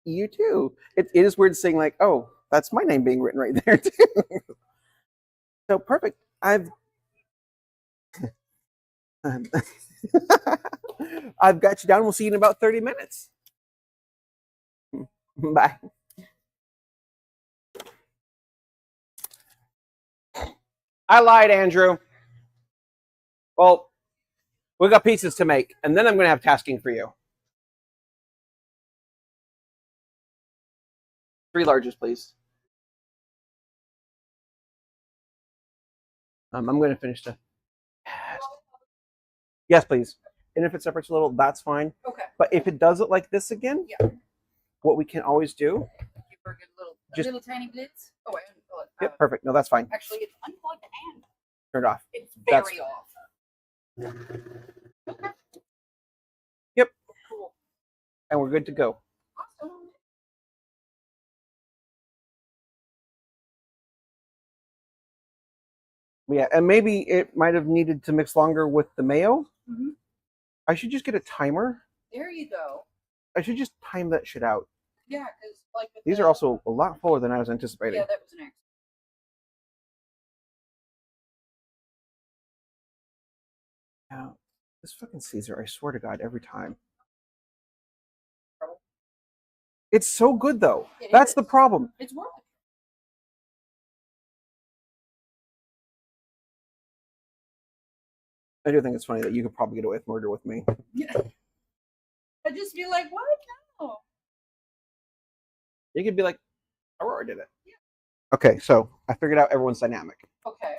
You too. It is weird saying like, oh, that's my name being written right there too. So perfect. I've got you down. We'll see you in about 30 minutes. Bye. I lied, Andrew. Well, we got pizzas to make, and then I'm going to have tasking for you. 3 larges, please. I'm going to finish the. Yes, please. And if it separates a little, that's fine. Okay. But if it does it like this again, Yeah. What we can always do. Give her a good Just- little tiny blitz. Oh, I unplug. Yep, perfect. No, that's fine. Actually, it's unplugged and Turn it off. it's That's- very off. Yep. Cool. And we're good to go. Awesome. Yeah, and maybe it might have needed to mix longer with the mayo. Mhm. I should just get a timer. There you go. I should just time that shit out. Yeah, because like with These the- are also a lot fuller than I was anticipating. Yeah, that was an accident. Now, this fucking Caesar, I swear to God, every time. It's so good though. It That's is. the problem. It's worth it. I do think it's funny that you could probably get away with murder with me. Yeah. I'd just be like, what? No. You could be like, Aurora did it. Yeah. Okay, so I figured out everyone's dynamic. Okay.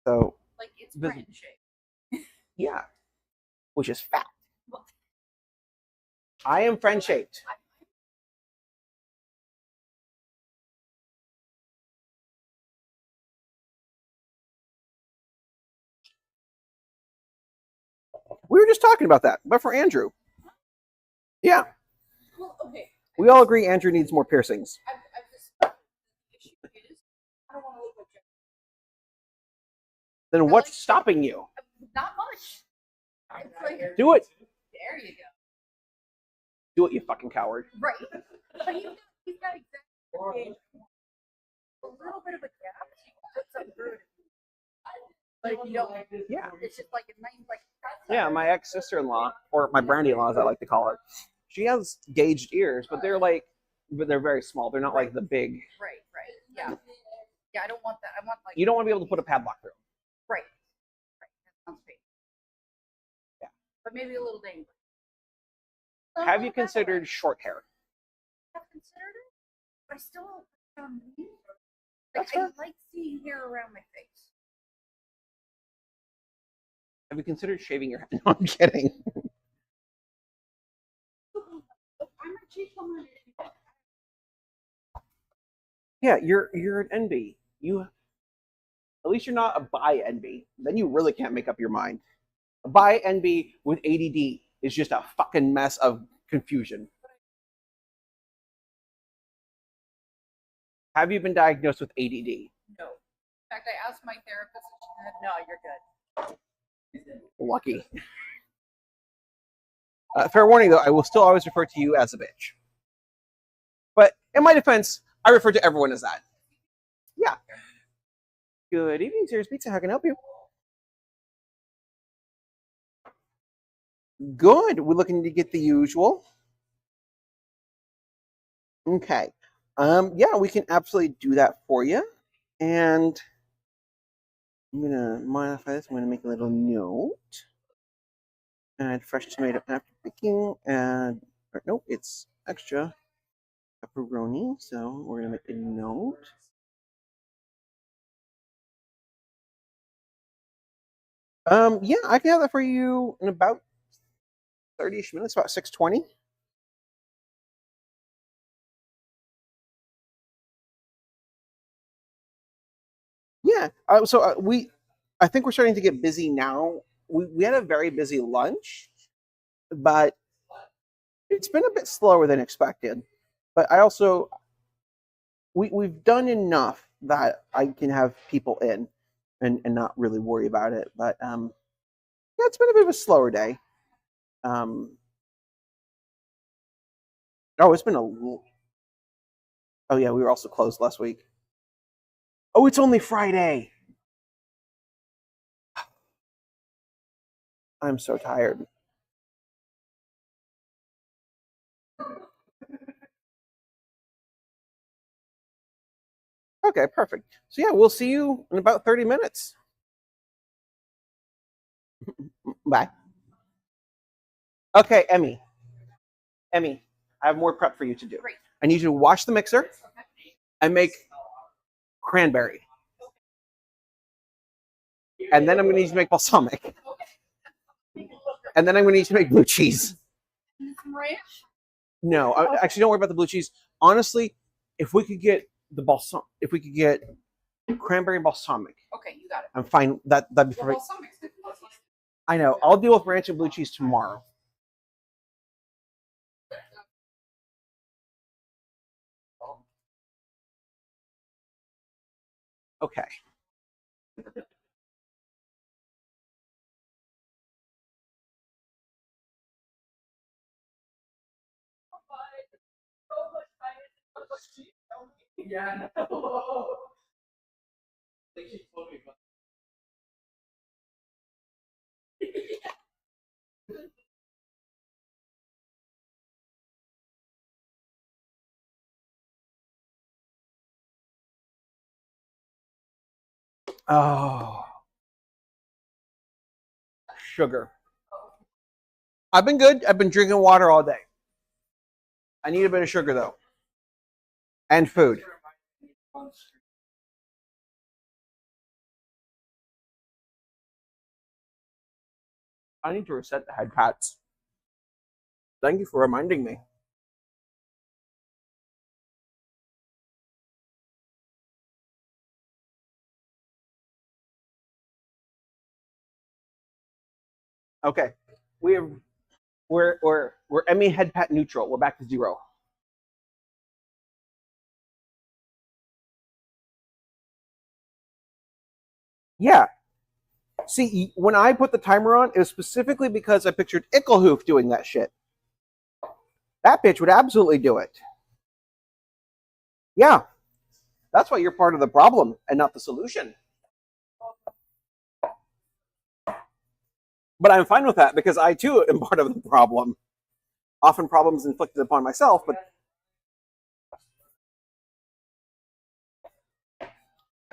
So Like it's This- friend shaped. yeah, which is fat. I am friend shaped. We were just talking about that, but for Andrew. Yeah, Well, okay. we all agree Andrew needs more piercings. I've just the issue is I don't want to look like Jeff. Then what's stopping you? Not much. It's like, Do it. there you go. Do it, you fucking coward. Right. But he's got exactly a little bit of a gap. Put some through it. But if you don't, Yeah. it's just like a nice like. Yeah, my ex sister-in-law, or my brandy-in-law, as I like to call her, she has gauged ears, but they're very small. They're not like the big. Right. Yeah. Yeah, I don't want that. I want like. You don't want to be able to put a padlock through. Right. That sounds fake. Yeah. But maybe a little dangling. Have you considered short hair? I've considered it, but I still don't put it on me. That's I fair. like seeing hair around my face. Have you considered shaving your head? No, I'm kidding. I'm actually someone. Yeah, you're an NB. You at least you're not a bi NB. Then you really can't make up your mind. A bi NB with ADD is just a fucking mess of confusion. Have you been diagnosed with ADD? No. In fact, I asked my therapist, and she said, "No, you're good." Lucky. Fair warning, though, I will still always refer to you as a bitch. But in my defense, I refer to everyone as that. Yeah. Good evening, Serious Pizza. How can I help you? Good. We're looking to get the usual. Okay. Yeah, we can absolutely do that for you. And I'm gonna modify this. I'm gonna make a little note. Add fresh tomato after picking. Nope, it's extra pepperoni. So we're gonna make a note. Yeah, I can have that for you in about 30-ish minutes, about 6:20. Yeah. I think we're starting to get busy now. We had a very busy lunch, but it's been a bit slower than expected. But I also we've done enough that I can have people in and not really worry about it. But yeah, it's been a bit of a slower day. It's been oh yeah, we were also closed last week. Oh, it's only Friday. I'm so tired. Okay, perfect. So yeah, we'll see you in about 30 minutes. Bye. Okay, Emmy, I have more prep for you to do. Great. I need you to wash the mixer and make cranberry. And then I'm going to need you to make balsamic. And then I'm going to need you to make blue cheese. Some ranch? No, actually, don't worry about the blue cheese. Honestly, if we could get cranberry and balsamic, Okay, you got it. I'm fine. That'd be Well, perfect. balsamic's good. I know. I'll deal with ranch and blue cheese tomorrow. Okay. Yeah, I know. They keep floating, but Oh, sugar. I've been good. I've been drinking water all day. I need a bit of sugar though, and food. I need to reset the head pats. Thank you for reminding me. Okay, we're ME head pat neutral. We're back to 0. Yeah. See, when I put the timer on, it was specifically because I pictured Icklehoof doing that shit. That bitch would absolutely do it. Yeah. That's why you're part of the problem and not the solution. But I'm fine with that because I too am part of the problem. Often problems inflicted upon myself, but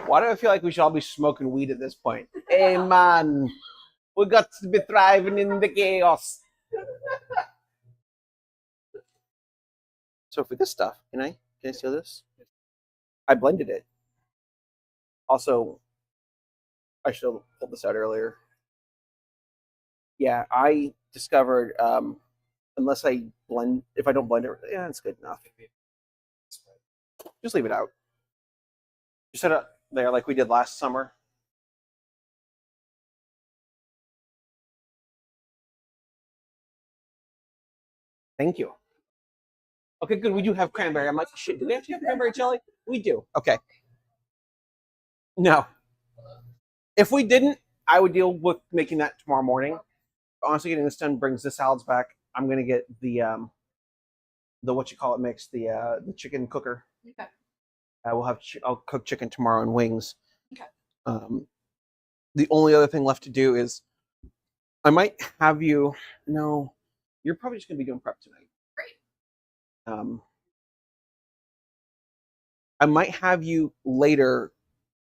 why do I feel like we should all be smoking weed at this point? Hey man, we got to be thriving in the chaos. So for this stuff, can I steal this? I blended it. Also, I should have pulled this out earlier. Yeah, I discovered unless I blend, if I don't blend it, yeah, it's good enough. Just leave it out. Just set it there like we did last summer. Thank you. Okay, good. We do have cranberry. I'm like, shit, do we have to have cranberry jelly? We do. Okay. No. If we didn't, I would deal with making that tomorrow morning. Honestly, getting this done brings the salads back. I'm gonna get the what you call it mix, the chicken cooker. Okay. I'll cook chicken tomorrow and wings. Okay. The only other thing left to do is I might have you. No, you're probably just gonna be doing prep tonight. Great. I might have you later.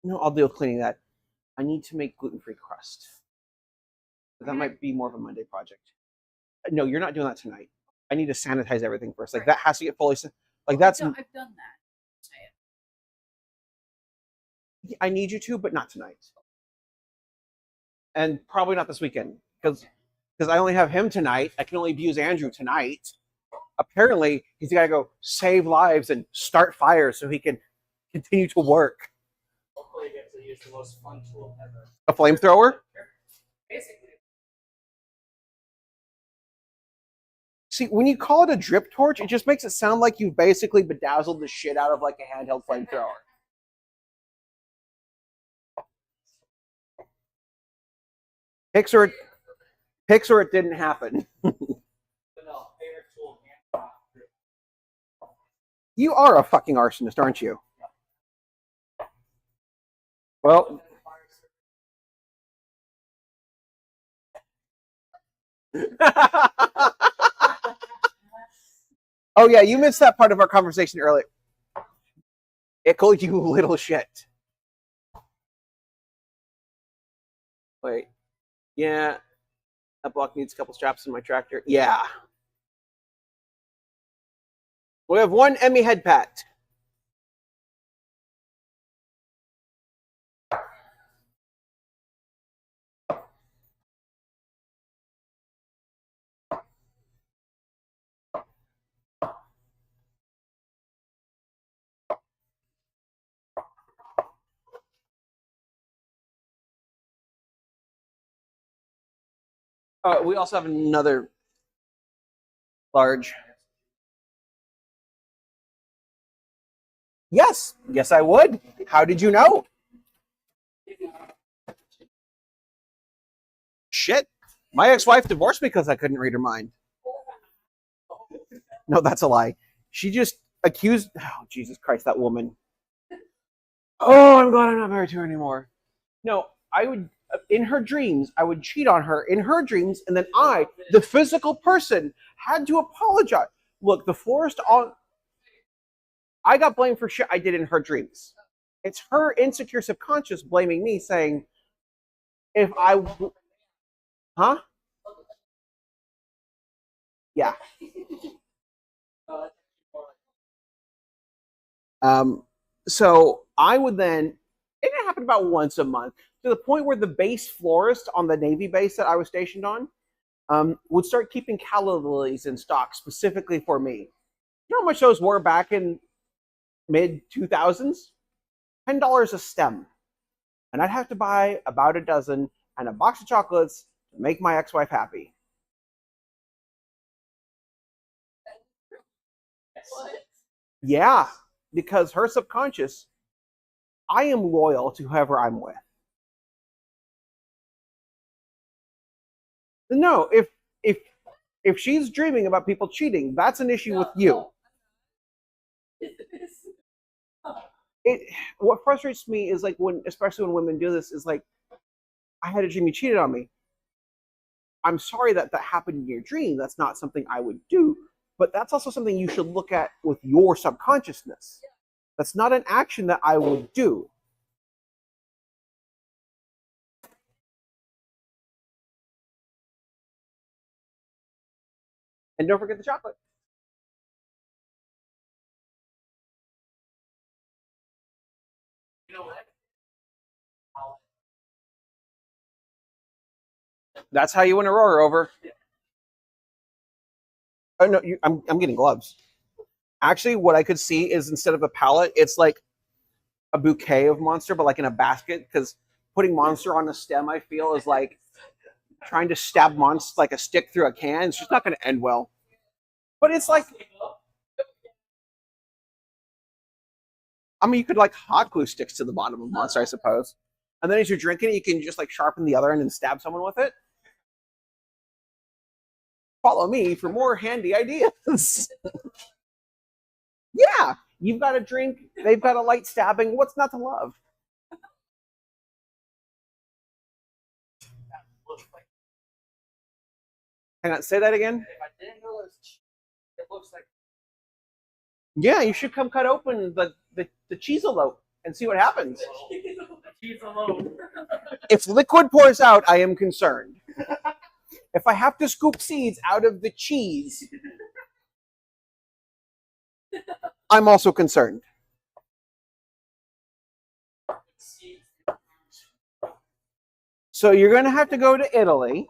No, I'll deal with cleaning that. I need to make gluten-free crust. That might be more of a Monday project. No, you're not doing that tonight. I need to sanitize everything first. Like that has to get fully. Like that's. I've done that. I need you to, but not tonight, and probably not this weekend because I only have him tonight. I can only abuse Andrew tonight. Apparently, he's got to go save lives and start fires so he can continue to work. Hopefully, get to use the most fun tool ever. A flamethrower? Basically. See, when you call it a drip torch, it just makes it sound like you've basically bedazzled the shit out of like a handheld flamethrower. Picks or it didn't happen. You are a fucking arsonist, aren't you? Well, oh yeah, you missed that part of our conversation earlier. Ickle, you little shit. Wait. Yeah. That block needs a couple straps in my tractor. Yeah. We have one Emmy head pat. We also have another large. Yes, yes, I would. How did you know? Shit. My ex-wife divorced me because I couldn't read her mind. No, that's a lie. She just accused. Oh, Jesus Christ, that woman. Oh, I'm glad I'm not married to her anymore. No, I would, in her dreams, I would cheat on her in her dreams, and then I, the physical person, had to apologize. Look, the florist on. I got blamed for shit I did in her dreams. It's her insecure subconscious blaming me, saying, if I. Huh? Yeah. So I would then, it happened about once a month, to the point where the base florist on the Navy base that I was stationed on would start keeping calla lilies in stock specifically for me. You know how much those were back in mid 2000s? $10 a stem. And I'd have to buy about a dozen and a box of chocolates to make my ex-wife happy. What? Yeah, because her subconscious, I am loyal to whoever I'm with. No, if she's dreaming about people cheating, that's an issue with you. What frustrates me is like especially when women do this, is like, I had a dream you cheated on me. I'm sorry that happened in your dream. That's not something I would do, but that's also something you should look at with your subconsciousness. That's not an action that I would do. And don't forget the chocolate. You know what? That's how you win Aurora over. Oh no, I'm getting gloves. Actually, what I could see is instead of a palette, it's like a bouquet of Monster, but like in a basket. Because putting Monster on a stem, I feel, is like trying to stab Monster like a stick through a can. It's just not going to end well. But it's like, I mean, you could like hot glue sticks to the bottom of Monster, I suppose. And then as you're drinking it, you can just like sharpen the other end and stab someone with it. Follow me for more handy ideas. Yeah, you've got a drink, they've got a light stabbing. What's not to love? Hang on, say that again. If I didn't know it looks like. Yeah, you should come cut open the cheese elope and see what happens. Cheese alone. If liquid pours out, I am concerned. If I have to scoop seeds out of the cheese, I'm also concerned. So you're going to have to go to Italy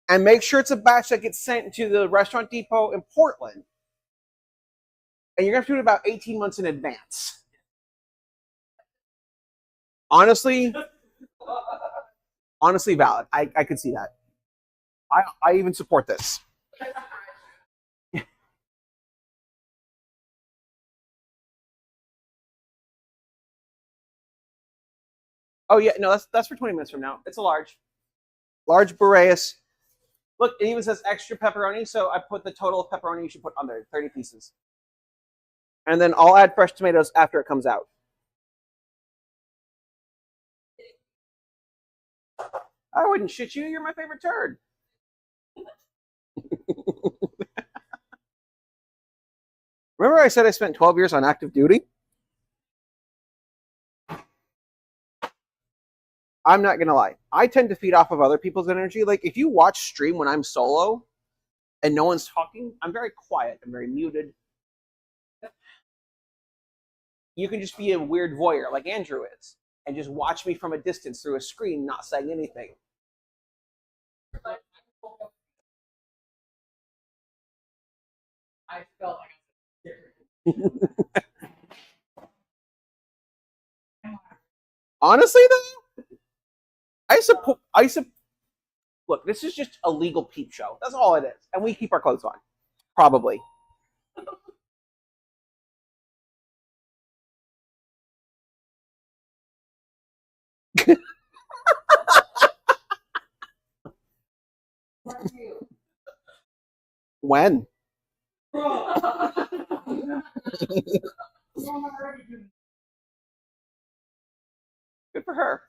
and make sure it's a batch that gets sent to the restaurant depot in Portland. And you're going to have to do it about 18 months in advance. Honestly valid. I could see that. I even support this. Oh yeah, no, that's for 20 minutes from now. It's a large Boreas. Look, it even says extra pepperoni, so I put the total of pepperoni you should put on there, 30 pieces. And then I'll add fresh tomatoes after it comes out. I wouldn't shit you. You're my favorite turd. Remember I said I spent 12 years on active duty? I'm not going to lie. I tend to feed off of other people's energy. Like, if you watch stream when I'm solo and no one's talking, I'm very quiet. I'm very muted. You can just be a weird voyeur like Andrew is and just watch me from a distance through a screen not saying anything. I felt like Honestly, though, I support. Look, this is just a legal peep show. That's all it is, and we keep our clothes on, probably. When? Good for her.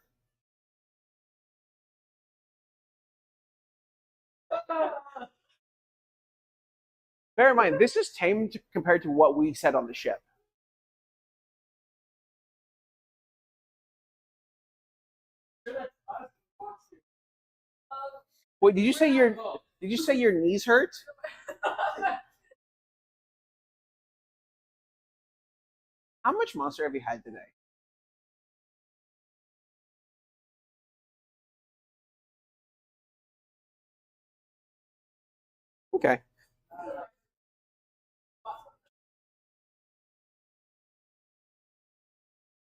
Bear in mind, this is tame compared to what we said on the ship. Wait, did you say your knees hurt? How much Monster have you had today? Okay.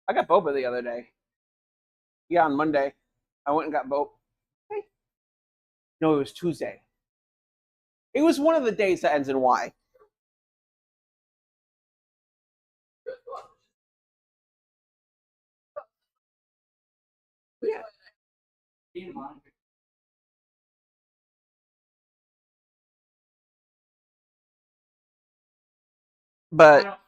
I got boba the other day. Yeah, on Monday. I went and got boba. No, it was Tuesday. It was one of the days that ends in Y. Yeah. But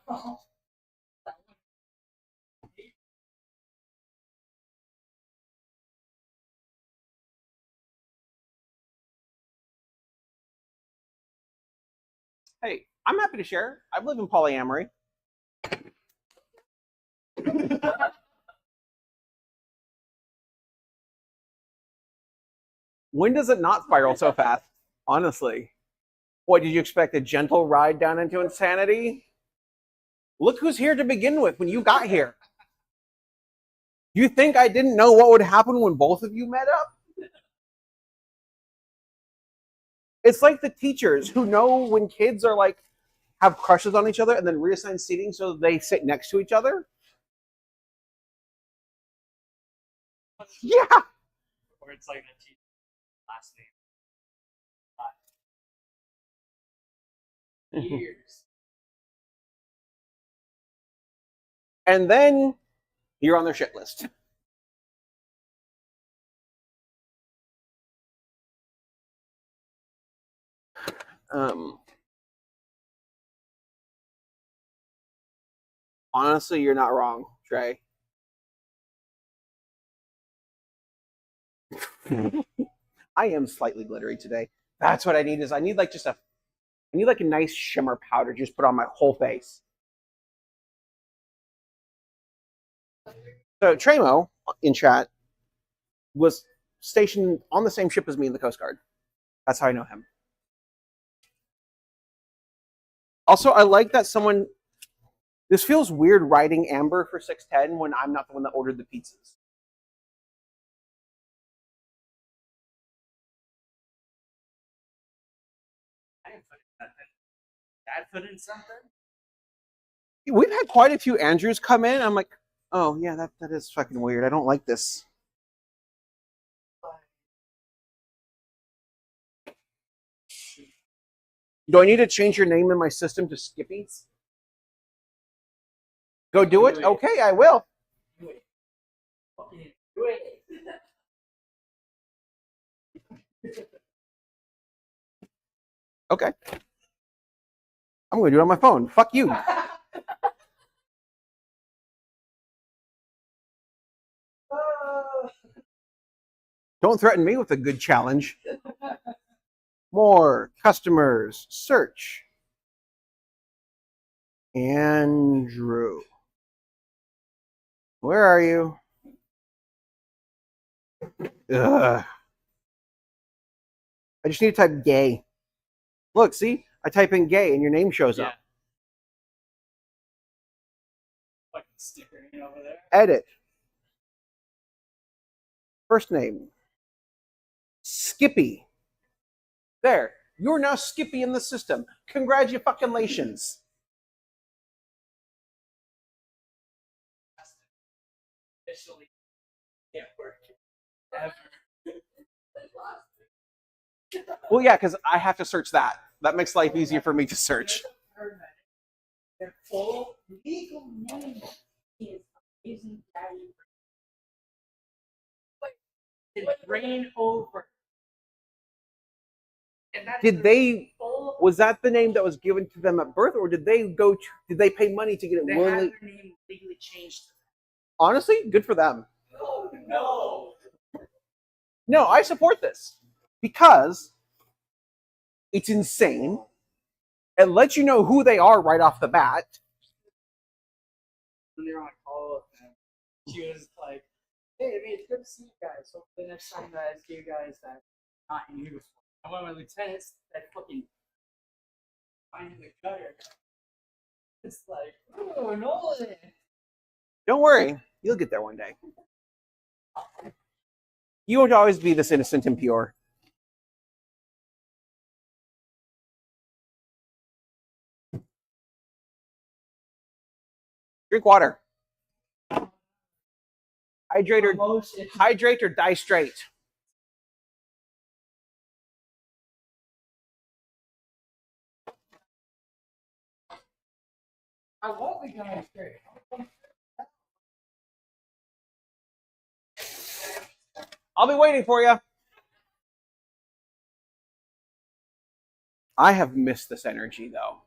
hey, I'm happy to share. I believe in polyamory. When does it not spiral so fast? Honestly. What, did you expect a gentle ride down into insanity? Look who's here to begin with when you got here. You think I didn't know what would happen when both of you met up? It's like the teachers who know when kids are like have crushes on each other and then reassign seating so they sit next to each other. Yeah. Or it's like the teacher's last name. Years. And then you're on their shit list. Honestly, you're not wrong, Trey. I am slightly glittery today. That's what I need. I need like a nice shimmer powder just put on my whole face. So Tremo in chat was stationed on the same ship as me in the Coast Guard. That's how I know him. Also, I like that someone. This feels weird writing Amber for 610 when I'm not the one that ordered the pizzas. I didn't put in nothing. Dad put in something? We've had quite a few Andrews come in. I'm like, oh yeah, that is fucking weird. I don't like this. Do I need to change your name in my system to Skippy's? Go do it? Okay, I will. Fucking do it. Okay. I'm going to do it on my phone. Fuck you. Don't threaten me with a good challenge. More customers. Search. Andrew. Where are you? Ugh. I just need to type gay. Look, see? I type in gay and your name shows up. Fucking sticker over there. Edit. First name. Skippy. There. You're now Skippy in the system. Congratulations. Officially can't work ever. Well, yeah, because I have to search that. That makes life easier for me to search. Their full legal name is Amazing Daddy. Rain over. Did they? Was that the name that was given to them at birth, or did they go? Did they pay money to get it? They had their name legally changed. Honestly, good for them. Oh no! No, I support this because it's insane. It lets you know who they are right off the bat. When they were on call with them, she was like, "Hey, I mean, it's good to see you guys. So the next time that I see you guys that not in uniform, I want my lieutenants that fucking find in the gutter." It's like, oh no! Don't worry, you'll get there one day. You won't always be this innocent and pure. Drink water. Hydrate or Almost. hydrate or die straight. I won't be going straight. I'll be waiting for you. I have missed this energy though.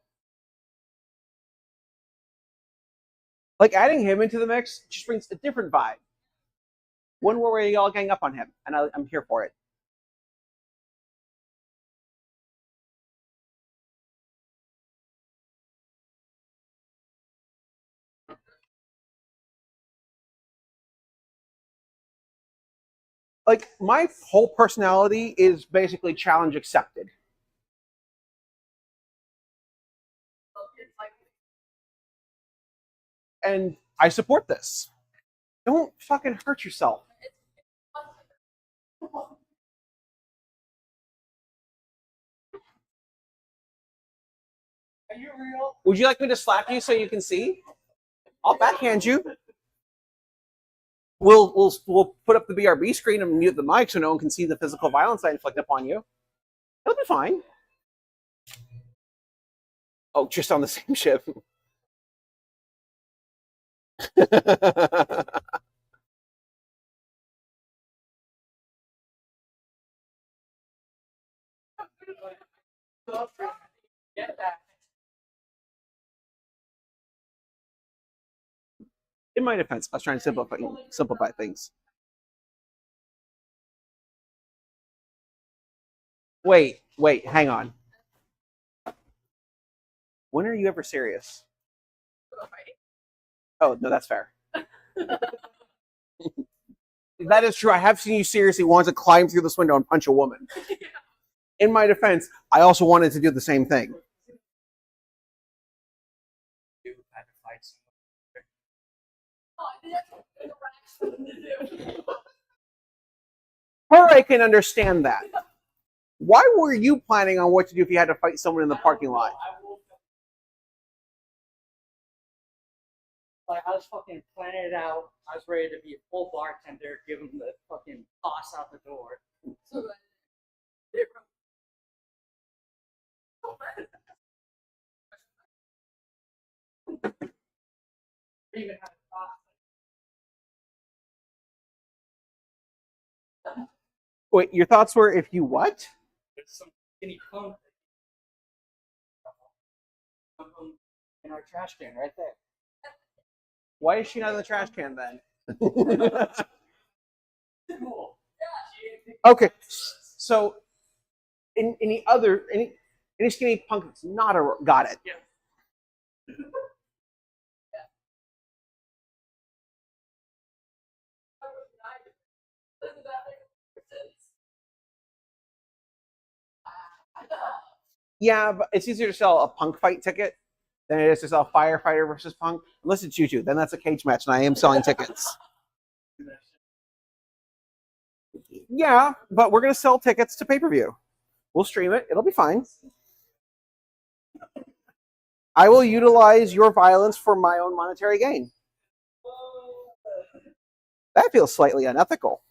Like adding him into the mix just brings a different vibe. One where we all gang up on him, and I'm here for it. Like my whole personality is basically challenge accepted. And I support this. Don't fucking hurt yourself. Are you real? Would you like me to slap you so you can see? I'll backhand you. We'll put up the BRB screen and mute the mic so no one can see the physical violence I inflict upon you. It'll be fine. Oh, just on the same ship. Get that. In my defense, I was trying to simplify things. Wait, hang on. When are you ever serious? Oh, no, that's fair. That is true. I have seen you seriously want to climb through this window and punch a woman. In my defense, I also wanted to do the same thing. Her, I can understand that. Why were you planning on what to do if you had to fight someone in the parking lot? Like I was fucking planning it out. I was ready to be a full bartender, give him the fucking toss out the door. So Even have a toss. Wait, your thoughts were if you what? There's some skinny punk in our trash can right there. Why is she not in the trash can then? Cool. Okay, so any skinny punk that's not a got it. Yeah. Yeah, but it's easier to sell a punk fight ticket than it is to sell firefighter versus punk. Unless it's you two, then that's a cage match, and I am selling tickets. Yeah, but we're gonna sell tickets to pay-per-view. We'll stream it. It'll be fine. I will utilize your violence for my own monetary gain. That feels slightly unethical.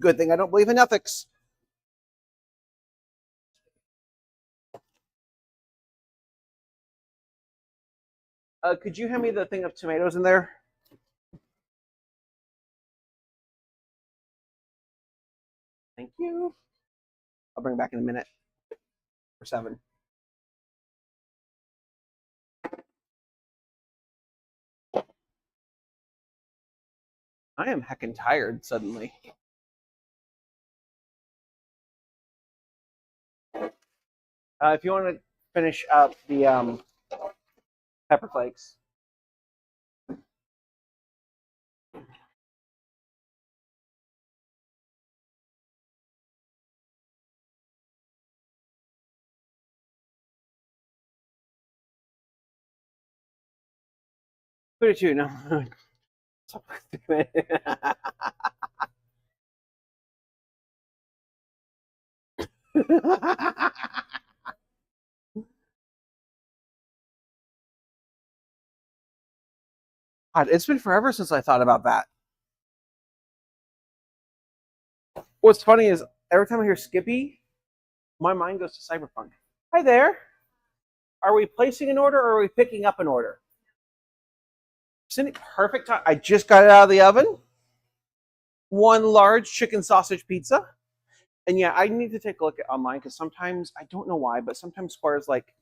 Good thing I don't believe in ethics. Could you hand me the thing of tomatoes in there? Thank you. I'll bring it back in a minute. For 7. I am heckin' tired suddenly. If you want to finish up the pepper flakes. Put it to you. No. God, it's been forever since I thought about that. What's funny is every time I hear Skippy, my mind goes to Cyberpunk. Hi there. Are we placing an order or are we picking up an order? Isn't it perfect time? I just got it out of the oven. One large chicken sausage pizza. And yeah, I need to take a look at online because sometimes, I don't know why, but sometimes Square's like,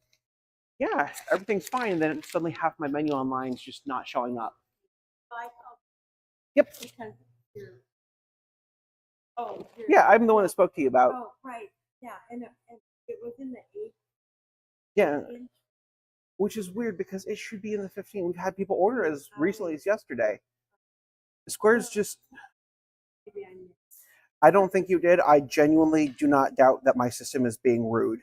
yeah, everything's fine. And then suddenly half my menu online is just not showing up. Yep. Because you're. Oh. Yeah, I'm the one that spoke to you about. Oh, right. Yeah, and it was in the 8. Yeah. Which is weird because it should be in the 15. We've had people order as recently as yesterday. Square's just. Maybe I missed. I don't think you did. I genuinely do not doubt that my system is being rude.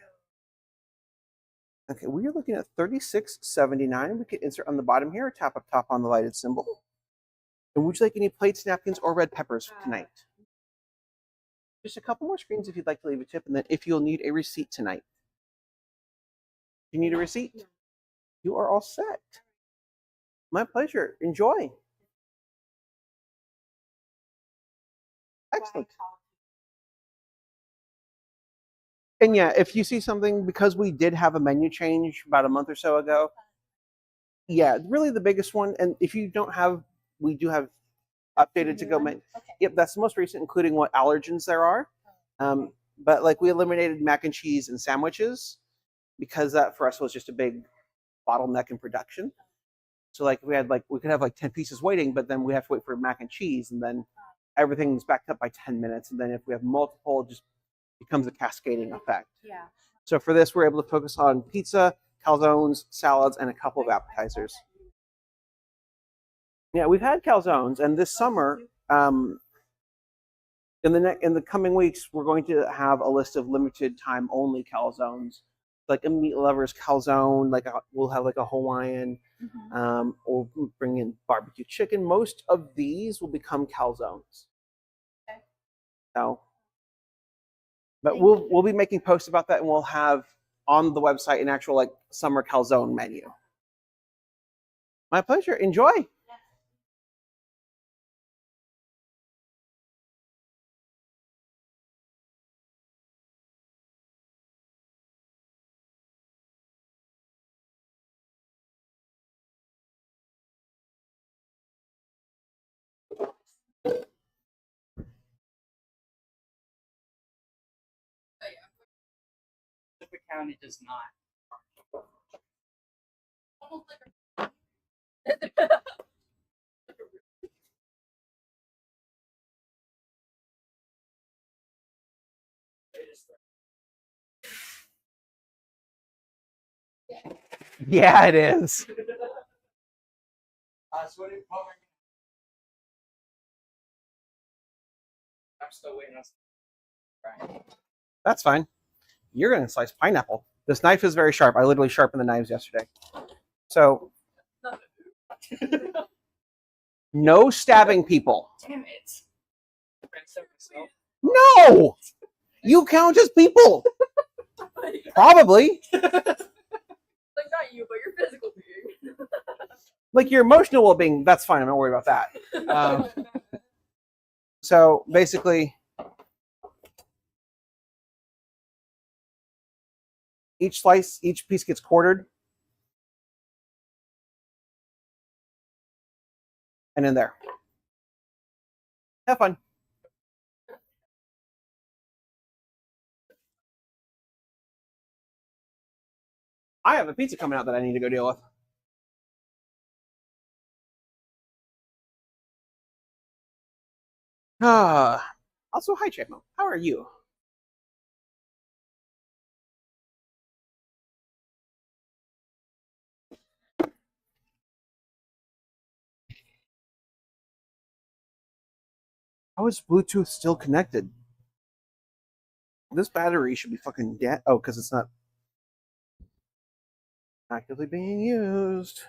Okay, we are looking at $36.79. We can insert on the bottom here, tap up top on the lighted symbol. And would you like any plates, napkins, or red peppers tonight? Just a couple more screens if you'd like to leave a tip, and then if you'll need a receipt tonight. You need a receipt? You are all set. My pleasure. Enjoy. Excellent. And yeah, if you see something, because we did have a menu change about a month or so ago, yeah, really the biggest one. And if you don't have, we do have updated to go menu. Okay. Yep, that's the most recent, including what allergens there are. But like we eliminated mac and cheese and sandwiches because that for us was just a big bottleneck in production. So like we could have like 10 pieces waiting, but then we have to wait for mac and cheese, and then everything's backed up by 10 minutes. And then if we have multiple, it just becomes a cascading effect. Yeah. So for this, we're able to focus on pizza, calzones, salads, and a couple of appetizers. Yeah, we've had calzones, and this summer, in the coming weeks, we're going to have a list of limited time only calzones, like a meat lovers calzone. We'll have like a Hawaiian. We'll bring in barbecue chicken. Most of these will become calzones. Okay. So, but we'll be making posts about that, and we'll have on the website an actual like summer calzone menu. My pleasure. Enjoy. Suffolk County does not. Yeah, it is. I'm still waiting on. That's fine. You're going to slice pineapple. This knife is very sharp. I literally sharpened the knives yesterday. So, no stabbing people. Damn it! No! You count as people. Probably. Like not you, but your physical being. Like your emotional well-being, that's fine. I'm not worried about that. So basically, each piece gets quartered. And in there. Have fun. I have a pizza coming out that I need to go deal with. Also, hi, Chapmo. How are you? How is Bluetooth still connected? This battery should be fucking dead. Oh, because it's not actively being used.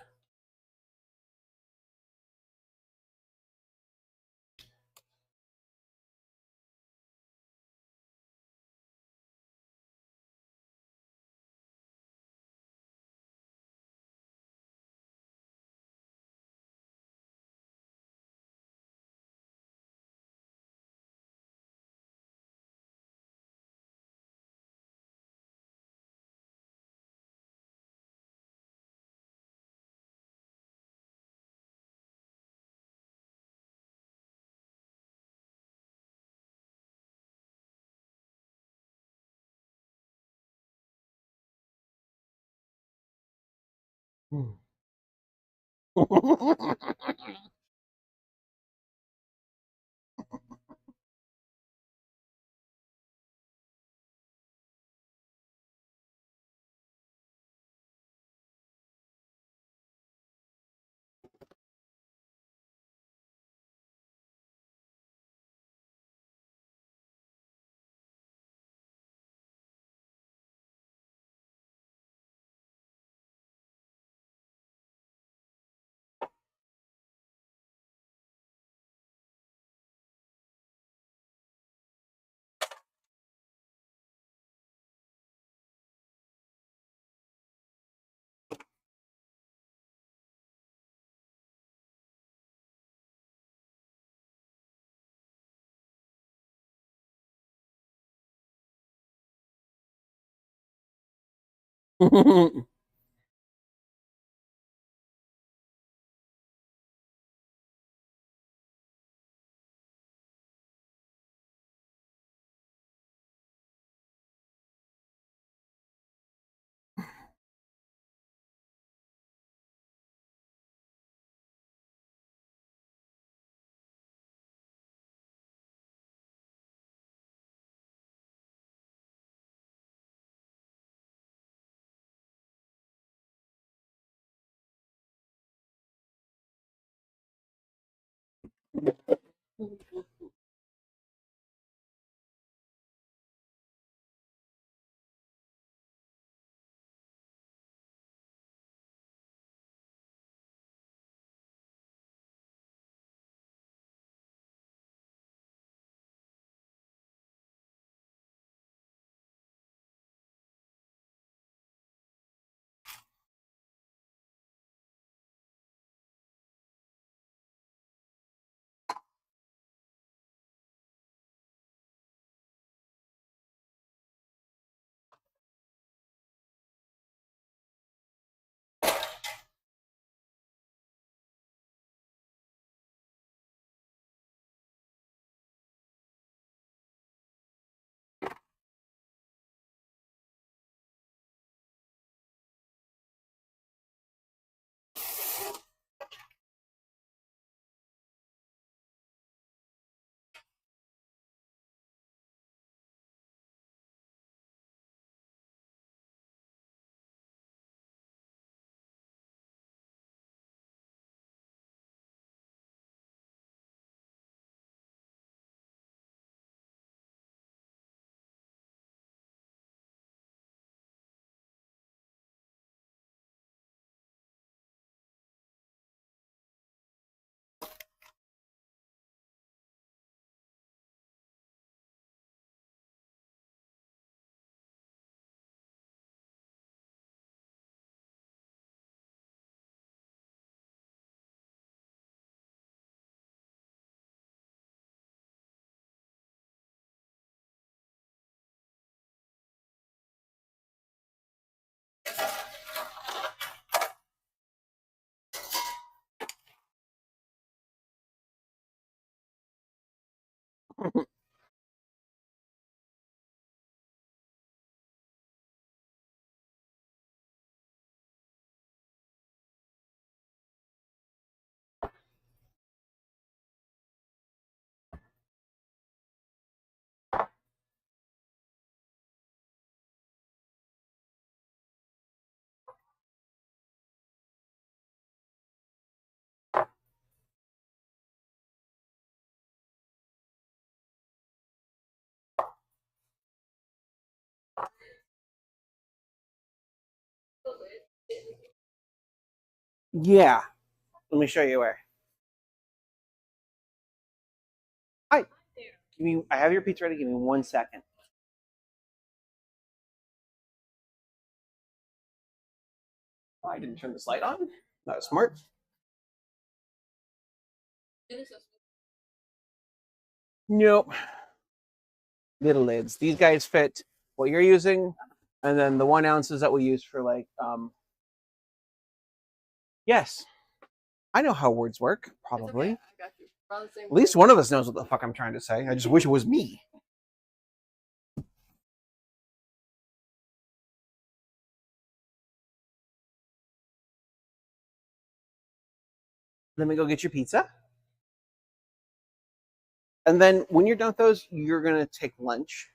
Yeah. Let me show you where. Hi. Give me. I have your pizza ready. Give me 1 second. Oh, I didn't turn this light on. That was smart. Nope. Little lids. These guys fit what you're using, and then the 1 ounces that we use for like. Yes, I know how words work. Probably. I got you. Around the same At least one of us knows what the fuck I'm trying to say. I just wish it was me. Let me go get your pizza. And then when you're done with those, you're going to take lunch.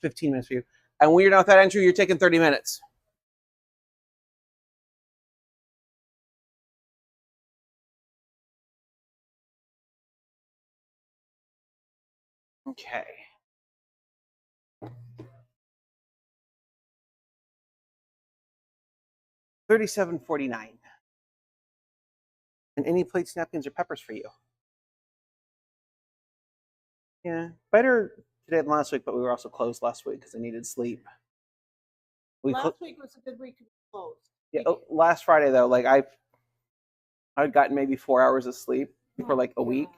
15 minutes for you. And when you're done with that entry, you're taking 30 minutes. Okay. $37.49. And any plates, napkins, or peppers for you? Yeah, better today than last week, but we were also closed last week because I needed sleep. Last week was a good week to be closed. Yeah, last Friday though, like I'd gotten maybe 4 hours of sleep for like a week.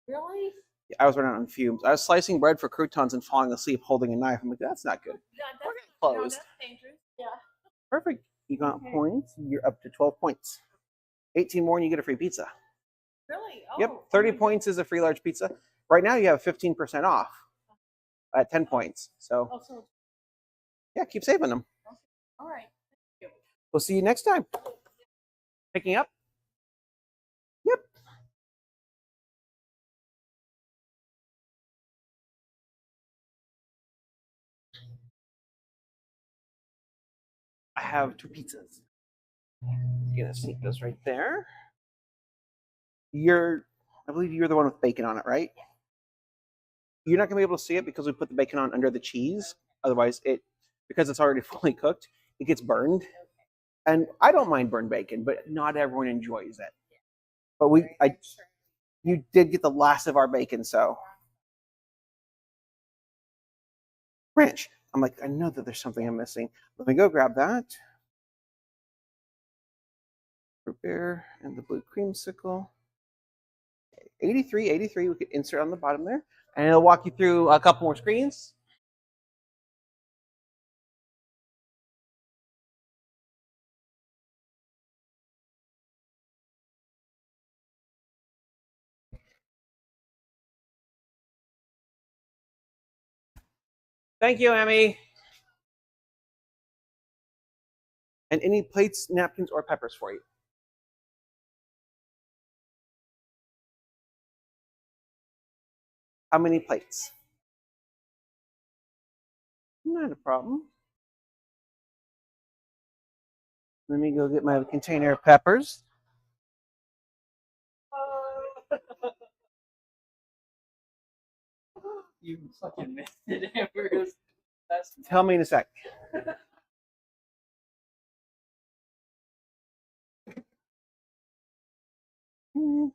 Really? I was running on fumes. I was slicing bread for croutons and falling asleep holding a knife. I'm like, that's not good. Yeah, Closed. that's dangerous. Yeah. Perfect. You got points. You're up to 12 points. 18 more and you get a free pizza. Really? Oh. Yep. 30 points is a free large pizza. Right now you have 15% off at 10 points. So Also, yeah, keep saving them. all right. We'll see you next time. Picking up? Yep. I have 2 pizzas. Gonna sneak those right there. I believe you're the one with bacon on it, right? You're not gonna be able to see it because we put the bacon on under the cheese. Otherwise, because it's already fully cooked, it gets burned. And I don't mind burned bacon, but not everyone enjoys it. But you did get the last of our bacon, so ranch. I'm like, I know that there's something I'm missing. Let me go grab that. Root beer and the blue creamsicle. 83, we could insert on the bottom there. And it'll walk you through a couple more screens. Thank you, Emmy. And any plates, napkins, or peppers for you? How many plates? Not a problem. Let me go get my container of peppers. You fucking missed it, Amber. That's Tell me in a sec. And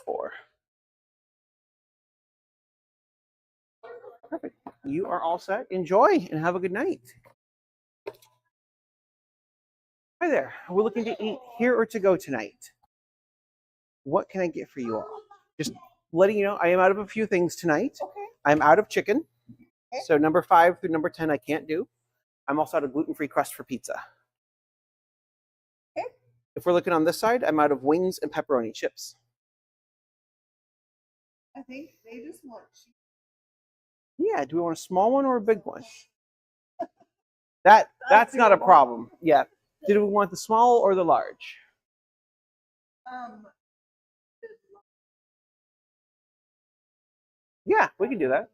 4. Perfect. You are all set. Enjoy and have a good night. Hi there. We're looking to eat here or to go tonight. What can I get for you all? Just letting you know, I am out of a few things tonight. Okay. I'm out of chicken. So number 5 through number 10 I can't do. I'm also out of gluten-free crust for pizza. Okay. If we're looking on this side, I'm out of wings and pepperoni chips. I think they just want cheese. Yeah, do we want a small one or a big one? That's not a problem. Yeah. Did we want the small or the large? Yeah, we can do that.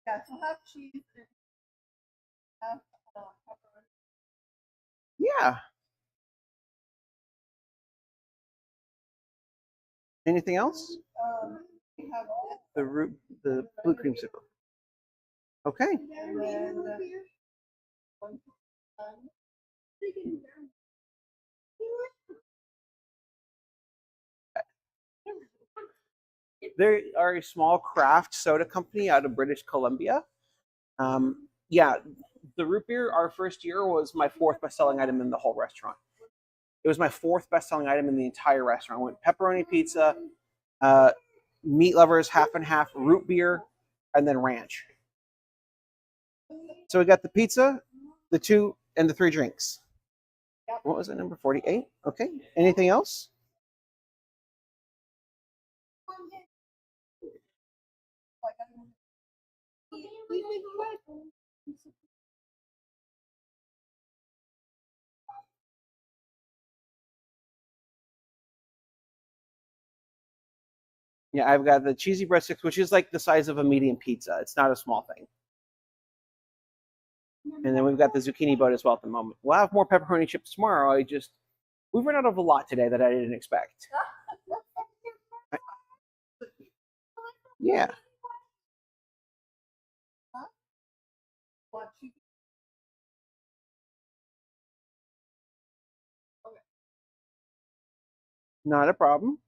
Yeah, so have cheese and have pepperoni. Yeah. Anything else? We have The blue creamsicle. Okay. and then They are a small craft soda company out of British Columbia. Yeah, the root beer, our first year, was my 4th best-selling item in the whole restaurant. It was my 4th best-selling item in the entire restaurant. I went pepperoni pizza, meat lovers, half and half, root beer, and then ranch. So we got the pizza, the 2, and the 3 drinks. What was it, number 48? Okay. Anything else? Yeah, I've got the cheesy breadsticks, which is like the size of a medium pizza. It's not a small thing. And then we've got the zucchini boat as well at the moment. We'll have more pepperoni chips tomorrow. We've run out of a lot today that I didn't expect. Yeah. Not a problem.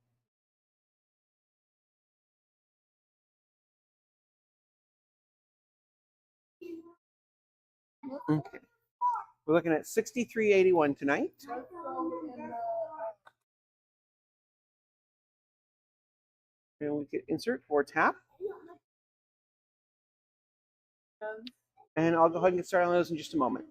Okay. We're looking at 63.81 tonight. And we can insert or tap. And I'll go ahead and get started on those in just a moment.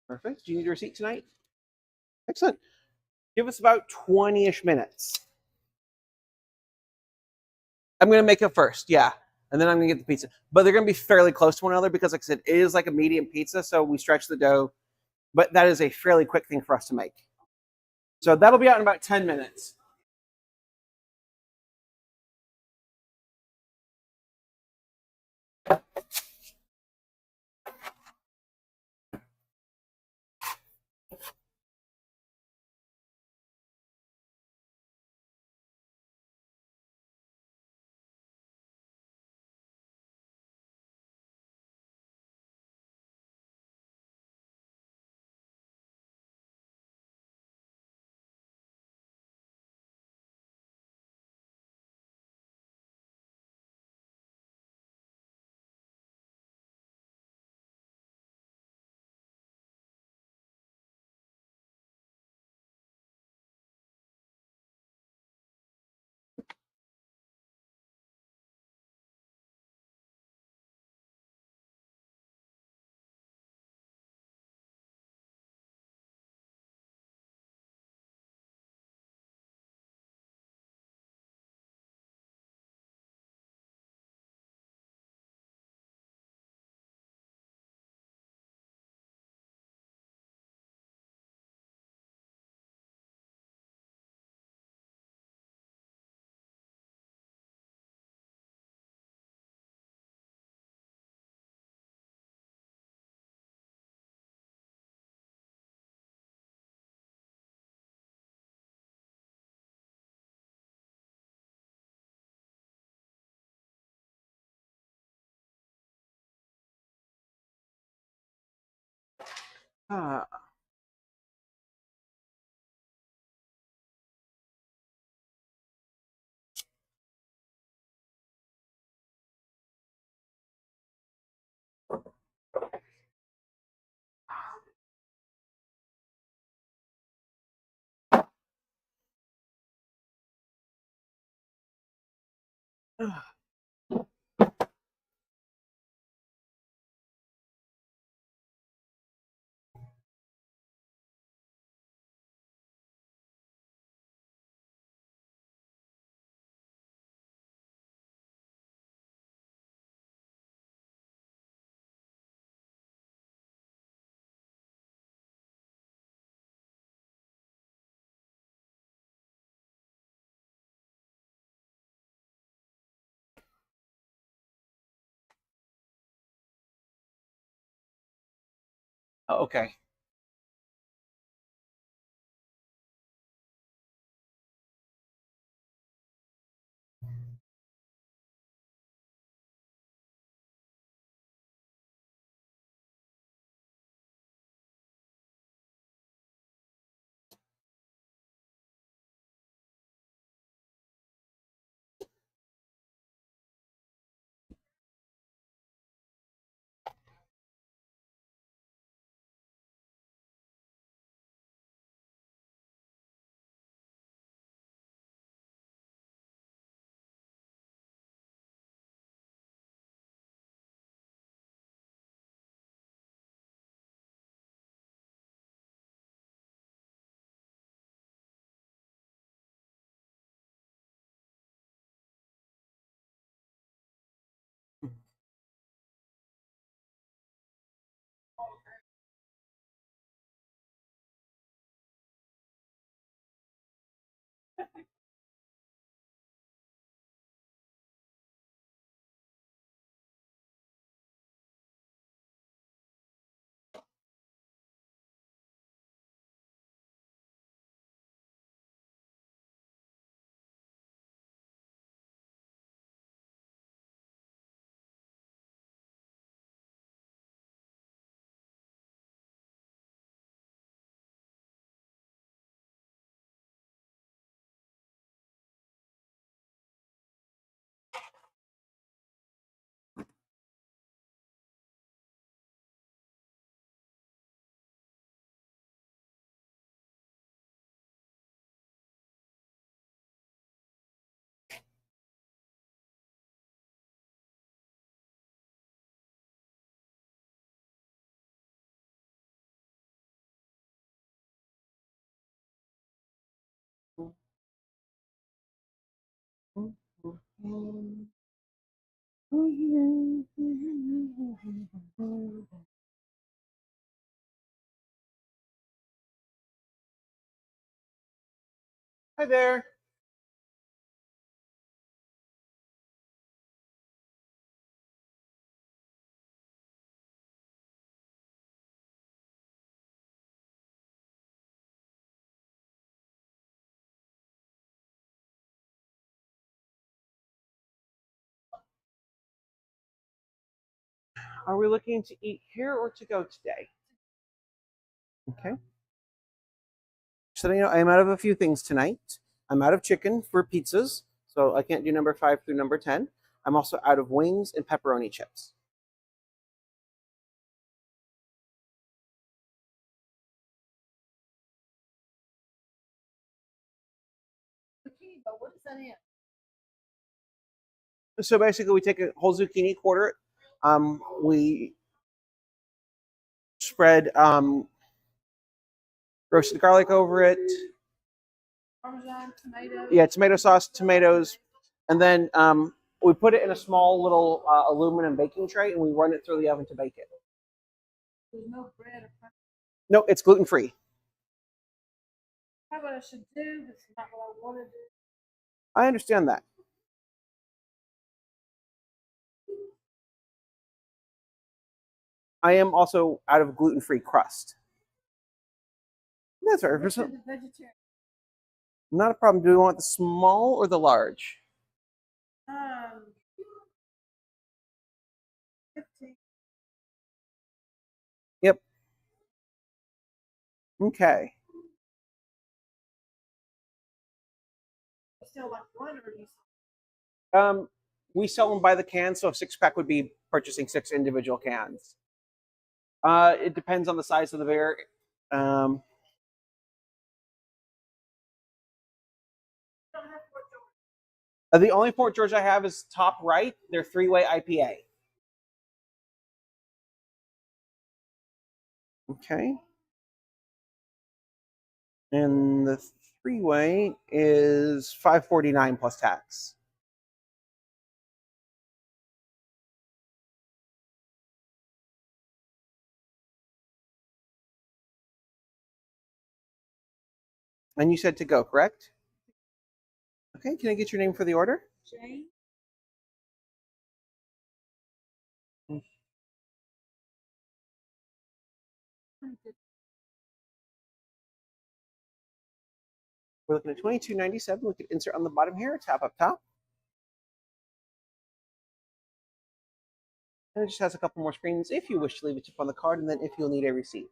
Perfect. Do you need a receipt tonight? Excellent. Give us about 20-ish minutes. I'm going to make it first, yeah. And then I'm going to get the pizza. But they're going to be fairly close to one another because, like I said, it is like a medium pizza. So we stretch the dough. But that is a fairly quick thing for us to make. So that'll be out in about 10 minutes. Ah. Okay. Hi there. Are we looking to eat here or to go today? Okay. So you know, I'm out of a few things tonight. I'm out of chicken for pizzas, so I can't do number 5 through number 10. I'm also out of wings and pepperoni chips. Zucchini, but what is that in? So basically, we take a whole zucchini, quarter it. We spread roasted garlic over it. Parmesan, tomato. Yeah, tomato sauce, tomatoes, and then we put it in a small little aluminum baking tray, and we run it through the oven to bake it. There's no bread or crust. No, it's gluten free. How what I should do? This is not what I want to do. I understand that. I am also out of gluten free crust. That's all right. What's the vegetarian? Not a problem. Do we want the small or the large? 15. Yep. Okay. Still like one or you? We sell them by the can, so a 6-pack would be purchasing 6 individual cans. It depends on the size of the beer. The only Fort George I have is top right. They're 3-way IPA. Okay. And the 3-way is $5.49 plus tax. And you said to go, correct? Okay, can I get your name for the order? Jane. We're looking at $22.97. We could insert on the bottom here, tap up top. And it just has a couple more screens if you wish to leave a tip on the card, and then if you'll need a receipt.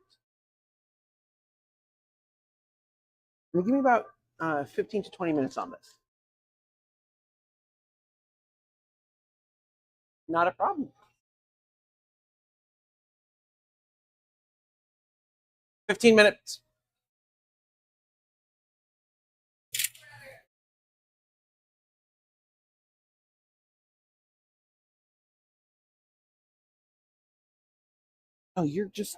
And give me about 15 to 20 minutes on this. Not a problem. 15 minutes. Oh, you're just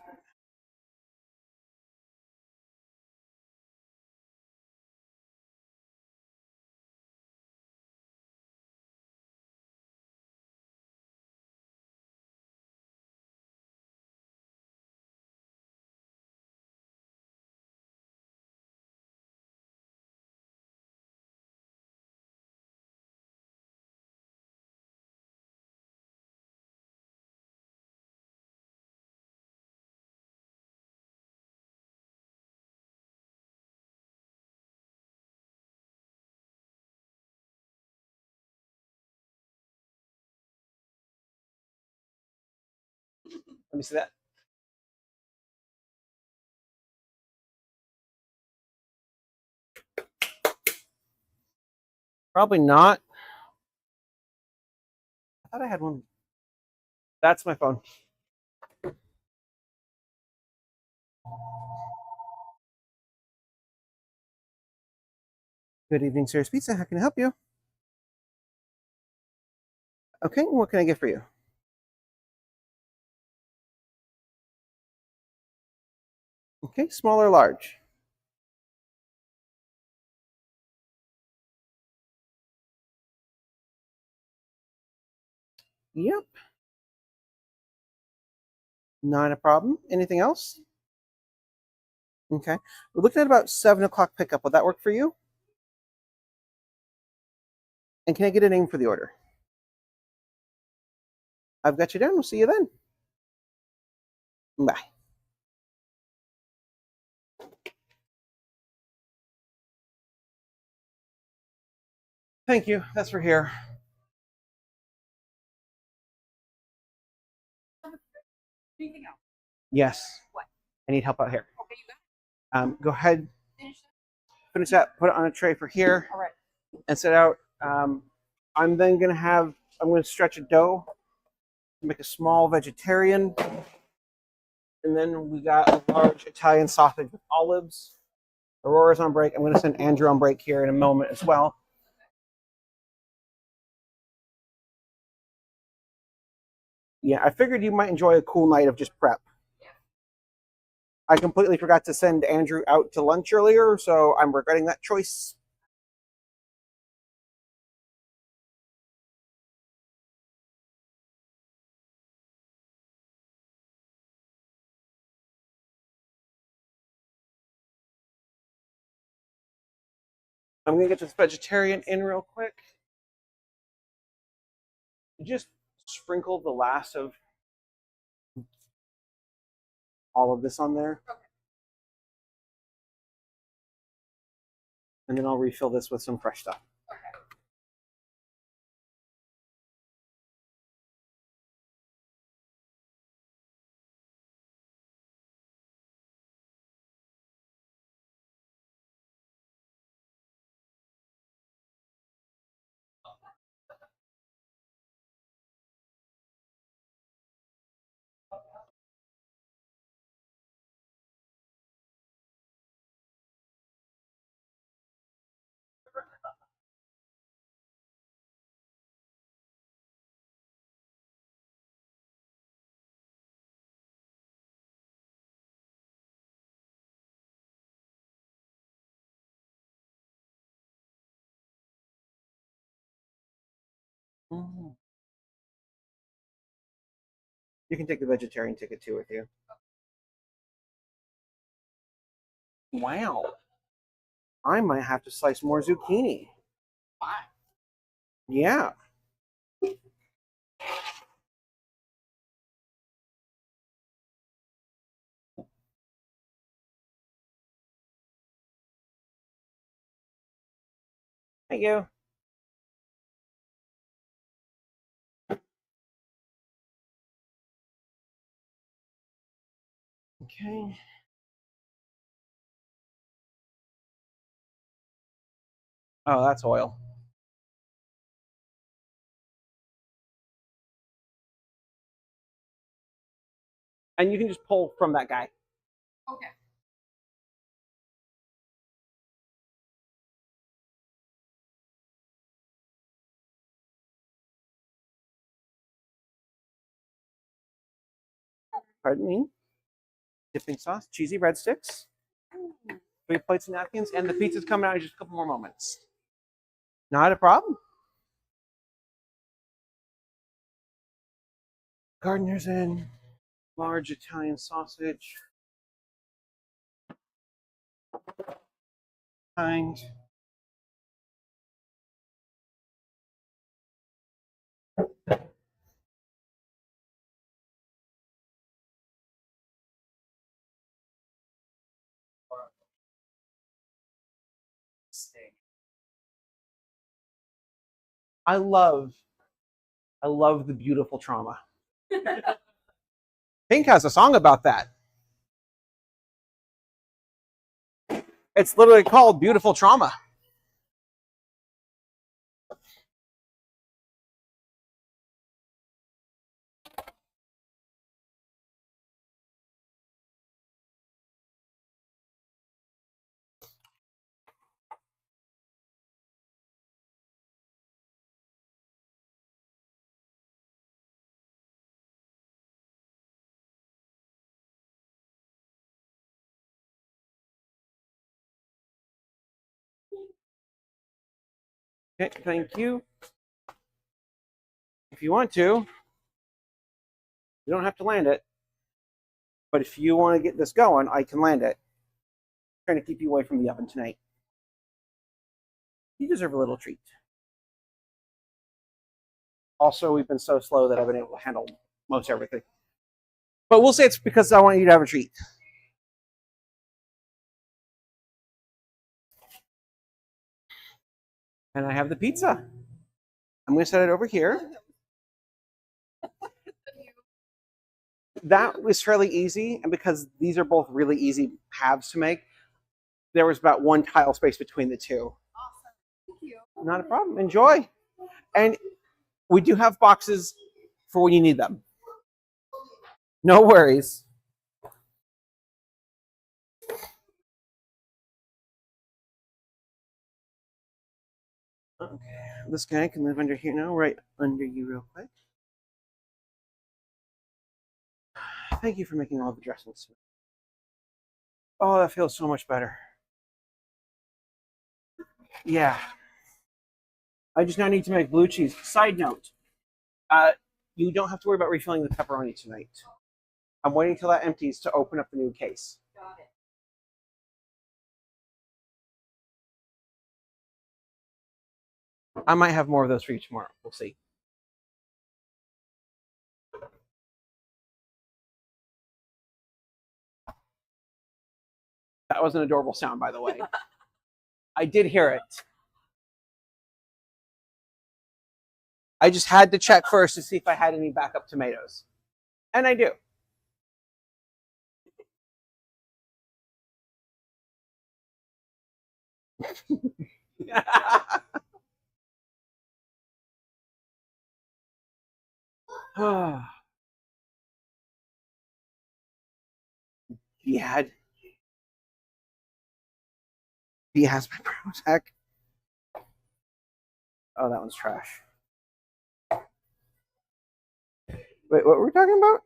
Let me see that. Probably not. I thought I had one. That's my phone. Good evening, Sarah's Pizza. How can I help you? Okay, what can I get for you? Okay, small or large? Yep. Not a problem. Anything else? Okay. We're looking at about 7 o'clock pickup. Will that work for you? And can I get a name for the order? I've got you down. We'll see you then. Bye. Thank you. That's for here. Anything else? Yes. What? I need help out here. Okay, you got it. Go ahead, Finish it. finish that, put it on a tray for here, All right. and set out. I'm then going to I'm going to stretch a dough to make a small vegetarian. And then we got a large Italian sausage with olives. Aurora's on break. I'm going to send Andrew on break here in a moment as well. Yeah, I figured you might enjoy a cool night of just prep. I completely forgot to send Andrew out to lunch earlier, so I'm regretting that choice. I'm going to get this vegetarian in real quick. Just sprinkle the last of all of this on there. Okay. And then I'll refill this with some fresh stuff. You can take the vegetarian ticket too with you. Wow. I might have to slice more zucchini. Why? Yeah. Thank you. Okay. Oh, that's oil. And you can just pull from that guy. Okay. Pardon me. Dipping sauce, cheesy breadsticks, 3 plates of napkins, and the pizza's coming out in just a couple more moments. Not a problem. Gardener's in. Large Italian sausage. Kind. I love the beautiful trauma. Pink has a song about that. It's literally called Beautiful Trauma. Okay, thank you. If you want to, you don't have to land it. But if you want to get this going, I can land it. I'm trying to keep you away from the oven tonight. You deserve a little treat. Also, we've been so slow that I've been able to handle most everything. But we'll say it's because I want you to have a treat. And I have the pizza. I'm going to set it over here. That was fairly easy, and because these are both really easy halves to make, there was about one tile space between the two. Awesome. Thank you. Not a problem. Enjoy. And we do have boxes for when you need them. No worries. Okay, this guy can live under here now, right under you real quick. Thank you for making all the dressings. Oh, that feels so much better. Yeah. I just now need to make blue cheese. Side note, you don't have to worry about refilling the pepperoni tonight. I'm waiting until that empties to open up the new case. Got it. I might have more of those for you tomorrow. We'll see. That was an adorable sound, by the way. I did hear it. I just had to check first to see if I had any backup tomatoes. And I do. he has my Prozac. Oh, that one's trash. Wait, what were we talking about?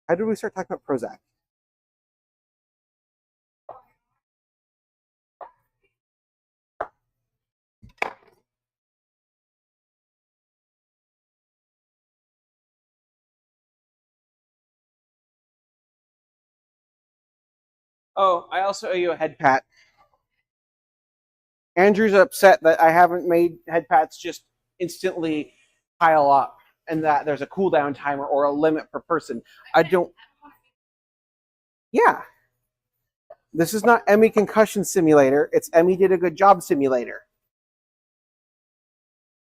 How did we start talking about Prozac? Oh, I also owe you a head pat. Andrew's upset that I haven't made head pats just instantly pile up and that there's a cooldown timer or a limit per person. I don't. Yeah. This is not Emmy Concussion Simulator. It's Emmy Did a Good Job Simulator.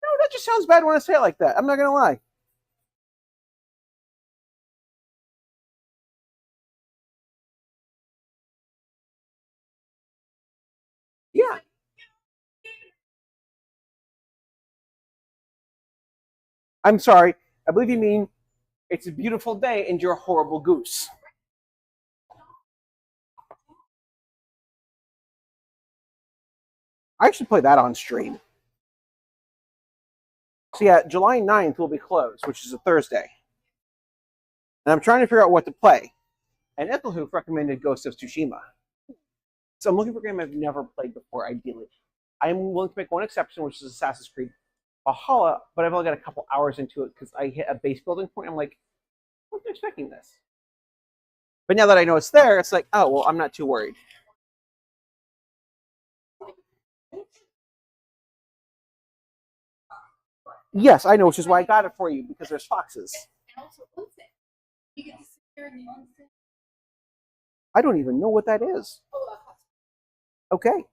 No, that just sounds bad when I say it like that. I'm not going to lie. Yeah. I'm sorry. I believe you mean it's a beautiful day and you're a horrible goose. I should play that on stream. So yeah, July 9th will be closed, which is a Thursday. And I'm trying to figure out what to play. And Ethelhoof recommended Ghost of Tsushima. So I'm looking for a game I've never played before, ideally. I'm willing to make one exception, which is Assassin's Creed Valhalla, but I've only got a couple hours into it because I hit a base building point. I'm like, I wasn't expecting this. But now that I know it's there, it's like, oh, well, I'm not too worried. Yes, I know, which is why I got it for you, because there's foxes. And also, onsen. You get to sit there in the onsen. I don't even know what that is. Okay.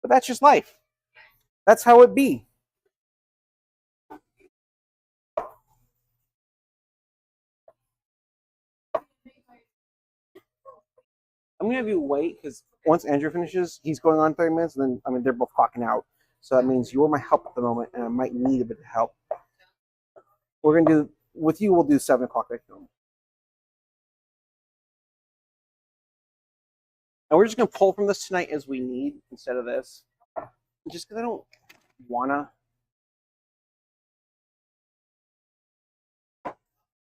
But that's just life. That's how it be. I'm gonna have you wait because once Andrew finishes, he's going on 30 minutes, and then I mean they're both clocking out. So that means you're my help at the moment, and I might need a bit of help. We're gonna do with you. We'll do 7 o'clock right now. And we're just gonna pull from this tonight as we need instead of this, just because I don't wanna.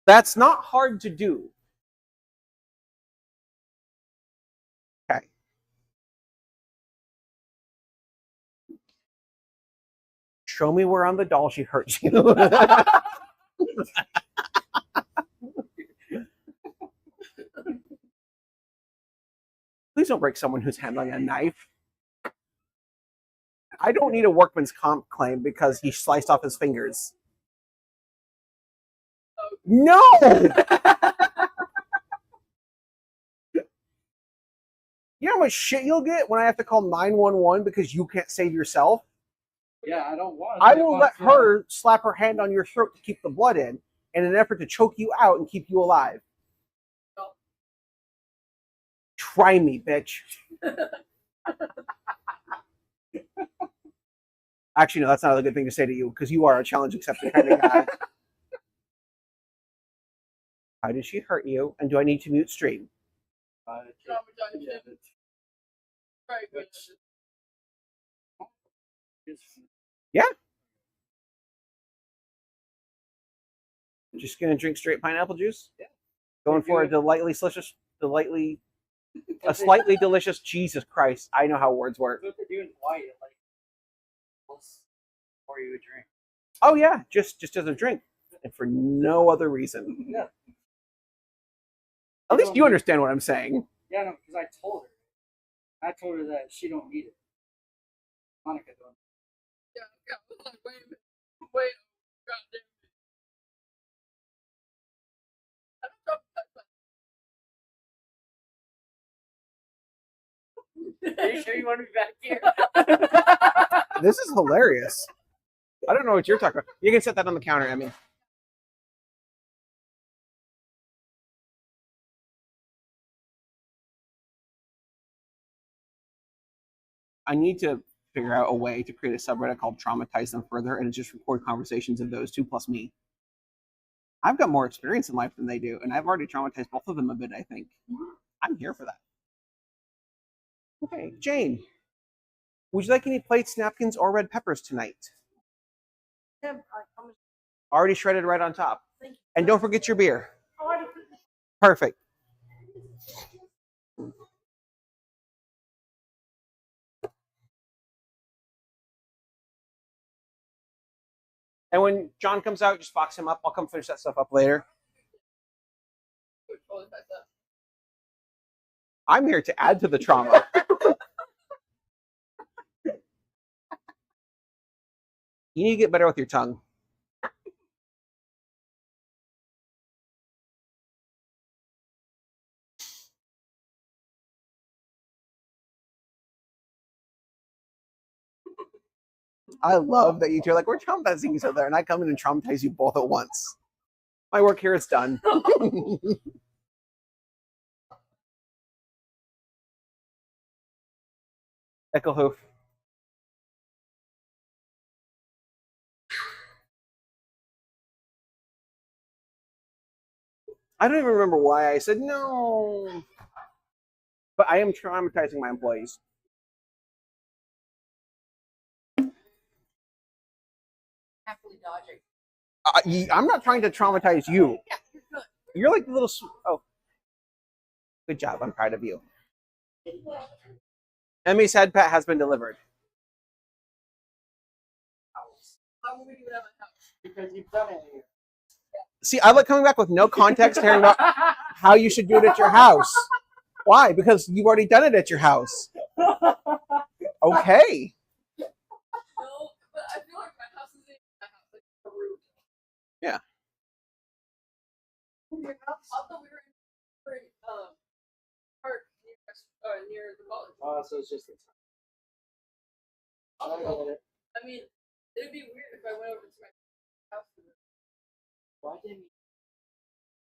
That's not hard to do. Okay. Show me where on the doll she hurts you. Please don't break someone who's handling a knife. I don't need a workman's comp claim because he sliced off his fingers. No! You know how much shit you'll get when I have to call 911 because you can't save yourself? Yeah, I don't want to. I will let her slap her hand on your throat to keep the blood in an effort to choke you out and keep you alive. Try me, bitch. Actually, no, that's not a good thing to say to you because you are a challenge accepting kind of guy. How did she hurt you? And do I need to mute stream? Very good. Yeah. Just gonna drink straight pineapple juice? Yeah. Going for a slightly delicious. Jesus Christ! I know how words work. What they're doing white, like, pour you a drink. Oh yeah, just as a drink, and for no other reason. Yeah. At least you understand what I'm saying. Yeah, no, because I told her. I told her that she don't need it. Monica don't. Yeah, like, wait a minute. Wait, goddamn it. Are you sure you want to be back here? This is hilarious. I don't know what you're talking about. You can set that on the counter, Emmy. I need to figure out a way to create a subreddit called Traumatize Them Further and just record conversations of those two plus me. I've got more experience in life than they do, and I've already traumatized both of them a bit, I think. I'm here for that. Okay, Jane. Would you like any plates, napkins, or red peppers tonight? Already shredded right on top. And don't forget your beer. Perfect. And when John comes out, just box him up. I'll come finish that stuff up later. I'm here to add to the trauma. You need to get better with your tongue. I love that you two are like, we're traumatizing each other, and I come in and traumatize you both at once. My work here is done. Eckelhoof. I don't even remember why I said no. But I am traumatizing my employees. Happily dodging. I'm not trying to traumatize you. Yeah, you're good. You're like the little. Oh. Good job. I'm proud of you. Emmy's head pet has been delivered. How will we do it at my house? Because you've done it here. See, I like coming back with no context, hearing about how you should do it at your house. Why? Because you've already done it at your house. Okay. No, but I feel like my house is in my house, like a roof. Yeah. Although we were in park near the college. Oh, so it's just the time. Also, I mean, it'd be weird if I went over to my house. Why didn't you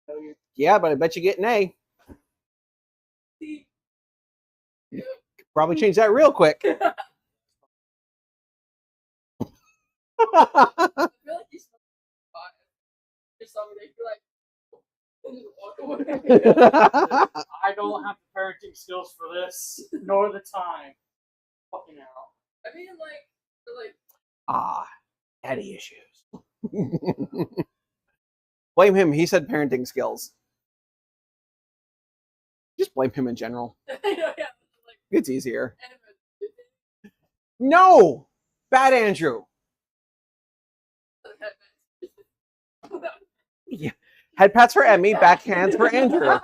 know you Yeah, but I bet you get an A. See, Probably change that real quick. I feel like you smell fire. Or something, you're like, and just walk away. I don't have the parenting skills for this, nor the time. Fucking hell. I mean, like, daddy issues. Blame him. He said parenting skills. Just blame him in general. I know, yeah, like, It's easier. and No! Bad Andrew. Yeah. Head pats for Emmy, backhands for Andrew.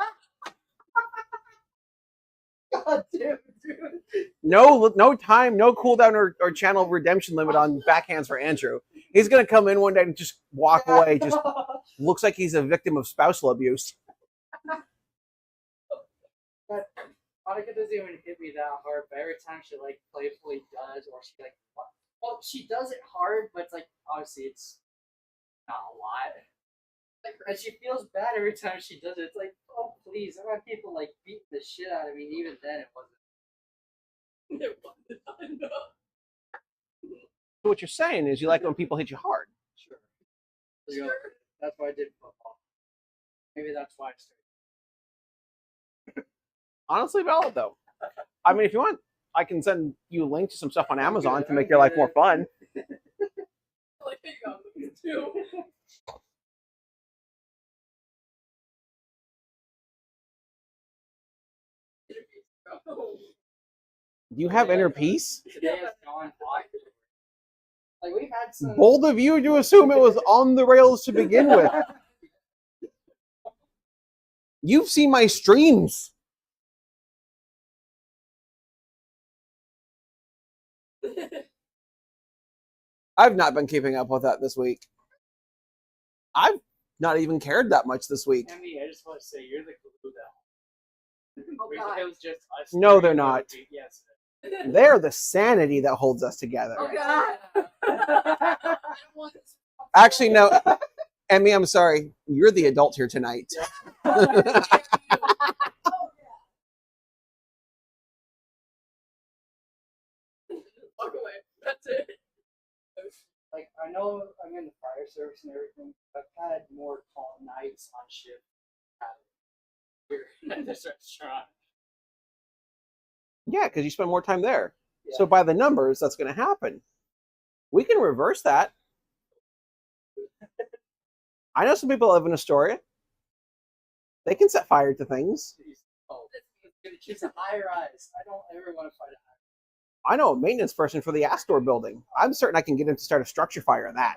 God damn it, dude. No time, no cooldown or channel redemption limit on backhands for Andrew. He's gonna come in one day and just walk away. Just looks like he's a victim of spousal abuse. Monica doesn't even hit me that hard, but every time she like playfully does, or she like, well, she does it hard, but it's like obviously it's not a lot. Like, and she feels bad every time she does it. It's like, oh please, I've had people like beat the shit out of me. And even then, it wasn't. What you're saying is you like when people hit you hard. Sure. So, that's why I did football. Maybe that's why I started. Honestly valid though. I mean, if you want, I can send you a link to some stuff on Amazon to make your life more fun. like, hey, God, look at you. Do you have inner peace? Today has gone hot. Like we've had some. Bold of you to assume it was on the rails to begin with. You've seen my streams. I've not been keeping up with that this week. I've not even cared that much this week. Emmy, I just want to say you're the glue that. Oh, We- God. It was just us. No, three they're and not. Ruby. Yes. They're the sanity that holds us together. Oh, God. I don't want this. Actually, no. Emmy, I'm sorry. You're the adult here tonight. Oh, yeah. Walk away. That's it. Like I know I'm in the fire service and everything. But I've had more call nights on shift here at this restaurant. Yeah, because you spend more time there. Yeah. So by the numbers, that's going to happen. We can reverse that. I know some people live in Astoria. They can set fire to things. Oh, it's a high rise. I don't ever want to fight a high rise. I know a maintenance person for the Astor building. I'm certain I can get him to start a structure fire in that.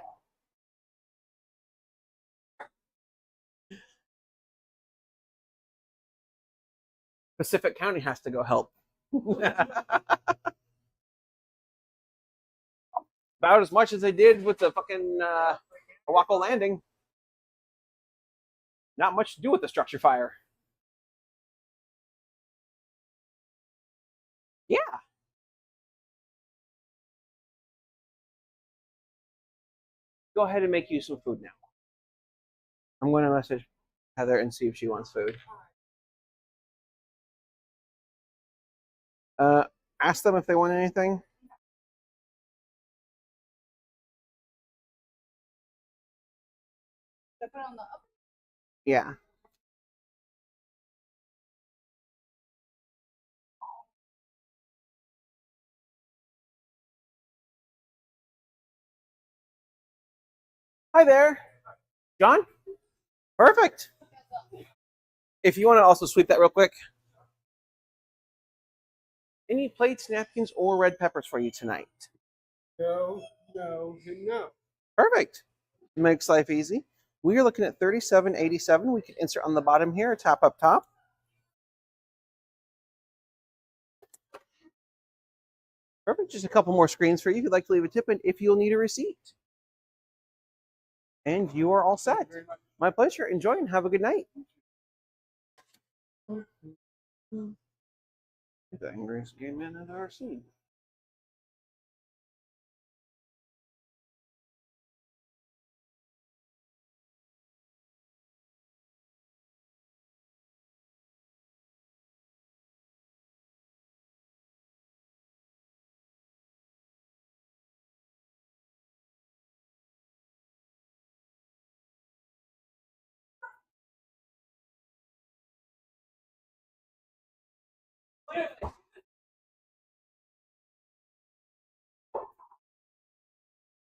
Pacific County has to go help. About as much as they did with the fucking Oahu landing. Not much to do with the structure fire. Yeah. Go ahead and make you some food now. I'm going to message Heather and see if she wants food. Ask them if they want anything. I put it on the up. Yeah. Hi there. John? Perfect. If you want to also sweep that real quick. Any plates, napkins, or red peppers for you tonight? No, no, no. Perfect. Makes life easy. We are looking at $37.87. We can insert on the bottom here, a tap up top. Perfect. Just a couple more screens for you if you'd like to leave a tip and if you'll need a receipt. And you are all set. My pleasure. Enjoy and have a good night. The angriest gay man I've ever seen.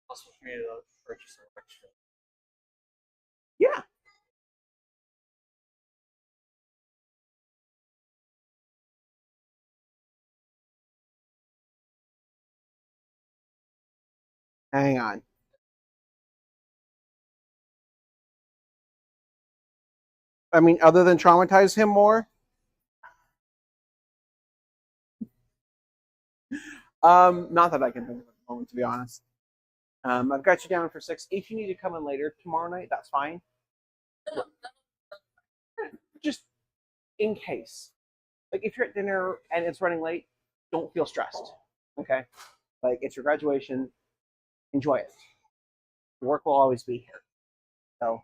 Also, for me to purchase an extra. Yeah. Hang on. I mean, other than traumatize him more? Not that I can think of at the moment, to be honest. I've got you down for 6. If you need to come in later tomorrow night, that's fine. Just in case. Like, if you're at dinner and it's running late, don't feel stressed. Okay? Like, it's your graduation. Enjoy it. The work will always be here. So,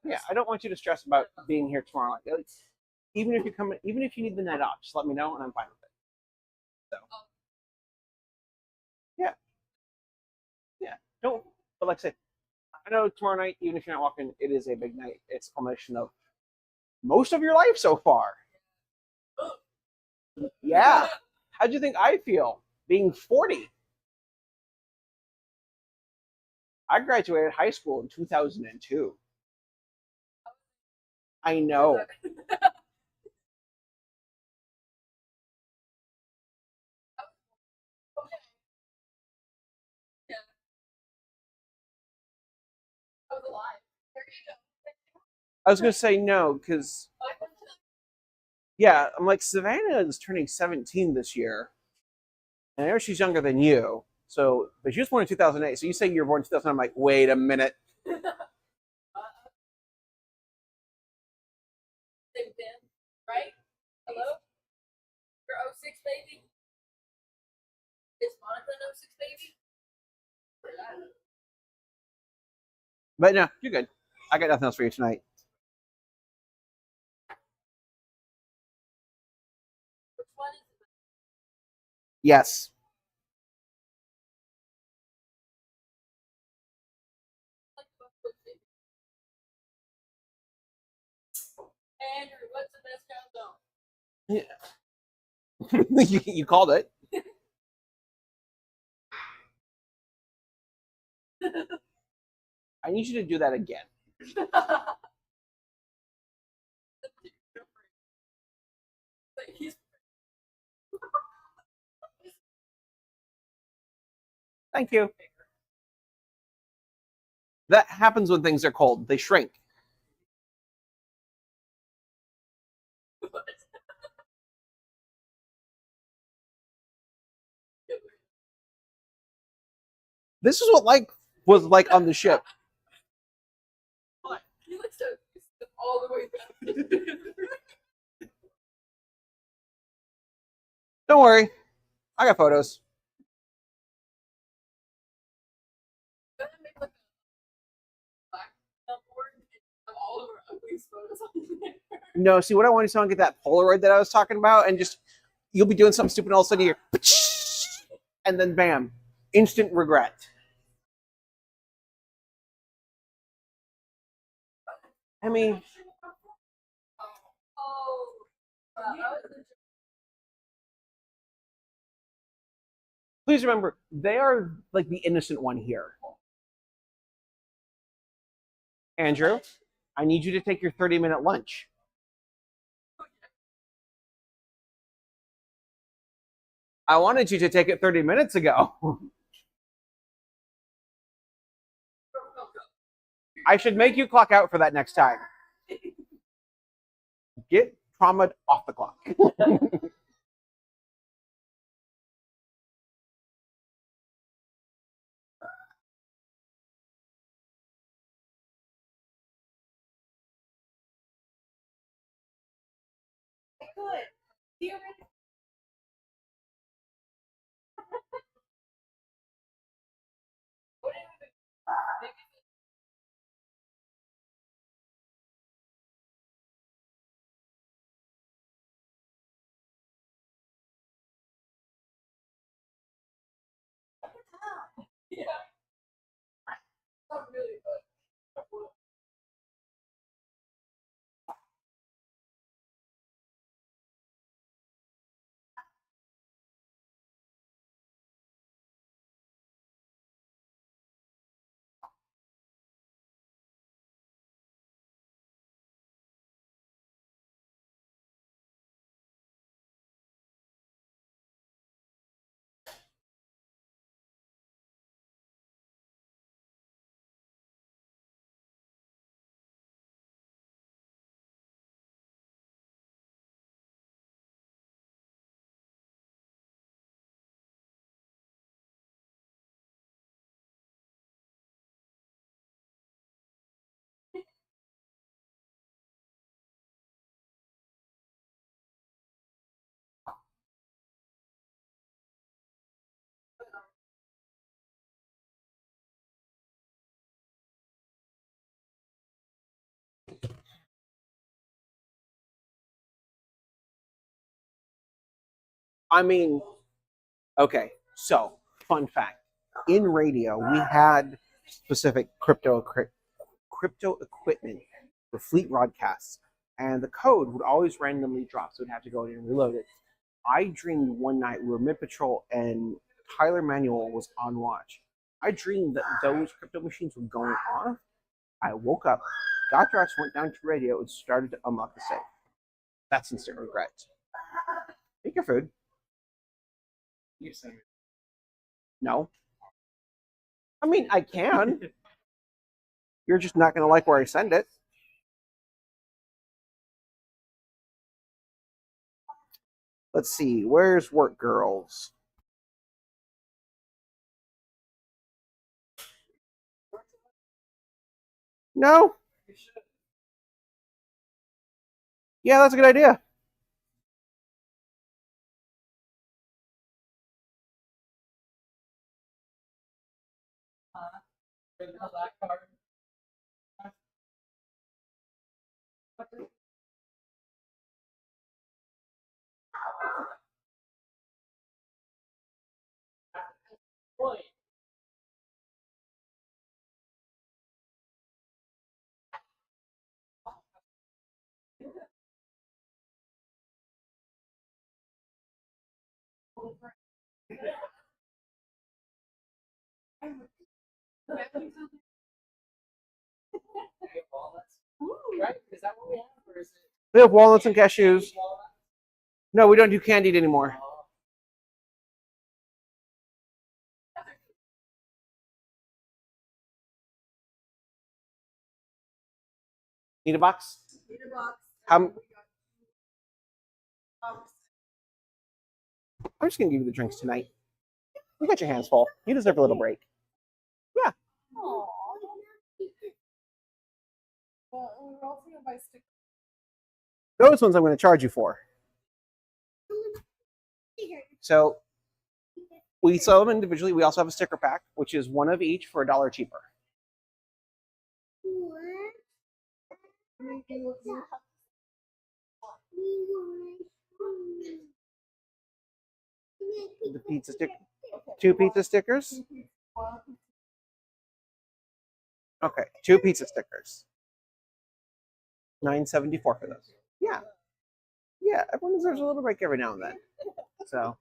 yeah, I don't want you to stress about being here tomorrow night. Like, even if you need the night off, just let me know and I'm fine with it. So, yeah. Yeah. Don't, but like I said, I know tomorrow night, even if you're not walking, it is a big night. It's a culmination of most of your life so far. Yeah. How'd you think I feel being 40? I graduated high school in 2002. I know. I was alive. There you go. I was going to say no, because, yeah, I'm like, Savannah is turning 17 this year. And I know she's younger than you. So, but she was born in 2008. So you say you're born in 2000. I'm like, wait a minute. Same thing, right? Hello? You're 06 baby? Is Monica an 06 baby? But no, you're good. I got nothing else for you tonight. Which one is it? Yes. Andrew, what's the best countdown? You called it. I need you to do that again. Thank you. That happens when things are cold. They shrink. This is what was like on the ship. You look so all the way down. Don't worry. I got photos. All of our ugly photos on there. No, see what I want is someone to get that Polaroid that I was talking about, and just you'll be doing something stupid, and all of a sudden you're, and then bam, instant regret. I mean, please remember they are like the innocent one here. Andrew, I need you to take your 30-minute lunch. I wanted you to take it 30 minutes ago. I should make you clock out for that next time. Get trauma off the clock. Good. Do you already? Yeah. Not really, but. I mean, okay, so fun fact. In radio, we had specific crypto equipment for fleet broadcasts, and the code would always randomly drop, so we'd have to go in and reload it. I dreamed one night we were mid patrol and Tyler Manuel was on watch. I dreamed that those crypto machines were going off. I woke up, got dressed, went down to radio, and started to unlock the safe. That's instant regret. Make your food. You send me. No. I mean, I can. You're just not going to like where I send it. Let's see. Where's Work Girls? No? Yeah, that's a good idea. Black card. Boy. Walnuts. Right? Is that what we have, or is it? We have walnuts and cashews. No, we don't do candied anymore. Need a box? Need a box. I'm just going to give you the drinks tonight. You got your hands full. You deserve a little break. Yeah. Aww. Well, we're also gonna buy stickers. Those ones I'm going to charge you for. So we sell them individually. We also have a sticker pack, which is one of each for $1 cheaper. The pizza stick, 2 pizza stickers. Okay, 2 pizza stickers. $9.74 for those. Yeah, yeah. Everyone deserves a little break every now and then. So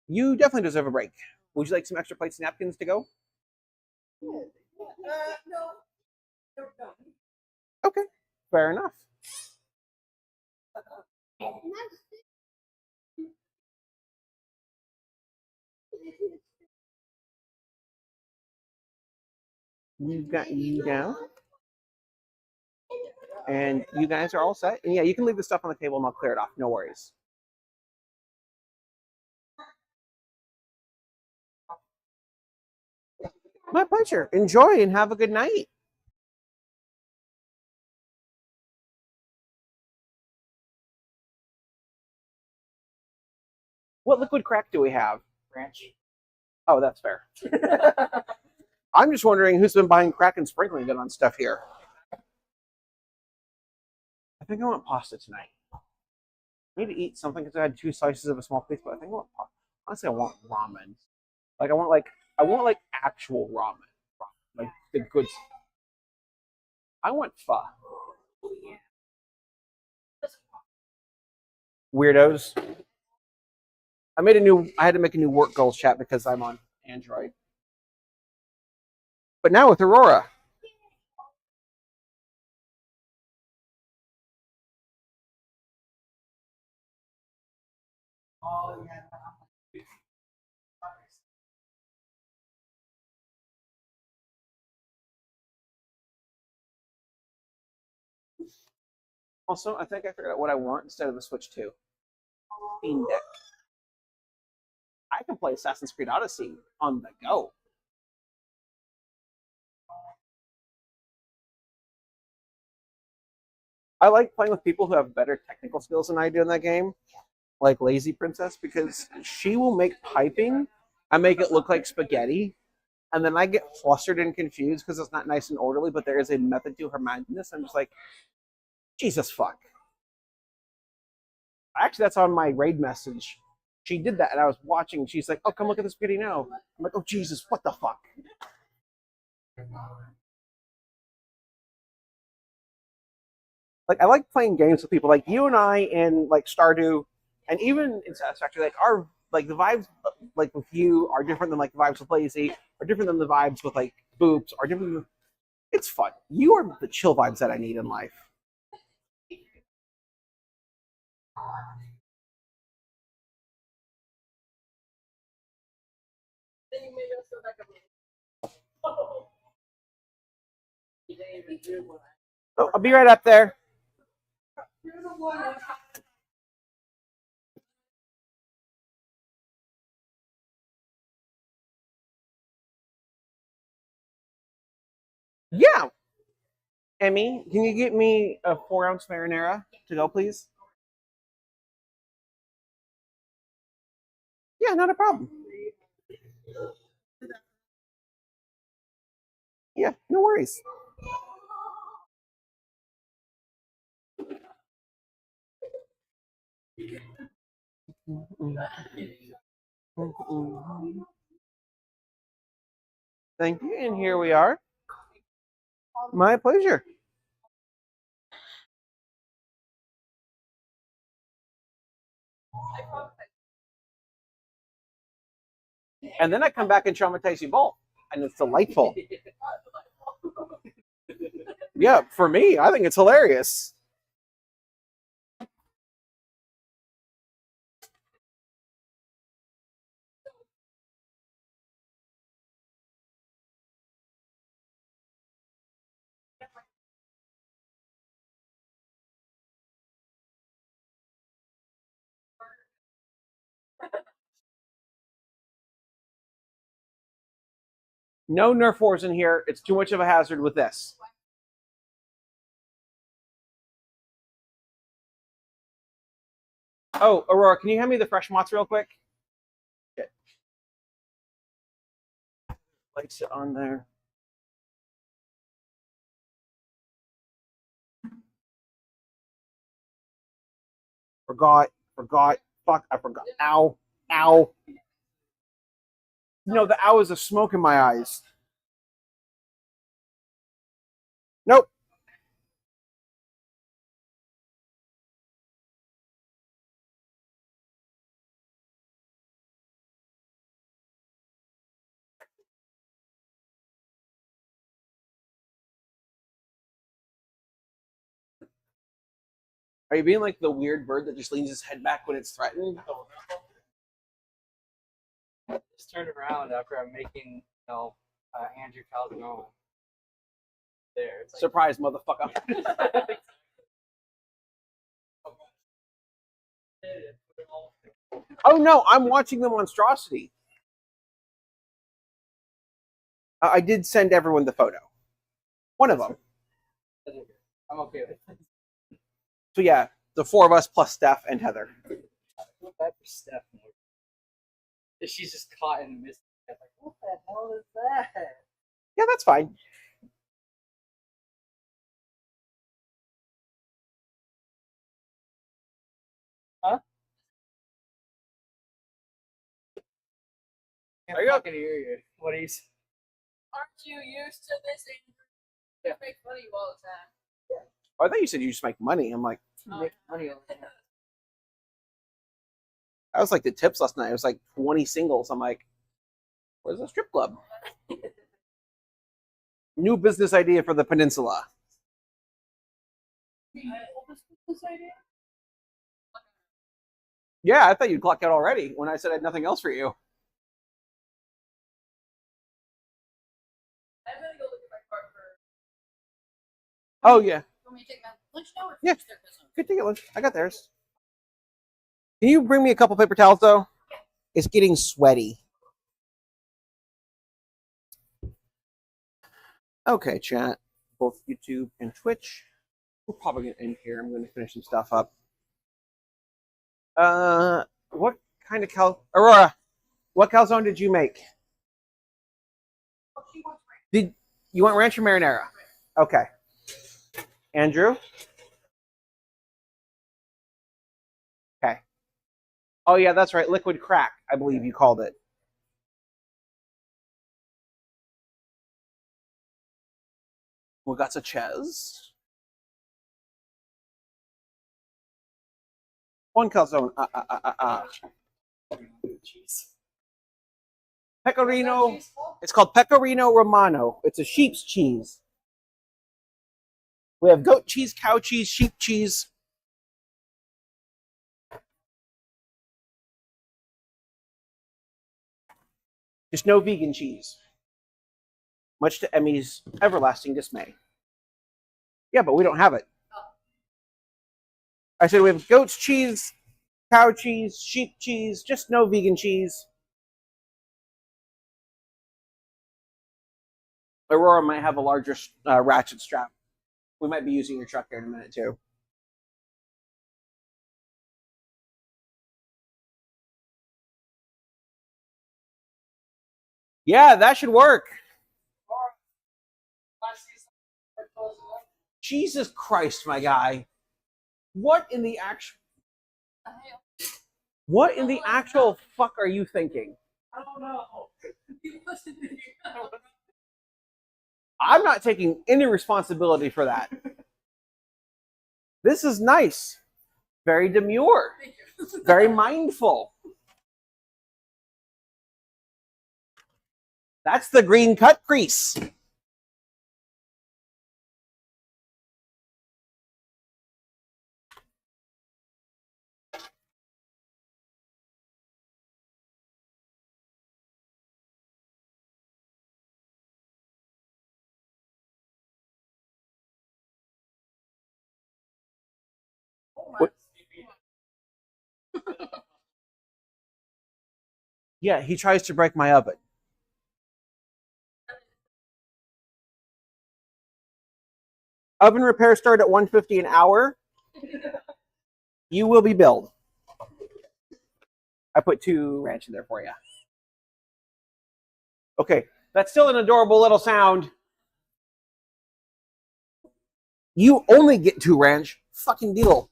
you definitely deserve a break. Would you like some extra plates and napkins to go? No. Okay, fair enough. You've got you down. And you guys are all set. And yeah, you can leave the stuff on the table and I'll clear it off. No worries. My pleasure. Enjoy and have a good night. What liquid crack do we have? Ranch. Oh, that's fair. I'm just wondering who's been buying crack and sprinkling it on stuff here. I think I want pasta tonight. I need to eat something because I had 2 slices of a small piece, but I think I want pasta. Honestly, I want ramen. Like I want actual ramen. Like the good. I want pho. Weirdos. I had to make a new work goals chat because I'm on Android. But now with Aurora. Oh yeah. Also, I think I figured out what I want instead of the Switch 2. Steam Deck. I can play Assassin's Creed Odyssey on the go. I like playing with people who have better technical skills than I do in that game, like Lazy Princess, because she will make piping and make it look like spaghetti. And then I get flustered and confused because it's not nice and orderly, but there is a method to her madness. I'm just like, Jesus fuck. Actually, that's on my raid message. She did that, and I was watching, and she's like, oh, come look at this video now. I'm like, oh, Jesus, what the fuck? Like, I like playing games with people like you and I in, like, Stardew, and even in Satisfactory, like, the vibes, like, with you are different than, like, the vibes with Lazy, are different than the vibes with, like, Boops, are different than... It's fun. You are the chill vibes that I need in life. Then you maybe also go back up. Oh, I'll be right up there. Yeah. Emmy, can you get me a 4-ounce marinara to go, please? Yeah, not a problem. Yeah, no worries. Thank you, and here we are. My pleasure. And then I come back and traumatize you both, and it's delightful. Yeah, for me, I think it's hilarious. No Nerf wars in here. It's too much of a hazard with this. Oh, Aurora, can you hand me the fresh mozz real quick? Okay. Lights it on there. Forgot. Fuck, I forgot. Ow. No, the ow is a smoke in my eyes. Nope. Are you being like the weird bird that just leans his head back when it's threatened? Just turn around after I'm making, Andrew Calderon. There. It's like, Surprise, motherfucker. Oh no, I'm watching the monstrosity. I did send everyone the photo. One of them. I'm okay with it. So yeah, the four of us plus Steph and Heather. I feel bad for Steph more. She's just caught in the midst of it. Like, what the hell is that? Yeah, that's fine. Huh? There you go. I can hear you. What are you saying? Aren't you used to this? You make money all the time. Oh, I thought you said you just make money. I'm like, Make money all the time. I was like the tips last night. It was like 20 singles. I'm like, where's the strip club? New business idea for the peninsula. Yeah, I thought you'd clock out already when I said I had nothing else for you. I'm gonna go look at my card for. Oh yeah, Want me to take my lunch now or Yeah. finish their business? good thing I got theirs. Can you bring me a couple paper towels though? It's getting sweaty. Okay, chat. Both YouTube and Twitch. We're probably gonna end here. I'm gonna finish some stuff up. What kind of Aurora? What calzone did you make? Did you want ranch or marinara? Okay. Andrew? Okay. Oh yeah, that's right. Liquid crack, I believe you called it. We got a Ches. One calzone. Jeez. Pecorino. It's called Pecorino Romano. It's a sheep's cheese. We have goat cheese, cow cheese, sheep cheese. Just no vegan cheese. Much to Emmy's everlasting dismay. Yeah, but we don't have it. I said we have goat's cheese, cow cheese, sheep cheese, just no vegan cheese. Aurora might have a larger ratchet strap. We might be using your truck here in a minute too. Yeah, that should work. Jesus Christ, my guy. What in the actual fuck are you thinking? I don't know. You listen to me. I'm not taking any responsibility for that. This is nice. Very demure. Very mindful. That's the green cut crease. What? Yeah, he tries to break my oven. Oven repairs start at $150 an hour. You will be billed. I put 2 ranch in there for you. Okay, that's still an adorable little sound. You only get 2 ranch. Fucking deal.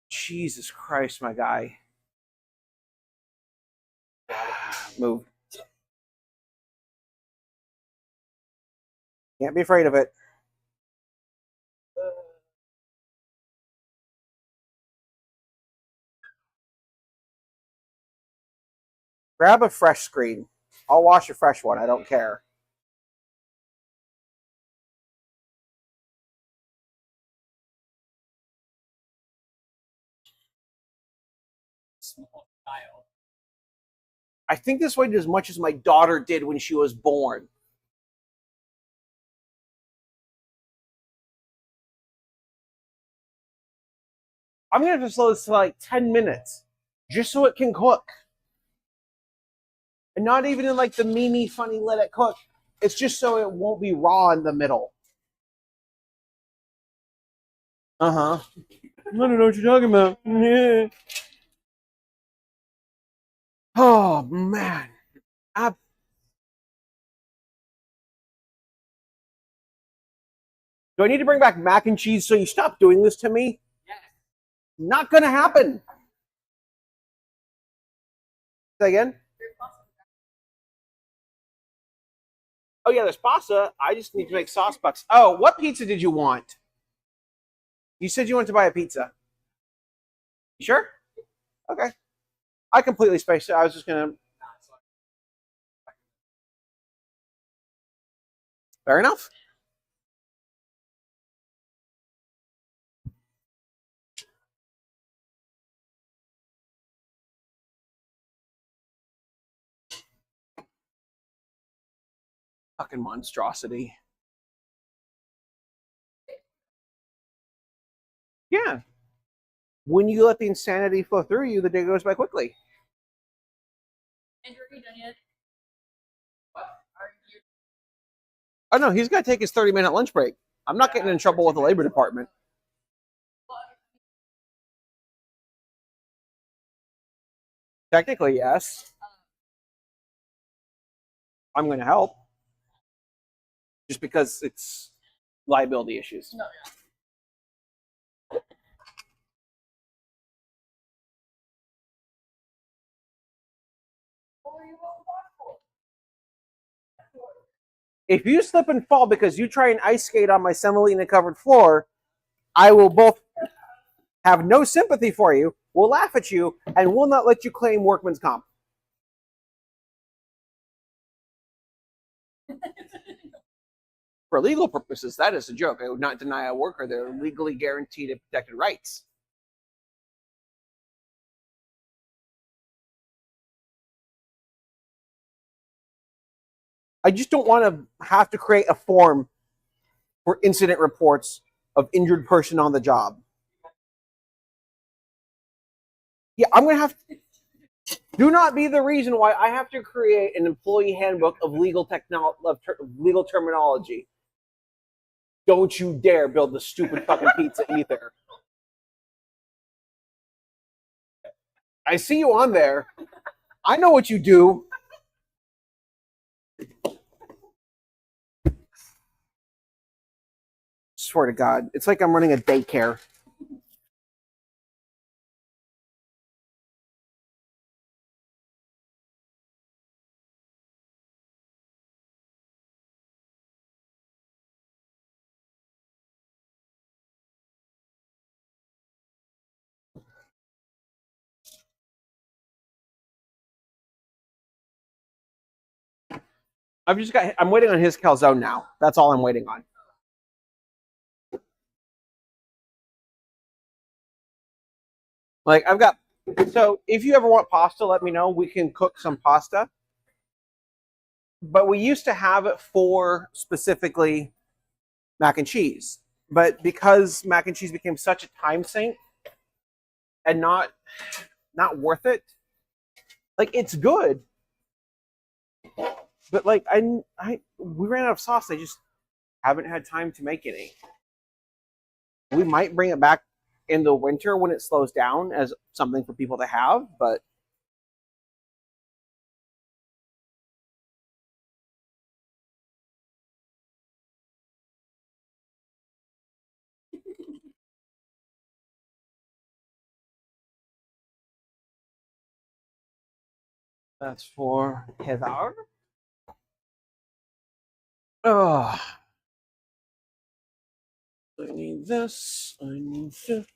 Jesus Christ, my guy. Move. Can't be afraid of it. Grab a fresh screen. I'll wash a fresh one. I don't care. Small style. I think this weighed as much as my daughter did when she was born. I'm gonna have to slow this to like 10 minutes just so it can cook. And not even in like the Mimi funny let it cook. It's just so it won't be raw in the middle. Uh-huh. I don't know what you're talking about. Oh man. Do I need to bring back mac and cheese so you stop doing this to me? Yes. Not gonna happen. Say again? Oh yeah, there's pasta. I just need to make sauce bucks. Oh, what pizza did you want? You said you wanted to buy a pizza. You sure? Okay. I completely spaced it. I was just gonna. Fair enough. Fucking monstrosity. Yeah. When you let the insanity flow through you, the day goes by quickly. Andrew, are you done yet? Oh no, he's got to take his 30-minute lunch break. I'm not getting in trouble with the labor department. Technically, yes. I'm going to help. Just because it's liability issues. No, If you slip and fall because you try and ice skate on my semolina covered floor, I will both have no sympathy for you, will laugh at you, and will not let you claim workman's comp. For legal purposes, that is a joke. I would not deny a worker their legally guaranteed and protected rights. I just don't want to have to create a form for incident reports of injured person on the job. Yeah, I'm going to have to. Do not be the reason why I have to create an employee handbook of legal legal terminology. Don't you dare build the stupid fucking pizza either. I see you on there. I know what you do. Swear to God, it's like I'm running a daycare. I'm waiting on his calzone now. That's all I'm waiting on. Like so if you ever want pasta, let me know. We can cook some pasta. But we used to have it for specifically mac and cheese. But because mac and cheese became such a time sink and not worth it, like it's good. But like we ran out of sauce. I just haven't had time to make any. We might bring it back in the winter when it slows down as something for people to have, but that's for Heather. Oh, I need this. I need this.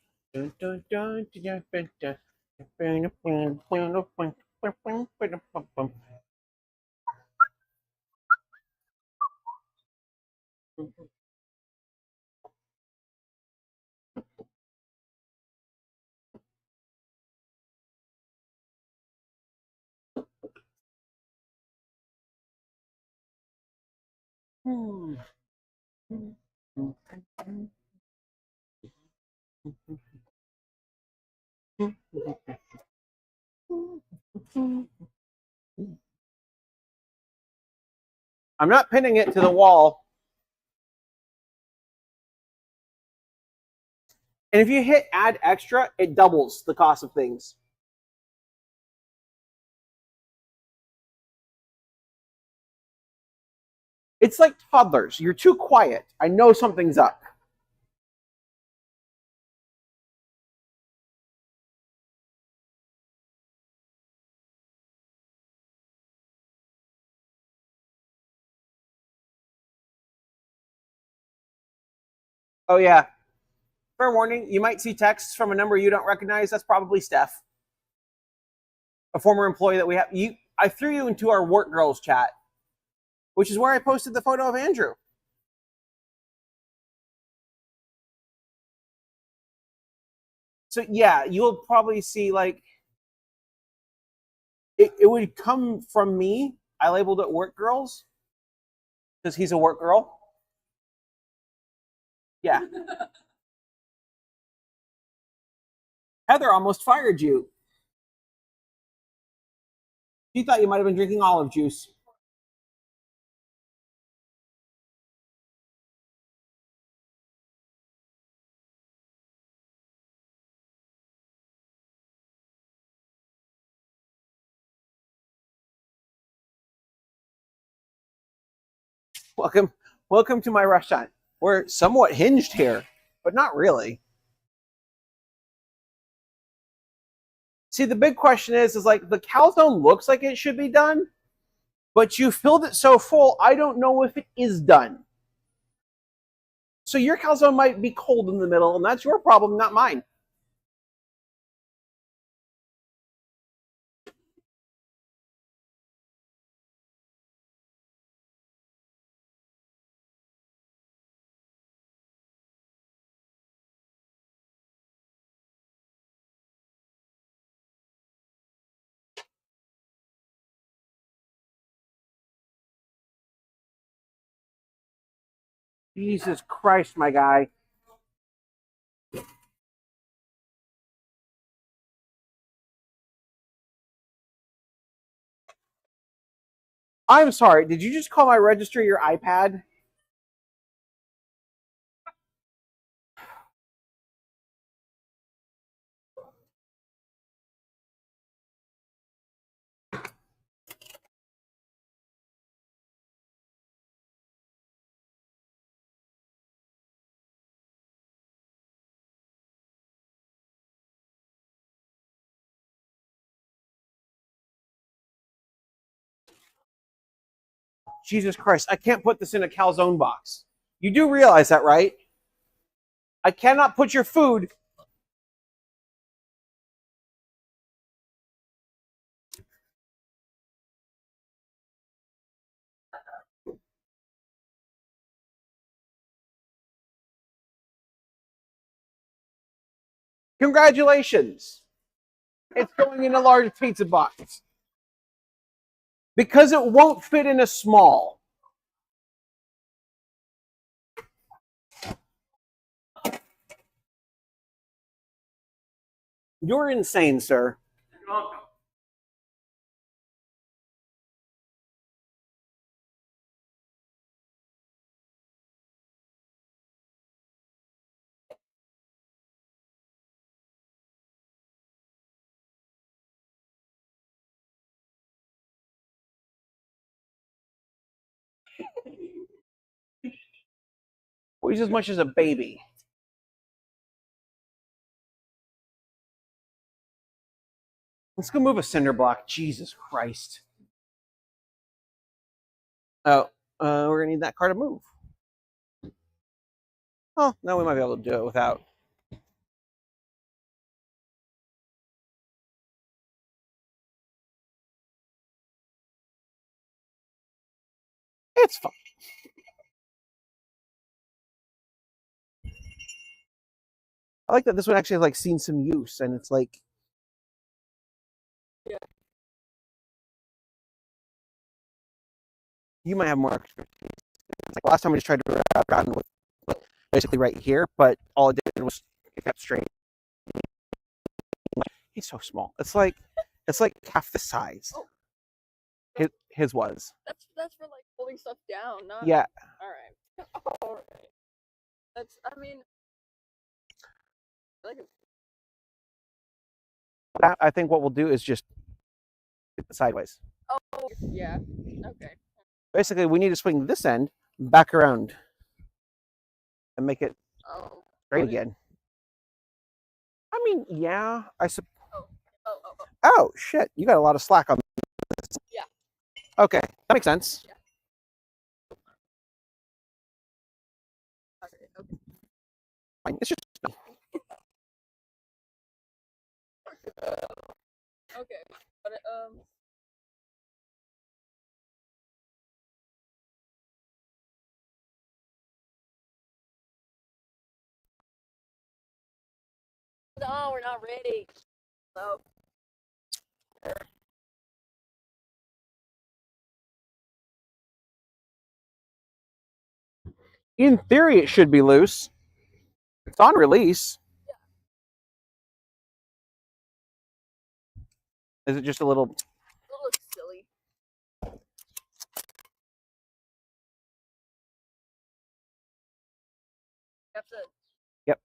I'm not pinning it to the wall. And if you hit add extra, it doubles the cost of things. It's like toddlers. You're too quiet. I know something's up. Oh, yeah. Fair warning, you might see texts from a number you don't recognize. That's probably Steph, a former employee that we have. I threw you into our work girls chat, which is where I posted the photo of Andrew. So yeah, you'll probably see like it would come from me. I labeled it work girls because he's a work girl. Yeah. Heather almost fired you. She thought you might have been drinking olive juice. Welcome to my restaurant. We're somewhat hinged here, but not really. See, the big question is like the calzone looks like it should be done, but you filled it so full, I don't know if it is done. So your calzone might be cold in the middle, and that's your problem, not mine. Jesus Christ, my guy. I'm sorry, did you just call my register your iPad? Jesus Christ, I can't put this in a calzone box. You do realize that, right? I cannot put your food. Congratulations. It's going in a large pizza box. Because it won't fit in a small. You're insane, sir. You're welcome. Well, he's as much as a baby. Let's go move a cinder block. Jesus Christ. Oh, we're going to need that car to move. Oh, now we might be able to do it without. It's fine. I like that this one actually has like seen some use, and it's like. Yeah. You might have more expertise. Like last time we just tried to wrap around with basically right here, but all it did was it kept straight. He's so small. It's like half the size. Oh. His was. That's for like holding stuff down, not. Yeah. All right. All right. That's. I mean. I like it. I think what we'll do is just get it sideways. Oh. Yeah. Okay. Basically, we need to swing this end back around and make it Oh. straight got it. again. I mean, yeah, I suppose. Oh. Oh. Oh. Oh. Oh shit! You got a lot of slack on this. Yeah. Okay, that makes sense. Yeah. Okay. Okay. Fine. It's just Okay. But No, we're not ready. No. in theory it should be loose. It's on release. Is it just a little? A little silly. You have to. Yep.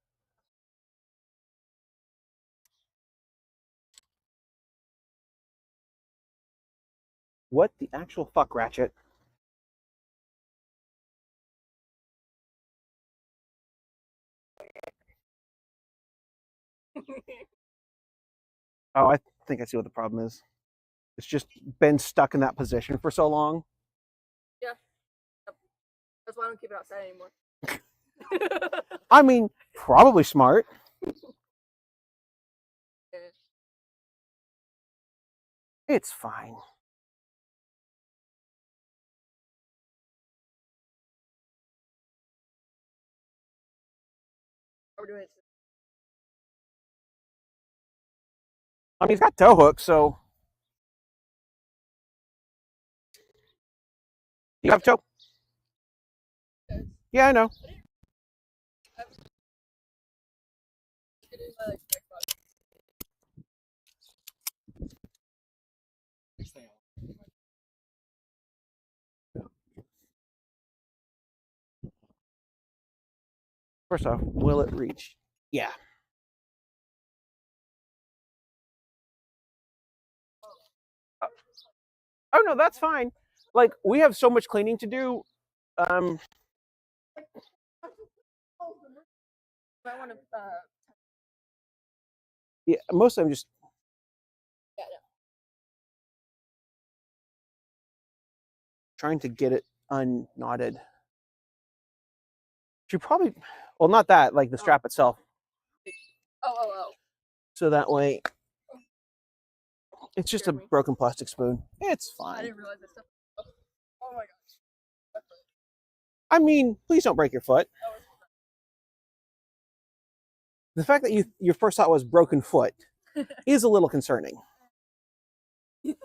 What the actual fuck, Ratchet? Oh, I think I see what the problem is. It's just been stuck in that position for so long. Yeah. Yep. That's why I don't keep it outside anymore. I mean, probably smart. Yeah. It's fine. We're doing it. I mean, he's got tow hooks, so you have tow. Yeah, I know. It is my like Xbox. First off, will it reach? Yeah. Oh no, that's fine. Like we have so much cleaning to do. I want to. Yeah, most of them just Yeah. trying to get it unknotted. She probably, well, not that, like the strap itself. Oh. So that way, it's just a Scared me. broken plastic spoon. It's I fine. didn't realize that stuff. Oh my gosh. I mean, please don't break your foot. Oh, The fact that your first thought was broken foot is a little concerning. there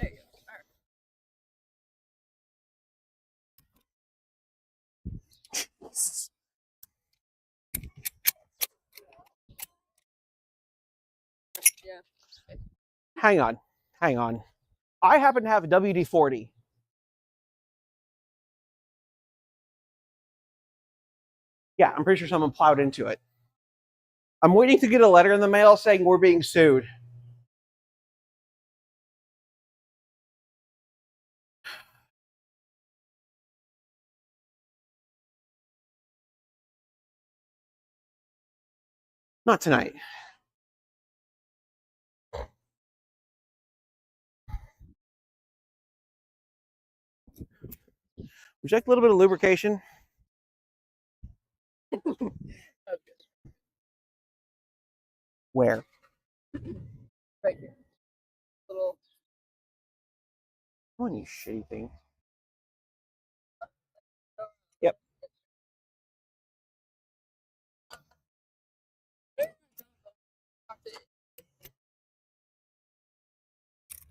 you go. All right. Yeah. Hang on. I happen to have a WD-40. Yeah, I'm pretty sure someone plowed into it. I'm waiting to get a letter in the mail saying we're being sued. Not tonight. Would you like a little bit of lubrication? Okay. Where? Right here. Little. Come on, you shitty thing.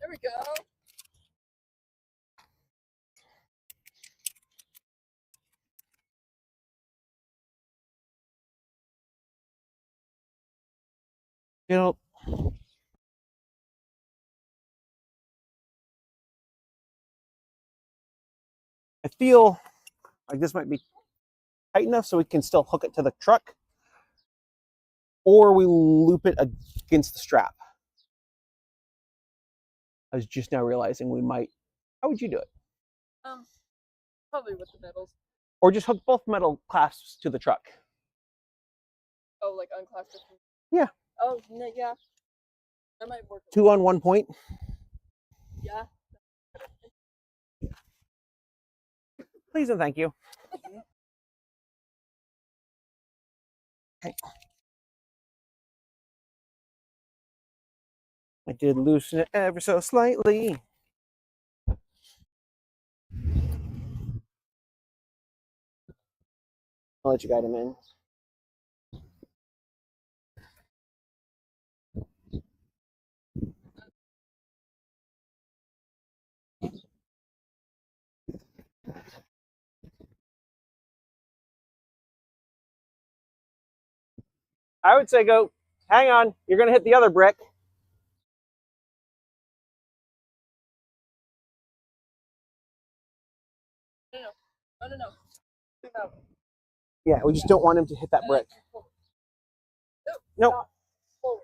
There we go. You know, I feel like this might be tight enough so we can still hook it to the truck, or we loop it against the strap. I was just now realizing we might. How would you do it? Probably with the metals. Or just hook both metal clasps to the truck. Oh, like unclasped it. Yeah. Oh, yeah. That might work. 2 on 1 point. Yeah. Please and thank you. Okay. I did loosen it ever so slightly. I'll let you guide him in. I would say go, hang on, you're going to hit the other brick. No. Yeah, we just don't want him to hit that brick. Nope. Forward.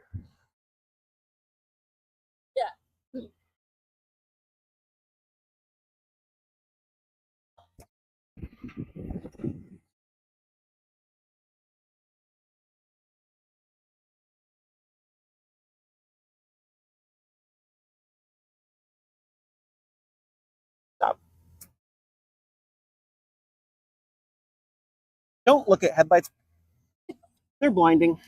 Yeah. Stop. Don't look at headlights. They're blinding.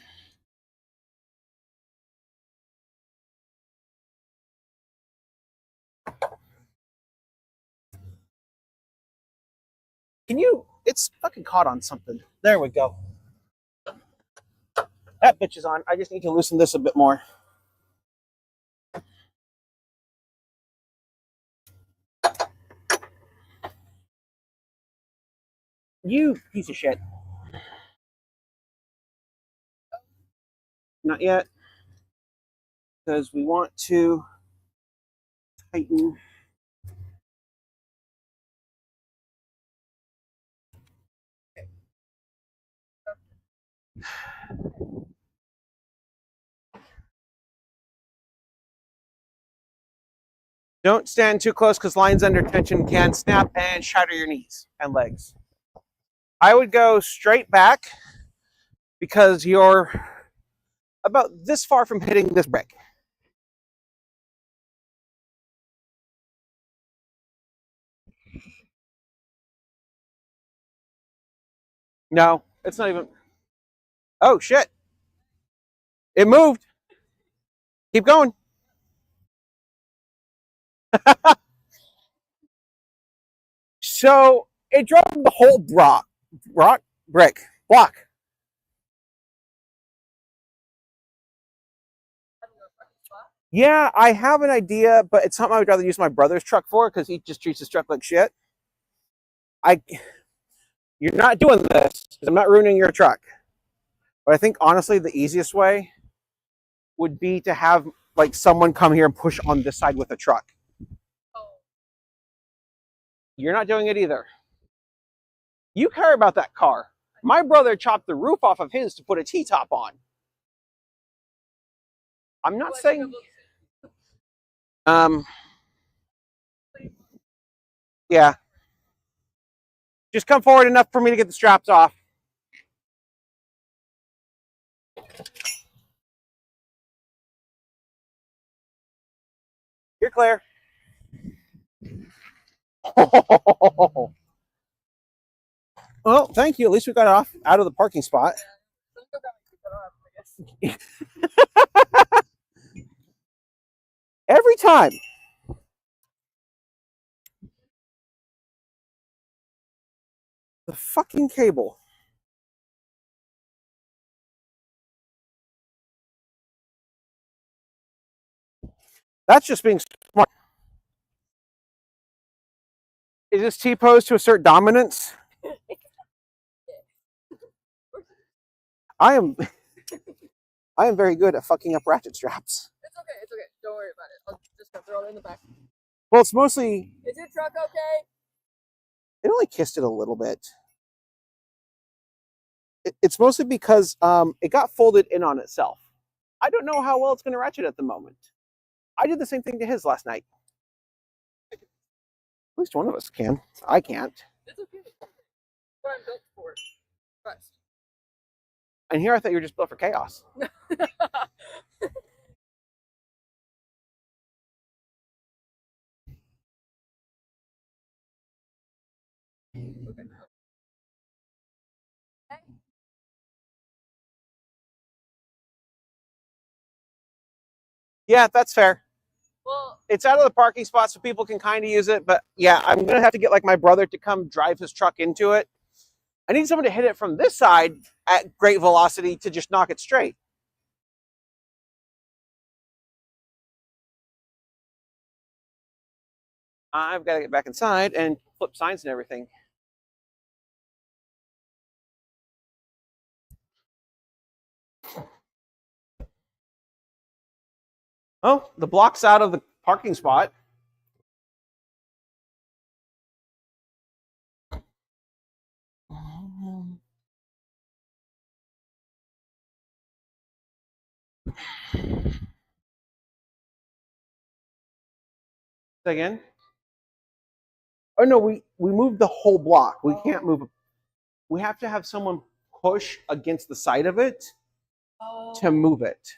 Can you? It's fucking caught on something. There we go. That bitch is on. I just need to loosen this a bit more. You piece of shit. Not yet. Because we want to tighten. Don't stand too close because lines under tension can snap and shatter your knees and legs. I would go straight back because you're about this far from hitting this brick. No, it's not even. Oh, shit. It moved. Keep going. So it drove the whole block, block. Yeah, I have an idea, but it's something I would rather use my brother's truck for because he just treats his truck like shit. You're not doing this because I'm not ruining your truck. But I think honestly, the easiest way would be to have like someone come here and push on this side with a truck. You're not doing it either. You care about that car. My brother chopped the roof off of his to put a T-top on. I'm not saying. Yeah. Just come forward enough for me to get the straps off. You're clear. Well, thank you. At least we got off out of the parking spot. Every time. The fucking cable. That's just being smart. Is this T-pose to assert dominance? I am. I am very good at fucking up ratchet straps. It's okay. It's okay. Don't worry about it. I'll just go throw it in the back. Well, it's mostly, Is your truck okay? it only kissed it a little bit. It's mostly because it got folded in on itself. I don't know how well it's going to ratchet at the moment. I did the same thing to his last night. At least one of us can. I can't. It's okay. What I'm built for. Trust. And here I thought you were just built for chaos. Yeah, that's fair. Well, It's out of the parking spot so people can kind of use it. But yeah, I'm going to have to get like my brother to come drive his truck into it. I need someone to hit it from this side at great velocity to just knock it straight. I've got to get back inside and flip signs and everything. Oh, the block's out of the parking spot. Say again? Oh no, we moved the whole block. We can't move. We have to have someone push against the side of it to move it.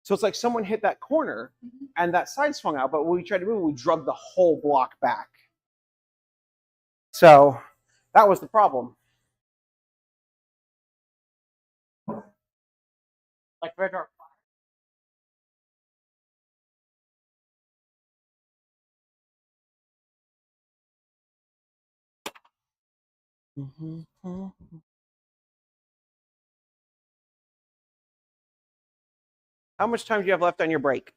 So it's like someone hit that corner and that side swung out, but when we tried to move, we drug the whole block back. So that was the problem. Like Red Rock. How much time do you have left on your break?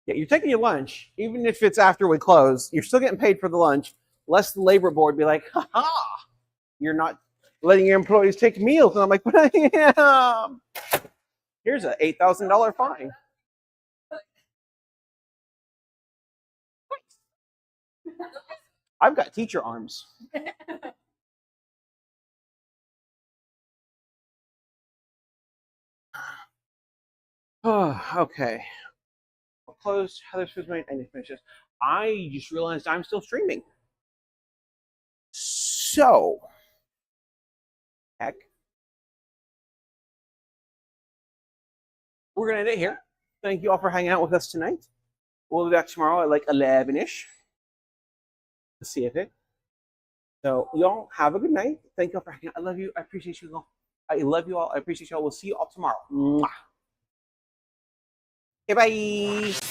Yeah, you're taking your lunch, even if it's after we close. You're still getting paid for the lunch. Lest the labor board be like, "Ha ha, you're not letting your employees take meals." And I'm like, "But I am." Here's a $8,000 fine. I've got teacher arms. Oh, okay. We'll close Heather's Food Made and finish this. I just realized I'm still streaming. So, heck. We're going to end it here. Thank you all for hanging out with us tonight. We'll be back tomorrow at like 11-ish. Let's see if it. So, y'all have a good night. Thank you all for hanging out. I love you. I appreciate you all. I love you all. I appreciate you all. We'll see you all tomorrow. Mwah. Okay, bye.